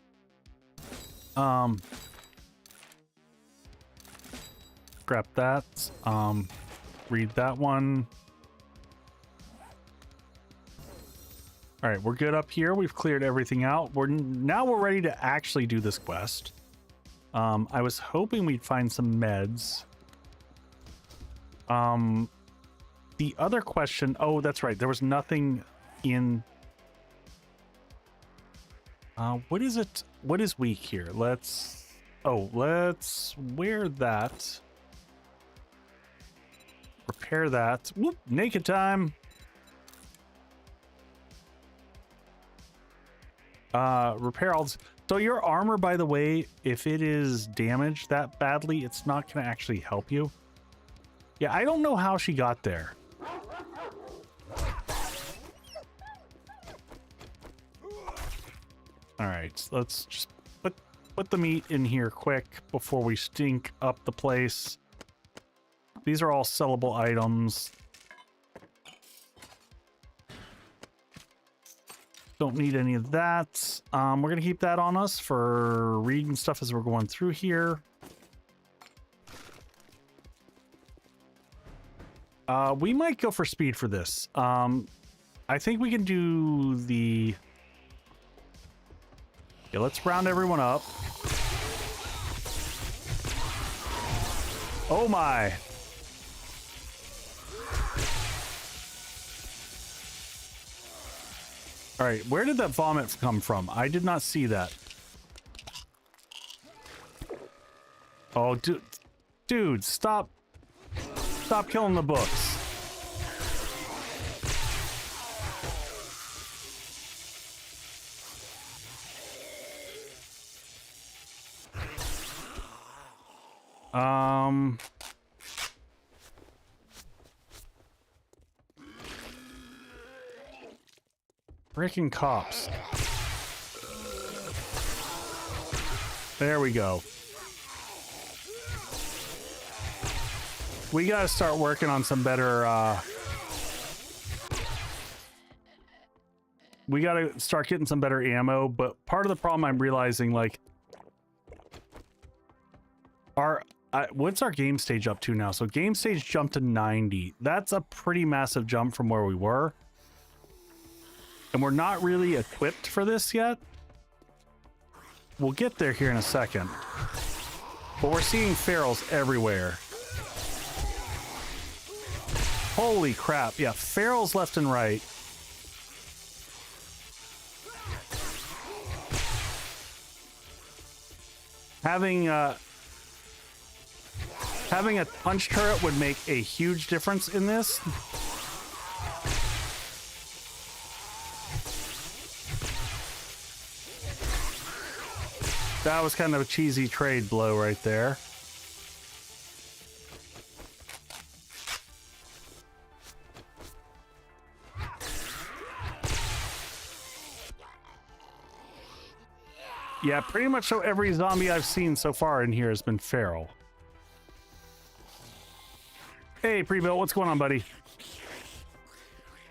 Scrap that. Read that one. All right, we're good up here. We've cleared everything out. Now we're ready to actually do this quest. I was hoping we'd find some meds. The other question, oh, that's right. There was nothing in... what is it? What is weak here? Let's wear that. Repair that. Whoop, naked time. Repair all this. So your armor, by the way, if it is damaged that badly, it's not going to actually help you. Yeah, I don't know how she got there. All right, let's just put the meat in here quick before we stink up the place. These are all sellable items. Don't need any of that. We're gonna keep that on us for reading stuff as we're going through here. We might go for speed for this. I think we can do the... Yeah, let's round everyone up. Oh my. All right, where did that vomit come from? I did not see that. Oh, dude, stop killing the books. Freaking cops. There we go. We gotta start working on some better, we gotta start getting some better ammo, but part of the problem I'm realizing, like, what's our game stage up to now? So game stage jumped to 90. That's a pretty massive jump from where we were. And we're not really equipped for this yet. We'll get there here in a second. But we're seeing ferals everywhere. Holy crap. Yeah, ferals left and right. Having a punch turret would make a huge difference in this. That was kind of a cheesy trade blow right there. Yeah, pretty much so every zombie I've seen so far in here has been feral. Hey, Pre-Built, what's going on, buddy?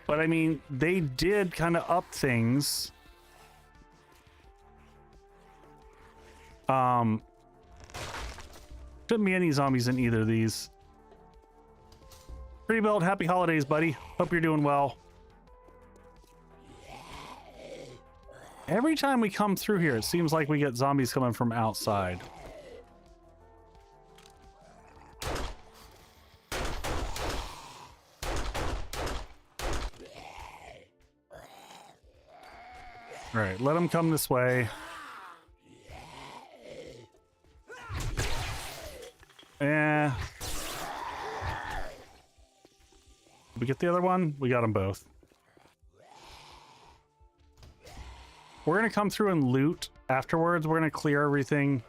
But I mean, they did kind of up things. Shouldn't be any zombies in either of these. Pretty built. Happy holidays, buddy. Hope you're doing well. Every time we come through here, it seems like we get zombies coming from outside. All right, let them come this way. Eh. We get the other one? We got them both. We're going to come through and loot afterwards. We're going to clear everything.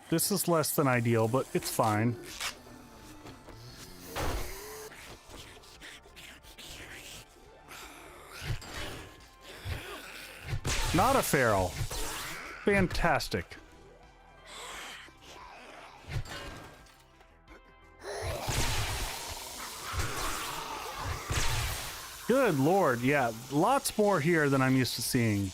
This is less than ideal, but it's fine. Not a feral. Fantastic. Good lord, yeah. Lots more here than I'm used to seeing.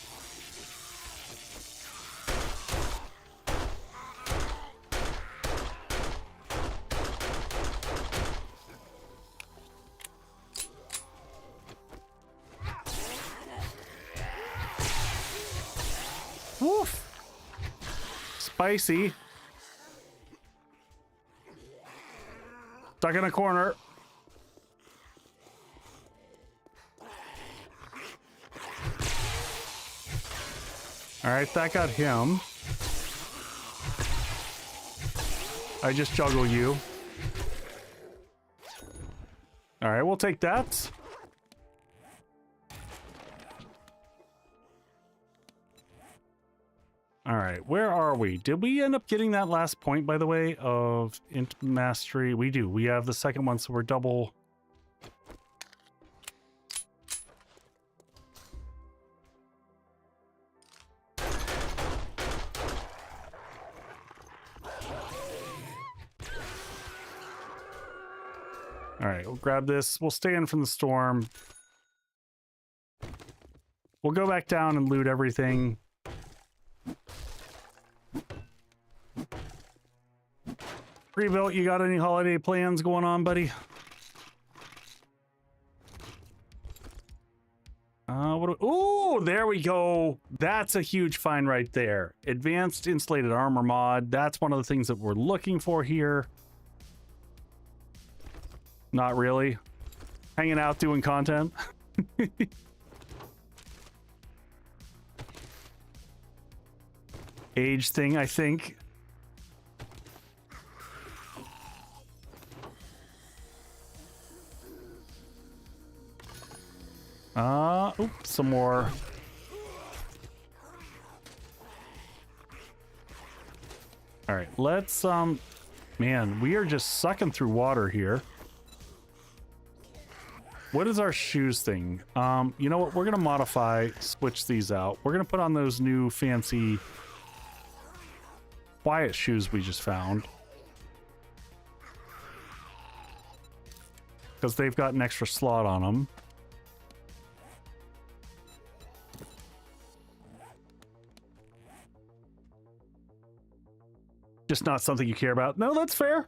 Woof! Spicy. Stuck in a corner. Alright, that got him. I just juggle you. Alright, we'll take that. Alright, where are we? Did we end up getting that last point, by the way, of int mastery? We do. We have the second one, so we're double. Alright, we'll grab this. We'll stay in from the storm. We'll go back down and loot everything. Rebuilt, you got any holiday plans going on, buddy? Oh, there we go. That's a huge find right there. Advanced insulated armor mod. That's one of the things that we're looking for here. Not really. Hanging out doing content. Age thing, I think. Oops, some more. All right, let's, man, we are just sucking through water here. What is our shoes thing? You know what? We're going to modify, switch these out. We're going to put on those new fancy quiet shoes we just found. Because they've got an extra slot on them. Just not something you care about. No, that's fair.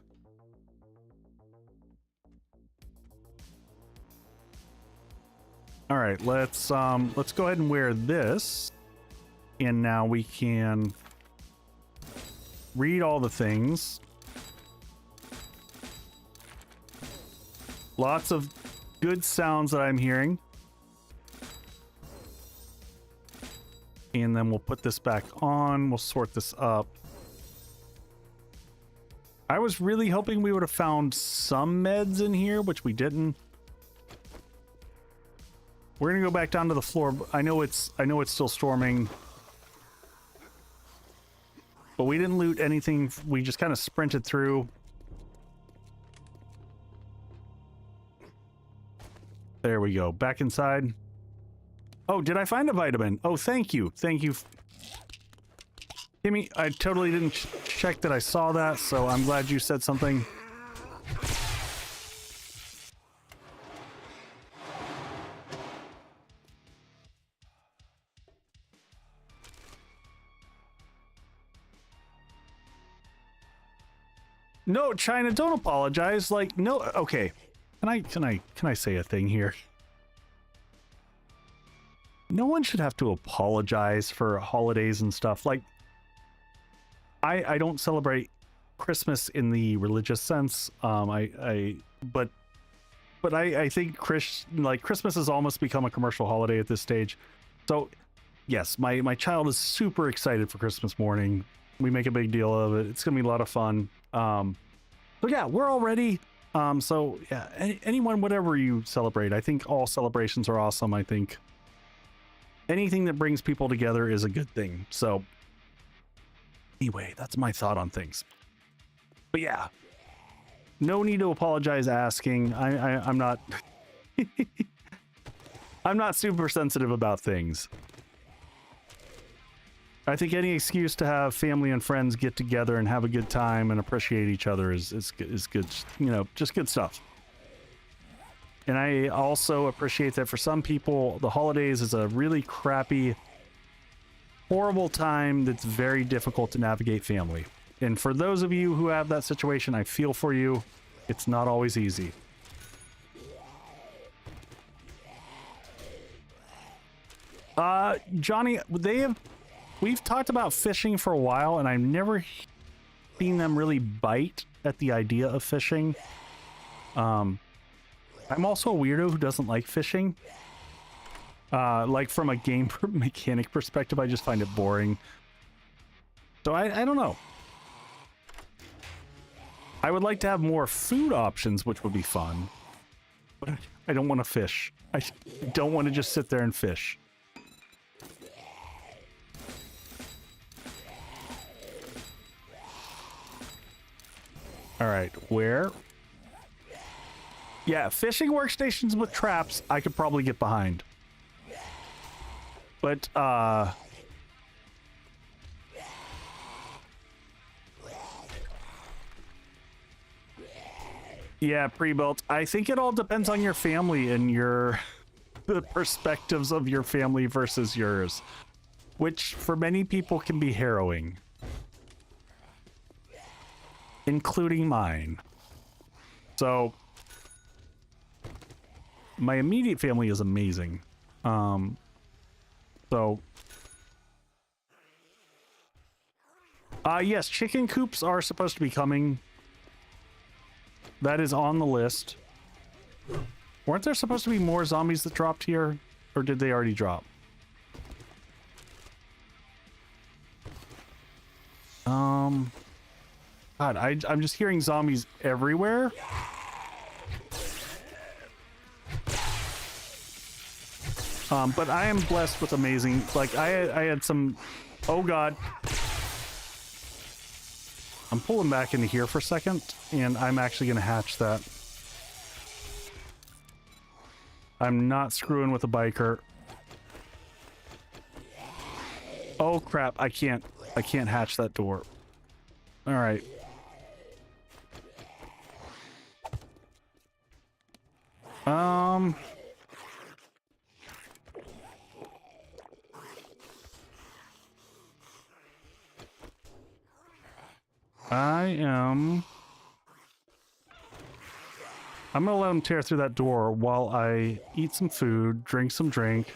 All right, let's go ahead and wear this. And now we can read all the things. Lots of good sounds that I'm hearing. And then we'll put this back on. We'll sort this up. I was really hoping we would have found some meds in here, which we didn't. We're gonna go back down to the floor. I know it's still storming, but we didn't loot anything. We just kind of sprinted through. There we go. Back inside. Oh, did I find a vitamin? Oh, thank you. Thank you. Kimmy, I totally didn't check that I saw that, so I'm glad you said something. No, China, don't apologize. Like, no, okay. Can I say a thing here? No one should have to apologize for holidays and stuff. Like, I don't celebrate Christmas in the religious sense. But I think Christmas has almost become a commercial holiday at this stage. So yes, my child is super excited for Christmas morning. We make a big deal of it. It's gonna be a lot of fun. So yeah, we're all ready. So yeah, anyone, whatever you celebrate, I think all celebrations are awesome. I think anything that brings people together is a good thing. So anyway, that's my thought on things. But yeah, no need to apologize asking. I'm not I'm not super sensitive about things. I think any excuse to have family and friends get together and have a good time and appreciate each other is good, you know, just good stuff. And I also appreciate that for some people, the holidays is a really crappy, horrible time that's very difficult to navigate family. And for those of you who have that situation, I feel for you. It's not always easy. Johnny, we've talked about fishing for a while, and I've never seen them really bite at the idea of fishing. I'm also a weirdo who doesn't like fishing. Like from a game mechanic perspective, I just find it boring. So I don't know. I would like to have more food options, which would be fun. But I don't want to fish. I don't want to just sit there and fish. All right, where? Yeah, fishing workstations with traps, I could probably get behind. But, yeah, pre-built. I think it all depends on your family and the perspectives of your family versus yours, which for many people can be harrowing. Including mine. So my immediate family is amazing. Yes, chicken coops are supposed to be coming. That is on the list. Weren't there supposed to be more zombies that dropped here? Or did they already drop? God, I'm just hearing zombies everywhere. But I am blessed with amazing, like I had some, oh God. I'm pulling back into here for a second, and I'm actually gonna hatch that. I'm not screwing with a biker. Oh crap, I can't hatch that door. All right. I'm gonna let him tear through that door while I eat some food, drink some drink.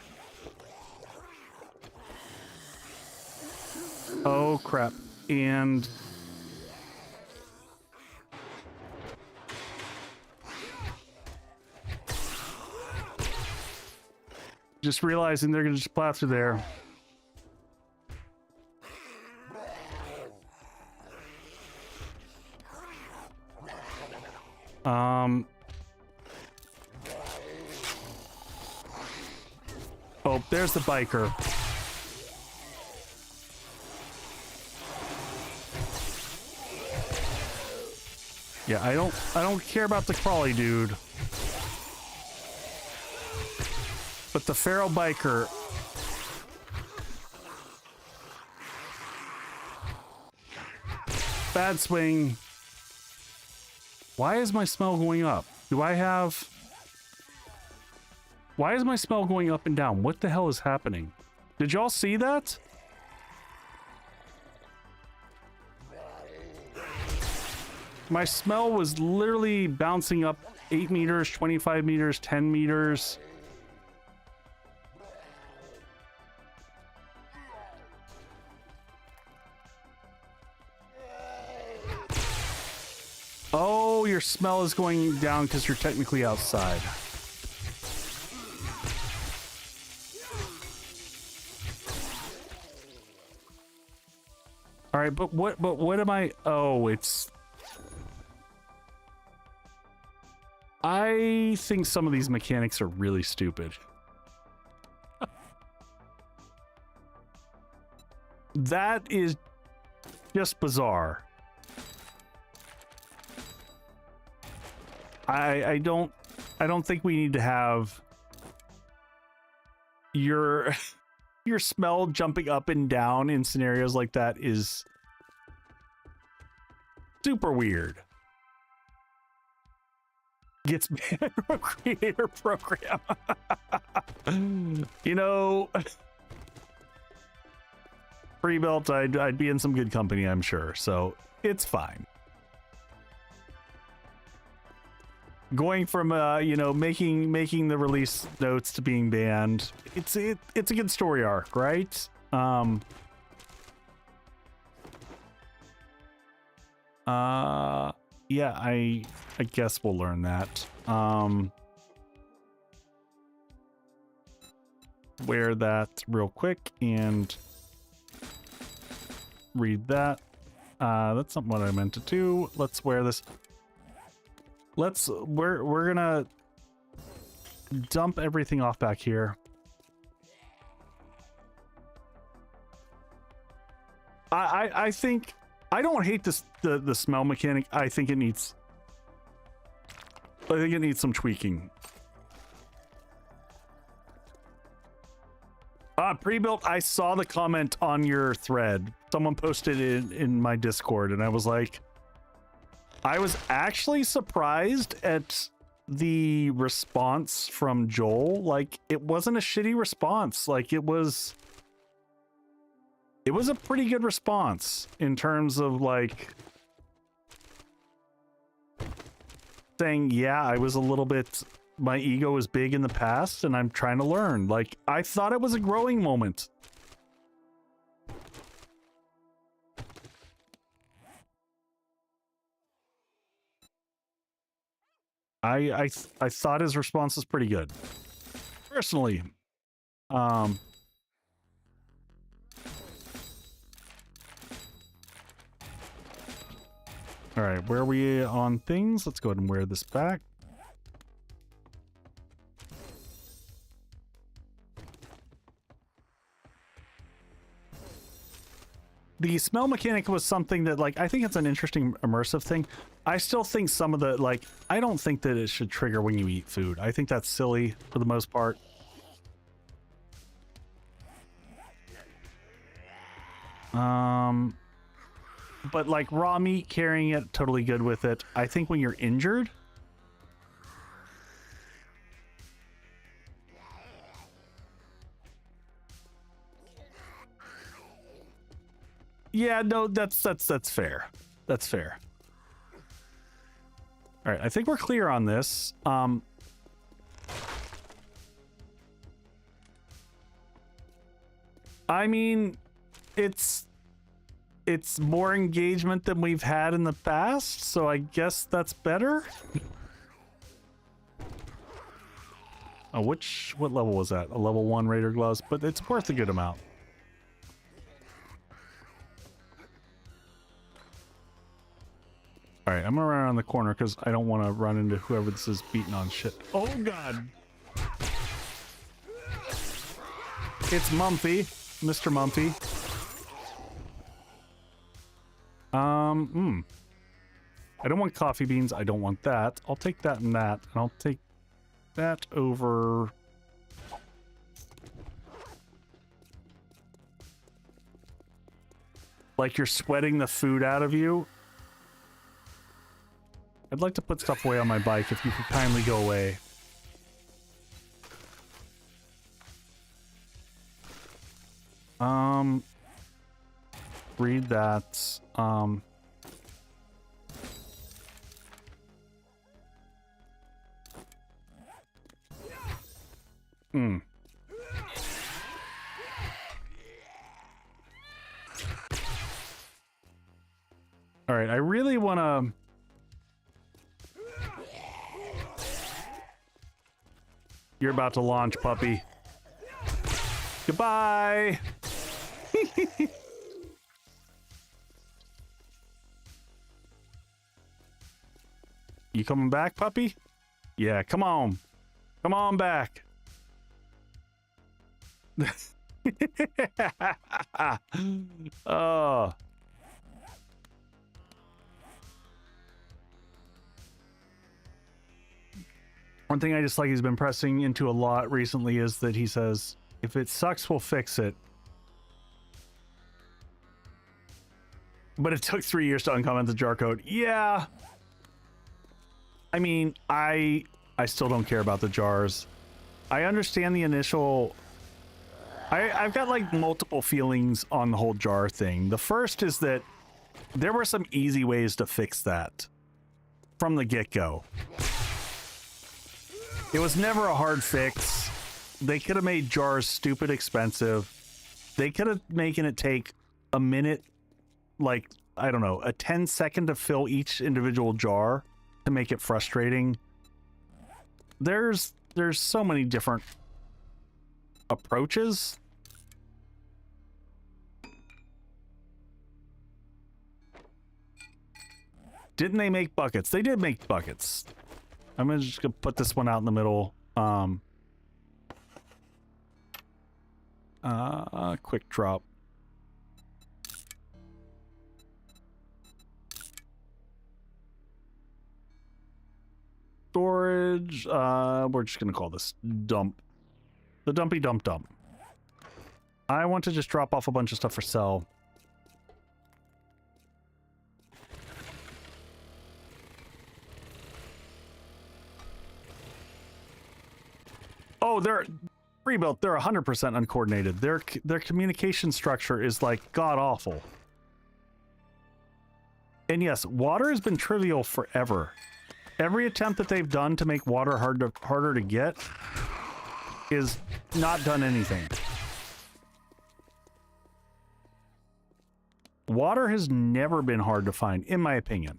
Oh crap. And just realizing they're gonna just plow through there. Oh, there's the biker. Yeah, I don't care about the crawly dude. But the feral biker. Bad swing. Why is my smell going up? Do I have... Why is my smell going up and down? What the hell is happening? Did y'all see that? My smell was literally bouncing up 8 meters, 25 meters, 10 meters. Oh, your smell is going down because you're technically outside. All right, but what am I? Oh, it's... I think some of these mechanics are really stupid. That is just bizarre. I don't think we need to have your smell jumping up and down in scenarios like that is super weird. Gets banned from creator program. You know, pre-built, I'd be in some good company, I'm sure. So it's fine. Going from you know, making the release notes to being banned, it's a good story arc, right? Yeah, I guess we'll learn that. Wear that real quick and read that. That's not what I meant to do. Let's wear this. We're gonna dump everything off back here. I think I don't hate this the smell mechanic. I think it needs some tweaking. Pre-built, I saw the comment on your thread. Someone posted it in my Discord, and I was like, I was actually surprised at the response from Joel. Like, it wasn't a shitty response. Like, it was a pretty good response in terms of, like, saying, yeah, I was a little bit, my ego was big in the past and I'm trying to learn. Like, I thought it was a growing moment. I thought his response was pretty good. Personally. All right, where are we on things? Let's go ahead and wear this back. The smell mechanic was something that, like, I think it's an interesting immersive thing. I still think some of the, like, I don't think that it should trigger when you eat food. I think that's silly for the most part. But like raw meat, carrying it, totally good with it. I think when you're injured, yeah, no, that's fair. That's fair. All right, I think we're clear on this. I mean, it's more engagement than we've had in the past, so I guess that's better. Oh, what level was that? A level 1 Raider gloves, but it's worth a good amount. All right, I'm gonna run around the corner because I don't want to run into whoever this is beating on shit. Oh God! It's Mumphy, Mr. Mumphy. I don't want coffee beans. I don't want that. I'll take that and that, and I'll take that over. Like you're sweating the food out of you. I'd like to put stuff away on my bike if you could kindly go away. Read that. All right, I really want to... You're about to launch, puppy. Goodbye! You coming back, puppy? Yeah, come on. Come on back. Oh. One thing I just like he's been pressing into a lot recently is that he says, if it sucks, we'll fix it. But it took 3 years to uncomment the jar code. Yeah. I mean, I still don't care about the jars. I understand the initial... I've got like multiple feelings on the whole jar thing. The first is that there were some easy ways to fix that from the get-go. It was never a hard fix. They could have made jars stupid expensive. They could have making it take a minute, like, I don't know, a 10-second to fill each individual jar to make it frustrating. There's so many different approaches. Didn't they make buckets? They did make buckets. I'm just gonna put this one out in the middle. Quick drop. Storage. We're just gonna call this dump. The dumpy dump dump. I want to just drop off a bunch of stuff for sale. Oh, they're pre-built. They're 100% uncoordinated. Their communication structure is like god awful. And yes, water has been trivial forever. Every attempt that they've done to make water harder to get is not done anything. Water has never been hard to find, in my opinion.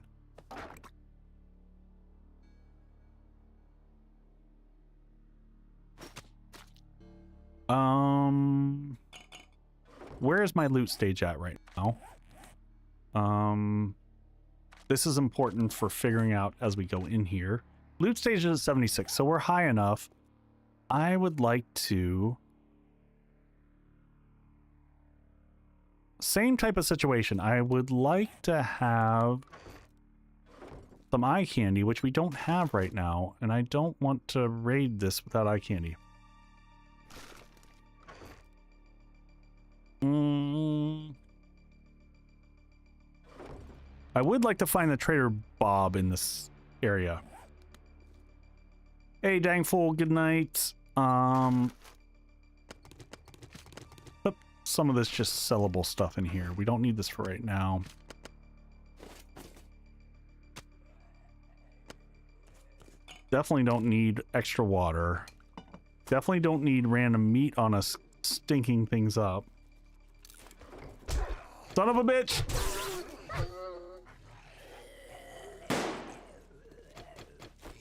Where is my loot stage at right now? This is important for figuring out as we go in here. Loot stage is 76, so we're high enough. I would like to... Same type of situation. I would like to have some eye candy, which we don't have right now, and I don't want to raid this without eye candy. I would like to find the Trader Bob in this area. Hey, dang fool, good night. Put some of this just sellable stuff in here. We don't need this for right now. Definitely don't need extra water. Definitely don't need random meat on us stinking things up. Son of a bitch!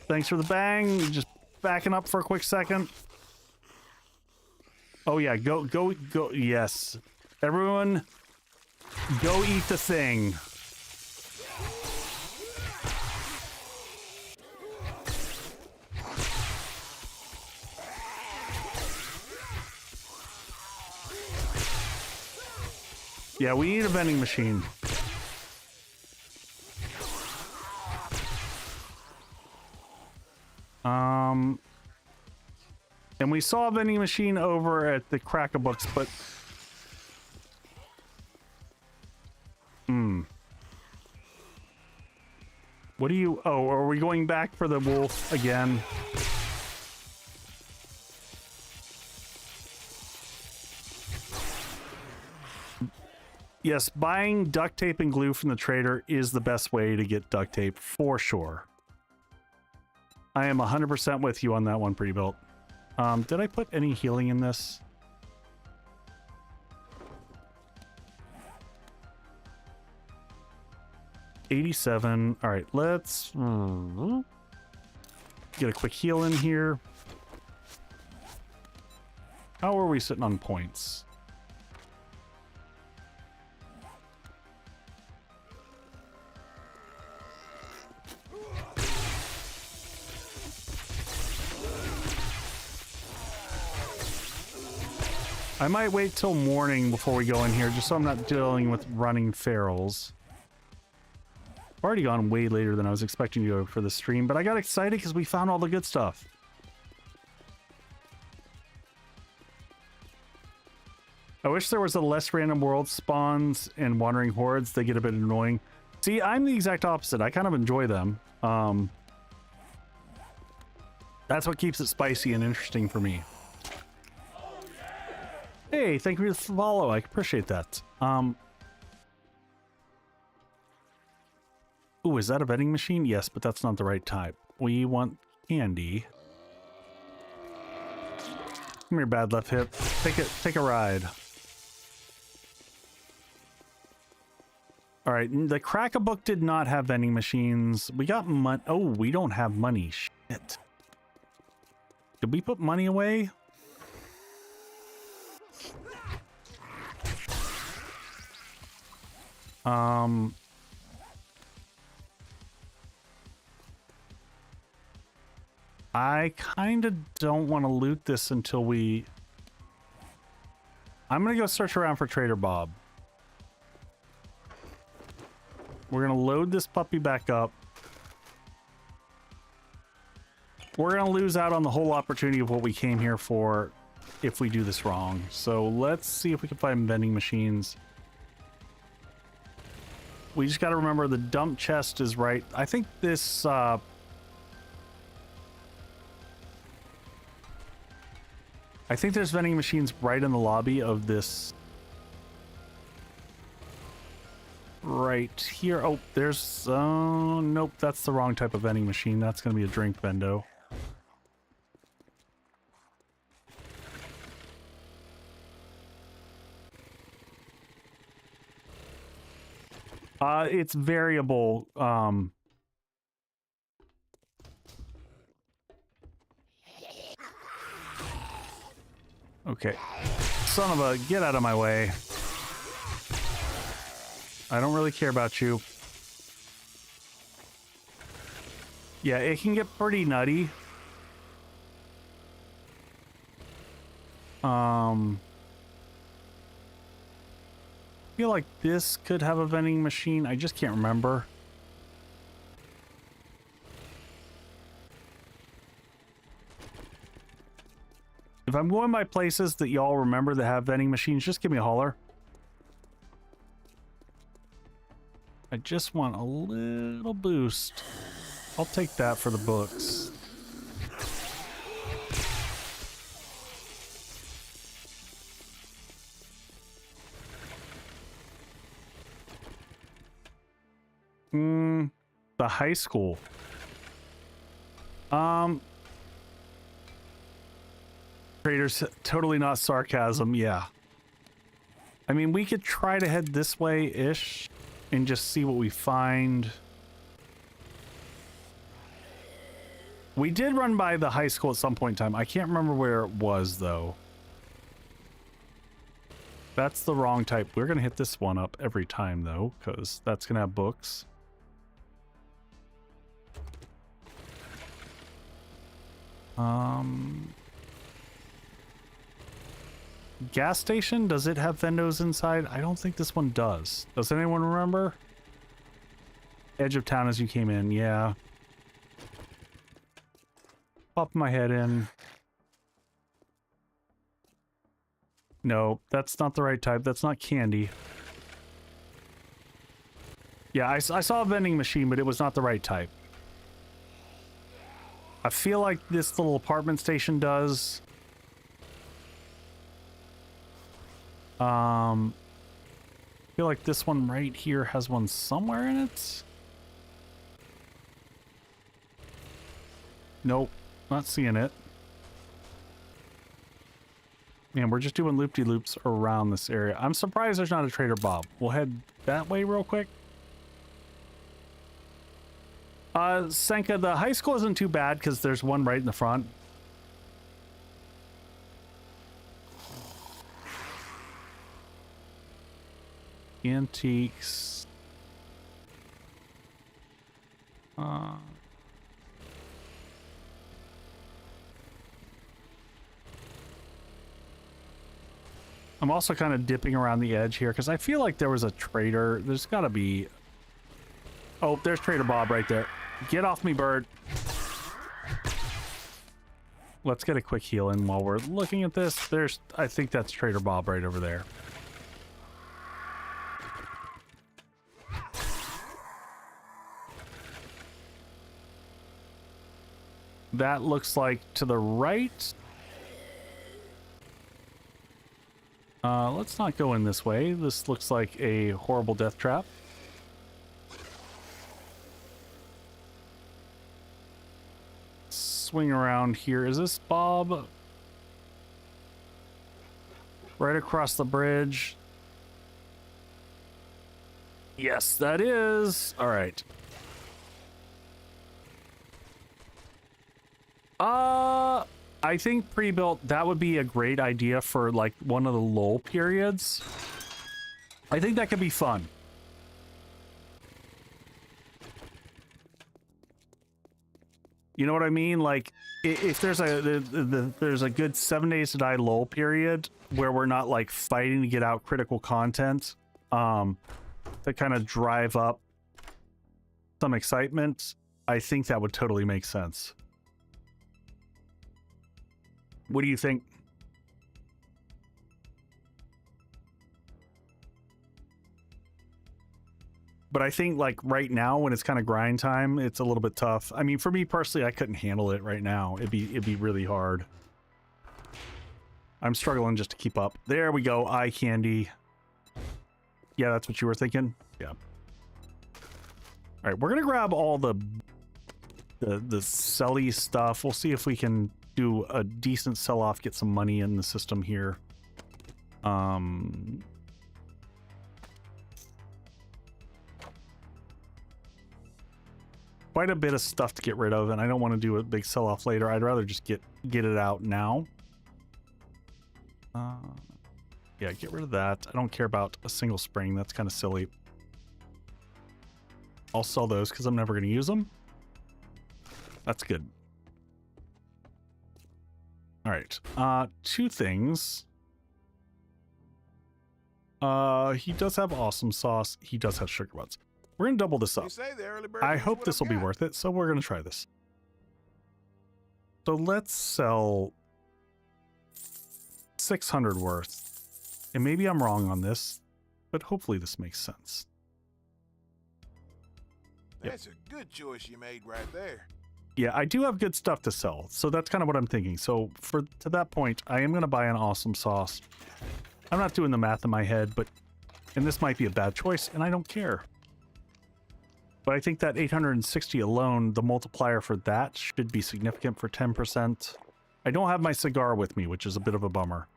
Thanks for the bang. Just backing up for a quick second. Oh yeah, go. Yes. Everyone, go eat the thing. Yeah, we need a vending machine. And we saw a vending machine over at the Crack-a-Books, but... What do you... Oh, are we going back for the wolf again? Yes, buying duct tape and glue from the trader is the best way to get duct tape, for sure. I am 100% with you on that one, Pretty Built. Did I put any healing in this? $87. All right, let's get a quick heal in here. How are we sitting on points? I might wait till morning before we go in here, just so I'm not dealing with running ferals. I've already gone way later than I was expecting to go for the stream, but I got excited because we found all the good stuff. I wish there was a less random world spawns and wandering hordes. They get a bit annoying. See, I'm the exact opposite. I kind of enjoy them. That's what keeps it spicy and interesting for me. Hey, thank you for the follow. I appreciate that. Ooh, is that a vending machine? Yes, but that's not the right type. We want candy. Come here, bad left hip. Take a ride. All right, the Crack-a-Book did not have vending machines. We got money. Oh, we don't have money. Shit. Did we put money away? I kind of don't want to loot this until we... I'm going to go search around for Trader Bob. We're going to load this puppy back up. We're going to lose out on the whole opportunity of what we came here for if we do this wrong. So let's see if we can find vending machines. We just got to remember the dump chest is right. I think this... I think there's vending machines right in the lobby of this. Right here. Oh, there's... nope, that's the wrong type of vending machine. That's going to be a drink vendo. It's variable. Okay. Son of a... Get out of my way. I don't really care about you. Yeah, it can get pretty nutty. I feel like this could have a vending machine. I just can't remember. If I'm going by places that y'all remember that have vending machines, just give me a holler. I just want a little boost. I'll take that for the books. The high school. Traders, totally not sarcasm, yeah. I mean, we could try to head this way-ish and just see what we find. We did run by the high school at some point in time. I can't remember where it was, though. That's the wrong type. We're going to hit this one up every time, though, because that's going to have books. Gas station, does it have vendos inside? I don't think this one does. Does anyone remember? Edge of town as you came in, yeah. Pop my head in. No, that's not the right type. That's not candy. Yeah, I saw a vending machine, but it was not the right type. I feel like this little apartment station does. I feel like this one right here has one somewhere in it. Nope, not seeing it. Man, we're just doing loop-de-loops around this area. I'm surprised there's not a Trader Bob. We'll head that way real quick. Senka, the high school isn't too bad because there's one right in the front. Antiques. I'm also kind of dipping around the edge here because I feel like there was a trader. There's got to be... Oh, there's Trader Bob right there. Get off me, bird. Let's get a quick heal in while we're looking at this. I think that's Trader Bob right over there. That looks like to the right. Let's not go in this way. This looks like a horrible death trap. Swing around here. Is this Bob? Right across the bridge. Yes, that is. All right. I think pre-built, that would be a great idea for like one of the lull periods. I think that could be fun. You know what I mean? Like if there's a good 7 days to die lull period where we're not like fighting to get out critical content, to kind of drive up some excitement, I think that would totally make sense. What do you think? But I think like right now when it's kind of grind time, it's a little bit tough. I mean, for me personally, I couldn't handle it right now. It'd be really hard. I'm struggling just to keep up. There we go, eye candy. Yeah, that's what you were thinking? Yeah. All right, we're gonna grab all the selly stuff. We'll see if we can do a decent sell-off, get some money in the system here. Quite a bit of stuff to get rid of, and I don't want to do a big sell-off later. I'd rather just get it out now. Yeah, get rid of that. I don't care about a single spring. That's kind of silly. I'll sell those because I'm never going to use them. That's good. All right, two things. He does have awesome sauce. He does have sugar butts. We're gonna double this up. I hope this will be worth it, so we're gonna try this. So let's sell 600 worth. And maybe I'm wrong on this, but hopefully this makes sense. That's a good choice you made right there. Yeah, I do have good stuff to sell, so that's kind of what I'm thinking. So to that point, I am going to buy an awesome sauce. I'm not doing the math in my head, and this might be a bad choice, and I don't care. But I think that 860 alone, the multiplier for that should be significant for 10%. I don't have my cigar with me, which is a bit of a bummer.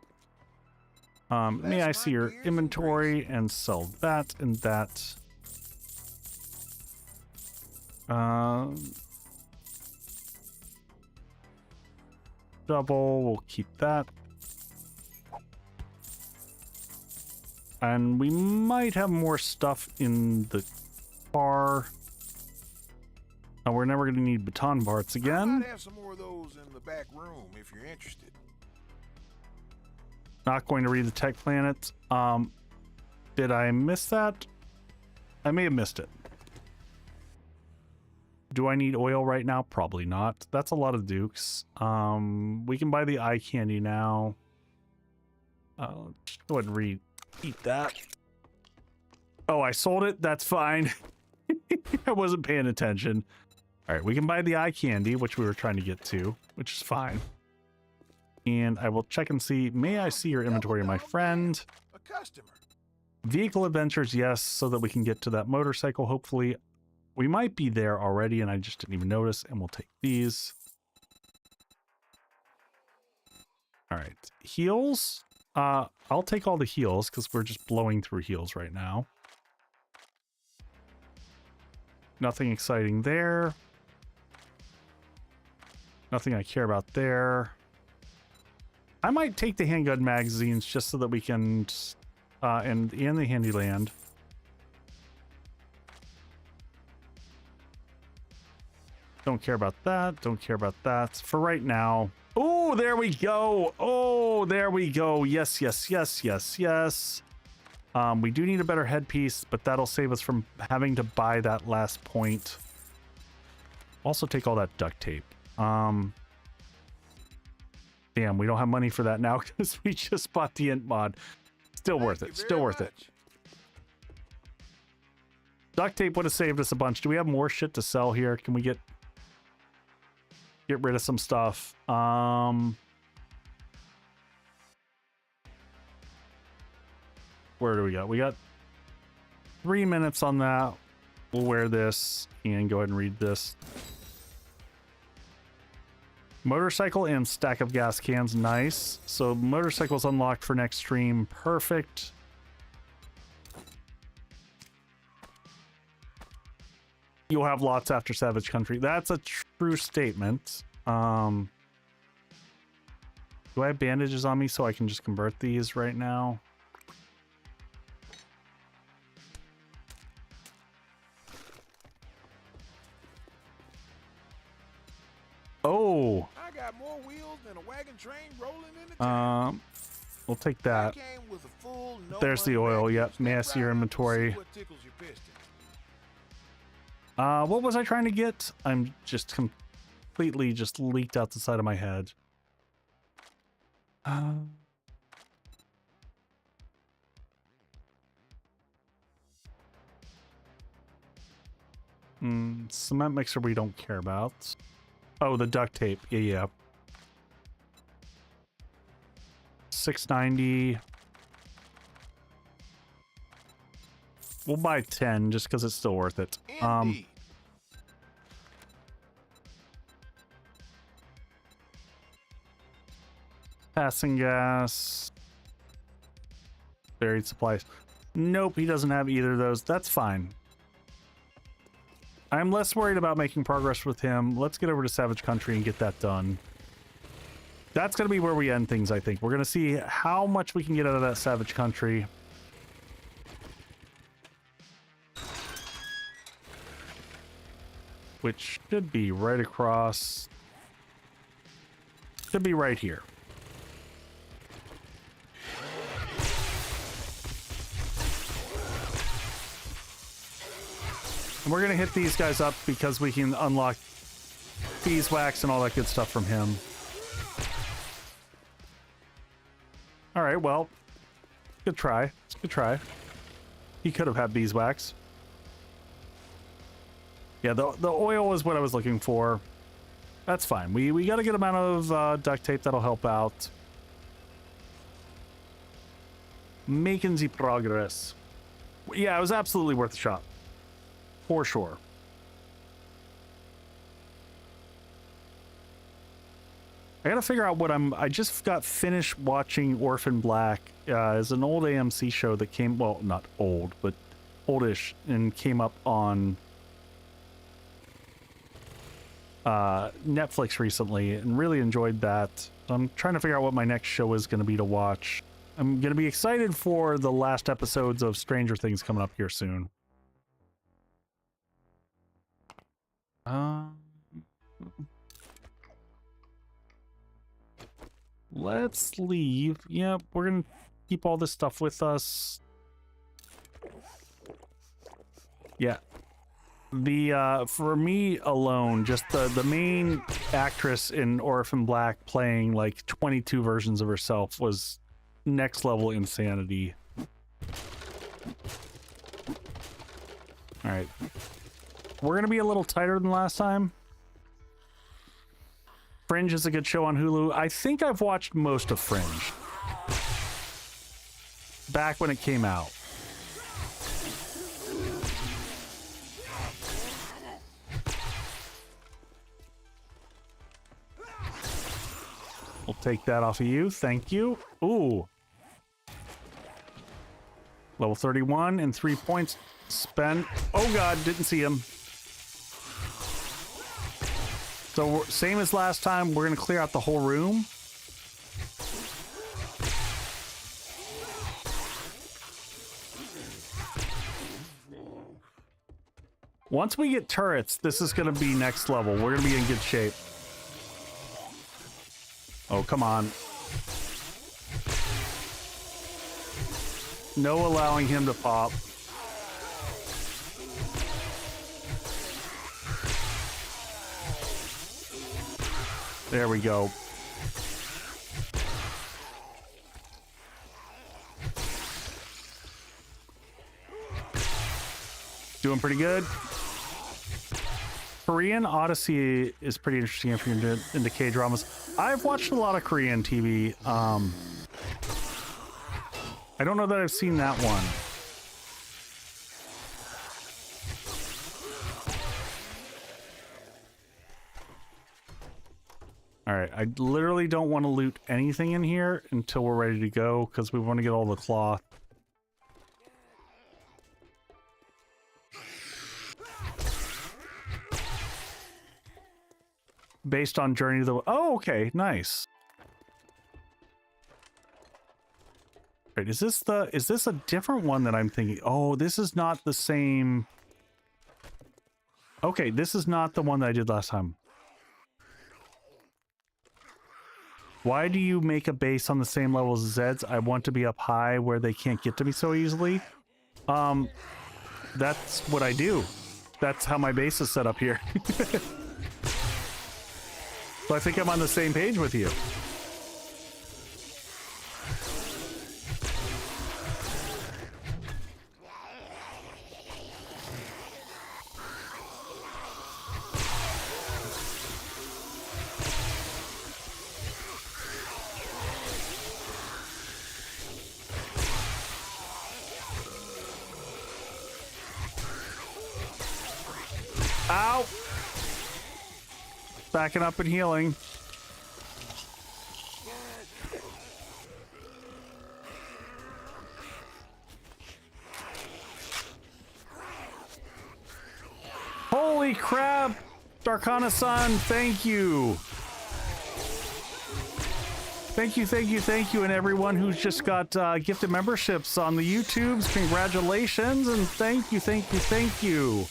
May I see your inventory and sell that and that. Double, we'll keep that. And we might have more stuff in the car. We're never going to need baton parts I again. might have some more of those in the back room if you're interested. Not going to read the tech planet. Did I miss that? I may have missed it. Do I need oil right now? Probably not. That's a lot of dukes. We can buy the eye candy now. Just go ahead and eat that. Oh, I sold it? That's fine. I wasn't paying attention. All right, we can buy the eye candy, which we were trying to get to, which is fine. And I will check and see. May I see your inventory, my friend? A customer. Vehicle adventures, yes, so that we can get to that motorcycle, hopefully. We might be there already, and I just didn't even notice, and we'll take these. All right, heals. I'll take all the heals, because we're just blowing through heals right now. Nothing exciting there. Nothing I care about there. I might take the handgun magazines just so that we can... and the Handyland. Don't care about that. Don't care about that. For right now. Oh, there we go. Oh, there we go. Yes, yes, yes, yes, yes. We do need a better headpiece, but that'll save us from having to buy that last point. Also take all that duct tape. Damn, we don't have money for that now because we just bought the int mod. Still worth it. Still worth it. Duct tape would have saved us a bunch. Do we have more shit to sell here? Can we get rid of some stuff? Where do we go? We got 3 minutes on that. We'll wear this and go ahead and read this. Motorcycle and stack of gas cans. Nice. So motorcycle's unlocked for next stream. Perfect. You'll have lots after Savage Country. That's a true statement. Do I have bandages on me so I can just convert these right now? Oh. I got more wheels than a wagon train rolling in the town. We'll take that. Came with a full, no There's the money oil. bag. Yep. May I Step see your right up and inventory? see what tickles your piston. What was I trying to get? I'm just completely just leaked out the side of my head. Cement mixer we don't care about. Oh, the duct tape. Yeah, yeah. 690. We'll buy 10 just because it's still worth it. Indeed. Passing gas. Buried supplies. Nope, he doesn't have either of those. That's fine. I'm less worried about making progress with him. Let's get over to Savage Country and get that done. That's going to be where we end things, I think. We're going to see how much we can get out of that Savage Country. Which should be right across. Should be right here. And we're going to hit these guys up because we can unlock beeswax and all that good stuff from him. All right, well, good try. It's a good try. He could have had beeswax. Yeah, the oil is what I was looking for. That's fine. We got a good amount of duct tape that'll help out. Making the progress. Yeah, it was absolutely worth a shot. For sure. I gotta figure out what I just got finished watching Orphan Black. It's an old AMC show that came, well, not old, but oldish, and came up on Netflix recently, and really enjoyed that. I'm trying to figure out what my next show is going to be to watch. I'm going to be excited for the last episodes of Stranger Things coming up here soon. Let's leave. Yep, we're gonna keep all this stuff with us. Yeah. The for me alone, just the main actress in Orphan Black playing like 22 versions of herself was next level insanity. All right. we're gonna be a little tighter than last time. Fringe is a good show on Hulu. I think I've watched most of Fringe. Back when it came out. We'll take that off of you. Thank you. Ooh. Level 31 and 3 points spent. Oh god, didn't see him. So same as last time, we're going to clear out the whole room. Once we get turrets, this is going to be next level. We're going to be in good shape. Oh, come on. No allowing him to pop. There we go. Doing pretty good. Korean Odyssey is pretty interesting if you're into K-dramas. I've watched a lot of Korean TV. I don't know that I've seen that one. All right, I literally don't want to loot anything in here until we're ready to go because we want to get all the cloth. Based on Journey to the... Oh, okay, nice. Right, is this a different one that I'm thinking? Oh, this is not the same. Okay, this is not the one that I did last time. Why do you make a base on the same level as Zeds? I want to be up high where they can't get to me so easily. That's what I do. That's how my base is set up here. So I think I'm on the same page with you. Ow! Backing up and healing. Holy crap! Darkana-san, thank you! Thank you, thank you, thank you, and everyone who's just got gifted memberships on the YouTubes, congratulations, and thank you, thank you, thank you.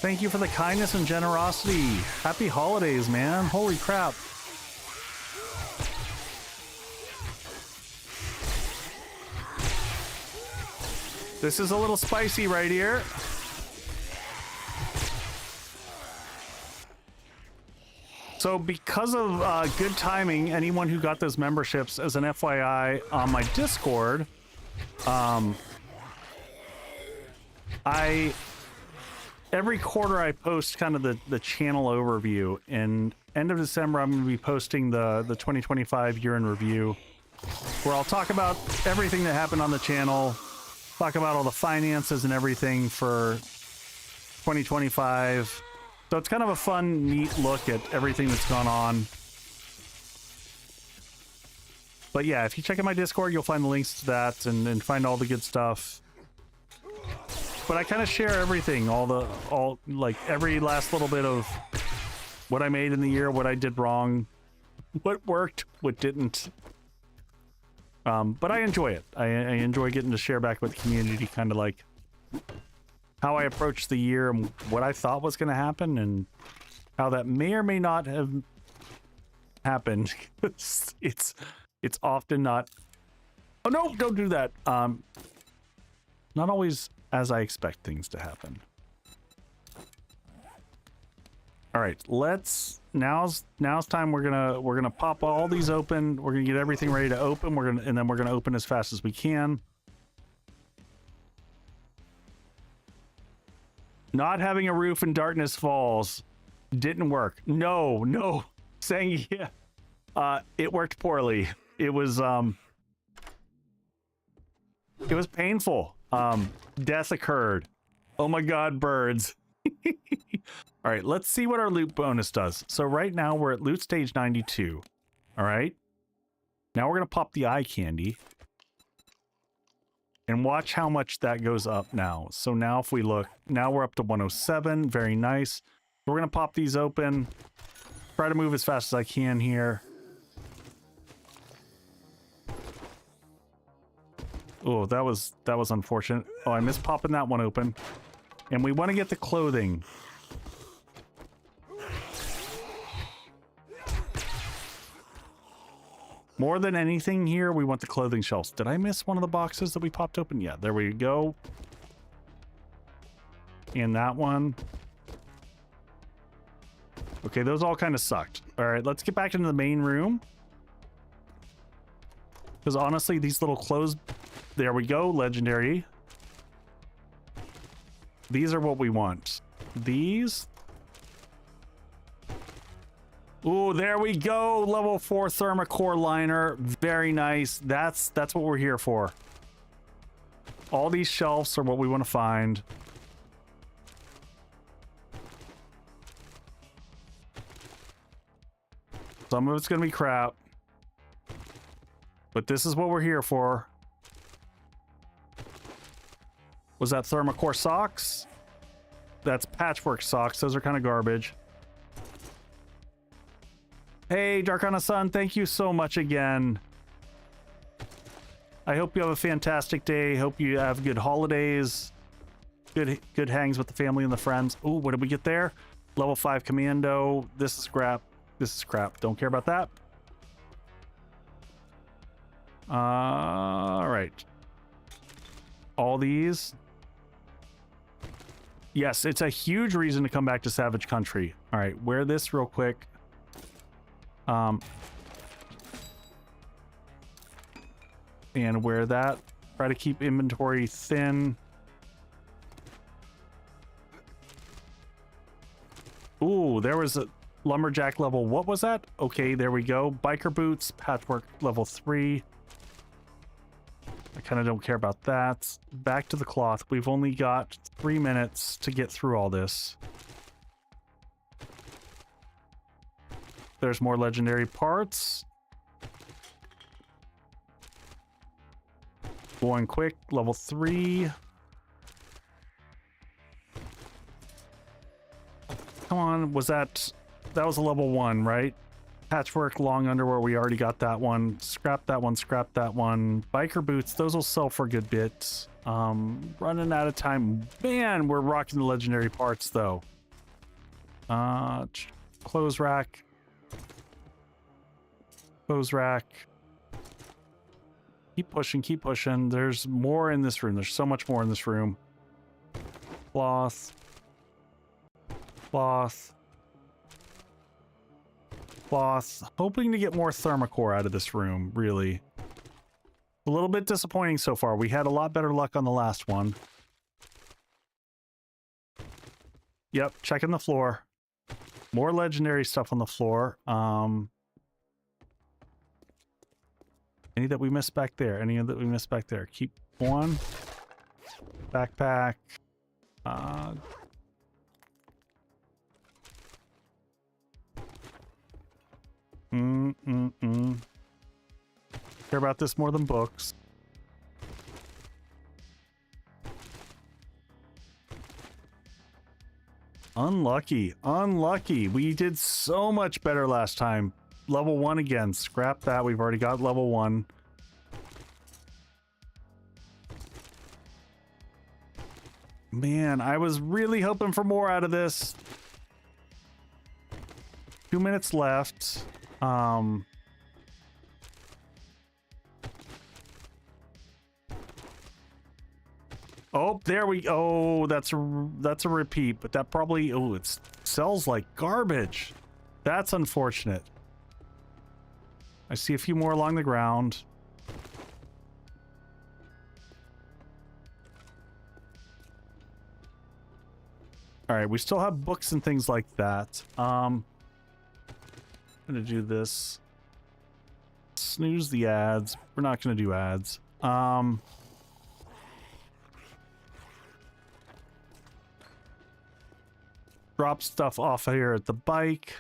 Thank you for the kindness and generosity. Happy holidays, man. Holy crap. This is a little spicy right here. So because of good timing, anyone who got those memberships, as an FYI, on my Discord, every quarter I post kind of the channel overview, and end of December I'm going to be posting the 2025 year in review, where I'll talk about everything that happened on the channel, talk about all the finances and everything for 2025. So it's kind of a fun, neat look at everything that's gone on. But yeah, if you check out my Discord, you'll find the links to that and find all the good stuff. But I kind of share everything, like every last little bit of what I made in the year, what I did wrong, what worked, what didn't. But I enjoy it. I enjoy getting to share back with the community, kind of like how I approached the year and what I thought was going to happen and how that may or may not have happened. it's often not. Oh no! Don't do that. Not always as I expect things to happen. All right, now's time. We're gonna pop all these open. We're gonna get everything ready to open. And then we're gonna open as fast as we can. Not having a roof in Darkness Falls didn't work. No. Saying yeah. It worked poorly. It was painful. Death occurred. Oh my god, birds. All right, let's see what our loot bonus does. So right now we're at loot stage 92. All right. Now we're going to pop the eye candy. And watch how much that goes up now. So now if we look, now we're up to 107. Very nice. We're going to pop these open. Try to move as fast as I can here. Oh, that was unfortunate. Oh, I missed popping that one open. And we want to get the clothing. More than anything here, we want the clothing shelves. Did I miss one of the boxes that we popped open? Yeah, there we go. And that one. Okay, those all kind of sucked. All right, let's get back into the main room. Because honestly, these little clothes... There we go, legendary. These are what we want. These... Ooh, there we go. Level 4 Thermocore liner. Very nice. That's what we're here for. All these shelves are what we want to find. Some of it's going to be crap. But this is what we're here for. Was that Thermocore socks? That's patchwork socks. Those are kind of garbage. Hey, Darkana Sun, thank you so much again. I hope you have a fantastic day. Hope you have good holidays. Good hangs with the family and the friends. Ooh, what did we get there? Level 5 Commando. This is crap. This is crap. Don't care about that. All right. All these. Yes, it's a huge reason to come back to Savage Country. All right, wear this real quick. And wear that. Try to keep inventory thin. Ooh, there was a lumberjack level. What was that? Okay, there we go. Biker boots, patchwork level 3. I kind of don't care about that. Back to the cloth. We've only got 3 minutes to get through all this. There's more legendary parts. Going quick, level 3. Come on, was that was a level 1, right? Patchwork long underwear, we already got that one. Scrap that one, scrap that one. Biker boots, those will sell for a good bit. Running out of time. Man, we're rocking the legendary parts though. Clothes rack. Clothes rack. Keep pushing, keep pushing. There's more in this room. There's so much more in this room. Cloth. Cloth. Cloth. Hoping to get more Thermocore out of this room, really. A little bit disappointing so far. We had a lot better luck on the last one. Yep, checking the floor. More legendary stuff on the floor. Any that we missed back there? Any that we missed back there? Keep going. Backpack. Care about this more than books. Unlucky. Unlucky. We did so much better last time. Level 1 again. Scrap that. We've already got level 1. Man, I was really hoping for more out of this. 2 minutes left. Oh, there we go. That's a repeat, but that probably it sells like garbage. That's unfortunate. I see a few more along the ground. All right, we still have books and things like that. I'm gonna do this. Snooze the ads. We're not gonna do ads. Drop stuff off here at the bike.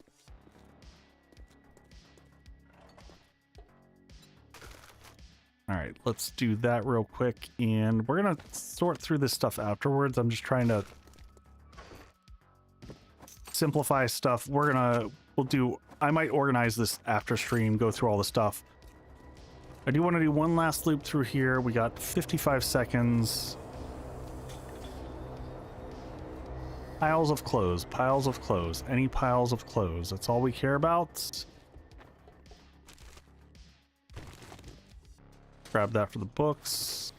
All right, let's do that real quick, and we're gonna sort through this stuff afterwards. I'm just trying to simplify stuff. I might organize this after stream, go through all the stuff. I do want to do one last loop through here. We got 55 seconds. Piles of clothes, piles of clothes, any piles of clothes. That's all we care about. Grab that for the books.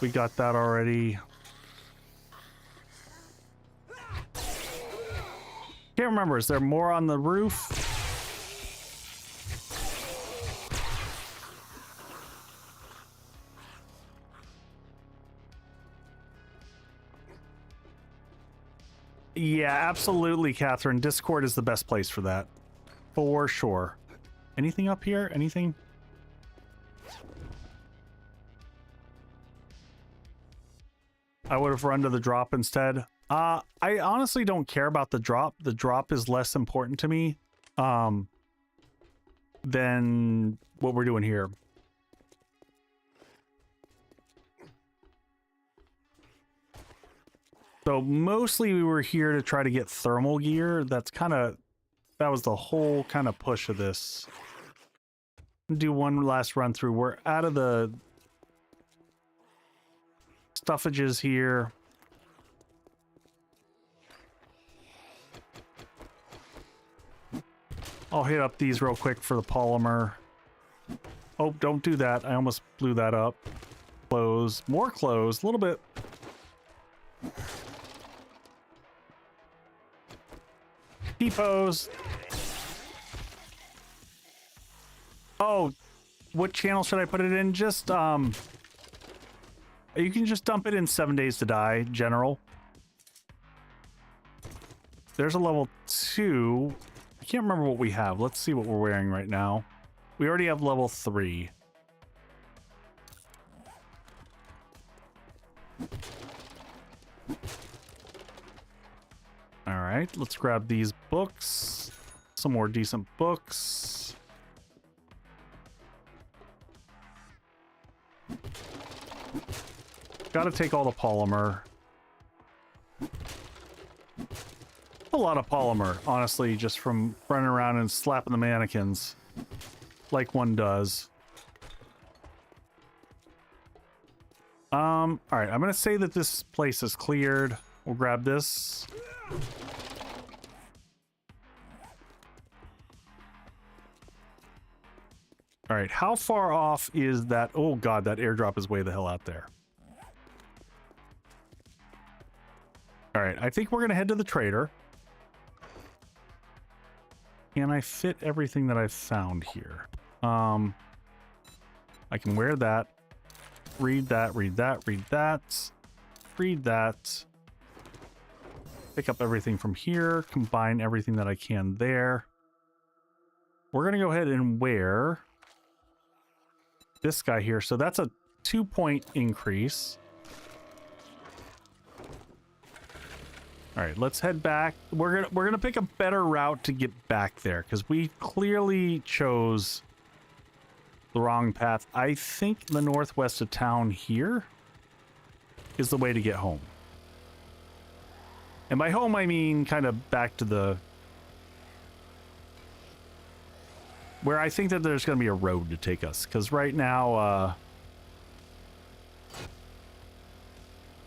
We got that already. Can't remember, is there more on the roof? Yeah, absolutely, Catherine. Discord is the best place for that. For sure. Anything up here? Anything? I would have run to the drop instead. I honestly don't care about the drop. The drop is less important to me than what we're doing here. So mostly we were here to try to get thermal gear. That was the whole kind of push of this. Do one last run through. We're out of the stuffages here. I'll hit up these real quick for the polymer. Oh, don't do that. I almost blew that up. Clothes. More clothes. A little bit. Depots. Oh, what channel should I put it in? Just, you can just dump it in 7 Days to Die, general. There's a level 2. I can't remember what we have. Let's see what we're wearing right now. We already have level 3. All right, let's grab these books. Some more decent books. Gotta take all the polymer. A lot of polymer, honestly, just from running around and slapping the mannequins like one does. All right, I'm gonna say that this place is cleared. We'll grab this. All right, how far off is that? Oh god, that airdrop is way the hell out there. All right, I think we're gonna head to the trader. Can I fit everything that I've found here? I can wear that. Read that, read that, read that. Read that. Pick up everything from here. Combine everything that I can there. We're going to go ahead and wear this guy here. So that's a 2-point increase. All right, let's head back. We're gonna pick a better route to get back there because we clearly chose the wrong path. I think the northwest of town here is the way to get home. And by home, I mean kind of back to the... where I think that there's going to be a road to take us. Because right now...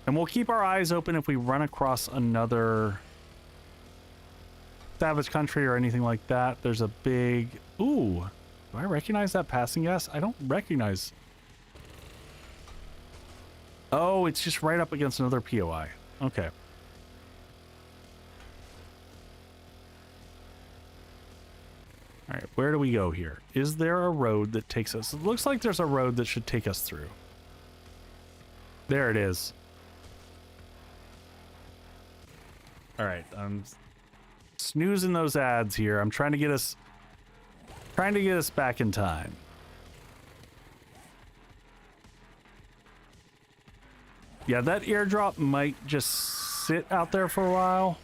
and we'll keep our eyes open if we run across another savage country or anything like that. There's a big... Ooh! Do I recognize that passing gas? I don't recognize... Oh, it's just right up against another POI. Okay. Alright, where do we go here? Is there a road that takes us? It looks like there's a road that should take us through. There it is. All right, I'm snoozing those ads here. I'm trying to get us back in time. Yeah, that airdrop might just sit out there for a while.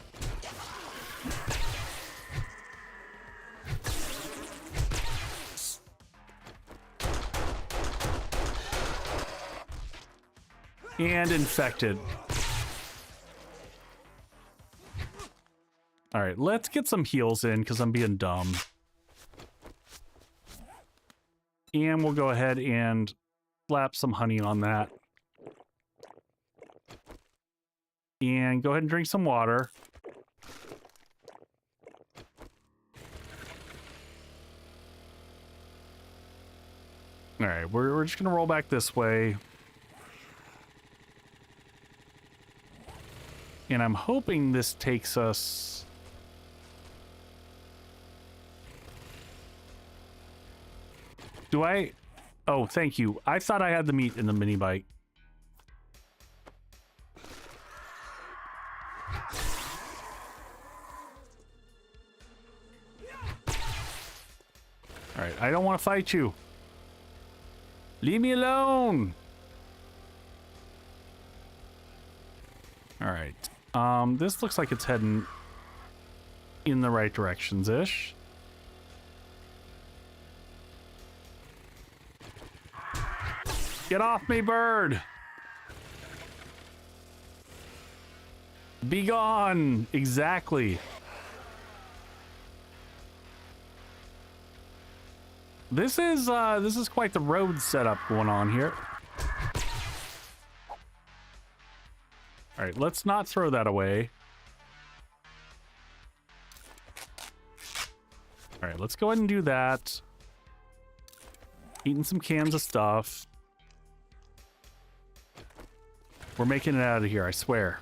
And infected. All right, let's get some heals in because I'm being dumb. And we'll go ahead and slap some honey on that. And go ahead and drink some water. All right, we're just gonna roll back this way. And I'm hoping this takes us... Do I... Oh, thank you. I thought I had the meat in the mini bike. Alright, I don't want to fight you. Leave me alone! Alright. This looks like it's heading in the right directions-ish. Get off me, bird! Be gone! Exactly. This is quite the road setup going on here. All right, let's not throw that away. All right, let's go ahead and do that. Eating some cans of stuff. We're making it out of here, I swear.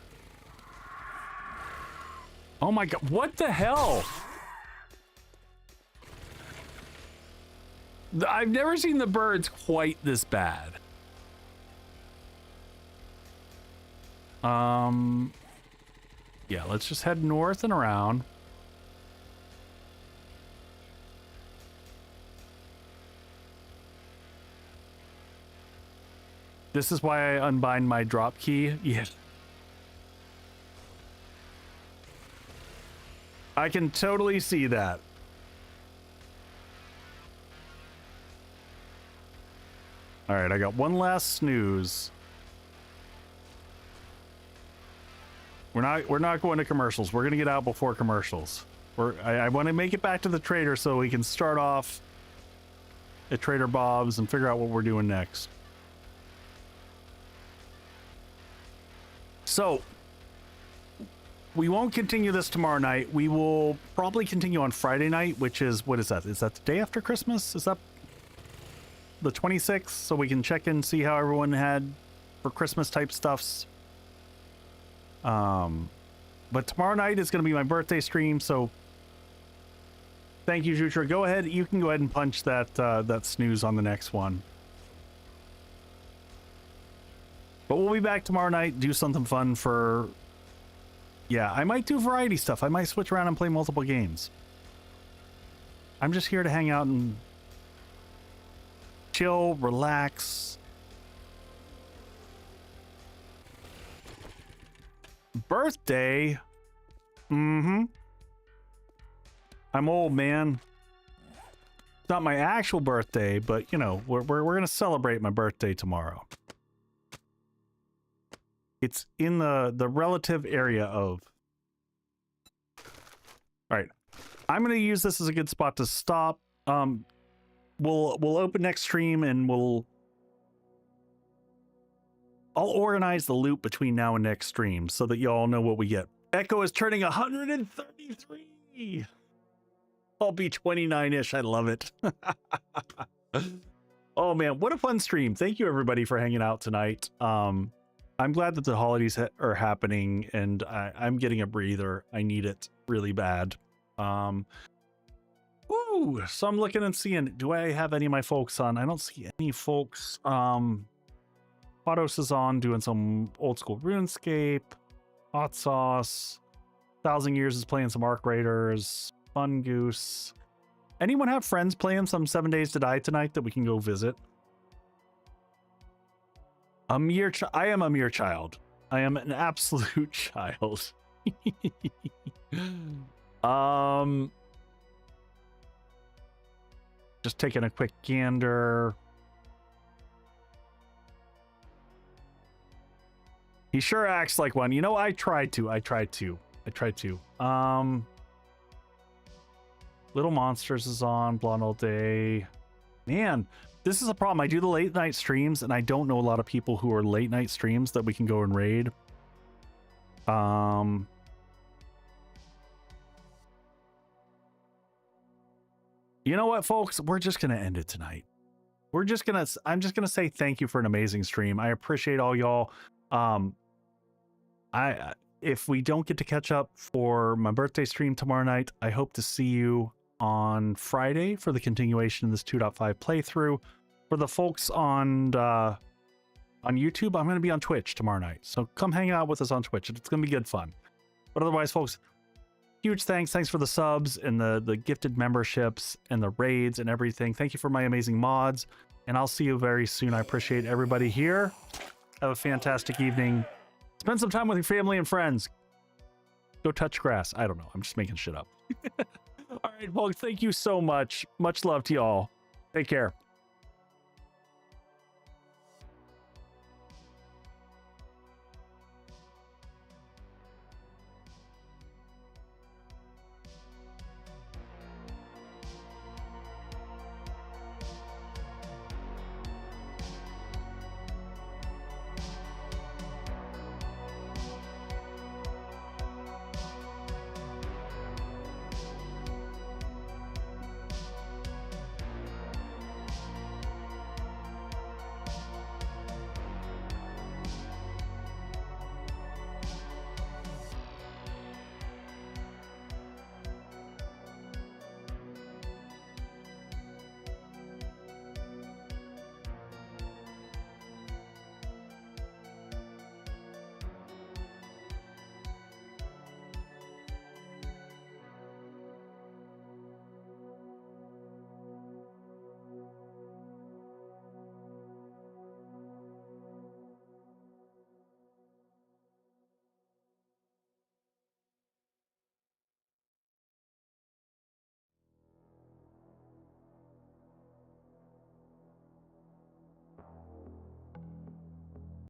Oh my god, what the hell? I've never seen the birds quite this bad. Yeah, let's just head north and around. This is why I unbind my drop key. Yeah. I can totally see that. All right, I got one last snooze. We're not going to commercials. We're gonna get out before commercials. I want to make it back to the trader so we can start off at Trader Bob's and figure out what we're doing next. So we won't continue this tomorrow night. We will probably continue on Friday night, which is, what is that? Is that the day after Christmas? Is that the 26th? So we can check in, see how everyone had for Christmas type stuffs. But tomorrow night is going to be my birthday stream, so thank you, Jutra. Go ahead. You can go ahead and punch that that snooze on the next one. But we'll be back tomorrow night, do something fun for... Yeah, I might do variety stuff. I might switch around and play multiple games. I'm just here to hang out and chill, relax. Birthday? Mm-hmm. I'm old, man. It's not my actual birthday, but, you know, we're going to celebrate my birthday tomorrow. It's in the relative area of... All right. I'm going to use this as a good spot to stop. We'll open next stream and I'll organize the loop between now and next stream so that you all know what we get. Echo is turning 133. I'll be 29-ish. I love it. Oh man, what a fun stream. Thank you everybody for hanging out tonight. I'm glad that the holidays are happening and I'm getting a breather. I need it really bad. Ooh, so I'm looking and seeing, do I have any of my folks on? I don't see any folks. Autos is on doing some old school RuneScape. Hot Sauce. 1,000 Years is playing some Arc Raiders. Fun Goose. Anyone have friends playing some 7 Days to Die tonight that we can go visit? I am a mere child. I am an absolute child. Just taking a quick gander. He sure acts like one. You know, I tried to. Little Monsters is on. Blonde All Day. Man, this is a problem. I do the late night streams, and I don't know a lot of people who are late night streams that we can go and raid. You know what, folks? We're just gonna end it tonight. I'm just gonna say thank you for an amazing stream. I appreciate all y'all. If we don't get to catch up for my birthday stream tomorrow night, I hope to see you on Friday for the continuation of this 2.5 playthrough. For the folks on YouTube, I'm going to be on Twitch tomorrow night. So come hang out with us on Twitch. It's going to be good fun. But otherwise, folks, huge thanks. Thanks for the subs and the gifted memberships and the raids and everything. Thank you for my amazing mods. And I'll see you very soon. I appreciate everybody here. Have a fantastic evening. Spend some time with your family and friends. Go touch grass. I don't know. I'm just making shit up. All right, folks. Thank you so much. Much love to y'all. Take care.